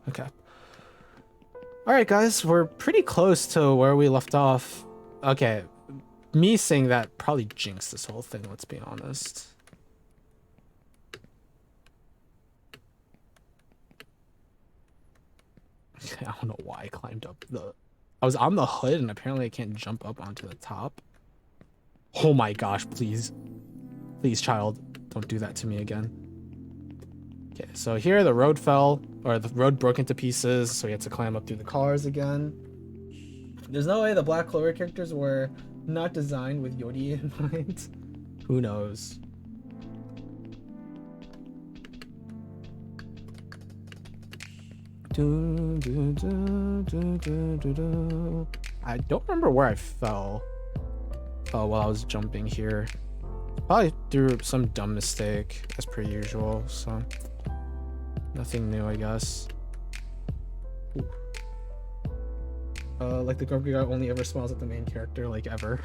Speaker 1: Okay. All right, guys, we're pretty close to where we left off. Okay, me saying that probably jinxed this whole thing, let's be honest. I don't know why I climbed up I was on the hood and apparently I can't jump up onto the top. Oh my gosh, please. Please, child, don't do that to me again. Okay, so here the road fell, or the road broke into pieces, so we had to climb up through the cars again. There's no way the Black Clover characters were not designed with Yodi in mind. Who knows? I don't remember where I fell while I was jumping here. Probably through some dumb mistake, as per usual, so nothing new, I guess. Ooh. Like the grumpy guy only ever smiles at the main character, like, ever.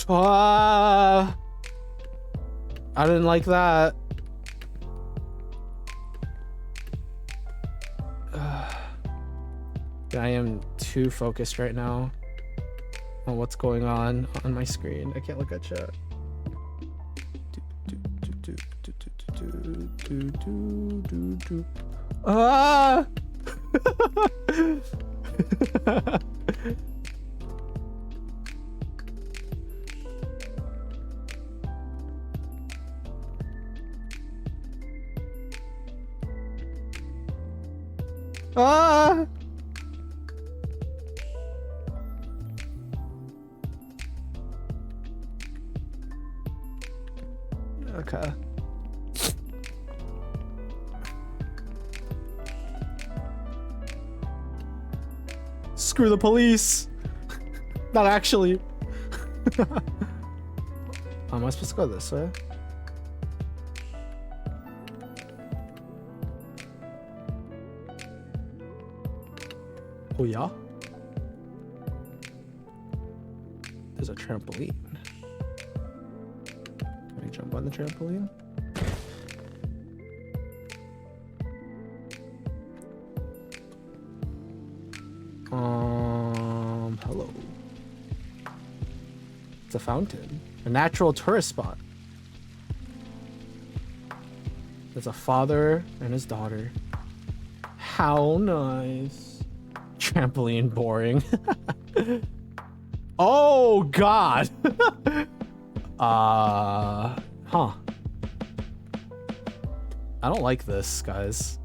Speaker 1: I didn't like that. I am too focused right now on what's going on my screen. I can't look at chat. Ah! Ah! Okay. Screw the police. Not actually. Am I supposed to go this way? Oh yeah? There's a trampoline. Can I jump on the trampoline? Hello. It's a fountain. A natural tourist spot. There's a father and his daughter. How nice. Trampoline boring. Oh god. Huh. I don't like this, guys.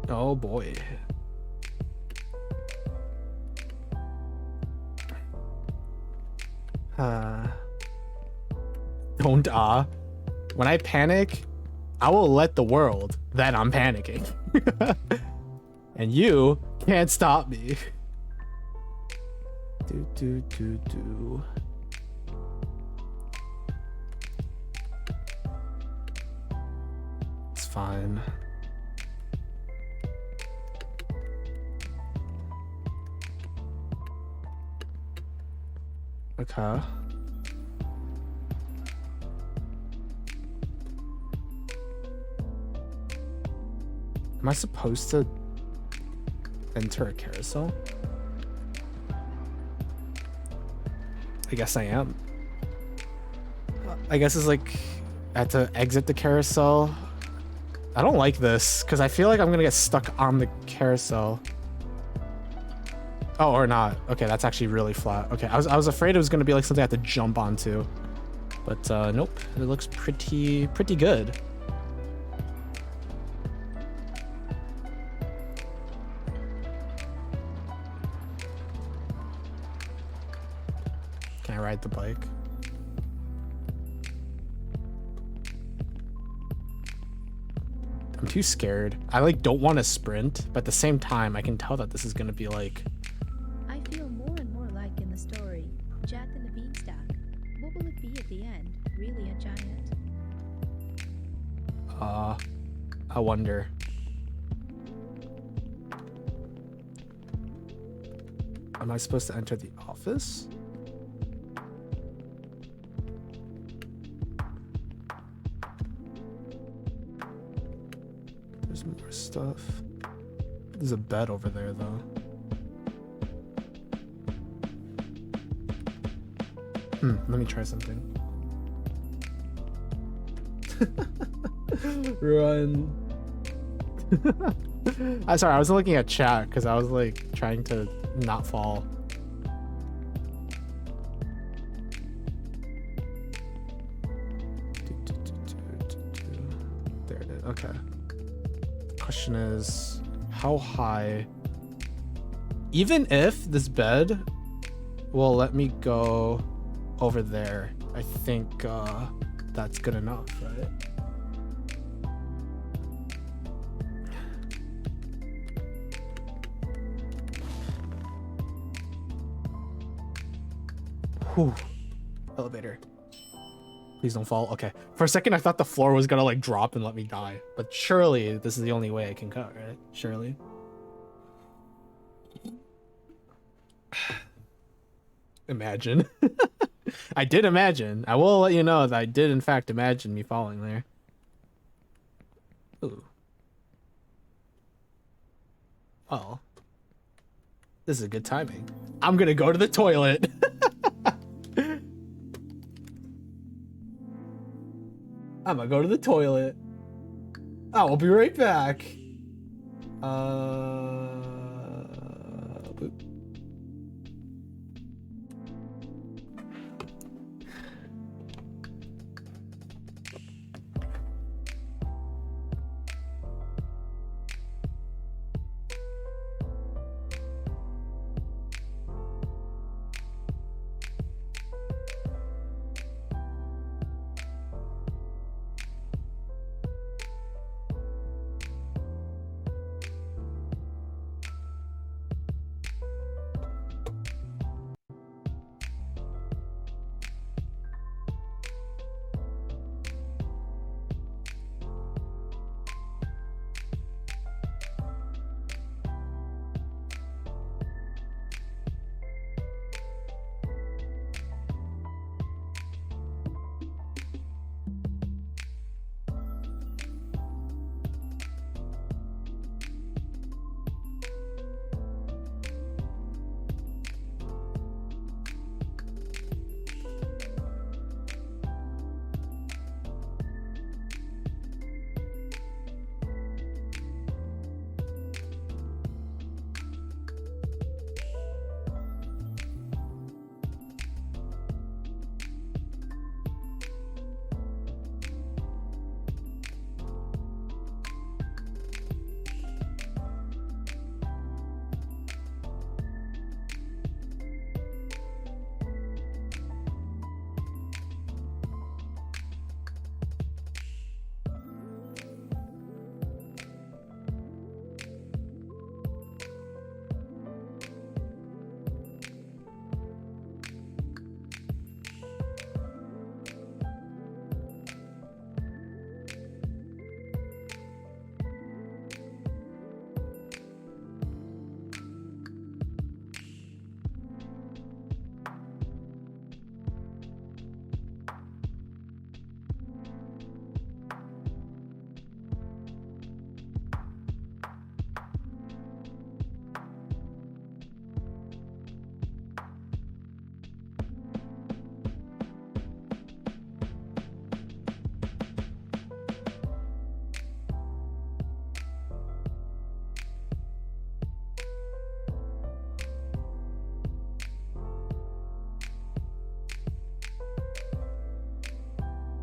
Speaker 1: Oh boy. Don't when I panic, I will let the world that I'm panicking. And you can't stop me. Do. It's fine. Okay. Am I supposed to enter a carousel? I guess I am. I guess it's like I have to exit the carousel. I don't like this because I feel like I'm gonna get stuck on the carousel. Oh, or not. Okay, that's actually really flat. Okay, I was afraid it was gonna be like something I had to jump onto, but nope. It looks pretty good. Can I ride the bike? I'm too scared. I like don't want to sprint, but at the same time, I can tell that this is gonna be like.
Speaker 2: I feel more and more like in the story, Jack and the Beanstalk. What will it be at the end? Really a giant?
Speaker 1: I wonder. Am I supposed to enter the office? There's more stuff. There's a bed over there, though. Let me try something. Run. I'm sorry, I was looking at chat because I was like trying to not fall. There it is. Okay. Question is, how high? Even if this bed will let me go over there, I think that's good enough, right? Whew. Elevator. Please don't fall. Okay. For a second, I thought the floor was gonna like drop and let me die. But surely this is the only way I can cut, right? Surely. Imagine. I did imagine. I will let you know that I did in fact imagine me falling there. Ooh. Well. This is good timing. I'm gonna go to the toilet. I'm gonna go to the toilet. I will be right back. Boop.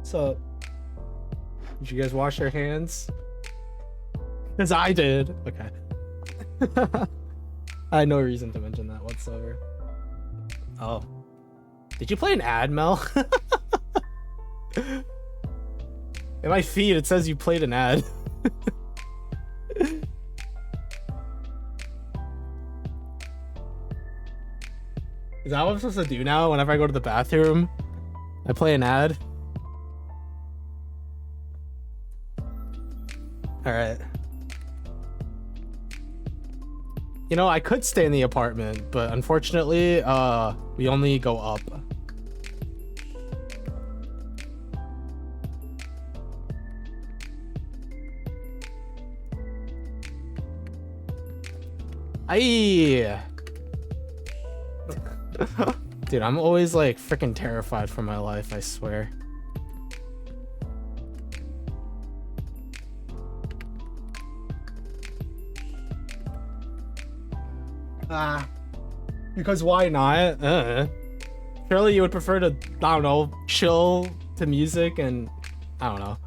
Speaker 1: So, did you guys wash your hands? Because I did. Okay. I had no reason to mention that whatsoever. Oh. Did you play an ad, Mel? In my feed, it says you played an ad. Is that what I'm supposed to do now whenever I go to the bathroom? I play an ad? Alright. You know, I could stay in the apartment, but unfortunately, we only go up. Aye. Dude, I'm always like freaking terrified for my life, I swear. Because why not? Surely you would prefer to, I don't know, chill to music and I don't know.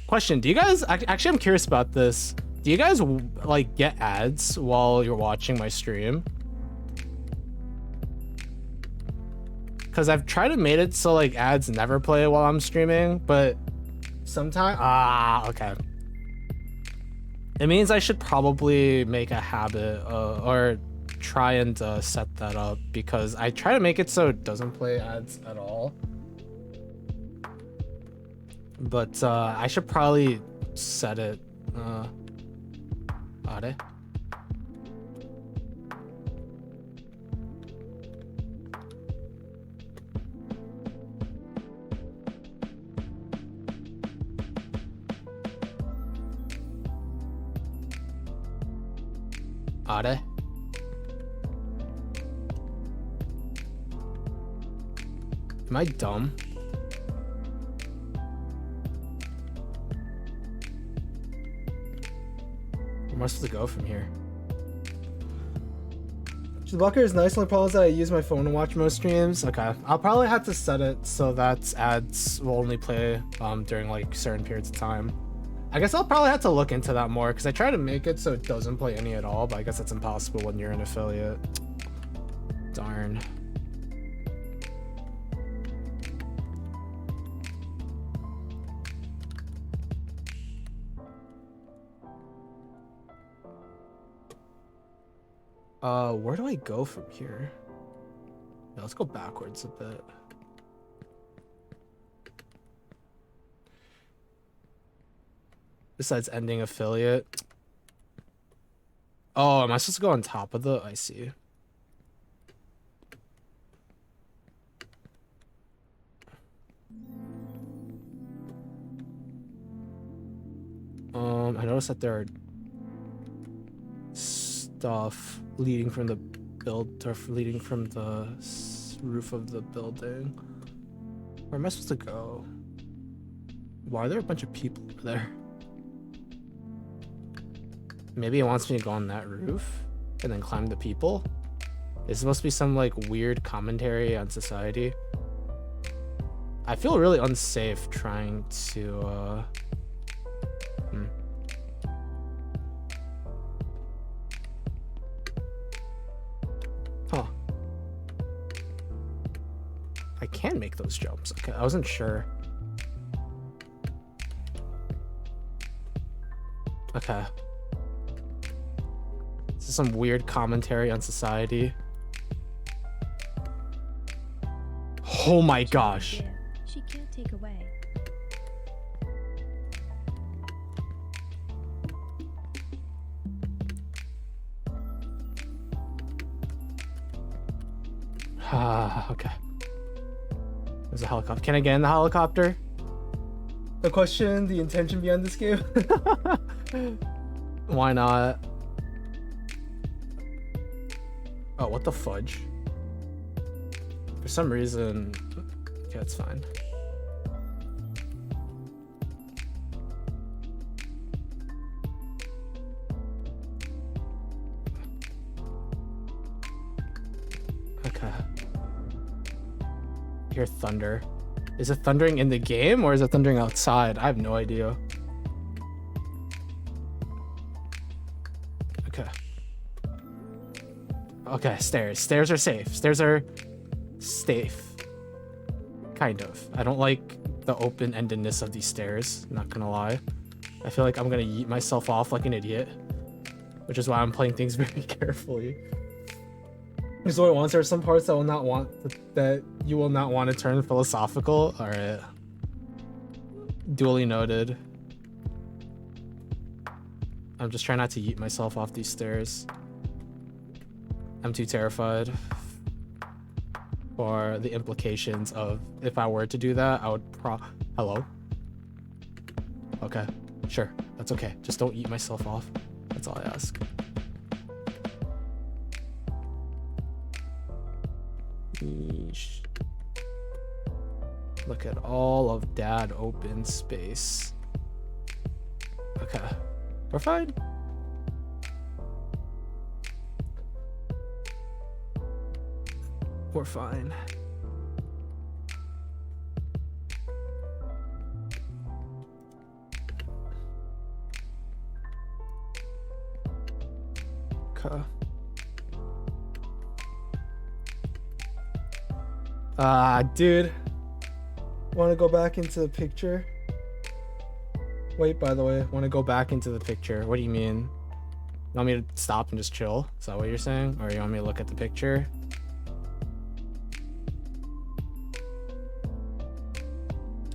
Speaker 1: Question, do you guys, actually I'm curious about this. Do you guys like get ads while you're watching my stream? Because I've tried to make it so like ads never play while I'm streaming, but sometimes, okay. It means I should probably make a habit or try and set that up, because I try to make it so it doesn't play ads at all. But I should probably set it. Are? Are? Am I dumb? Where am I supposed to go from here? Chewbacca is nice. Only problem is that I use my phone to watch most streams. Okay, I'll probably have to set it so that ads will only play during like certain periods of time. I guess I'll probably have to look into that more, because I try to make it so it doesn't play any at all, but I guess that's impossible when you're an affiliate. Darn. Where do I go from here? Yeah, let's go backwards a bit. Besides ending affiliate. Oh, am I supposed to go on top of the? I see. I noticed that there are stuff leading from the leading from the roof of the building. Where am I supposed to go? Why are there a bunch of people over there? Maybe it wants me to go on that roof and then climb the people. It's supposed to be some like weird commentary on society. I feel really unsafe trying to Huh. I can make those jumps. Okay, I wasn't sure. Okay. This is some weird commentary on society. Oh my gosh.
Speaker 2: She can't take away.
Speaker 1: Okay. There's a helicopter. Can I get in the helicopter? The question, the intention behind this game? Why not? Oh, what the fudge? For some reason... Okay, that's fine. Okay. Hear thunder. Is it thundering in the game or is it thundering outside? I have no idea. Okay. Okay, stairs. Stairs are safe. Stairs are safe. Kind of. I don't like the open-endedness of these stairs, not gonna lie. I feel like I'm gonna yeet myself off like an idiot, which is why I'm playing things very carefully. Because what it wants, there are some parts that will not want that you will not want to turn philosophical. All right, duly noted. I'm just trying not to yeet myself off these stairs. I'm too terrified for the implications of if I were to do that. I would hello. Okay, sure, that's okay. Just don't eat myself off. That's all I ask. Yeesh. Look at all of dad open space. Okay, we're fine. We're fine. Okay. Dude. Want to go back into the picture? Wait, by the way, want to go back into the picture. What do you mean? You want me to stop and just chill? Is that what you're saying? Or you want me to look at the picture?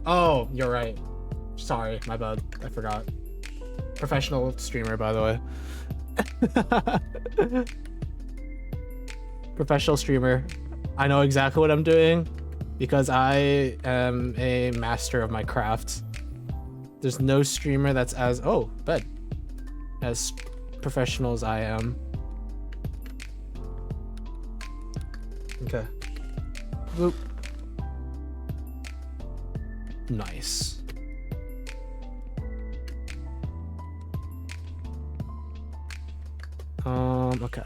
Speaker 1: Oh, you're right. Sorry, my bad. I forgot. Professional streamer, by the way. Professional streamer. I know exactly what I'm doing because I am a master of my craft. There's no streamer that's as as professional as I am. Okay. Boop. Nice. Okay.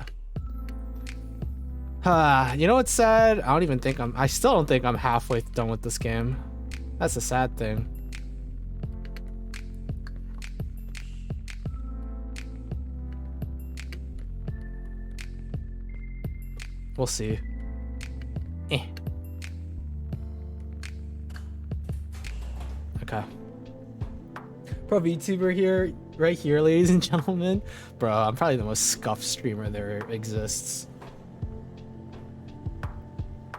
Speaker 1: You know what's sad? I still don't think I'm halfway done with this game. That's a sad thing. We'll see. Okay. Pro VTuber here, right here, ladies and gentlemen. Bro, I'm probably the most scuffed streamer there exists.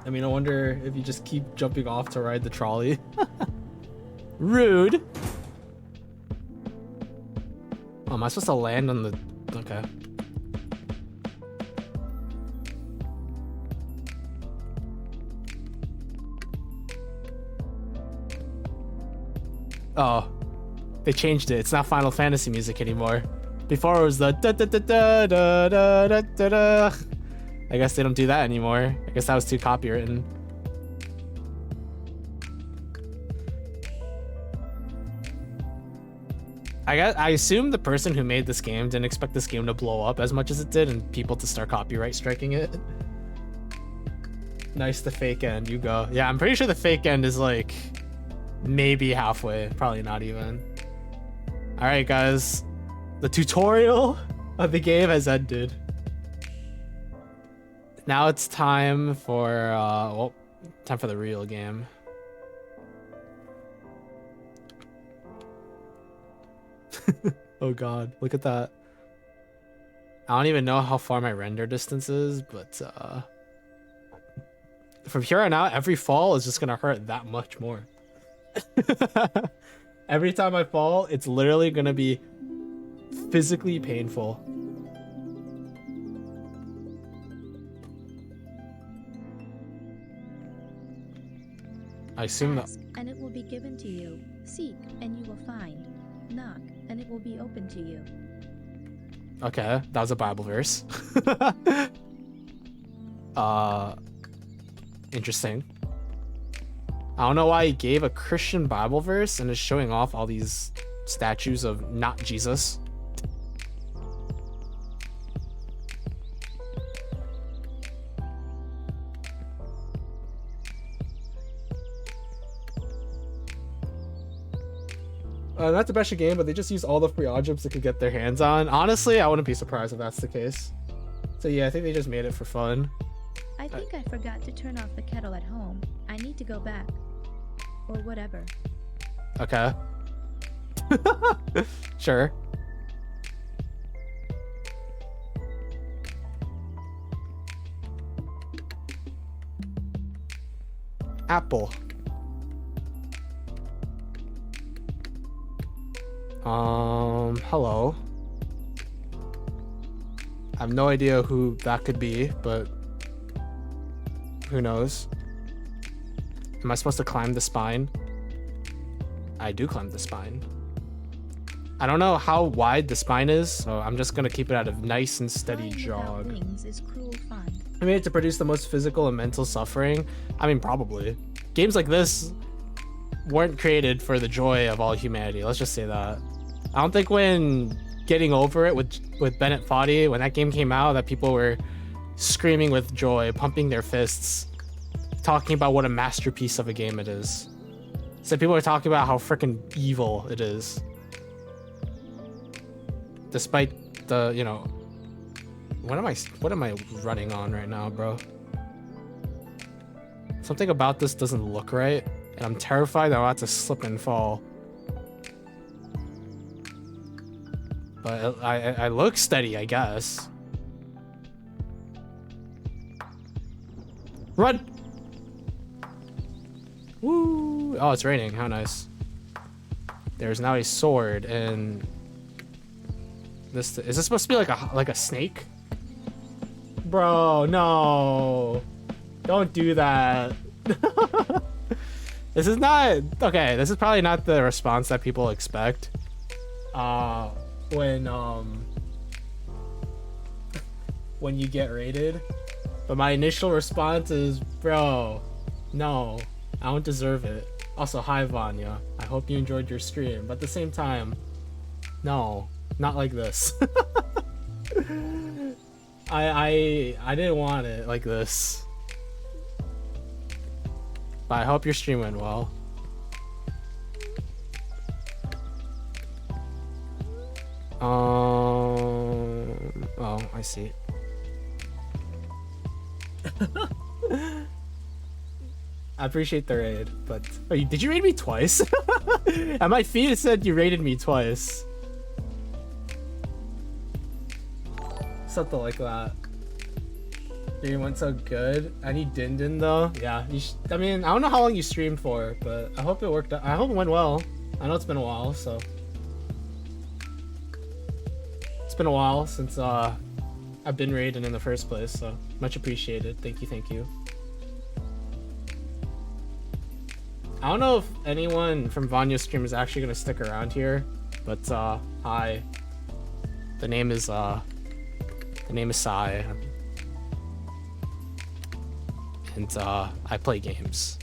Speaker 1: I mean, I wonder if you just keep jumping off to ride the trolley. Rude. Oh, am I supposed to land on the... Okay. Oh, they changed it. It's not Final Fantasy music anymore. Before it was the da da da da da da da da da. I guess they don't do that anymore. I guess that was too copywritten. I assume the person who made this game didn't expect this game to blow up as much as it did and people to start copyright striking it. Nice, the fake end. You go. Yeah, I'm pretty sure the fake end is like maybe halfway. Probably not even. All right, guys. The tutorial of the game has ended. Now it's time for time for the real game. Oh god, look at that. I don't even know how far my render distance is, but from here on out, every fall is just gonna hurt that much more. Every time I fall, it's literally gonna be physically painful. I assume that.
Speaker 2: Ask, and it will be given to you. Seek, and you will find. Knock, and it will be open to you.
Speaker 1: Okay, that was a Bible verse. Interesting. I don't know why he gave a Christian Bible verse and is showing off all these statues of not Jesus. not to bash a game, but they just use all the free objects they could get their hands on. Honestly, I wouldn't be surprised if that's the case. So yeah, I think they just made it for fun.
Speaker 2: I think I forgot to turn off the kettle at home. I need to go back. Or whatever.
Speaker 1: Okay. Sure. Apple. Hello. I have no idea who that could be, but who knows? Am I supposed to climb the spine? I do climb the spine. I don't know how wide the spine is, so I'm just gonna keep it at a nice and steady
Speaker 2: Flying without
Speaker 1: jog.
Speaker 2: wings is cruel fun.
Speaker 1: I mean, to produce the most physical and mental suffering? I mean, probably. Games like this weren't created for the joy of all humanity. Let's just say that. I don't think when Getting Over It with Bennett Foddy, when that game came out, that people were screaming with joy, pumping their fists, talking about what a masterpiece of a game it is. So people are talking about how freaking evil it is. Despite the, you know, what am I running on right now, bro? Something about this doesn't look right, and I'm terrified that I'll have to slip and fall. But I look steady, I guess. Run! Woo! Oh, it's raining. How nice. There's now a sword, and this is this supposed to be like a snake? Bro, no! Don't do that. This is not okay. This is probably not the response that people expect. When you get raided, but my initial response is, bro, no, I don't deserve it. Also, hi Vanya, I hope you enjoyed your stream, but at the same time, no, not like this. I didn't want it like this, but I hope your stream went well. Oh, I see. I appreciate the raid, but did you raid me twice? At my feed it said you raided me twice. Something like that. Stream went so good. I need Din Din though. Yeah, I mean, I don't know how long you streamed for, but I hope it worked out. I hope it went well. I know it's been a while, so. It's been a while since I've been raided in the first place, so much appreciated. Thank you. I don't know if anyone from Vanya's stream is actually gonna stick around here, but hi. The name is Sai. And I play games.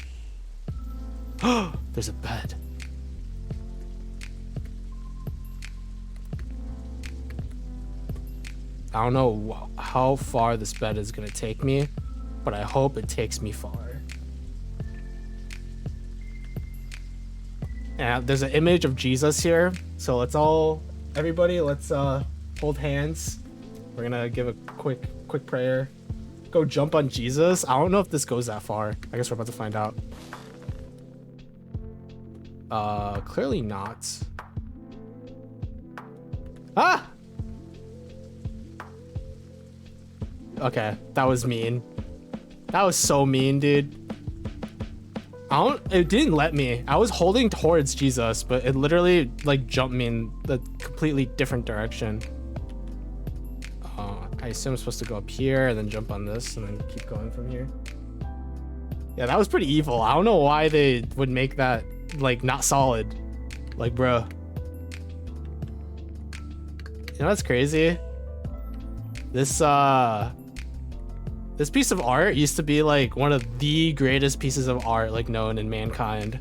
Speaker 1: There's a bed. I don't know how far this bed is gonna take me, but I hope it takes me far. And there's an image of Jesus here, so let's hold hands. We're gonna give a quick prayer. Go jump on Jesus. I don't know if this goes that far. I guess we're about to find out. Clearly not. Ah! Okay, that was mean. That was so mean, dude. It didn't let me. I was holding towards Jesus, but it literally like jumped me in the completely different direction. I assume I'm supposed to go up here and then jump on this and then keep going from here. Yeah, that was pretty evil. I don't know why they would make that like not solid. Like, bro. You know what's crazy? This piece of art used to be like one of the greatest pieces of art like known in mankind.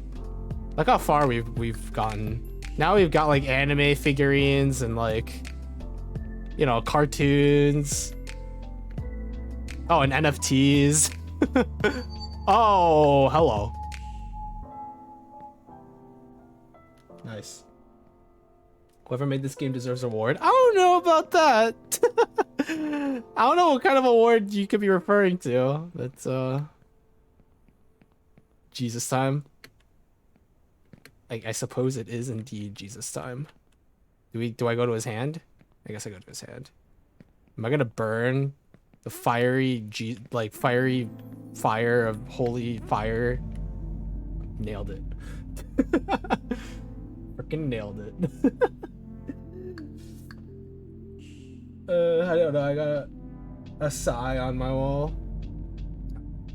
Speaker 1: Look how far we've gotten. Now we've got like anime figurines and like, you know, cartoons. Oh, and NFTs. Oh, hello. Nice. Whoever made this game deserves an award. I don't know about that. I don't know what kind of award you could be referring to. That's Jesus time. I suppose it is indeed Jesus time. Do I go to his hand? I guess I go to his hand. Am I gonna burn the fiery fiery fire of holy fire? Nailed it. Freaking nailed it. I don't know. I got a sigh on my wall.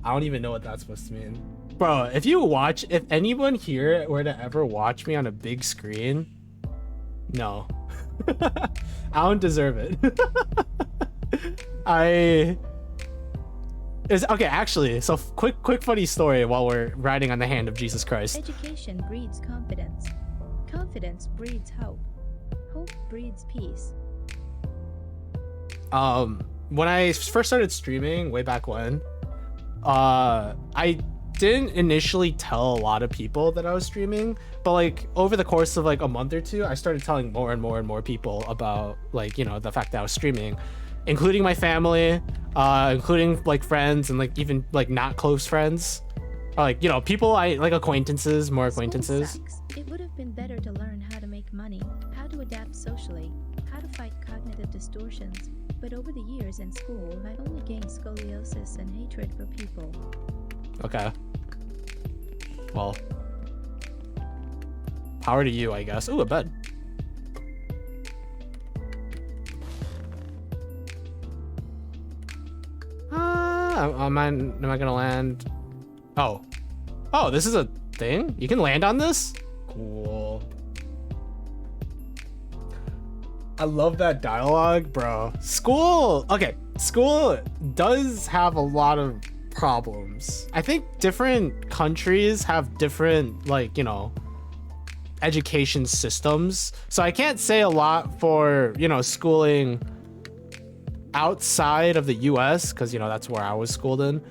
Speaker 1: I don't even know what that's supposed to mean. Bro, if anyone here were to ever watch me on a big screen, no. I don't deserve it. Okay, actually, so quick funny story while we're riding on the hand of Jesus Christ.
Speaker 2: Education breeds confidence. Confidence breeds hope. Hope breeds peace.
Speaker 1: When I first started streaming way back when, I didn't initially tell a lot of people that I was streaming, but like over the course of like a month or two, I started telling more and more people about like, you know, the fact that I was streaming, including my family, including like friends and like even like not close friends, or like, you know, people I like, acquaintances, more acquaintances.
Speaker 2: School sucks. It would have been better to learn how to make money, how to adapt socially, how to fight cognitive distortions. But over the years in school, I've only gained scoliosis and hatred for people.
Speaker 1: Okay. Well, power to you, I guess. Ooh, a bed. Am I gonna land? Oh, this is a thing? You can land on this? Cool. I love that dialogue, bro. School does have a lot of problems. I think different countries have different, like, you know, education systems. So I can't say a lot for, you know, schooling outside of the US, because, you know, that's where I was schooled in.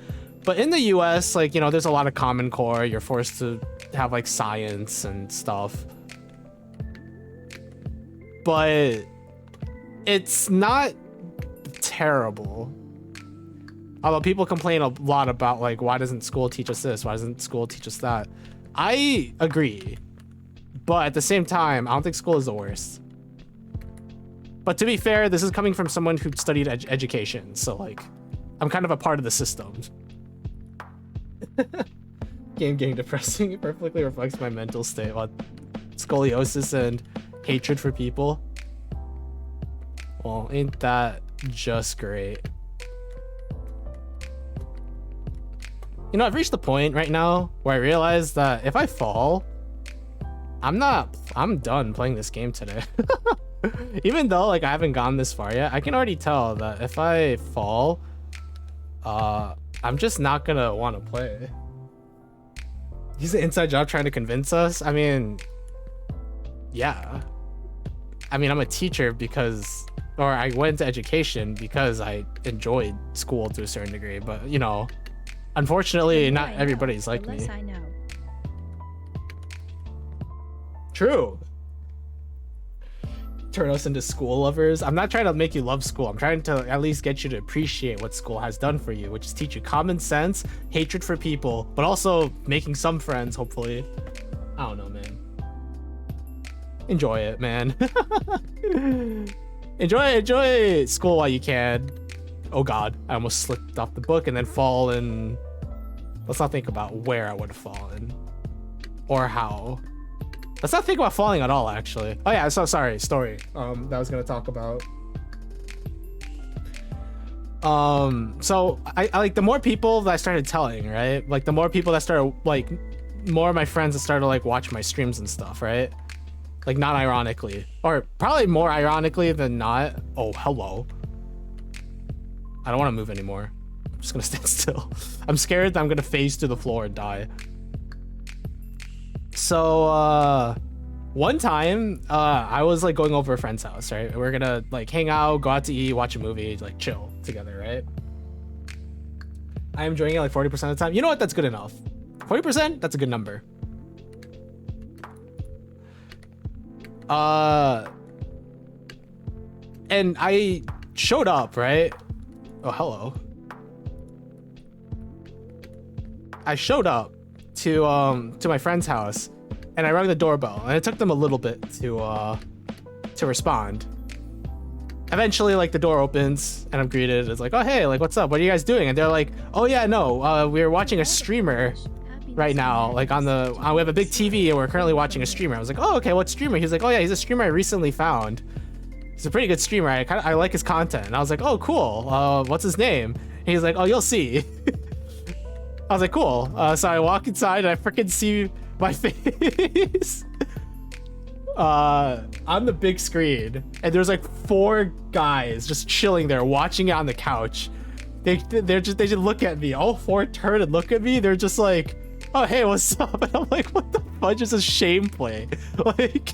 Speaker 1: But in the US, like, you know, there's a lot of Common Core. You're forced to have like science and stuff. But it's not terrible. Although people complain a lot about like, why doesn't school teach us this? Why doesn't school teach us that? I agree. But at the same time, I don't think school is the worst. But to be fair, this is coming from someone who studied education. So like, I'm kind of a part of the system. Game getting depressing. It perfectly reflects my mental state. What? Scoliosis and hatred for people. Well, ain't that just great? You know, I've reached the point right now where I realize that if I fall, I'm done playing this game today. Even though like I haven't gone this far yet, I can already tell that if I fall, I'm just not gonna want to play. He's an inside job trying to convince us. I mean, yeah. I mean, I'm a teacher because, or I went into education because I enjoyed school to a certain degree, but you know, unfortunately, not everybody's like me.
Speaker 2: I know.
Speaker 1: True. Turn us into school lovers. I'm not trying to make you love school. I'm trying to at least get you to appreciate what school has done for you, which is teach you common sense, hatred for people, but also making some friends, hopefully. I don't know, man. Enjoy it, man. enjoy school while you can. Oh god, I almost slipped off the book and then fallen. Let's not think about where I would have fallen or how. Let's not think about falling at all, actually. Oh yeah, so sorry, story that I was gonna talk about. So I like the more people that I started telling, right? Like the more people that started, like more of my friends that started like watch my streams and stuff, right? Like not ironically, or probably more ironically than not. Oh, hello. I don't want to move anymore. I'm just gonna stand still. I'm scared that I'm gonna phase through the floor and die. So one time I was like going over a friend's house, right? We're gonna like hang out, go out to eat, watch a movie, like chill together, right? I'm enjoying it like 40% of the time. You know what? That's good enough. 40%? That's a good number. and I showed up, right? Oh, hello. I showed up to my friend's house, and I rang the doorbell, and it took them a little bit to respond. Eventually, like, the door opens, and I'm greeted. It's like, oh, hey, like, what's up? What are you guys doing? And they're like, oh, yeah, no, we're watching a streamer right now. Like, on the, we have a big TV, and we're currently watching a streamer. I was like, oh, okay, what streamer? He's like, oh, yeah, he's a streamer I recently found. He's a pretty good streamer. I like his content. And I was like, oh, cool. What's his name? And he's like, oh, you'll see. I was like, cool. So I walk inside, and I freaking see my face on the big screen, and there's like 4 guys just chilling there watching it on the couch. They just look at me. All 4 turn and look at me. They're just like, oh, hey, what's up? And I'm like, what the fudge is a shame play? Like,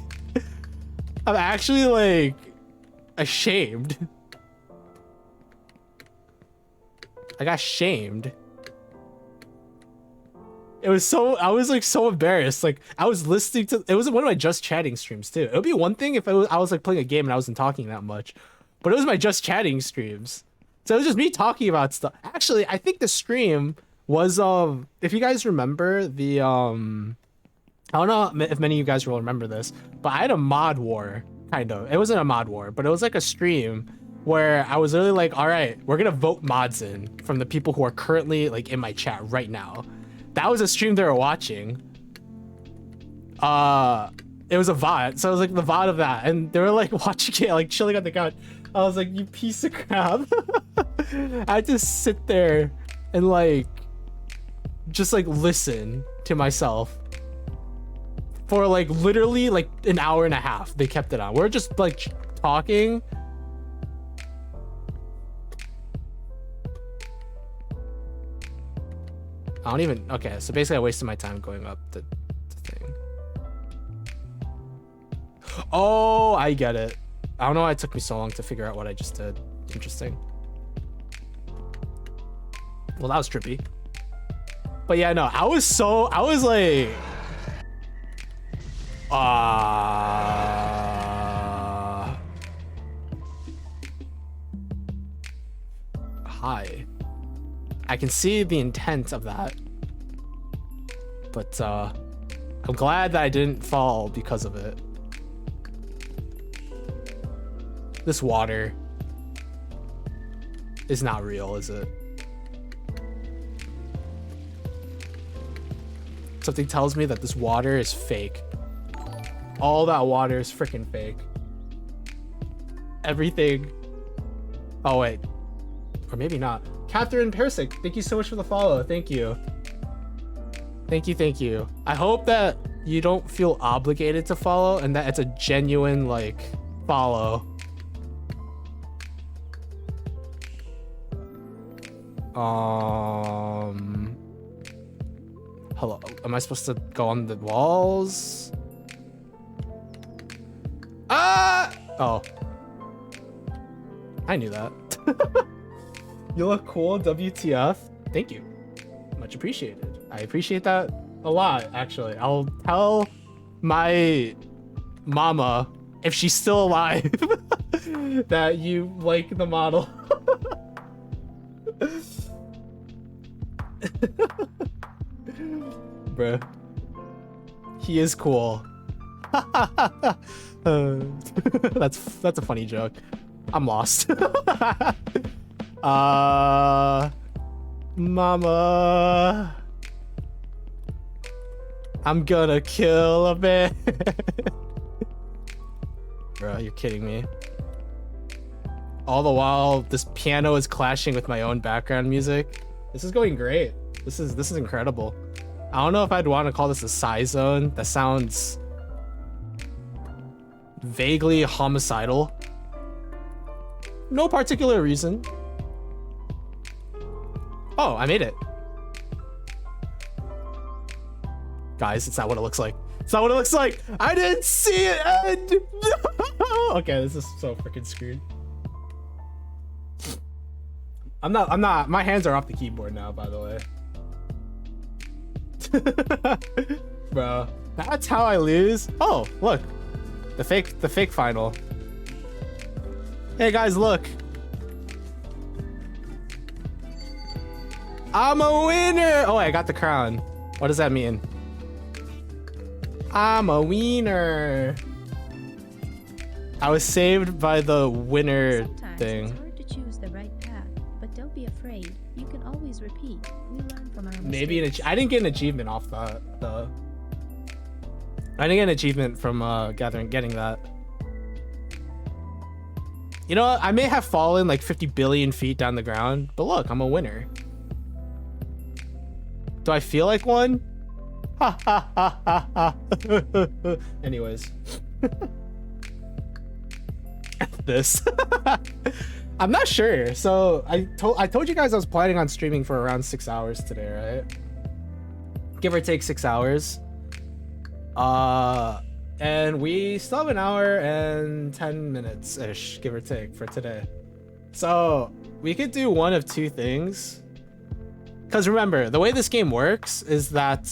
Speaker 1: I'm actually like ashamed. I got shamed. It was so, I was like so embarrassed. Like, I was listening to, it was one of my just chatting streams too. It would be one thing if I was like playing a game and I wasn't talking that much, but it was my just chatting streams. So it was just me talking about stuff. Actually, I think the stream was, if you guys remember the, I don't know if many of you guys will remember this, but I had a mod war, kind of. It wasn't a mod war, but it was like a stream where I was really like, all right, we're gonna vote mods in from the people who are currently like in my chat right now. That was a stream they were watching. It was a VOD, so it was like the VOD of that, and they were like watching it, like chilling on the couch. I was like, you piece of crap. I had to sit there and like just like listen to myself for like literally like an hour and a half. They kept it on. We're just like talking. I don't even, okay, so basically I wasted my time going up the thing. Oh, I get it. I don't know why it took me so long to figure out what I just did. Interesting. Well, that was trippy. But yeah, no, I was like, hi. I can see the intent of that, but I'm glad that I didn't fall because of it. This water is not real, is it? Something tells me that this water is fake. All that water is freaking fake. Everything. Oh wait, or maybe not. Catherine Persic, thank you so much for the follow. Thank you. Thank you, thank you. I hope that you don't feel obligated to follow and that it's a genuine, like, follow. Hello. Am I supposed to go on the walls? Ah! Oh. I knew that. You look cool, WTF. Thank you. Much appreciated. I appreciate that a lot, actually. I'll tell my mama, if she's still alive, that you like the model. Bruh. He is cool. That's a funny joke. I'm lost. Mama, I'm gonna kill a man. Bro, you're kidding me. All the while, this piano is clashing with my own background music. This is going great. This is incredible. I don't know if I'd want to call this a Psy Zone. That sounds vaguely homicidal. No particular reason. Oh, I made it. Guys, it's not what it looks like. It's not what it looks like. I didn't see it end. No! Okay, this is so freaking screwed. I'm not, my hands are off the keyboard now, by the way. Bro, that's how I lose. Oh, look, the fake final. Hey guys, look. I'm a winner. Oh, I got the crown. What does that mean? I'm a wiener. I was saved by the winner
Speaker 2: Sometimes
Speaker 1: thing.
Speaker 2: it's hard to choose the right path, but don't be afraid. You can always repeat. We learn from our
Speaker 1: Maybe
Speaker 2: mistakes.
Speaker 1: I didn't get an achievement off that though. I didn't get an achievement from getting that. You know what? I may have fallen like 50 billion feet down the ground, but look, I'm a winner. Do I feel like one? Ha ha ha ha ha. Anyways. This. I'm not sure. So I told you guys I was planning on streaming for around 6 hours today, right? Give or take 6 hours. And we still have an hour and 10 minutes ish, give or take, for today. So we could do one of two things. Because remember, the way this game works is that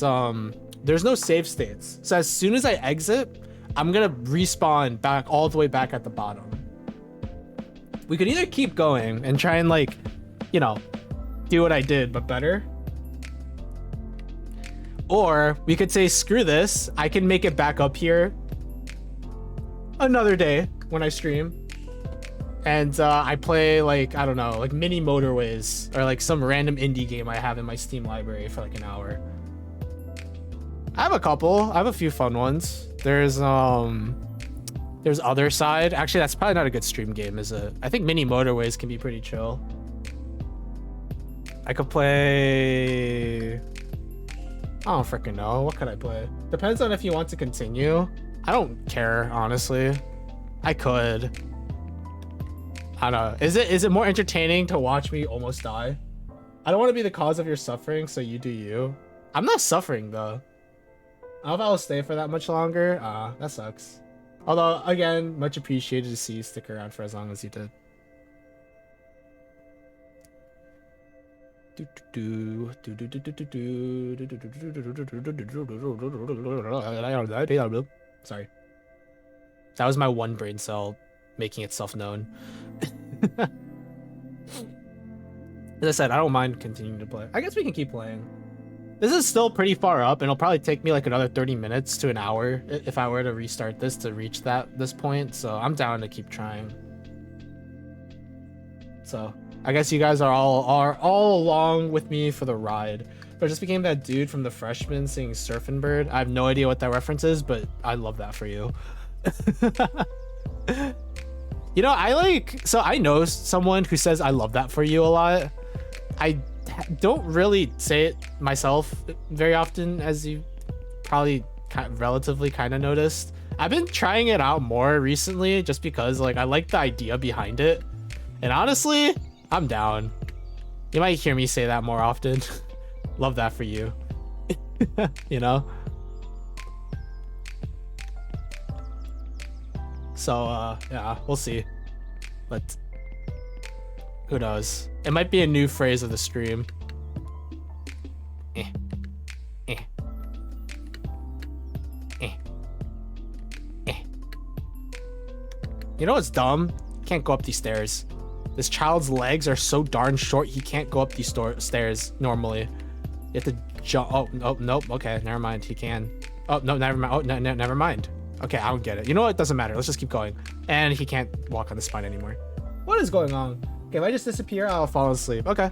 Speaker 1: there's no save states. So as soon as I exit, I'm gonna respawn back all the way back at the bottom. We could either keep going and try and, like, you know, do what I did, but better. Or we could say, screw this. I can make it back up here another day when I stream. And I play, like, I don't know, like Mini Motorways or like some random indie game I have in my Steam library for like an hour. I have a couple. I have a few fun ones. There's Other Side. Actually, that's probably not a good stream game, is it? I think Mini Motorways can be pretty chill. I could play... I don't freaking know. What could I play? Depends on if you want to continue. I don't care, honestly. I could. I don't know. Is it more entertaining to watch me almost die? I don't want to be the cause of your suffering, so you do you. I'm not suffering, though. I don't know if I'll stay for that much longer. That sucks. Although, again, much appreciated to see you stick around for as long as you did. Sorry. That was my one brain cell making itself known. As I said, I don't mind continuing to play. I guess we can keep playing. This is still pretty far up, and it'll probably take me like another 30 minutes to an hour if I were to restart this to reach this point. So I'm down to keep trying. So I guess you guys are all along with me for the ride. But I just became that dude from The Freshman singing Surfin' Bird. I have no idea what that reference is, but I love that for you. You know, I know someone who says I love that for you a lot. I don't really say it myself very often, as you probably relatively kind of noticed. I've been trying it out more recently just because, like, I like the idea behind it. And honestly, I'm down. You might hear me say that more often. Love that for you. You know? So, yeah, we'll see. But who knows? It might be a new phrase of the stream. You know what's dumb? Can't go up these stairs. This child's legs are so darn short, he can't go up these stairs normally. You have to jump. Oh, nope. Okay, never mind. He can. Oh, no, never mind. Oh, no, never mind. Okay, I don't get it. You know what? It doesn't matter. Let's just keep going. And he can't walk on the spine anymore. What is going on? Okay, if I just disappear, I'll fall asleep. Okay.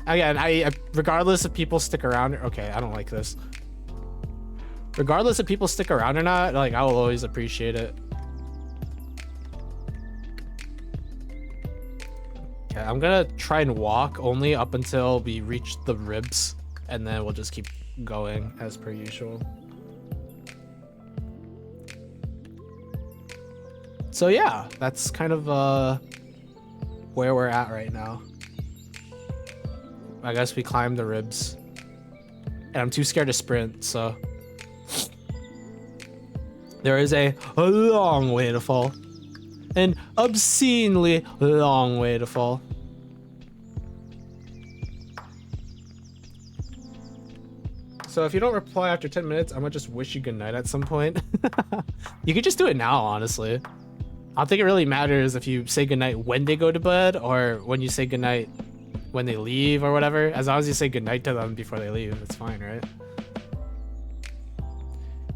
Speaker 1: Again, I regardless if people stick around. Okay, I don't like this. Regardless if people stick around or not, like, I will always appreciate it. Okay, I'm gonna try and walk only up until we reach the ribs, and then we'll just keep going as per usual. So yeah, that's kind of where we're at right now. I guess we climbed the ribs. And I'm too scared to sprint, so there is a long way to fall. An obscenely long way to fall. So if you don't reply after 10 minutes, I'm gonna just wish you good night at some point. You could just do it now, honestly. I don't think it really matters if you say goodnight when they go to bed or when you say goodnight when they leave or whatever. As long as you say goodnight to them before they leave, it's fine, right?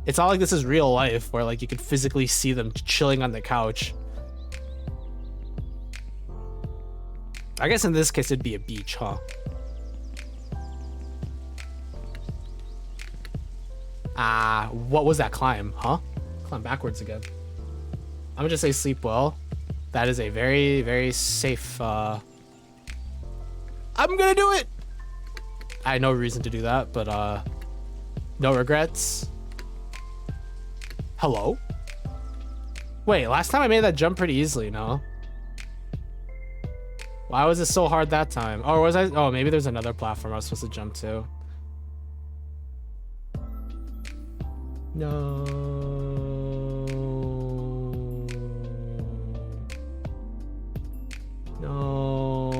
Speaker 1: It's not like this is real life where like you could physically see them chilling on the couch. I guess in this case it'd be a beach, huh? What was that climb, huh? Climb backwards again. I'm gonna just say sleep well. That is a very, very safe, I'm gonna do it! I had no reason to do that, but, no regrets. Hello? Wait, last time I made that jump pretty easily, no? Why was it so hard that time? Or was I? Oh, maybe there's another platform I was supposed to jump to. No. No.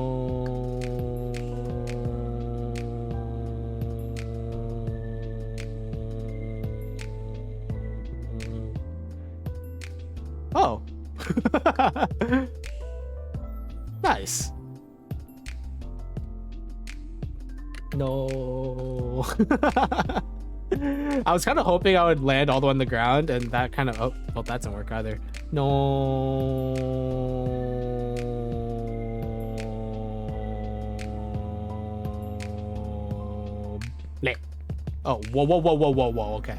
Speaker 1: Oh. Nice. No. I was kind of hoping I would land all the way on the ground, and that kind of... Oh, well, that didn't work either. No. Bleh. Oh, whoa, whoa, whoa, whoa, whoa, whoa, okay.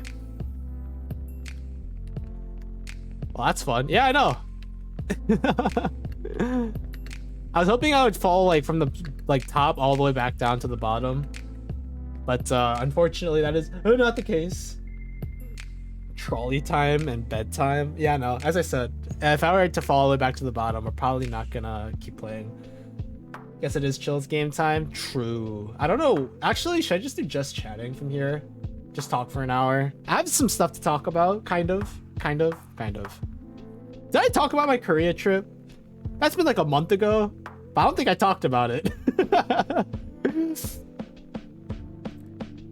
Speaker 1: Well, that's fun. Yeah, I know. I was hoping I would fall like from the like top all the way back down to the bottom, but unfortunately that is not the case. Trolley time and bedtime. Yeah, no. As I said, if I were to fall all the way back to the bottom, we're probably not gonna keep playing. Guess it is Chill's game time. True. I don't know. Actually, should I just do just chatting from here? Just talk for an hour. I have some stuff to talk about. Kind of. Did I talk about my Korea trip? That's been like a month ago, but I don't think I talked about it.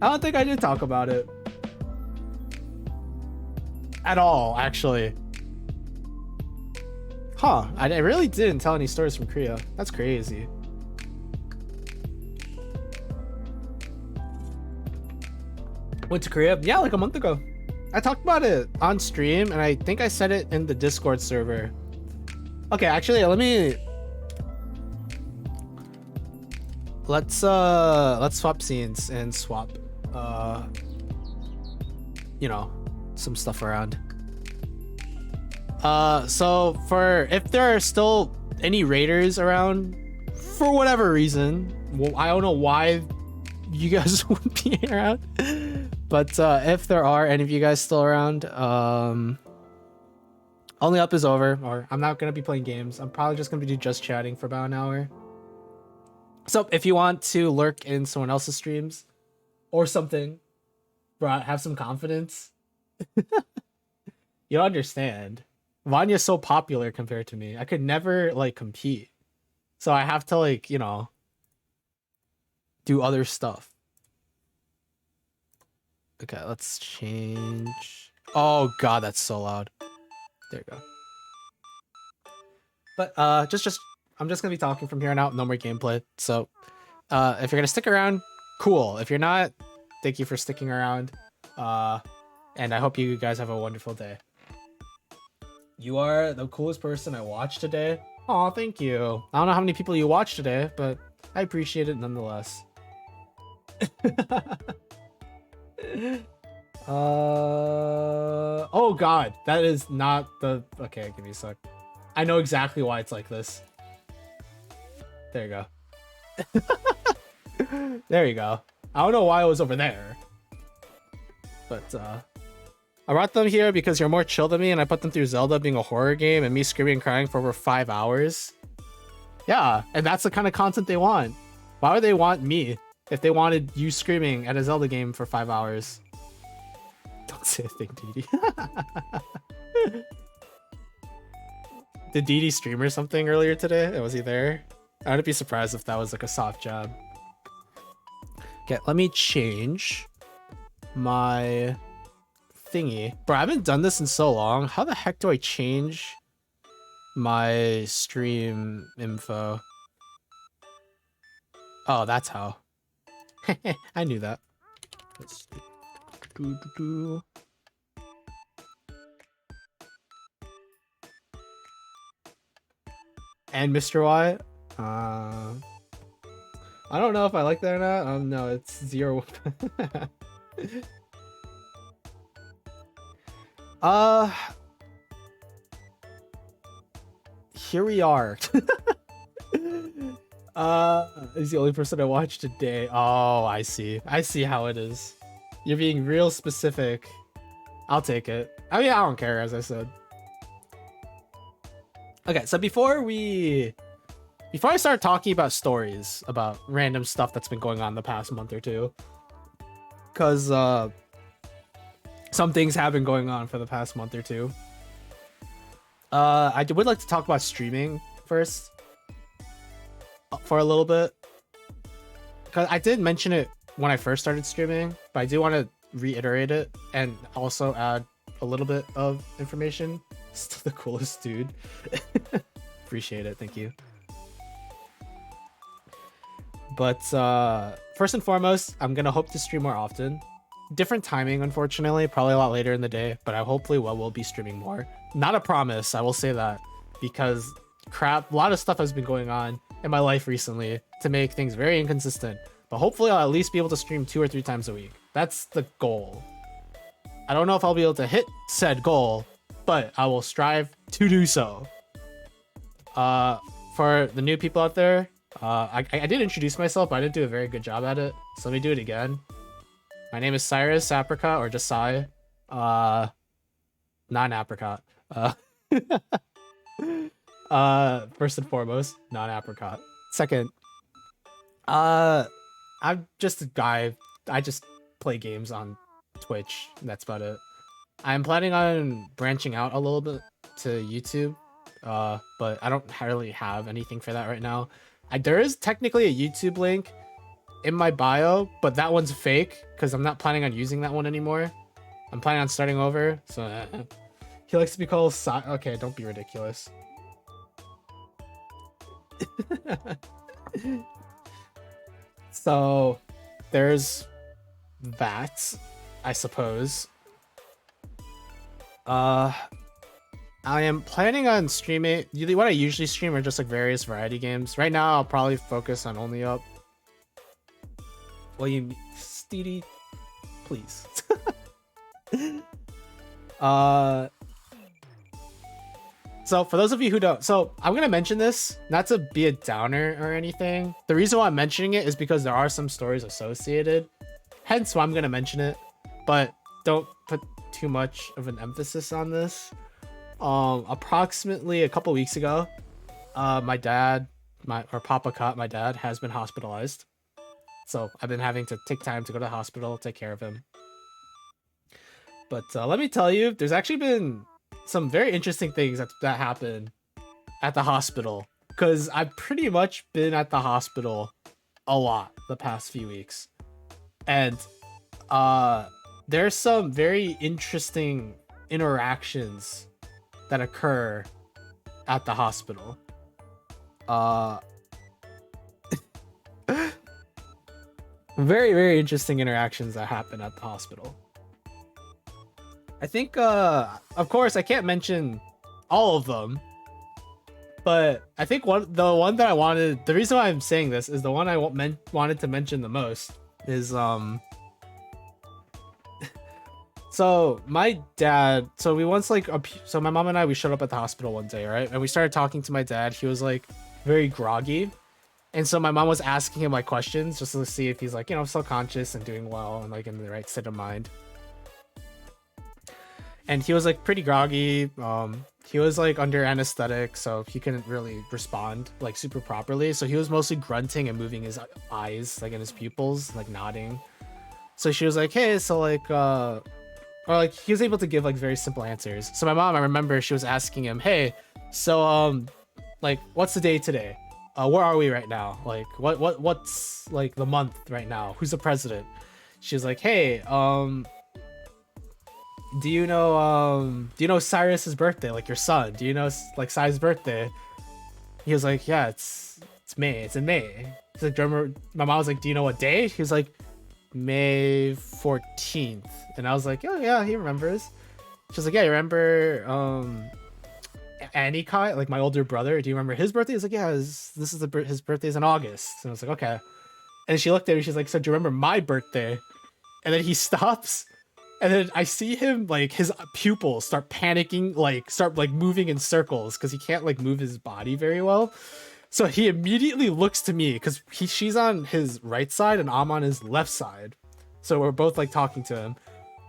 Speaker 1: I don't think I did talk about it. At all, actually. Huh, I really didn't tell any stories from Korea. That's crazy. Went to Korea? Yeah, like a month ago. I talked about it on stream, and I think I said it in the Discord server. Okay, actually, let's swap scenes and swap you know, some stuff around. So for if there are still any raiders around for whatever reason, well, I don't know why you guys wouldn't be around, but if there are any of you guys still around, Only Up is over, or I'm not gonna be playing games. I'm probably just gonna do just chatting for about an hour. So if you want to lurk in someone else's streams or something, bro, have some confidence. You don't understand. Vanya's so popular compared to me. I could never like compete. So I have to like, you know, do other stuff. Okay, let's change. Oh god, that's so loud. There you go. But I'm just gonna be talking from here on out, no more gameplay. So if you're gonna stick around, cool. If you're not, thank you for sticking around. And I hope you guys have a wonderful day. You are the coolest person I watched today. Aw, thank you. I don't know how many people you watched today, but I appreciate it nonetheless. Oh god, that is not the... Okay, give me a sec. I know exactly why it's like this. There you go. There you go. I don't know why it was over there. But, I brought them here because you're more chill than me, and I put them through Zelda being a horror game and me screaming and crying for over 5 hours. Yeah, and that's the kind of content they want. Why would they want me if they wanted you screaming at a Zelda game for 5 hours? Don't say a thing, Didi. Did Didi stream or something earlier today? Was he there? I wouldn't be surprised if that was like a soft job. Okay, let me change my thingy. Bro, I haven't done this in so long. How the heck do I change my stream info. Oh, that's how. I knew that. Let's do. And Mr. Y. I don't know if I like that or not. No, it's 0. Here we are. Is the only person I watched today. Oh, I see. I see how it is. You're being real specific. I'll take it. I mean, I don't care, as I said. Okay, so before I start talking about stories about random stuff that's been going on the past month or two, because some things have been going on for the past month or two. I would like to talk about streaming first for a little bit, because I did mention it when I first started streaming, but I do want to reiterate it and also add a little bit of information. Still the coolest dude. Appreciate it, thank you. But first and foremost, I'm gonna hope to stream more often. Different timing, unfortunately, probably a lot later in the day, but I hopefully will be streaming more. Not a promise, I will say that, because a lot of stuff has been going on in my life recently to make things very inconsistent. But hopefully I'll at least be able to stream 2 or 3 times a week. That's the goal. I don't know if I'll be able to hit said goal, but I will strive to do so. For the new people out there, I did introduce myself, but I didn't do a very good job at it. So let me do it again. My name is Cyrus Apricot, or just Sai. Not an apricot. First and foremost, not apricot. Second, I'm just a guy. I just play games on Twitch. That's about it. I'm planning on branching out a little bit to YouTube, but I don't really have anything for that right now. There is technically a YouTube link in my bio, but that one's fake because I'm not planning on using that one anymore. I'm planning on starting over. So he likes to be called okay, don't be ridiculous. So there's that, I suppose. I am planning on streaming. What I usually stream are just like various variety games. Right now, I'll probably focus on Only Up. Well, you, Steedy, please. So for those of you who don't, so I'm gonna mention this not to be a downer or anything. The reason why I'm mentioning it is because there are some stories associated, hence why I'm gonna mention it. But don't put too much of an emphasis on this. Approximately a couple weeks ago, my dad, Papa Cot, my dad, has been hospitalized. So I've been having to take time to go to the hospital, take care of him. But let me tell you, there's actually been some very interesting things that happened at the hospital. Because I've pretty much been at the hospital a lot the past few weeks. And there's some very interesting interactions that occur at the hospital. Very, very interesting interactions that happen at the hospital. I think, of course, I can't mention all of them, but I think the one that I wanted, the reason why I'm saying this is the one I wanted to mention the most is, so my dad, so we once so my mom and I, we showed up at the hospital one day, right? And we started talking to my dad. He was like very groggy. And so my mom was asking him like questions just to see if he's like, still conscious and doing well and like in the right state of mind. And he was like pretty groggy. He was like under anesthetic, so he couldn't really respond like super properly. So he was mostly grunting and moving his eyes like in his pupils, like nodding. So she was like, hey, so like, or like he was able to give like very simple answers. So my mom, I remember she was asking him, hey, so like what's the day today? Where are we right now? Like what's like the month right now? Who's the president? She's like, hey, do you know Cyrus's birthday, like your son? Do you know like Cyrus' birthday? He was like, yeah, it's May. It's in May. He's like, do you remember? My mom was like, do you know what day? He was like, May 14th. And I was like, oh yeah, he remembers. She was like, yeah, you remember Anikai, like my older brother? Do you remember his birthday? He was like, yeah, this is his birthday is in August. And I was like, okay. And she looked at me. She's like, so do you remember my birthday? And then he stops. And then I see him, like, his pupils start panicking, like, start, like, moving in circles because he can't, like, move his body very well. So he immediately looks to me because she's on his right side and I'm on his left side. So we're both, like, talking to him.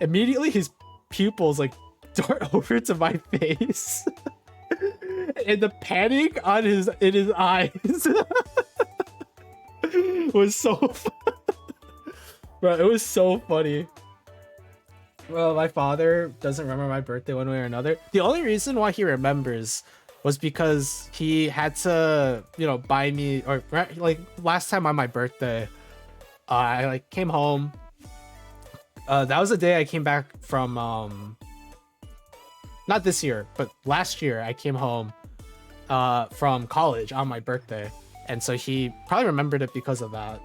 Speaker 1: Immediately, his pupils, like, dart over to my face. And the panic in his eyes was so bro, it was so funny. Well, my father doesn't remember my birthday one way or another. The only reason why he remembers was because he had to, you know, buy me, or like last time on my birthday, I like came home. That was the day I came back from, not this year, but last year I came home from college on my birthday. And so he probably remembered it because of that.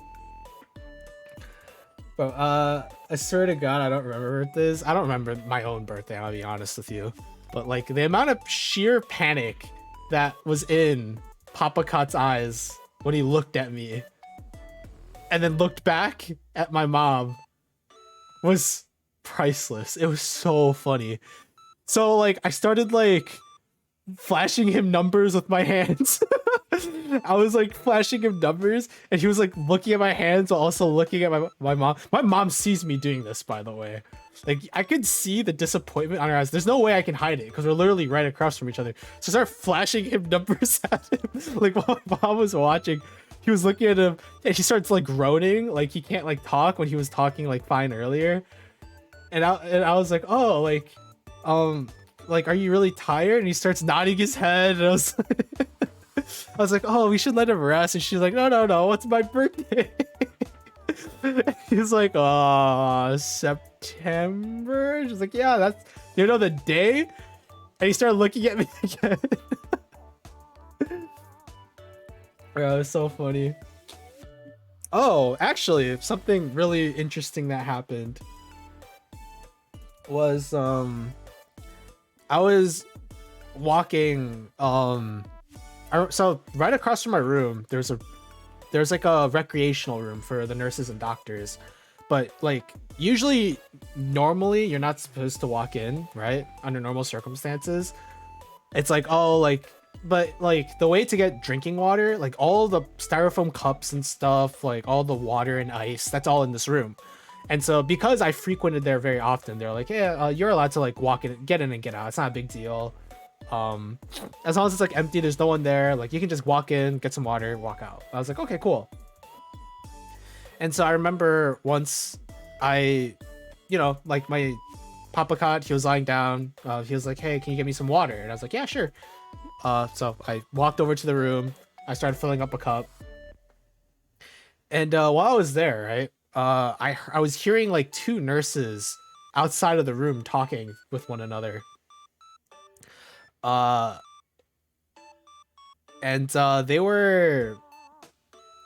Speaker 1: But I swear to God, I don't remember this. I don't remember my own birthday, I'll be honest with you. But like the amount of sheer panic that was in Papa Cot's eyes when he looked at me and then looked back at my mom was priceless. It was so funny. So like I started like flashing him numbers with my hands. I was like flashing him numbers and he was like looking at my hands while also looking at my mom. My mom sees me doing this, by the way. Like I could see the disappointment on her eyes. There's no way I can hide it because we're literally right across from each other. So I started flashing him numbers at him. Like while my mom was watching, he was looking at him and he starts like groaning, like he can't like talk when he was talking like fine earlier. And I was like, oh, like are you really tired? And he starts nodding his head and I was like, oh, we should let him rest. And she's like, no, it's my birthday. He's like, oh, September? She's like, yeah, that's, you know, the day? And he started looking at me again. Yeah, it was so funny. Oh, actually, something really interesting that happened was, I was walking, so right across from my room there's like a recreational room for the nurses and doctors, but like normally you're not supposed to walk in, right, under normal circumstances. It's like, oh, like, but like the way to get drinking water, like all the styrofoam cups and stuff, like all the water and ice, that's all in this room. And so because I frequented there very often, they're like, yeah, you're allowed to like walk in and get out, it's not a big deal. As long as it's like empty, there's no one there, like you can just walk in, get some water, walk out. I was like, okay, cool. And so I remember once I, you know, like my Papa Cot, he was lying down, he was like, hey, can you get me some water? And I was like, yeah, sure. So I walked over to the room, I started filling up a cup, and while I was there, right, I was hearing like two nurses outside of the room talking with one another. They were,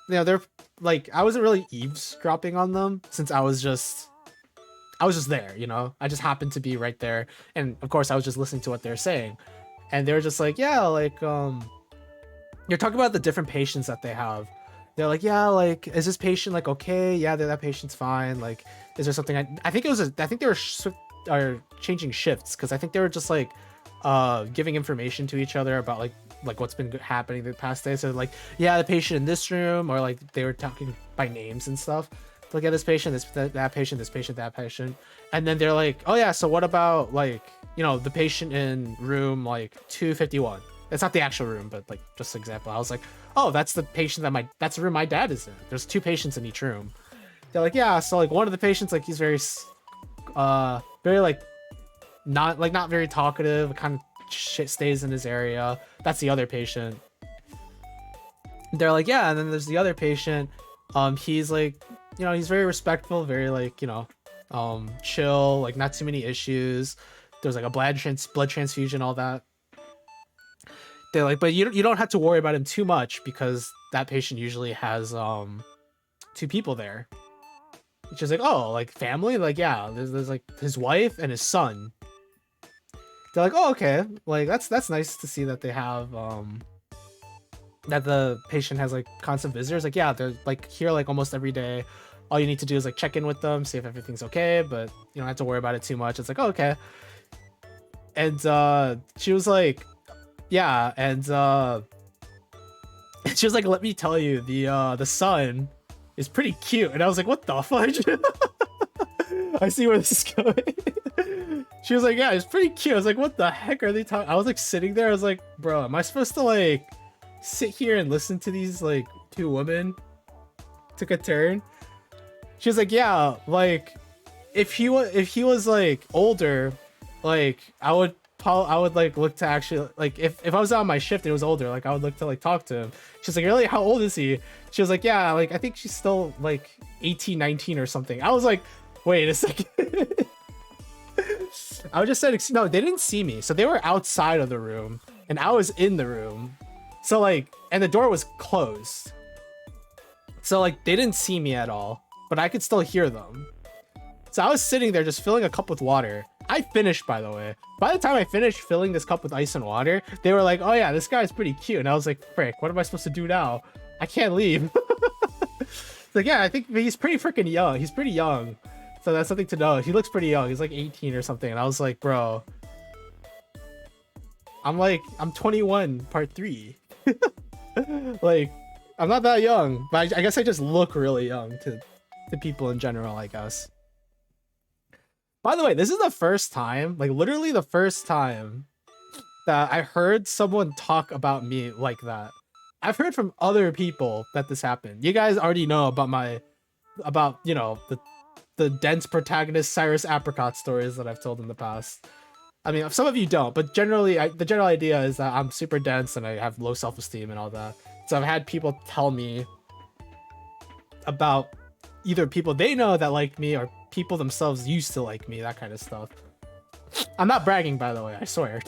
Speaker 1: you know, they're like, I wasn't really eavesdropping on them since I was just there, you know, I just happened to be right there. And of course I was just listening to what they're saying. And they were just like, yeah, like, you're talking about the different patients that they have. They're like, yeah, like, is this patient like okay? Yeah, that patient's fine. Like, is there something? I think they were changing shifts because I think they were just like giving information to each other about like what's been happening the past day. So like, yeah, the patient in this room, or like they were talking by names and stuff. Look at this patient, that patient, this patient, that patient, and then they're like, oh yeah, so what about like, you know, the patient in room like 251? It's not the actual room, but like just an example. I was like, oh, that's the patient that's the room my dad is in. There's two patients in each room. They're like, yeah, so like one of the patients, like he's very like not very talkative, kind of stays in his area. That's the other patient. They're like, yeah, and then there's the other patient. He's like, you know, he's very respectful, very like, you know, chill, like not too many issues. There's like a blood transfusion, all that. They're like, but you don't have to worry about him too much because that patient usually has 2 people there. She's like, oh, like family? Like, yeah, there's like his wife and his son. They're like, oh, okay, like that's nice to see that they have that the patient has like constant visitors. Like, yeah, they're like here like almost every day. All you need to do is like check in with them, see if everything's okay, but you don't have to worry about it too much. It's like, oh, okay. And she was like, yeah, and she was like, let me tell you, the son is pretty cute. And I was like, what the fuck? I see where this is going. She was like, yeah, it's pretty cute. I was like, what the heck are they talking? I was like sitting there. I was like, bro, am I supposed to like sit here and listen to these like 2 women took a turn? She was like, yeah, like if he was like older, like I would like look to actually like if I was on my shift and it was older, like I would look to like talk to him. She's like, really? How old is he? She was like, yeah, like I think she's still like 18, 19 or something. I was like, wait a second. I just said, no, they didn't see me. So they were outside of the room and I was in the room. So like, and the door was closed. So like they didn't see me at all, but I could still hear them. So I was sitting there just filling a cup with water. I finished, by the way. By the time I finished filling this cup with ice and water, they were like, oh yeah, this guy's pretty cute. And I was like, frick, what am I supposed to do now? I can't leave. Like, yeah, I think he's pretty freaking young. He's pretty young. So that's something to know. He looks pretty young. He's like 18 or something. And I was like, bro, I'm 21, part 3. Like, I'm not that young. But I guess I just look really young to people in general, I guess. By the way, this is the first time, like literally the first time that I heard someone talk about me like that. I've heard from other people that this happened. You guys already know about you know, the dense protagonist Cyrus Apricot stories that I've told in the past. I mean, some of you don't, but generally, the general idea is that I'm super dense and I have low self-esteem and all that. So I've had people tell me about either people they know that like me or people themselves used to like me, that kind of stuff. I'm not bragging, by the way, I swear.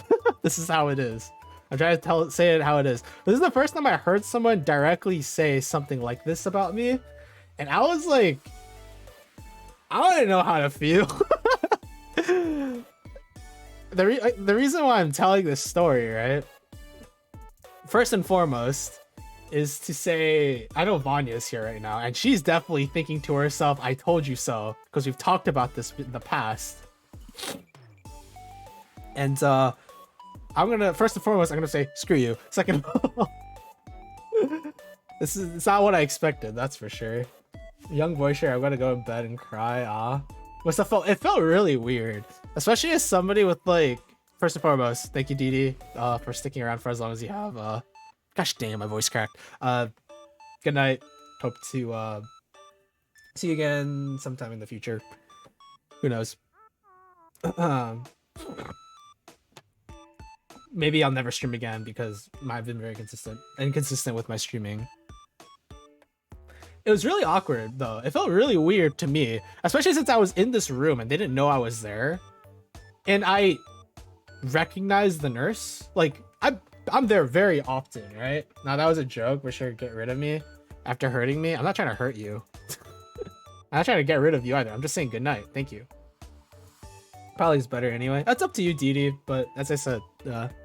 Speaker 1: This is how it is. I'm trying to say it how it is. But this is the first time I heard someone directly say something like this about me. And I was like, I don't know how to feel. The reason why I'm telling this story, right? First and foremost, is to say, I know Vanya's here right now, and she's definitely thinking to herself, I told you so, because we've talked about this in the past. And I'm gonna, first and foremost, I'm gonna say, screw you. Second of all, it's not what I expected, that's for sure. Young voice share, I'm gonna go in bed and cry, it felt really weird, especially as somebody with like, first and foremost, thank you Didi for sticking around for as long as you have. Gosh damn, my voice cracked. Good night. Hope to see you again sometime in the future. Who knows? Maybe I'll never stream again because I've been very inconsistent with my streaming. It was really awkward though. It felt really weird to me, especially since I was in this room and they didn't know I was there. And I recognized the nurse. Like, I'm there very often, right? Now that was a joke. We're sure to get rid of me after hurting me. I'm not trying to hurt you. I'm not trying to get rid of you either. I'm just saying good night. Thank you. Probably is better anyway. That's up to you, Didi. But as I said,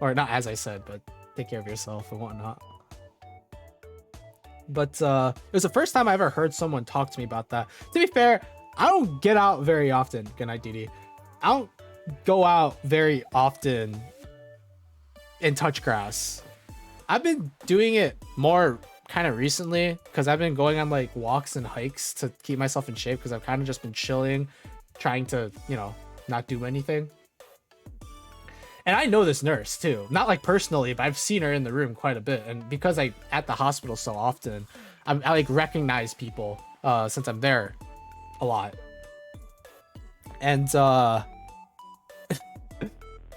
Speaker 1: or not as I said, but take care of yourself and whatnot. But it was the first time I ever heard someone talk to me about that. To be fair, I don't get out very often. Good night, Didi. I don't go out very often and touch grass. I've been doing it more kind of recently because I've been going on like walks and hikes to keep myself in shape because I've kind of just been chilling, trying to, you know, not do anything. And I know this nurse too, not like personally, but I've seen her in the room quite a bit. And because I'm at the hospital so often, I like recognize people since I'm there a lot. And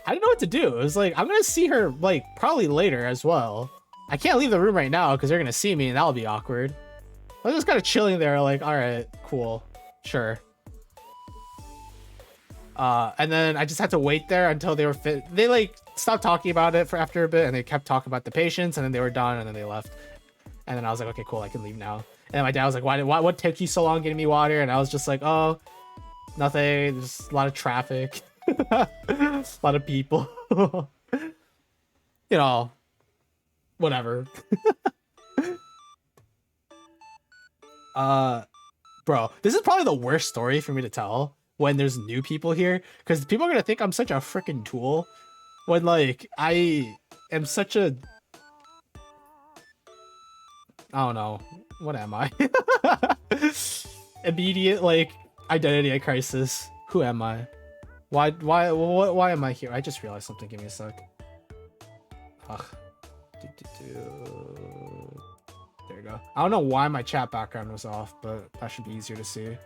Speaker 1: I didn't know what to do. It was like, I'm gonna see her like probably later as well. I can't leave the room right now because they're gonna see me and that'll be awkward. I was just kind of chilling there like, all right, cool, sure. And then I just had to wait there until they were fit. They like stopped talking about it for after a bit, and they kept talking about the patients, and then they were done, and then they left. And then I was like, okay, cool, I can leave now. And then my dad was like, what took you so long getting me water? And I was just like, oh, nothing. Just a lot of traffic, a lot of people. You know, whatever. Bro, this is probably the worst story for me to tell when there's new people here, because people are gonna think I'm such a freaking tool when like I am such a, I don't know, what am I? Immediate like identity crisis. Who am I? Why am I here? I just realized something. Give me a sec. Ugh. There you go. I don't know why my chat background was off, but that should be easier to see.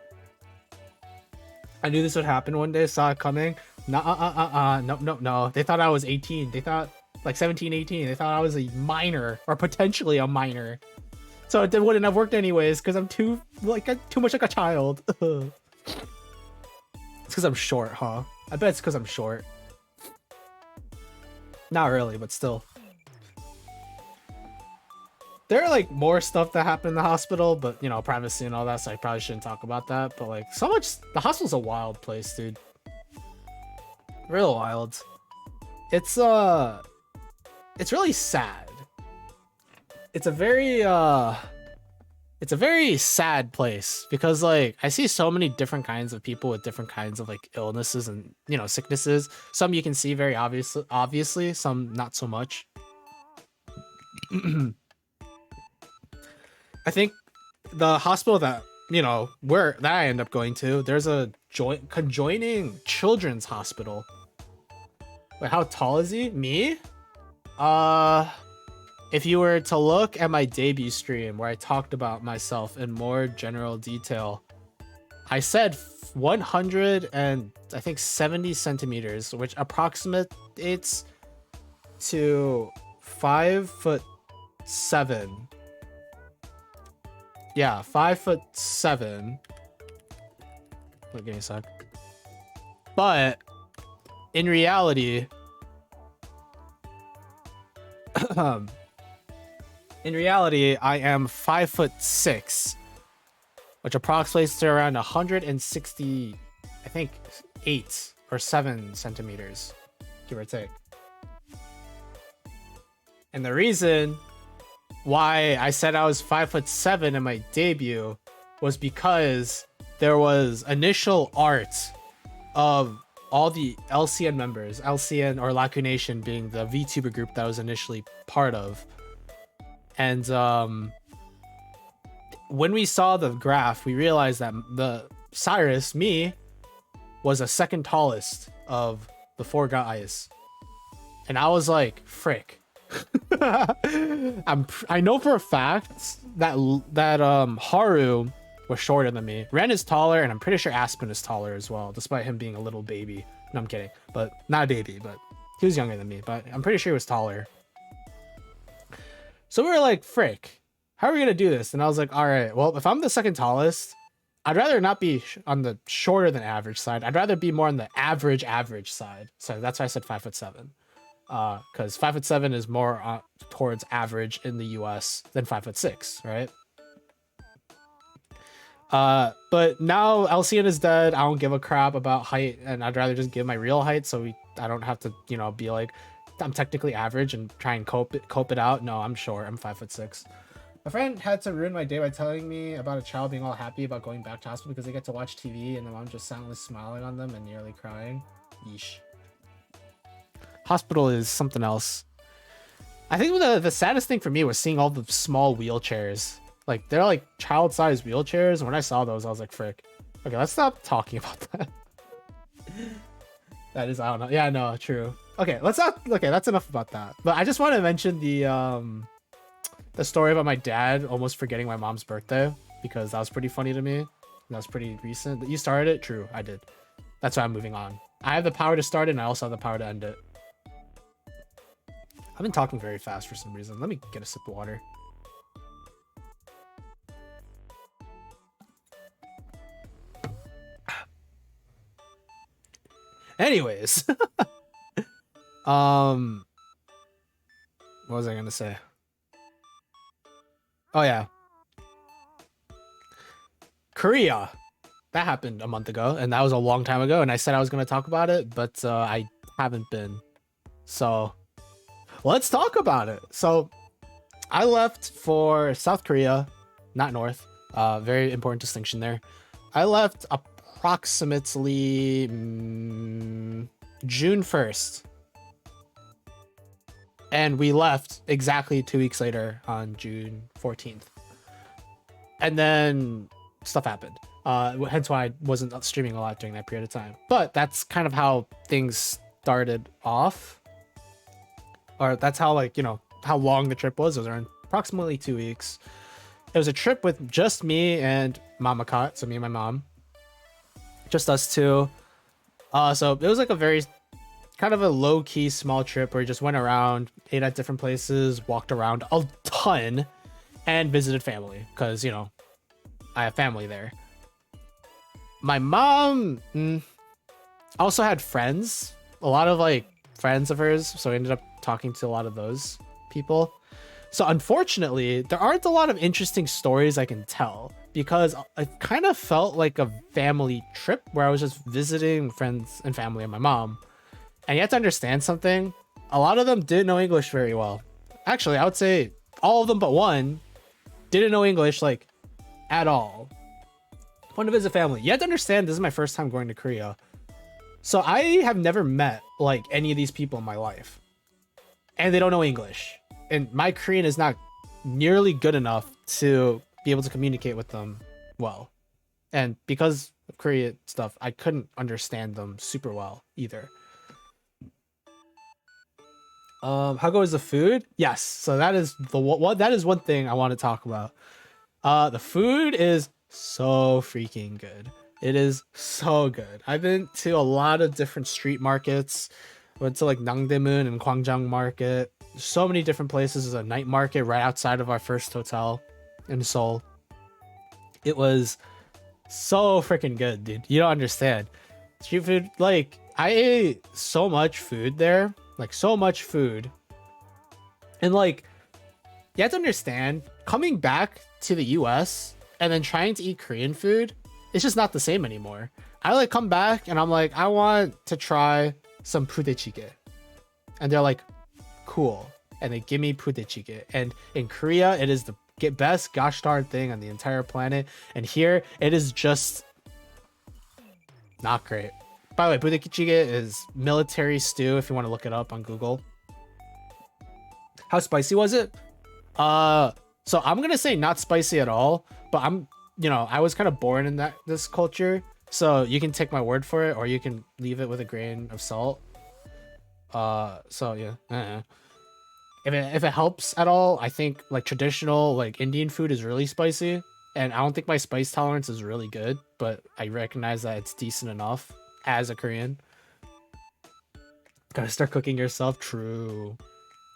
Speaker 1: I knew this would happen one day, saw it coming. No. They thought I was 18. They thought like 17, 18. They thought I was a minor or potentially a minor. So it wouldn't have worked anyways because I'm too much like a child. It's because I'm short, huh? I bet it's because I'm short. Not really, but still. There are like more stuff that happened in the hospital, but you know, privacy and all that, so I probably shouldn't talk about that. But like, so much. The hospital's a wild place, dude. Real wild. It's really sad. It's a very sad place because like I see so many different kinds of people with different kinds of like illnesses and, you know, sicknesses. Some you can see very obviously, some not so much. I think the hospital that, you know, that I end up going to, there's a conjoining children's hospital. Wait, how tall is he? Me? If you were to look at my debut stream where I talked about myself in more general detail, I said 100 and I think 70 centimeters, which approximates to 5'7". Yeah, 5'7". Wait, give me a sec. But in reality, I am 5'6", which approximates to around 160, I think 8 or 7 centimeters, give or take. And the reason why I said I was 5'7" in my debut was because there was initial art of all the LCN members, LCN or Laku Nation being the VTuber group that I was initially part of. And when we saw the graph, we realized that the Cyrus, me, was the second tallest of the 4 guys. And I was like, frick. I know for a fact that Haru was shorter than me. Ren is taller, and I'm pretty sure Aspen is taller as well, despite him being a little baby. No, I'm kidding, but not a baby, but he was younger than me. But I'm pretty sure he was taller. So we were like, frick, how are we gonna do this? And I was like, all right, well, if I'm the second tallest, I'd rather not be on the shorter than average side. I'd rather be more on the average side. So that's why I said 5'7". Because 5'7" is more towards average in the US than 5'6", right? But now LCN is dead. I don't give a crap about height, and I'd rather just give my real height so I don't have to, you know, be like I'm technically average and try and cope it out. No, I'm short. I'm 5'6". My friend had to ruin my day by telling me about a child being all happy about going back to hospital because they get to watch TV and the mom just silently smiling on them and nearly crying. Yeesh. Hospital is something else. I think the saddest thing for me was seeing all the small wheelchairs. Like, they're like child-sized wheelchairs. And when I saw those, I was like, frick. Okay, let's stop talking about that. That is, I don't know. Yeah, no, true. Okay, let's not. Okay, that's enough about that. But I just want to mention the story about my dad almost forgetting my mom's birthday, because that was pretty funny to me. That was pretty recent. You started it? True, I did. That's why I'm moving on. I have the power to start it, and I also have the power to end it. I've been talking very fast for some reason. Let me get a sip of water. Anyways, what was I gonna say? Oh yeah, Korea. That happened a month ago, and that was a long time ago. And I said I was gonna talk about it, but I haven't been. So let's talk about it. So I left for South Korea, not North. Very important distinction there. I left approximately June 1st. And we left exactly 2 weeks later on June 14th. And then stuff happened. Hence why I wasn't streaming a lot during that period of time. But that's kind of how things started off. Or that's how, like, you know, how long the trip was. It was around approximately 2 weeks. It was a trip with just me and Mama Kat, so me and my mom. Just us two. So it was like a very kind of a low-key small trip where we just went around, ate at different places, walked around a ton, and visited family. Because, you know, I have family there. My mom also had friends. A lot of, like, friends of hers. So we ended up talking to a lot of those people. So unfortunately, there aren't a lot of interesting stories I can tell because it kind of felt like a family trip where I was just visiting friends and family and my mom. And you have to understand something. A lot of them didn't know English very well. Actually, I would say all of them but one didn't know English, like, at all. Went to visit family. You have to understand, this is my first time going to Korea. So I have never met, like, any of these people in my life. And they don't know English. And my Korean is not nearly good enough to be able to communicate with them well. And because of Korean stuff, I couldn't understand them super well either. How goes the food? Yes, so that is that is one thing I want to talk about. The food is so freaking good. It is so good. I've been to a lot of different street markets. Went to like Nangdaemun and Gwangjang Market. So many different places. There's a night market right outside of our first hotel in Seoul. It was so freaking good, dude. You don't understand. Street food, like, I ate so much food there. Like, so much food. And, like, you have to understand, coming back to the US and then trying to eat Korean food, it's just not the same anymore. I, like, come back and I'm like, I want to try some pudechige. And they're like, cool. And they give me pudechige. And in Korea, it is the best gosh darn thing on the entire planet. And here, it is just not great. By the way, pudechige is military stew if you want to look it up on Google. How spicy was it? So I'm gonna say not spicy at all, but I was kind of born in this culture, so you can take my word for it, or you can leave it with a grain of salt. So yeah. If it helps at all, I think like traditional like Indian food is really spicy, and I don't think my spice tolerance is really good, but I recognize that it's decent enough as a Korean. Gotta start cooking yourself, true.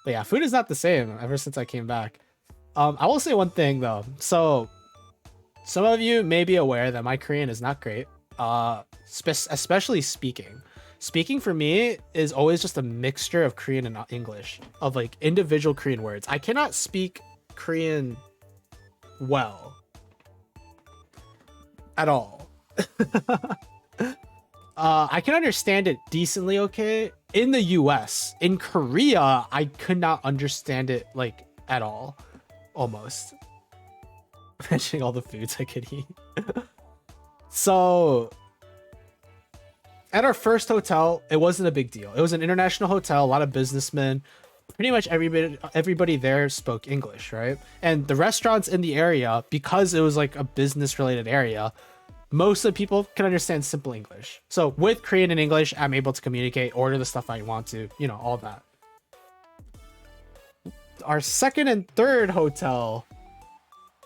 Speaker 1: But yeah, food is not the same ever since I came back. I will say one thing though. So some of you may be aware that my Korean is not great, especially speaking. Speaking for me is always just a mixture of Korean and English, of like individual Korean words. I cannot speak Korean well at all. I can understand it decently okay in the US. In Korea, I could not understand it like at all, almost. Mentioning all the foods I could eat. So at our first hotel, it wasn't a big deal. It was an international hotel, a lot of businessmen. Pretty much everybody there spoke English, right? And the restaurants in the area, because it was like a business related area, most of the people can understand simple English. So with Korean and English, I'm able to communicate, order the stuff I want to, all that. Our second and third hotel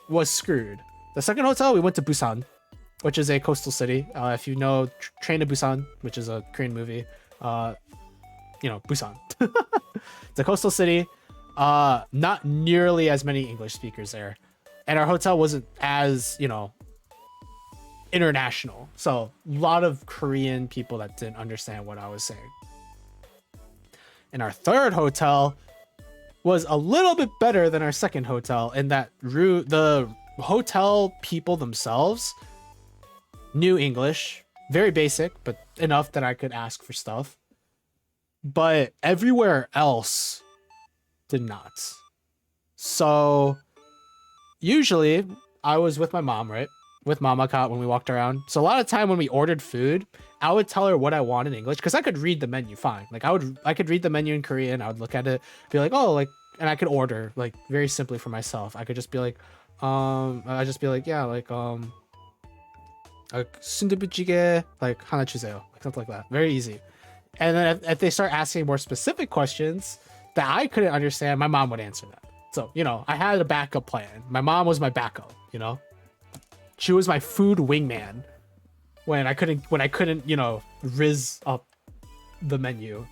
Speaker 1: was screwed. The second hotel, we went to Busan, which is a coastal city. If you know Train to Busan, which is a Korean movie, Busan. It's a coastal city. Not nearly as many English speakers there. And our hotel wasn't as, international. So a lot of Korean people that didn't understand what I was saying. And our third hotel was a little bit better than our second hotel in that the hotel people themselves knew English, very basic, but enough that I could ask for stuff. But everywhere else did not. So usually I was with my mom, right? With Mama Kat when we walked around. So a lot of time when we ordered food, I would tell her what I want in English because I could read the menu fine. Like I could read the menu in Korean. I would look at it, be like, oh, like, and I could order like very simply for myself. I could just be like, yeah, like 순두부찌개, like 하나 주세요, like something like that. Very easy. And then if they start asking more specific questions that I couldn't understand, my mom would answer that. So, you know, I had a backup plan. My mom was my backup, you know? She was my food wingman when I couldn't, you know, rizz up the menu.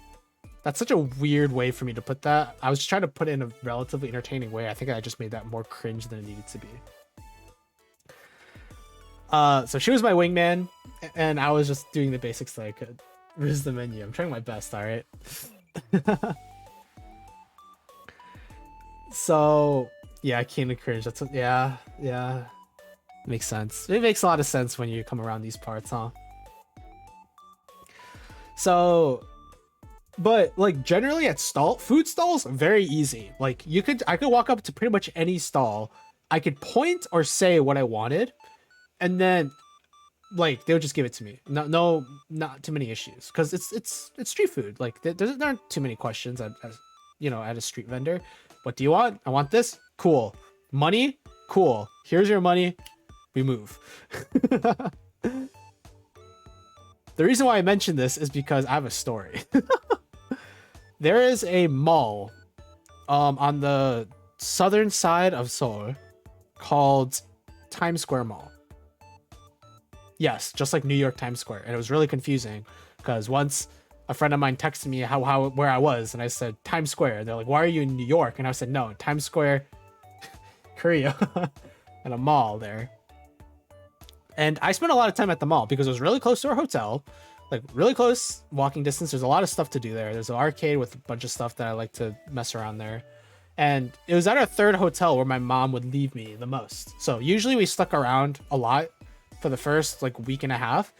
Speaker 1: That's such a weird way for me to put that. I was just trying to put it in a relatively entertaining way. I think I just made that more cringe than it needed to be. So she was my wingman, and I was just doing the basics that I could. Rizz the menu. I'm trying my best, all right? So, yeah, Keen and cringe. That's yeah. Makes sense. It makes a lot of sense when you come around these parts, huh? So, but like generally at food stalls, very easy. Like I could walk up to pretty much any stall. I could point or say what I wanted, and then like they would just give it to me. No, not too many issues because it's street food. Like there aren't too many questions at a street vendor. What do you want? I want this. Cool. Money? Cool. Here's your money. We move. The reason why I mentioned this is because I have a story. There is a mall on the southern side of Seoul called Times Square Mall. Yes, just like New York Times Square. And it was really confusing because once a friend of mine texted me where I was, and I said Times Square. And they're like, why are you in New York? And I said, no, Times Square, Korea, and a mall there. And I spent a lot of time at the mall because it was really close to our hotel, like really close walking distance. There's a lot of stuff to do there. There's an arcade with a bunch of stuff that I like to mess around there. And it was at our third hotel where my mom would leave me the most. So usually we stuck around a lot for the first like week and a half.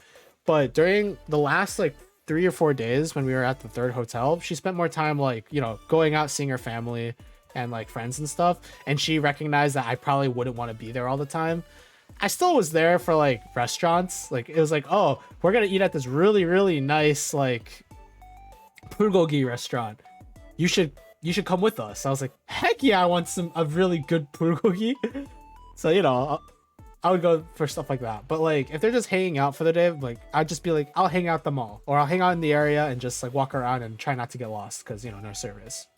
Speaker 1: But during the last like 3 or 4 days when we were at the third hotel, she spent more time like, you know, going out, seeing her family and like friends and stuff. And she recognized that I probably wouldn't want to be there all the time. I still was there for like restaurants. Like it was like, oh, we're gonna eat at this really, really nice like bulgogi restaurant. You should come with us. I was like, heck yeah, I want a really good bulgogi. So, you know, I would go for stuff like that. But like if they're just hanging out for the day, like I'd just be like, I'll hang out at the mall or I'll hang out in the area and just like walk around and try not to get lost because, you know, no service.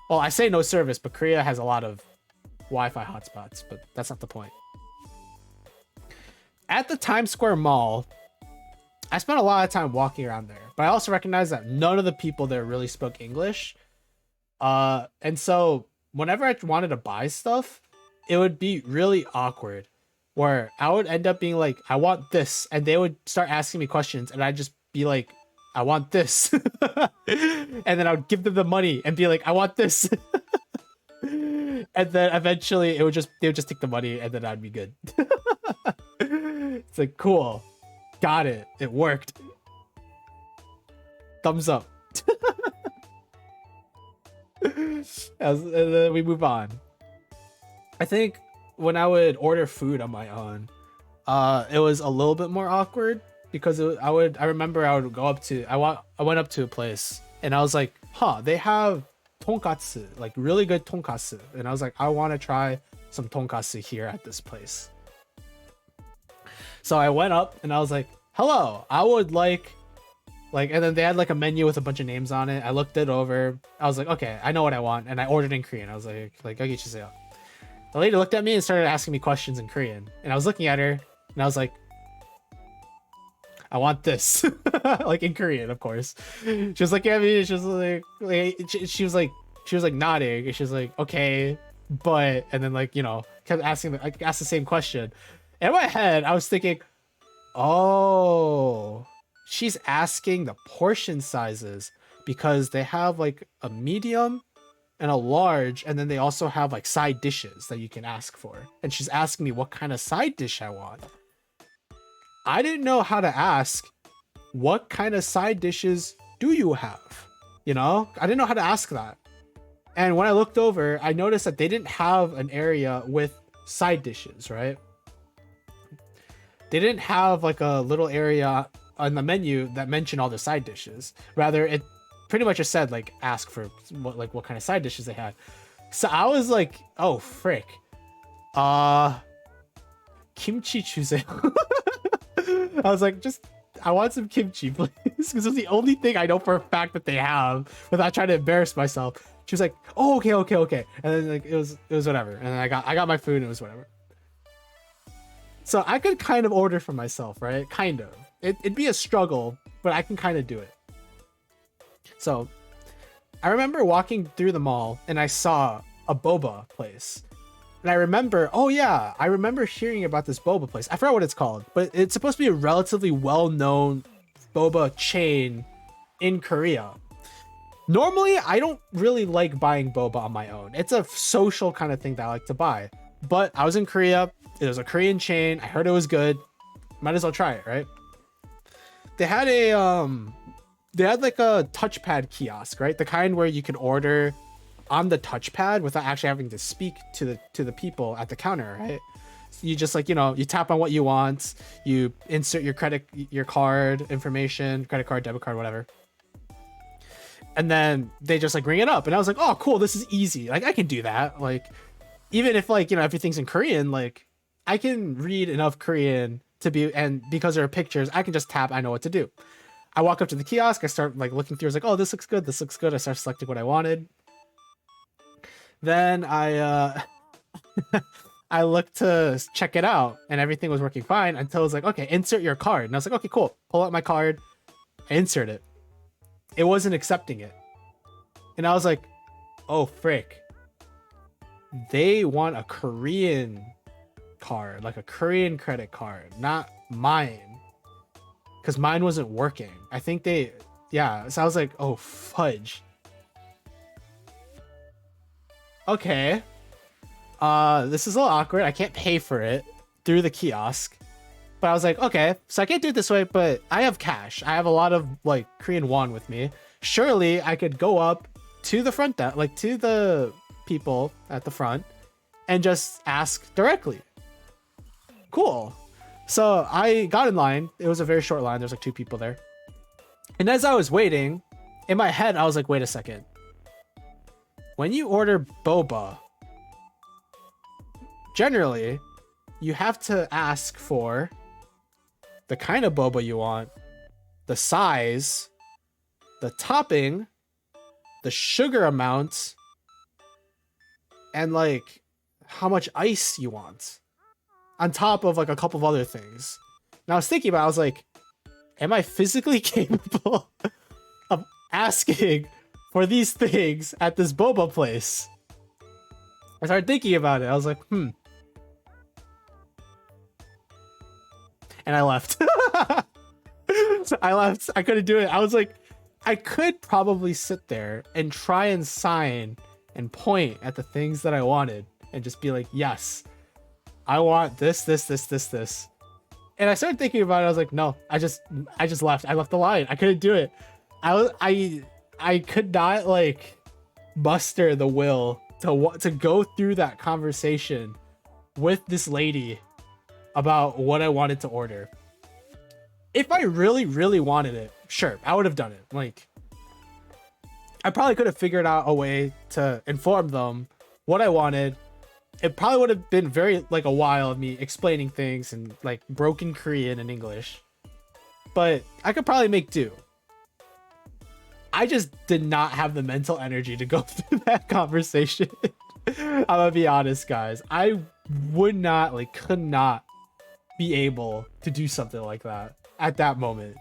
Speaker 1: Well, I say no service, but Korea has a lot of Wi-Fi hotspots, but that's not the point. At the Times Square Mall, I spent a lot of time walking around there, but I also recognized that none of the people there really spoke English. And so whenever I wanted to buy stuff, it would be really awkward where I would end up being like, I want this. And they would start asking me questions and I'd just be like, I want this. And then I would give them the money and be like, I want this. And then eventually they would just take the money and then I'd be good. It's like, cool. Got it. It worked. Thumbs up. And then we move on. I think when I would order food on my own, it was a little bit more awkward because I remember I would go up to, I went up to a place and I was like, huh, they have tonkatsu, like really good tonkatsu. And I was like, I want to try some tonkatsu here at this place. So I went up and I was like, hello, I would like, and then they had like a menu with a bunch of names on it. I looked it over. I was like, okay, I know what I want. And I ordered in Korean. I was like, 여기 주세요. The lady looked at me and started asking me questions in Korean. And I was looking at her and I was like, I want this. Like in Korean, of course. She was like, yeah, she was like nodding. And she was like, okay, but, and then like, you know, kept asking, I asked the same question. In my head, I was thinking, oh, she's asking the portion sizes because they have like a medium and a large, and then they also have like side dishes that you can ask for. And she's asking me what kind of side dish I want. I didn't know how to ask, what kind of side dishes do you have? You know, I didn't know how to ask that. And when I looked over, I noticed that they didn't have an area with side dishes, right? They didn't have like a little area on the menu that mentioned all the side dishes. Rather, it pretty much just said like ask for what kind of side dishes they had. So I was like, oh frick. Kimchi chuze. I was like, I want some kimchi, please. Because it's the only thing I know for a fact that they have without trying to embarrass myself. She was like, oh, okay. And then like it was whatever. And then I got my food and it was whatever. So I could kind of order for myself, right? Kind of. It'd be a struggle, but I can kind of do it. So I remember walking through the mall and I saw a boba place. And I remember, oh yeah, I remember hearing about this boba place. I forgot what it's called, but it's supposed to be a relatively well-known boba chain in Korea. Normally, I don't really like buying boba on my own. It's a social kind of thing that I like to buy. But I was in Korea. It was a Korean chain. I heard it was good. Might as well try it, right? They had like a touchpad kiosk, right? The kind where you could order on the touchpad without actually having to speak to the people at the counter, right? So you just like, you know, you tap on what you want, you insert your card information, credit card, debit card, whatever. And then they just like ring it up. And I was like, oh, cool, this is easy. Like I can do that. Like, even if like, you know, everything's in Korean, like I can read enough Korean to be, and because there are pictures, I can just tap, I know what to do. I walk up to the kiosk, I start like looking through, I was like, oh, this looks good. I start selecting what I wanted. Then I I looked to check it out and everything was working fine until it was like, okay, insert your card. And I was like, okay, cool. Pull out my card, I insert it. It wasn't accepting it. And I was like, oh, frick. They want a Korean card, like a Korean credit card, not mine. Because mine wasn't working. I think yeah. So I was like, oh, fudge. Okay. This is a little awkward. I can't pay for it through the kiosk. But I was like, okay, so I can't do it this way, but I have cash. I have a lot of like Korean won with me. Surely I could go up to the front desk, like to the people at the front, and just ask directly. Cool. So I got in line. It was a very short line. There's like 2 people there. And as I was waiting, in my head, I was like, wait a second. When you order boba, generally, you have to ask for the kind of boba you want, the size, the topping, the sugar amount, and like how much ice you want, on top of like a couple of other things. And I was thinking about it, I was like, am I physically capable of asking for these things at this boba place? I started thinking about it. I was like, And I left. So I left. I couldn't do it. I was like, I could probably sit there and try and sign and point at the things that I wanted and just be like, yes, I want this. And I started thinking about it. I was like, no, I just left. I left the line. I couldn't do it. I could not like muster the will to go through that conversation with this lady about what I wanted to order. If I really, really wanted it, sure, I would have done it. Like, I probably could have figured out a way to inform them what I wanted. It probably would have been very like a while of me explaining things in like broken Korean and English, but I could probably make do. I just did not have the mental energy to go through that conversation. I'm gonna be honest, guys. I could not be able to do something like that at that moment.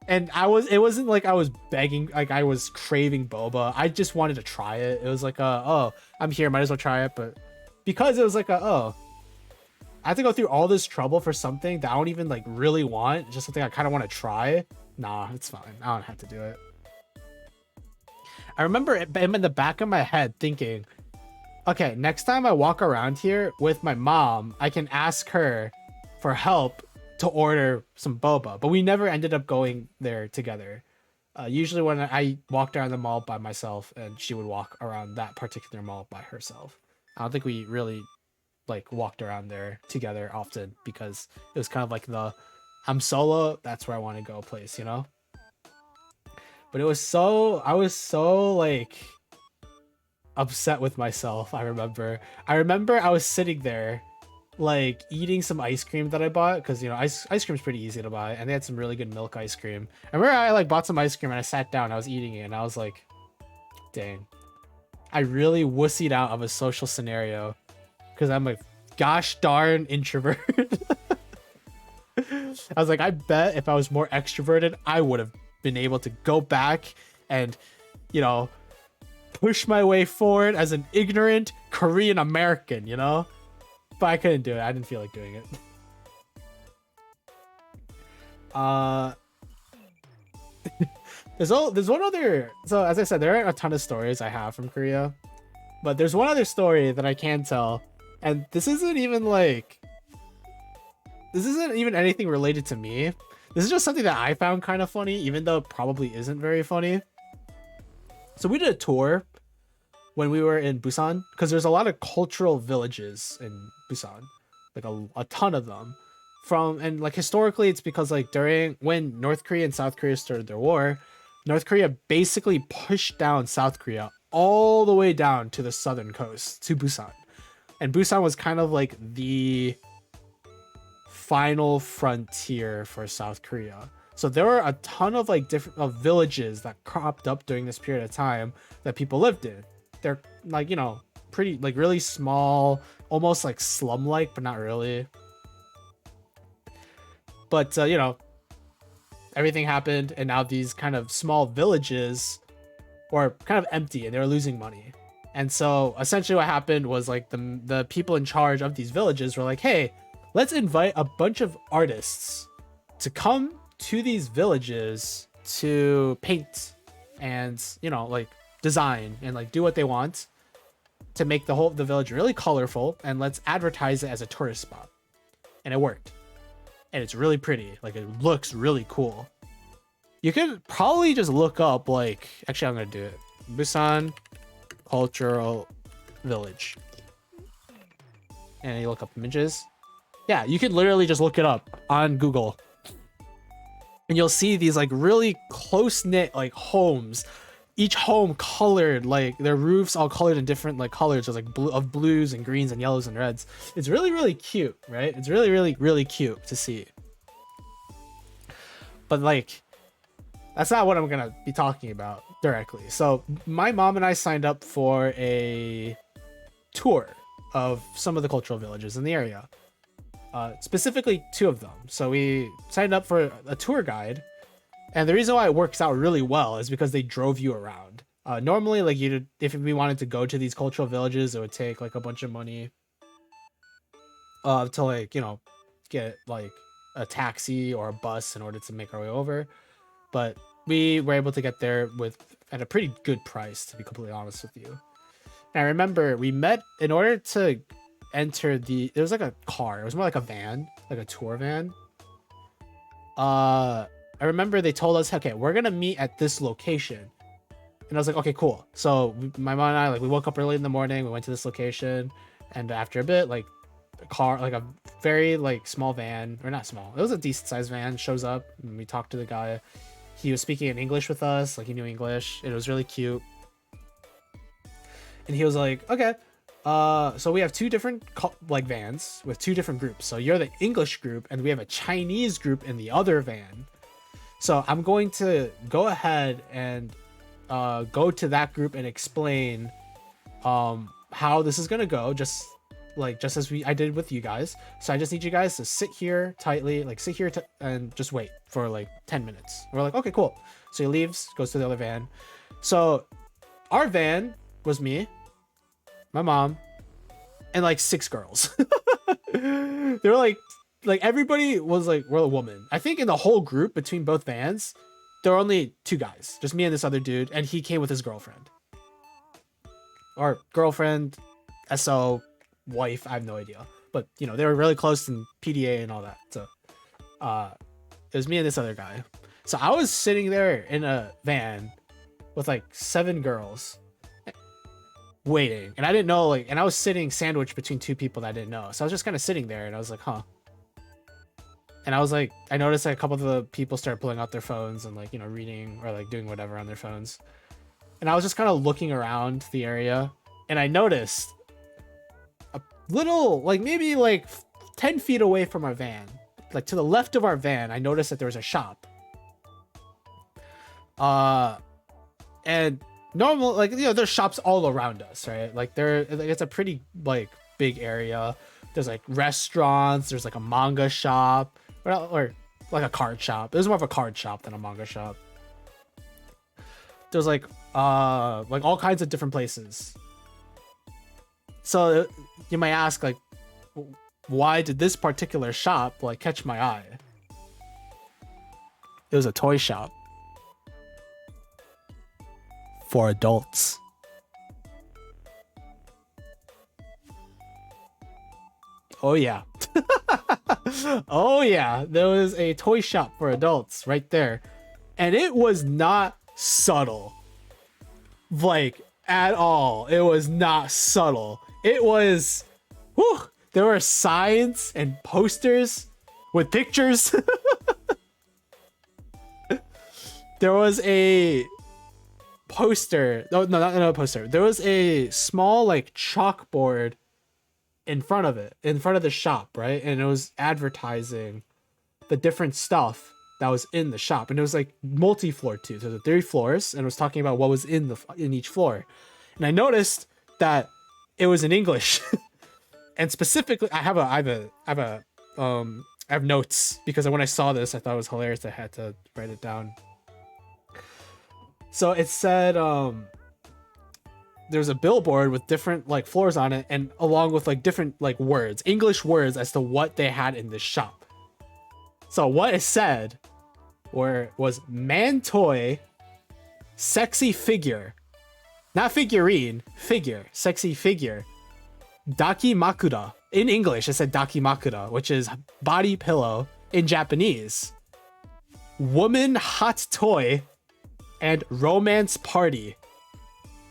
Speaker 1: And it wasn't like I was begging, like I was craving boba. I just wanted to try it. It was like oh, I'm here, might as well try it. But because it was like I have to go through all this trouble for something that I don't even like really want, just something I kind of want to try. Nah, it's fine. I don't have to do it. I remember in the back of my head thinking, okay, next time I walk around here with my mom, I can ask her for help to order some boba, but we never ended up going there together. Usually when I walked around the mall by myself and she would walk around that particular mall by herself. I don't think we really like walked around there together often because it was kind of like the I'm solo, that's where I want to go place, you know? But I was so like upset with myself. I remember I was sitting there like eating some ice cream that I bought because, you know, ice cream's pretty easy to buy, and they had some really good milk ice cream. I remember I like bought some ice cream and I sat down, I was eating it, and I was like, dang, I really wussied out of a social scenario because I'm a gosh darn introvert. I was like, I bet if I was more extroverted, I would have been able to go back and, you know, push my way forward as an ignorant Korean American, you know? But I couldn't do it. I didn't feel like doing it. There's one other, so as I said, there are a ton of stories I have from Korea, but there's one other story that I can tell, and this isn't even anything related to me. This is just something that I found kind of funny, even though it probably isn't very funny. So we did a tour when we were in Busan, because there's a lot of cultural villages in Busan, like a ton of them. And like historically, it's because like during when North Korea and South Korea started their war, North Korea basically pushed down South Korea all the way down to the southern coast to Busan. And Busan was kind of like the final frontier for South Korea. So there were a ton of like different villages that cropped up during this period of time that people lived in. They're like, you know, pretty like really small, almost like slum-like, but not really. But you know, everything happened, and now these kind of small villages were kind of empty, and they were losing money. And so essentially what happened was like the people in charge of these villages were like, hey, let's invite a bunch of artists to come to these villages to paint and, you know, like design and like do what they want to make the village really colorful, and let's advertise it as a tourist spot. And it worked. And it's really pretty. Like, it looks really cool. You could probably just look up, like, actually I'm gonna do it, Busan Cultural Village, and you look up images. Yeah, you could literally just look it up on Google, and you'll see these like really close-knit like homes, each home colored, like their roofs all colored in different like colors. There's like blues and greens and yellows and reds. It's really, really cute, right? It's really, really, really cute to see. But like, that's not what I'm gonna be talking about directly. So my mom and I signed up for a tour of some of the cultural villages in the area. Specifically 2 of them. So we signed up for a tour guide, and the reason why it works out really well is because they drove you around. Normally, like if we wanted to go to these cultural villages, it would take like a bunch of money to like, you know, get like a taxi or a bus in order to make our way over. But we were able to get there at a pretty good price, to be completely honest with you. And I remember we met in order to enter there was like a car. It was more like a van, like a tour van. I remember they told us, okay, we're gonna meet at this location, and I was like, okay, cool. So my mom and I, like, we woke up early in the morning, we went to this location, and after a bit, like a car, like a very like small van, or not small, it was a decent sized van, shows up, and we talked to the guy. He was speaking in English with us, like he knew English. It was really cute, and he was like, okay, so we have 2 different like vans with 2 different groups. So you're the English group, and we have a Chinese group in the other van. So I'm going to go ahead and go to that group and explain how this is gonna go, just as I did with you guys. So I just need you guys to sit here tightly, like sit here and just wait for like 10 minutes. We're like, okay, cool. So he leaves, goes to the other van. So our van was me, my mom, and like 6 girls. They were like everybody was like, we're a woman. I think in the whole group between both vans, there were only two guys, just me and this other dude, and he came with his girlfriend. Or girlfriend, SO, wife, I have no idea. But, you know, they were really close in PDA and all that. So, it was me and this other guy. So I was sitting there in a van with like 7 girls waiting. And I didn't know, like, and I was sitting sandwiched between 2 people that I didn't know. So I was just kind of sitting there and I was like, huh. And I was like, I noticed that a couple of the people started pulling out their phones and like, you know, reading or like doing whatever on their phones. And I was just kind of looking around the area and I noticed a little, like maybe like 10 feet away from our van, like to the left of our van, I noticed that there was a shop. And normal, like, you know, there's shops all around us, right? Like it's a pretty like big area. There's like restaurants, there's like a manga shop or like a card shop. It was more of a card shop than a manga shop. There's like all kinds of different places. So you might ask, like, why did this particular shop like catch my eye? It was a toy shop for adults. Oh yeah. Oh yeah, there was a toy shop for adults right there. And it was not subtle. Like, at all. It was not subtle. It was, whew, there were signs and posters with pictures. There was a poster. No, not a poster. There was a small like chalkboard in front of it, in front of the shop, right? And it was advertising the different stuff that was in the shop, and it was like multi-floor too. So there were 3 floors, and it was talking about what was in each floor. And I noticed that it was in English, and specifically, I have notes because when I saw this, I thought it was hilarious. I had to write it down. So it said, there's a billboard with different like floors on it, and along with like different like words, English words as to what they had in this shop. So what it said was man toy, sexy figure, not figurine, figure, sexy figure, dakimakura. In English, it said dakimakura, which is body pillow in Japanese. Woman hot toy and romance party.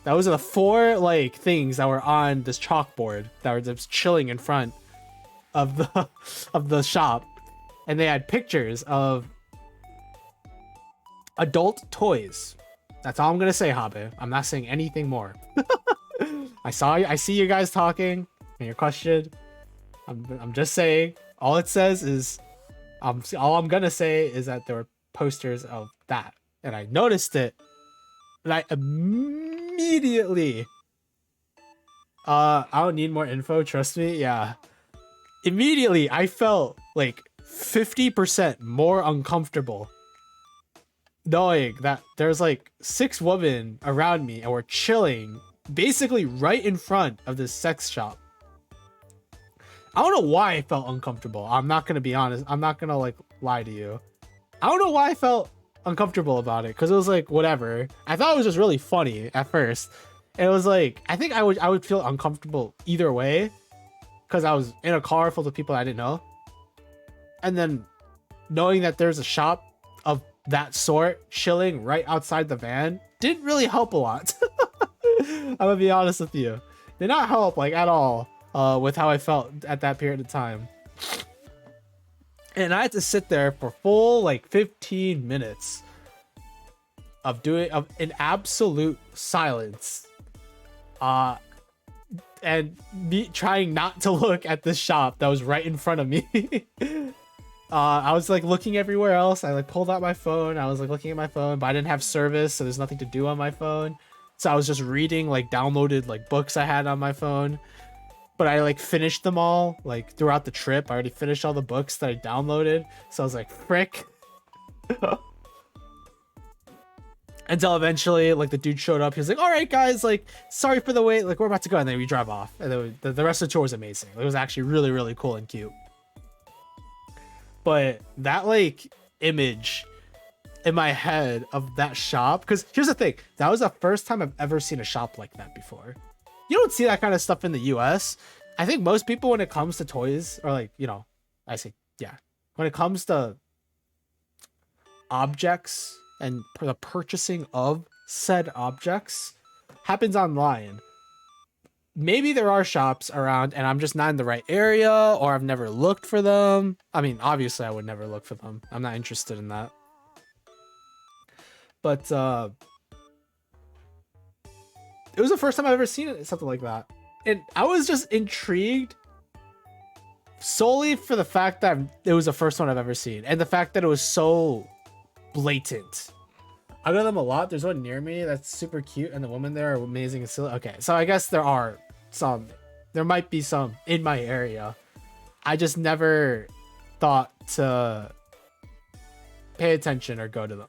Speaker 1: Those are the 4 like things that were on this chalkboard that were just chilling in front of the shop, and they had pictures of adult toys. That's all I'm gonna say, Habe. I'm not saying anything more. I see you guys talking and your question. I'm just saying. All it says is, all I'm gonna say is that there were posters of that, and I noticed it, and I immediately. I don't need more info. Trust me. Yeah. Immediately, I felt like 50% more uncomfortable knowing that there's like 6 women around me and we're chilling basically right in front of this sex shop. I don't know why I felt uncomfortable. I'm not gonna be honest. I'm not gonna like lie to you. I don't know why I felt uncomfortable about it, because it was like whatever. I thought it was just really funny at first. And it was like, I think I would feel uncomfortable either way, because I was in a car full of people I didn't know. And then knowing that there's a shop of that sort chilling right outside the van didn't really help a lot. I'm gonna be honest with you. Did not help like at all with how I felt at that period of time. And I had to sit there for full like 15 minutes of in absolute silence. And me trying not to look at the shop that was right in front of me. I was like looking everywhere else. I like pulled out my phone. I was like looking at my phone, but I didn't have service, so there's nothing to do on my phone. So I was just reading like downloaded like books I had on my phone. But I like finished them all like throughout the trip. I already finished all the books that I downloaded. So I was like, frick. Until eventually, like, the dude showed up. He was like, all right, guys, like, sorry for the wait. Like, we're about to go. And then we drive off. And then the rest of the tour was amazing. It was actually really, really cool and cute. But that, like, image in my head of that shop, because here's the thing. That was the first time I've ever seen a shop like that before. You don't see that kind of stuff in the US. I think most people, when it comes to toys, or, like, you know, I say, yeah. When it comes to objects and the purchasing of said objects happens online. Maybe there are shops around and I'm just not in the right area, or I've never looked for them. I mean, obviously I would never look for them. I'm not interested in that. But it was the first time I've ever seen something like that. And I was just intrigued solely for the fact that it was the first one I've ever seen, and the fact that it was so blatant. I know them a lot. There's one near me that's super cute, and the women there are amazing and silly. Okay, so I guess there might be some in my area. I just never thought to pay attention or go to them.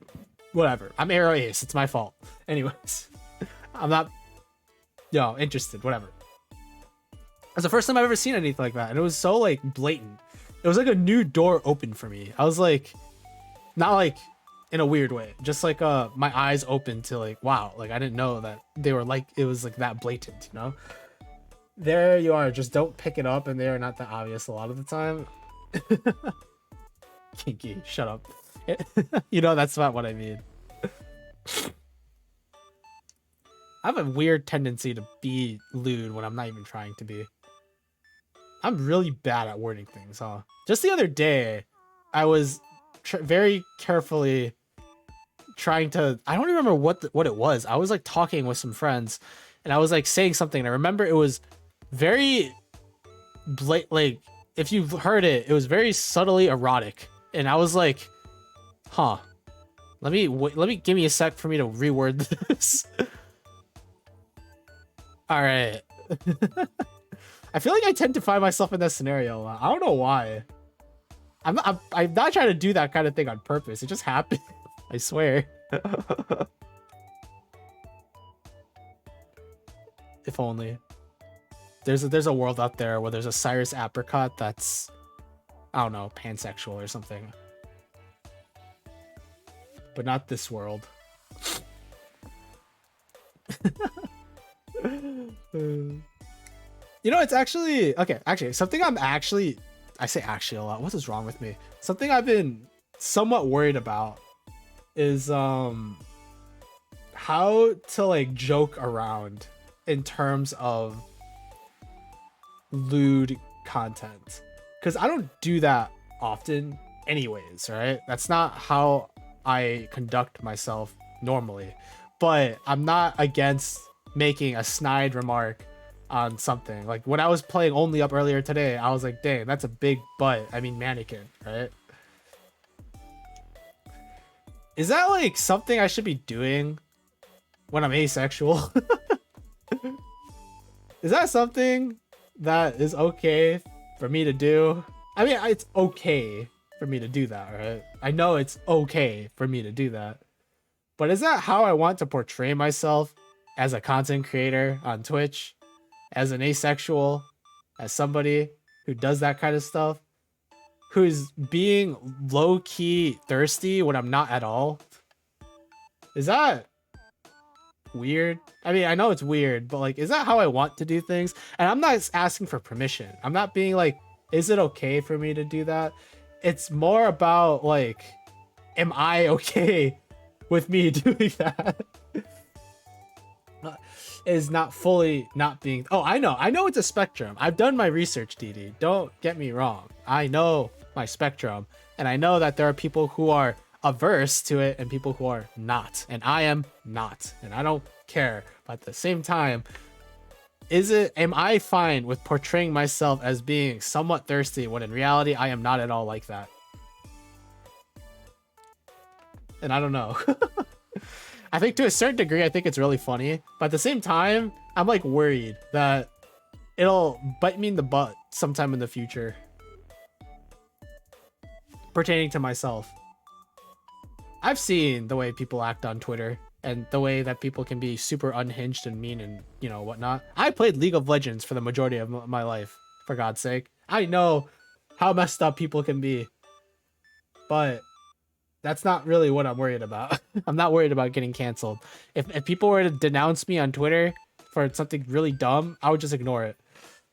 Speaker 1: Whatever. I'm Arrow Ace. It's my fault. Anyways, I'm not, interested. Whatever. It's the first time I've ever seen anything like that, and it was so, like, blatant. It was like a new door opened for me. I was like, not like in a weird way, just like my eyes opened to, like, wow, like, I didn't know that they were, like, it was like that blatant, you know. There you are. Just don't pick it up, and they are not that obvious a lot of the time. Kinky, shut up. That's not what I mean. I have a weird tendency to be lewd when I'm not even trying to be. I'm really bad at wording things, huh? Just the other day, I was very carefully trying to, I don't remember what it was. I was, like, talking with some friends, and I was, like, saying something, and I remember it was very like, if you've heard it, it was very subtly erotic, and I was like, huh, let me give me a sec for me to reword this. All right. I feel like I tend to find myself in that scenario a lot. I don't know why. I'm not trying to do that kind of thing on purpose. It just happened. I swear. If only. There's a world out there where there's a Cyrus apricot that's, I don't know, pansexual or something. But not this world. It's actually okay. Actually, something I say actually a lot. What is wrong with me? Something I've been somewhat worried about is how to, like, joke around in terms of lewd content, because I don't do that often anyways, right? That's not how I conduct myself normally, but I'm not against making a snide remark on something. Like, when I was playing Only Up earlier today, I was like, dang, that's a big butt. I mean, mannequin, right? Is that, like, something I should be doing when I'm asexual? Is that something that is okay for me to do? I mean, it's okay for me to do that, right? I know it's okay for me to do that. But is that how I want to portray myself as a content creator on Twitch? As an asexual? As somebody who does that kind of stuff? Who's being low-key thirsty when I'm not at all? Is that weird? I mean, I know it's weird, but, like, is that how I want to do things? And I'm not asking for permission. I'm not being like, is it okay for me to do that? It's more about, like, am I okay with me doing that? Is not fully not being, I know it's a spectrum. I've done my research, DD. Don't get me wrong. I know my spectrum, and I know that there are people who are averse to it and people who are not, and I am not, and I don't care. But at the same time, am I fine with portraying myself as being somewhat thirsty when in reality I am not at all like that? And I don't know. I think to a certain degree, I think it's really funny, but at the same time, I'm, like, worried that it'll bite me in the butt sometime in the future pertaining to myself. I've seen the way people act on Twitter, and the way that people can be super unhinged and mean and whatnot. I played League of Legends for the majority of my life, for God's sake. I know how messed up people can be, but that's not really what I'm worried about. I'm not worried about getting canceled. If people were to denounce me on Twitter for something really dumb, I would just ignore it.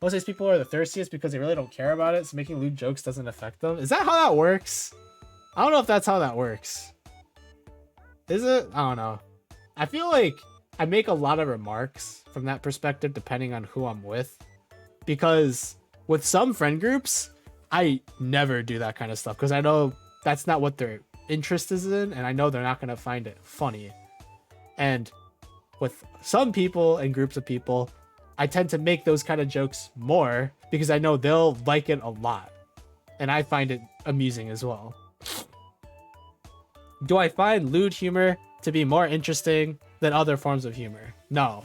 Speaker 1: Most of these people are the thirstiest because they really don't care about it, so making lewd jokes doesn't affect them. Is that how that works? I don't know if that's how that works. Is it? I don't know. I feel like I make a lot of remarks from that perspective depending on who I'm with. Because with some friend groups, I never do that kind of stuff because I know that's not what their interest is in, and I know they're not going to find it funny. And with some people and groups of people, I tend to make those kind of jokes more because I know they'll like it a lot. And I find it amusing as well. Do I find lewd humor to be more interesting than other forms of humor? No.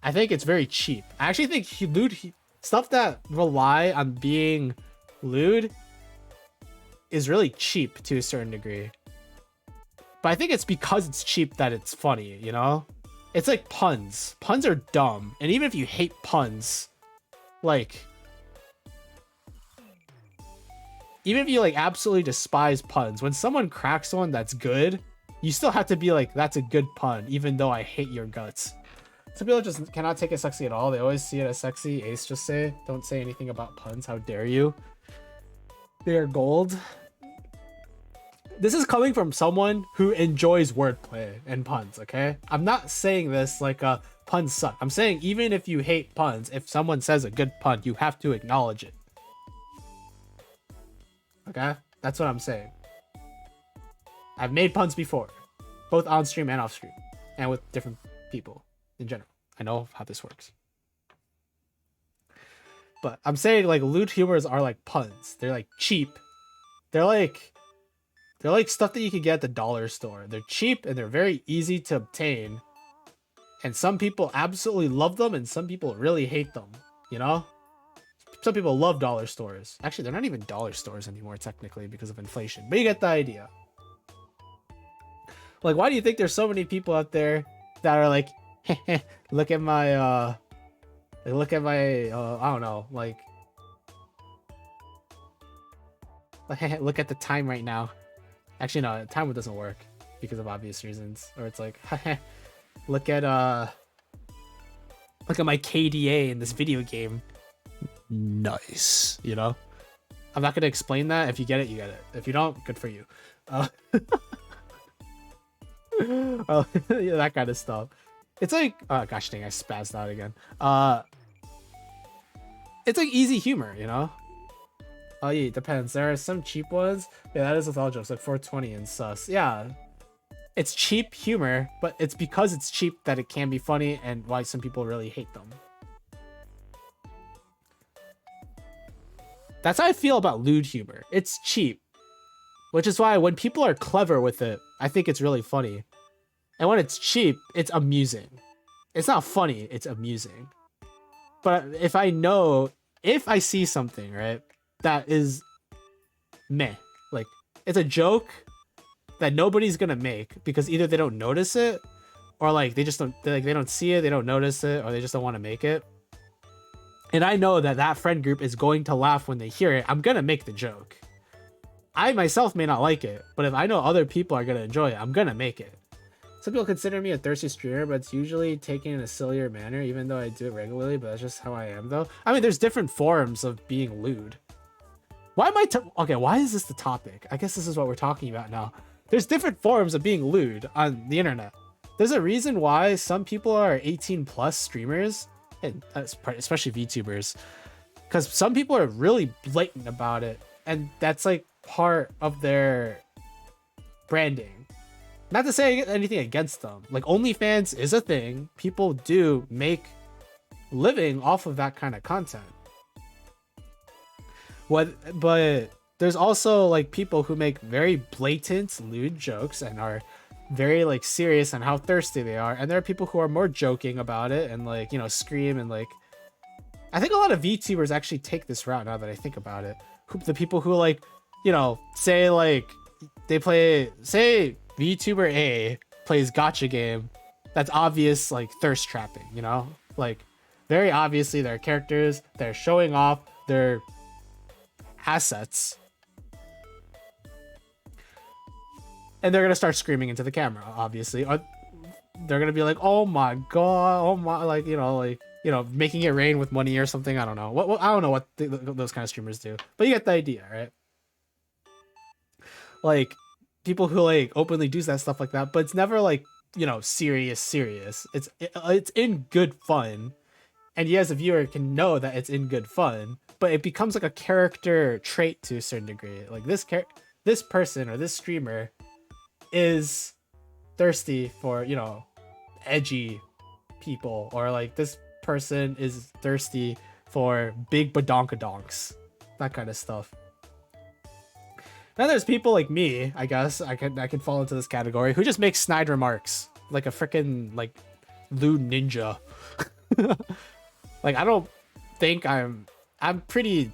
Speaker 1: I think it's very cheap. I actually think lewd stuff that rely on being lewd is really cheap to a certain degree. But I think it's because it's cheap that it's funny, you know? It's like puns. Puns are dumb. And even if you hate puns, like, even if you like absolutely despise puns, when someone cracks one that's good, you still have to be like, that's a good pun, even though I hate your guts. Some people just cannot take it sexy at all. They always see it as sexy. Ace just say, don't say anything about puns. How dare you? They are gold. This is coming from someone who enjoys wordplay and puns, okay? I'm not saying this like puns suck. I'm saying even if you hate puns, if someone says a good pun, you have to acknowledge it. Okay? That's what I'm saying. I've made puns before, both on stream and off stream, and with different people in general. I know how this works. But I'm saying like lewd humors are like puns. They're like cheap. They're like stuff that you can get at the dollar store. They're cheap and they're very easy to obtain. And some people absolutely love them and some people really hate them, you know? Some people love dollar stores. Actually, they're not even dollar stores anymore technically because of inflation. But you get the idea. Like, why do you think there's so many people out there that are like, look at my I don't know, like look at the time right now. Actually, no, time doesn't work because of obvious reasons. Or it's like, look at my KDA in this video game. Nice, you know? I'm not gonna explain that. If you get it, you get it. If you don't, good for you. Well, yeah, that kind of stuff. It's like, oh gosh dang, I spazzed out again. It's like easy humor, you know? Oh yeah, it depends. There are some cheap ones. Yeah, that is with all jokes, like 420 and sus. Yeah, it's cheap humor, but it's because it's cheap that it can be funny and why some people really hate them. That's how I feel about lewd humor. It's cheap, which is why when people are clever with it, I think it's really funny. And when it's cheap, it's amusing. It's not funny, it's amusing. But if I see something, right, that is meh, like it's a joke that nobody's gonna make because either they don't notice it or like they don't see it, they don't notice it, or they just don't want to make it. And I know that friend group is going to laugh when they hear it. I'm gonna make the joke. I myself may not like it, but if I know other people are gonna enjoy it, I'm gonna make it. Some people consider me a thirsty streamer, but it's usually taken in a sillier manner, even though I do it regularly, but that's just how I am, though. I mean, there's different forms of being lewd. Why am I... Okay, why is this the topic? I guess this is what we're talking about now. There's different forms of being lewd on the internet. There's a reason why some people are 18-plus streamers, and especially VTubers, because some people are really blatant about it, and that's, like, part of their branding. Not to say anything against them. Like, OnlyFans is a thing. People do make living off of that kind of content. But there's also, like, people who make very blatant lewd jokes and are very, like, serious on how thirsty they are. And there are people who are more joking about it and, like, you know, scream and, like... I think a lot of VTubers actually take this route now that I think about it. The people who, like, you know, say, like, they play... Say... VTuber A plays gotcha game, that's obvious like thirst trapping, you know? Like very obviously their characters, they're showing off their assets. And they're gonna start screaming into the camera, obviously. Or they're gonna be like, "Oh my god, oh my," like making it rain with money or something. I don't know. What I don't know what those kind of streamers do, but you get the idea, right? Like people who like openly do that stuff like that, but it's never like serious. It's in good fun, and you as a viewer can know that it's in good fun, but it becomes like a character trait to a certain degree. Like this person or this streamer is thirsty for edgy people, or like this person is thirsty for big badonkadonks, that kind of stuff. Then there's people like me, I guess I can fall into this category, who just make snide remarks like a freaking like lewd ninja. Like I don't think I'm pretty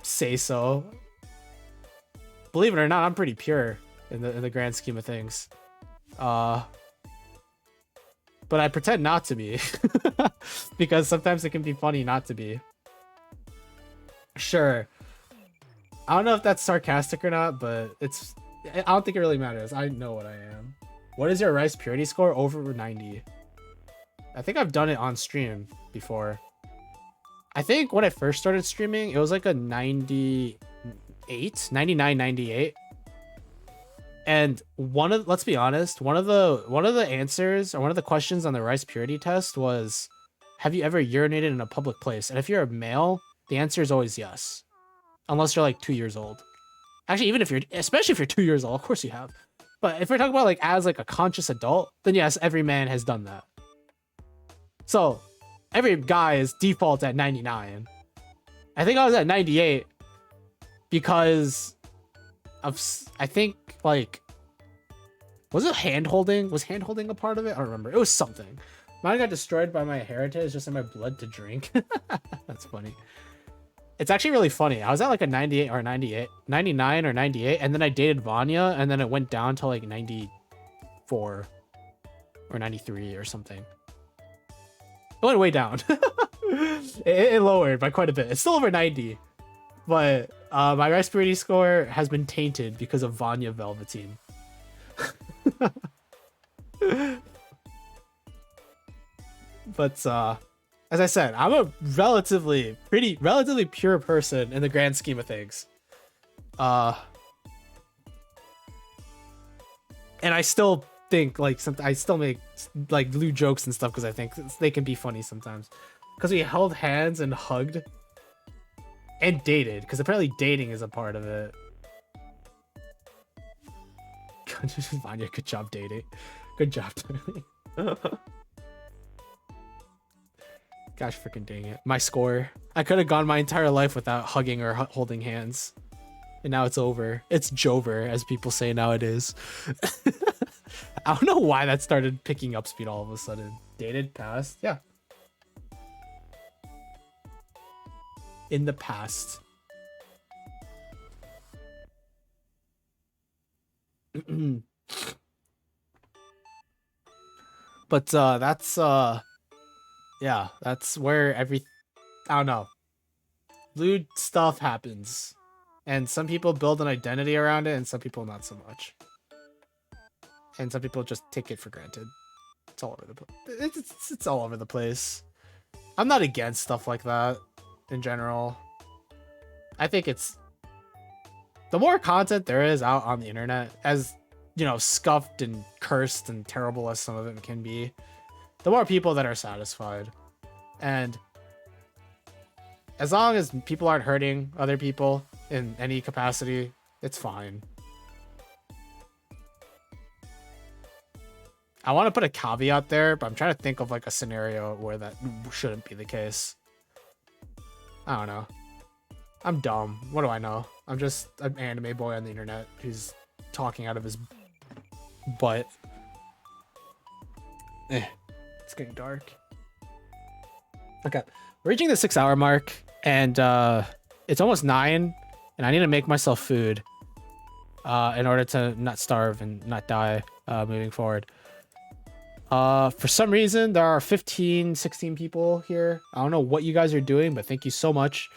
Speaker 1: say so. Believe it or not, I'm pretty pure in the grand scheme of things. But I pretend not to be because sometimes it can be funny not to be. Sure. I don't know if that's sarcastic or not, but I don't think it really matters. I know what I am. What is your rice purity score? Over 90. I think I've done it on stream before. I think when I first started streaming, it was like a 98, 99, 98. And let's be honest, one of the answers or one of the questions on the rice purity test was, have you ever urinated in a public place? And if you're a male, the answer is always yes. Unless you're like 2 years old. Actually, especially if you're 2 years old, of course you have. But if we're talking about like as like a conscious adult, then yes, every man has done that. So every guy is default at 99. I think I was at 98 because I think like, was it hand holding? Was hand holding a part of it? I don't remember. It was something. Mine got destroyed by my heritage, just in my blood to drink. That's funny. It's actually really funny. I was at like a 98 or 98, 99 or 98, and then I dated Vanya, and then it went down to like 94 or 93 or something. It went way down. it lowered by quite a bit. It's still over 90, but my rice purity score has been tainted because of Vanya Velveteen. But as I said, I'm a relatively pure person in the grand scheme of things. And I still think like I still make like lewd jokes and stuff because I think they can be funny sometimes. Because we held hands and hugged and dated, because apparently dating is a part of it. Vanya, good job dating. Good job dating. Gosh freaking dang it. My score. I could have gone my entire life without hugging or holding hands. And now it's over. It's Jover, as people say nowadays. I don't know why that started picking up speed all of a sudden. Dated past? Yeah. In the past. But that's yeah, that's where I don't know. Lewd stuff happens. And some people build an identity around it, and some people not so much. And some people just take it for granted. It's all over the place. It's all over the place. I'm not against stuff like that in general. I think it's the more content there is out on the internet, as scuffed and cursed and terrible as some of it can be, the more people that are satisfied. And as long as people aren't hurting other people in any capacity, it's fine. I want to put a caveat there, but I'm trying to think of like a scenario where that shouldn't be the case. I don't know. I'm dumb. What do I know? I'm just an anime boy on the internet who's talking out of his butt. It's getting dark. Okay, we're reaching the 6-hour mark, and it's almost 9, and I need to make myself food in order to not starve and not die moving forward. For some reason, there are 15, 16 people here. I don't know what you guys are doing, but thank you so much.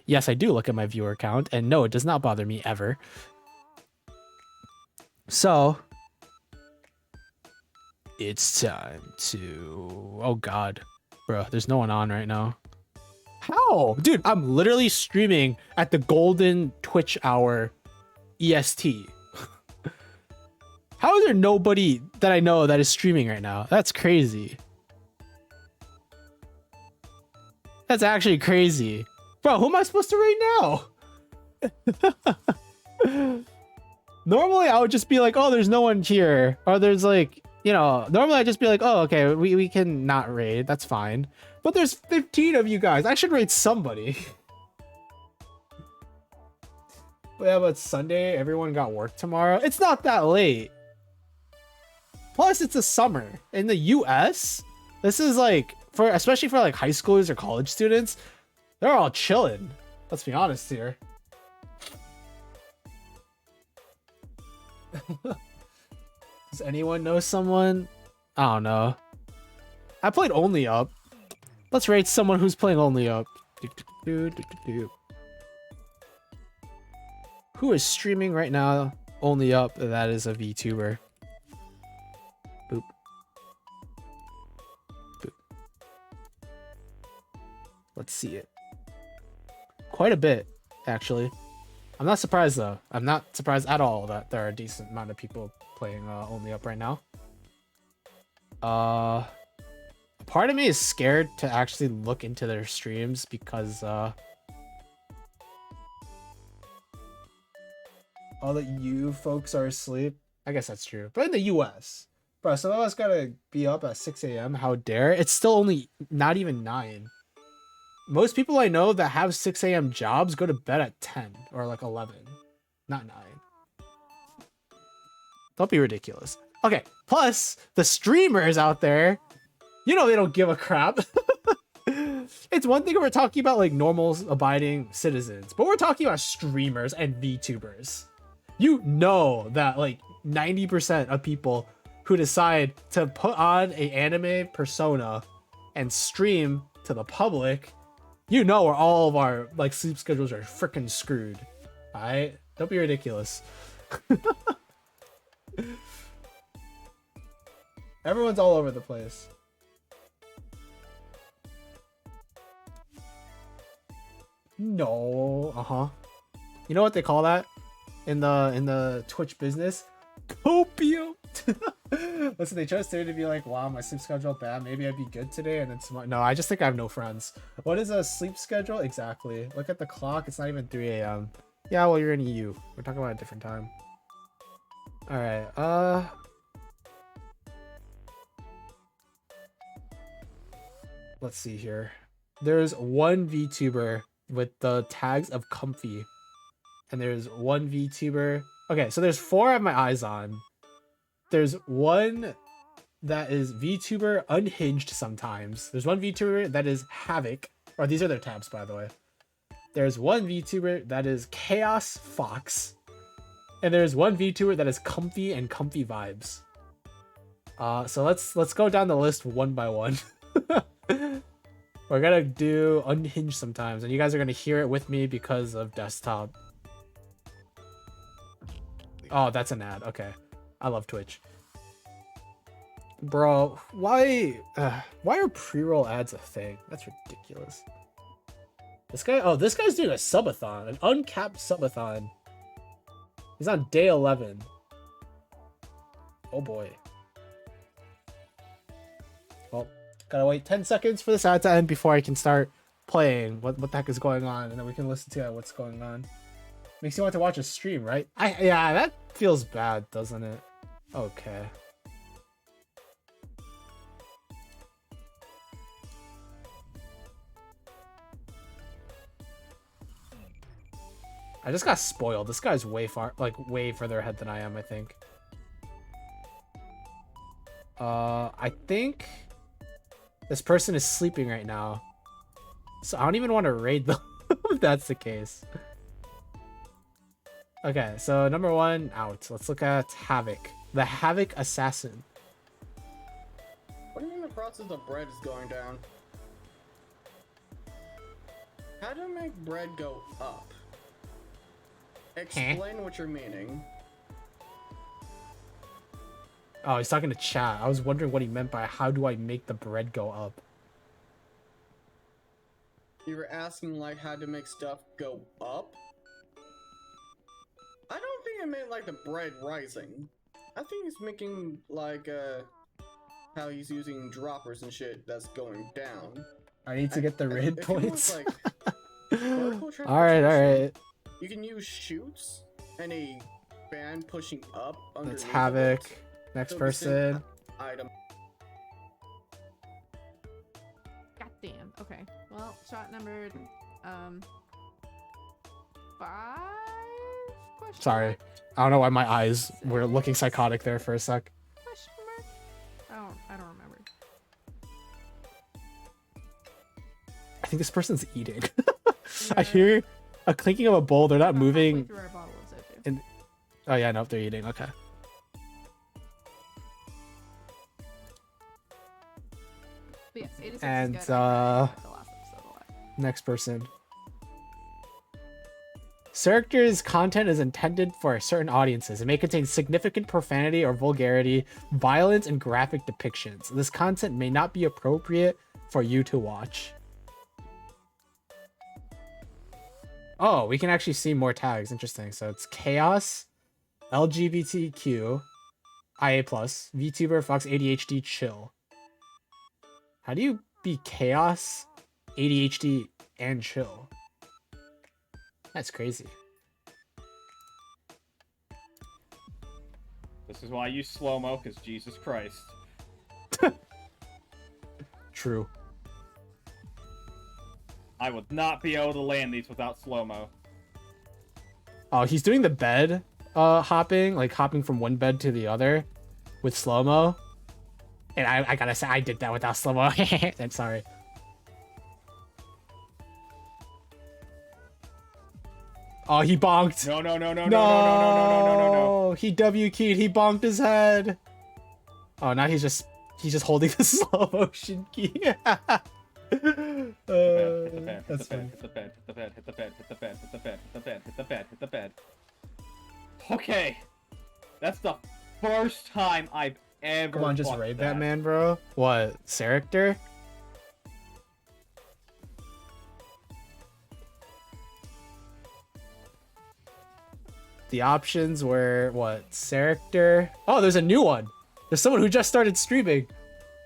Speaker 1: Yes, I do look at my viewer count, and no, it does not bother me ever. So, it's time to... Oh god. Bro, there's no one on right now. How? Dude, I'm literally streaming at the golden Twitch hour EST. How is there nobody that I know that is streaming right now? That's crazy. That's actually crazy. Bro, who am I supposed to rate now? Normally, I would just be like, oh, there's no one here. Or there's like, you know, normally I'd just be like, oh, okay, we can not raid. That's fine. But there's 15 of you guys. I should rate somebody. But yeah, but Sunday, everyone got work tomorrow. It's not that late. Plus, it's a summer. In the US, this is like, especially for like high schoolers or college students, they're all chilling. Let's be honest here. Does anyone know someone? I don't know. I played Only Up. Let's rate someone who's playing Only Up. Who is streaming right now? Only Up. That is a VTuber. Boop. Boop. Let's see it. Quite a bit, actually. I'm not surprised though. I'm not surprised at all that there are a decent amount of people playing Only Up right now. A part of me is scared to actually look into their streams because all that you folks are asleep. I guess that's true. But in the US, bro, some of us gotta be up at 6 a.m. How dare? It's still only not even 9. Most people I know that have 6 a.m. jobs go to bed at 10 or like 11, not 9. Don't be ridiculous. Okay, plus the streamers out there, you know they don't give a crap. It's one thing if we're talking about like normal abiding citizens, but we're talking about streamers and VTubers. You know that like 90% of people who decide to put on a anime persona and stream to the public, you know where all of our like sleep schedules are freaking screwed. Alright? Don't be ridiculous. Everyone's all over the place. No. Uh-huh. You know what they call that in the Twitch business? Copium. Listen, they chose today to be like, wow, my sleep schedule bad. Maybe I'd be good today. And then tomorrow. No, I just think I have no friends. What is a sleep schedule? Exactly. Look at the clock. It's not even 3 a.m. Yeah, well, you're in EU. We're talking about a different time. All right. Let's see here. There's one VTuber with the tags of comfy. And there's one VTuber. Okay, so there's 4 I have my eyes on. There's one that is VTuber unhinged sometimes. There's one VTuber that is Havoc. Or these are their tabs, by the way. There's one VTuber that is Chaos Fox. And there's one VTuber that is Comfy and Comfy Vibes. So let's go down the list one by one. We're gonna do unhinged sometimes, and you guys are gonna hear it with me because of desktop. Oh, that's an ad. Okay. I love Twitch. Bro, why are pre-roll ads a thing? That's ridiculous. This guy's doing a subathon, an uncapped subathon. He's on day 11. Oh boy. Well, gotta wait 10 seconds for this ad to end before I can start playing what the heck is going on, and then we can listen to what's going on. Makes you want to watch a stream, right? Yeah, that feels bad, doesn't it? Okay. I just got spoiled. This guy's way further ahead than I am, I think. I think this person is sleeping right now. So I don't even want to raid them if that's the case. Okay, so number 1 out. Let's look at Havoc, the Havoc Assassin.
Speaker 5: What do you mean the process of bread is going down? How to make bread go up? Explain what you're meaning.
Speaker 1: Oh, he's talking to chat. I was wondering what he meant by how do I make the bread go up?
Speaker 5: You were asking like how to make stuff go up? I don't think it meant like the bread rising. I think he's making like how he's using droppers and shit that's going down.
Speaker 1: I need to get the raid
Speaker 5: If you want,
Speaker 1: points.
Speaker 5: like, vertical
Speaker 1: Alright,
Speaker 5: transportation,
Speaker 1: alright.
Speaker 5: You can use chutes and a fan pushing up underneath.
Speaker 1: Let's
Speaker 5: of
Speaker 1: Havoc.
Speaker 5: it.
Speaker 1: Next
Speaker 5: So the same
Speaker 1: person.
Speaker 5: Item.
Speaker 6: Goddamn. Okay. Well, shot number 5? Question
Speaker 1: Sorry.
Speaker 6: mark?
Speaker 1: I don't know why my eyes were looking psychotic there for a sec.
Speaker 6: Question mark? I don't remember.
Speaker 1: I think this person's eating. I
Speaker 6: Yeah.
Speaker 1: hear a clinking of a bowl. They're not
Speaker 6: About halfway
Speaker 1: moving.
Speaker 6: through our bottle of soju.
Speaker 1: Oh yeah, no, they're eating. Okay.
Speaker 6: But yes, 86
Speaker 1: And,
Speaker 6: is good. I
Speaker 1: uh,
Speaker 6: liked the last episode a lot.
Speaker 1: Next person. Character's content is intended for certain audiences. It may contain significant profanity or vulgarity, violence, and graphic depictions. This content may not be appropriate for you to watch. Oh, we can actually see more tags. Interesting. So it's Chaos, LGBTQ, IA+, VTuber, Fox, ADHD, Chill. How do you be Chaos, ADHD, and Chill? That's crazy.
Speaker 7: This is why I use slow-mo, because Jesus Christ.
Speaker 1: True.
Speaker 7: I would not be able to land these without slow-mo.
Speaker 1: Oh, he's doing the bed hopping, like hopping from one bed to the other with slow-mo. And I gotta say, I did that without slow-mo. I'm sorry. Oh, he bonked.
Speaker 7: No, no, no, no, no, no, no, no, no, no, no, no.
Speaker 1: He W keyed. He bonked his head. Oh, now he's just holding the slow motion key.
Speaker 7: Hit the bed, hit
Speaker 1: That's
Speaker 7: the
Speaker 1: funny.
Speaker 7: bed, hit the bed, hit the bed, hit the bed, hit the bed, hit the bed, hit the bed, hit the bed, hit the bed. Okay. That's the first time I've ever
Speaker 1: Come on, just
Speaker 7: fucked
Speaker 1: raid
Speaker 7: that.
Speaker 1: that man, bro. What? Character? The options were what? Character? Oh, there's a new one. There's someone who just started streaming.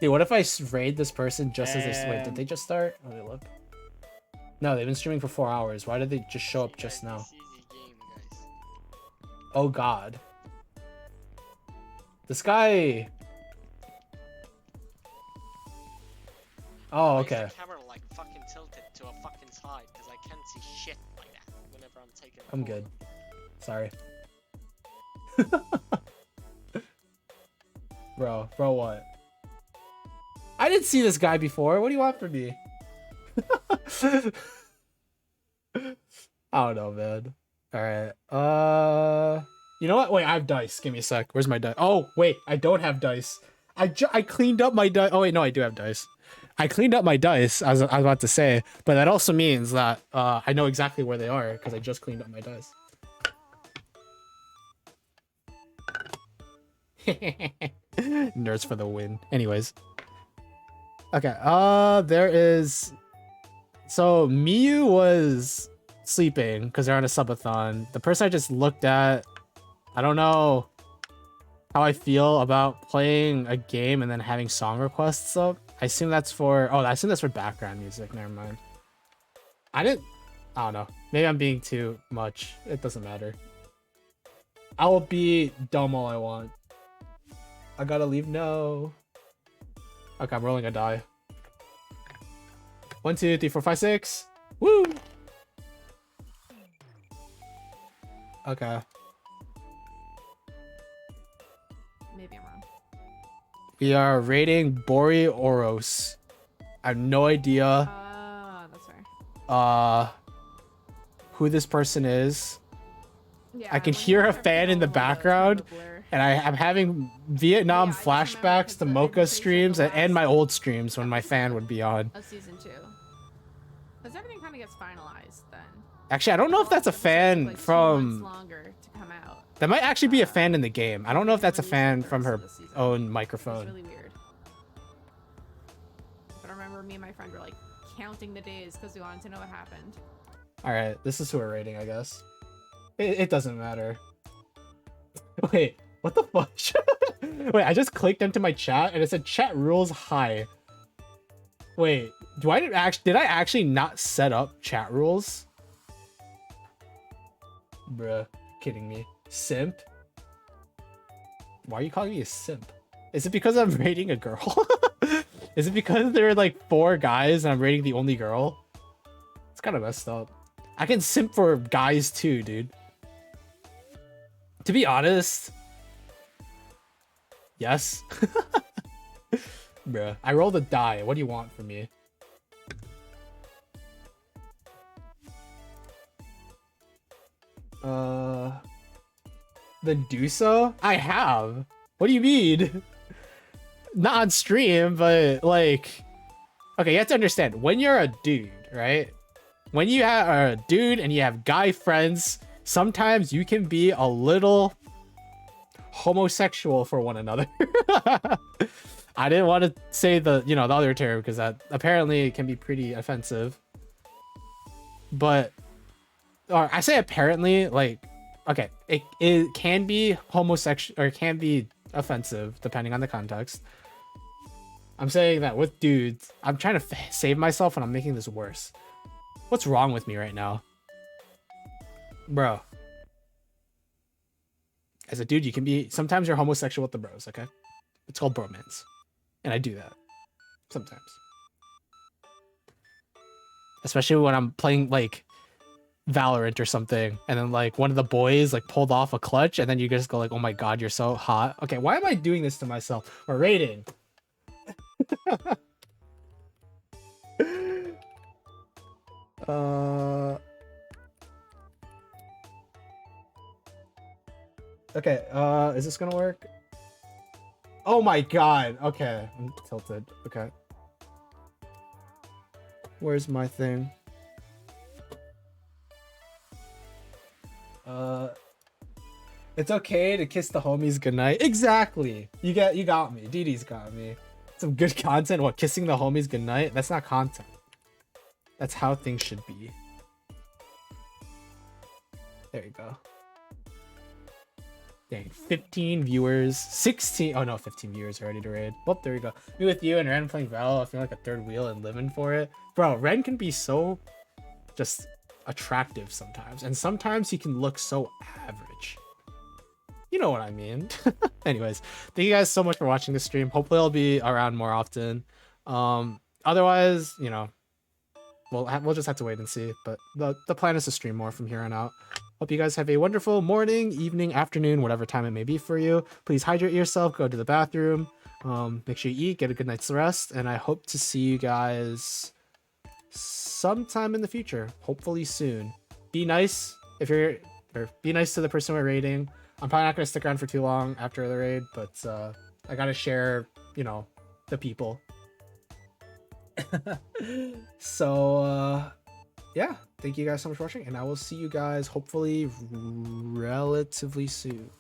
Speaker 1: Dude, what if I raid this person just as they wait? Did they just start? Let me look. No, they've been streaming for 4 hours. Why did they just show up just now? Oh God. This guy. Oh,
Speaker 8: Why is
Speaker 1: okay.
Speaker 8: the camera like fucking tilted to a fucking side? Because I can't see shit like that whenever I'm taking a
Speaker 1: I'm
Speaker 8: photo.
Speaker 1: good. Sorry. Bro, what? I didn't see this guy before. What do you want from me? I don't know, man. Alright. You know what? Wait, I have dice. Give me a sec. Where's my dice? Oh, wait, I don't have dice. I cleaned up my dice. Oh, wait, no, I do have dice. I cleaned up my dice, as I was about to say, but that also means that I know exactly where they are because I just cleaned up my dice. Nerds for the win. Anyways. Okay, there is... So, Miyu was sleeping because they're on a subathon. The person I just looked at, I don't know how I feel about playing a game and then having song requests up. I assume that's for... Oh, I assume that's for background music. Never mind. I don't know. Maybe I'm being too much. It doesn't matter. I will be dumb all I want. I gotta leave. No. Okay, I'm rolling a die. 1, 2, 3, 4, 5, 6. Woo! Okay.
Speaker 6: Maybe I'm wrong.
Speaker 1: We are rating Bori Oros. I have no idea
Speaker 6: That's fair.
Speaker 1: who this person is.
Speaker 6: Yeah,
Speaker 1: I can
Speaker 6: when you
Speaker 1: hear a
Speaker 6: start
Speaker 1: fan in the
Speaker 6: feeling low, it's kind of
Speaker 1: background,
Speaker 6: a blur.
Speaker 1: and I'm having Vietnam
Speaker 6: Yeah, I just remember
Speaker 1: flashbacks
Speaker 6: it's
Speaker 1: to
Speaker 6: the-
Speaker 1: Mocha
Speaker 6: pretty sure
Speaker 1: streams
Speaker 6: the
Speaker 1: and my
Speaker 6: last
Speaker 1: old streams when my fan
Speaker 6: episode
Speaker 1: would be on.
Speaker 6: of season 2. Because everything kind of gets finalized then.
Speaker 1: Actually, I don't know if that's a
Speaker 6: Episodes take,
Speaker 1: fan
Speaker 6: like, 2 months
Speaker 1: from.
Speaker 6: longer to come out.
Speaker 1: That might actually be a fan in the game. I don't know if that's a
Speaker 6: Release
Speaker 1: fan
Speaker 6: for the
Speaker 1: from
Speaker 6: rest
Speaker 1: her
Speaker 6: of the season.
Speaker 1: own
Speaker 6: It's
Speaker 1: microphone.
Speaker 6: really weird. But I remember me and my friend were like counting the days because we wanted to know what happened.
Speaker 1: All right, this is who we're rating, I guess. It doesn't matter. Wait, what the fuck? Wait, I just clicked into my chat and it said chat rules high. Wait, did I actually not set up chat rules? Bruh, kidding me. Simp? Why are you calling me a simp? Is it because I'm rating a girl? Is it because there are like 4 guys and I'm rating the only girl? It's kind of messed up. I can simp for guys too, dude. To be honest, yes. Bruh, I rolled a die. What do you want from me? Then do so? I have. What do you mean? Not on stream, but like, okay, you have to understand, when you're a dude, right? When you are a dude and you have guy friends, sometimes you can be a little homosexual for one another. I didn't want to say the other term because that apparently can be pretty offensive. But, or I say apparently, like, okay, it can be homosexual or it can be offensive depending on the context. I'm saying that with dudes, I'm trying to save myself and I'm making this worse. What's wrong with me right now? Bro. As a dude, you can be, sometimes you're homosexual with the bros, okay? It's called bromance. And I do that. Sometimes. Especially when I'm playing, like, Valorant or something, and then, like, one of the boys, like, pulled off a clutch, and then you just go, like, oh my god, you're so hot. Okay, why am I doing this to myself? We're rating. Okay, is this gonna work? Oh my god, okay. I'm tilted, okay. Where's my thing? It's okay to kiss the homies goodnight. Exactly. You got me. Didi's got me. Some good content. What, kissing the homies goodnight? That's not content. That's how things should be. There you go. Dang, 15 viewers, 16. Oh no, 15 viewers already to raid. Well, there you go. Me with you and Ren playing Val. I feel like a third wheel and living for it. Bro, Ren can be so just attractive sometimes, and sometimes he can look so average. You know what I mean. Anyways, thank you guys so much for watching this stream. Hopefully I'll be around more often. Otherwise, we'll just have to wait and see, but the plan is to stream more from here on out. Hope you guys have a wonderful morning, evening, afternoon, whatever time it may be for you. Please hydrate yourself, go to the bathroom, make sure you eat, get a good night's rest, and I hope to see you guys sometime in the future, hopefully soon. Be nice be nice to the person we're raiding. I'm probably not going to stick around for too long after the raid, but I got to share, the people. So, yeah, thank you guys so much for watching, and I will see you guys hopefully relatively soon.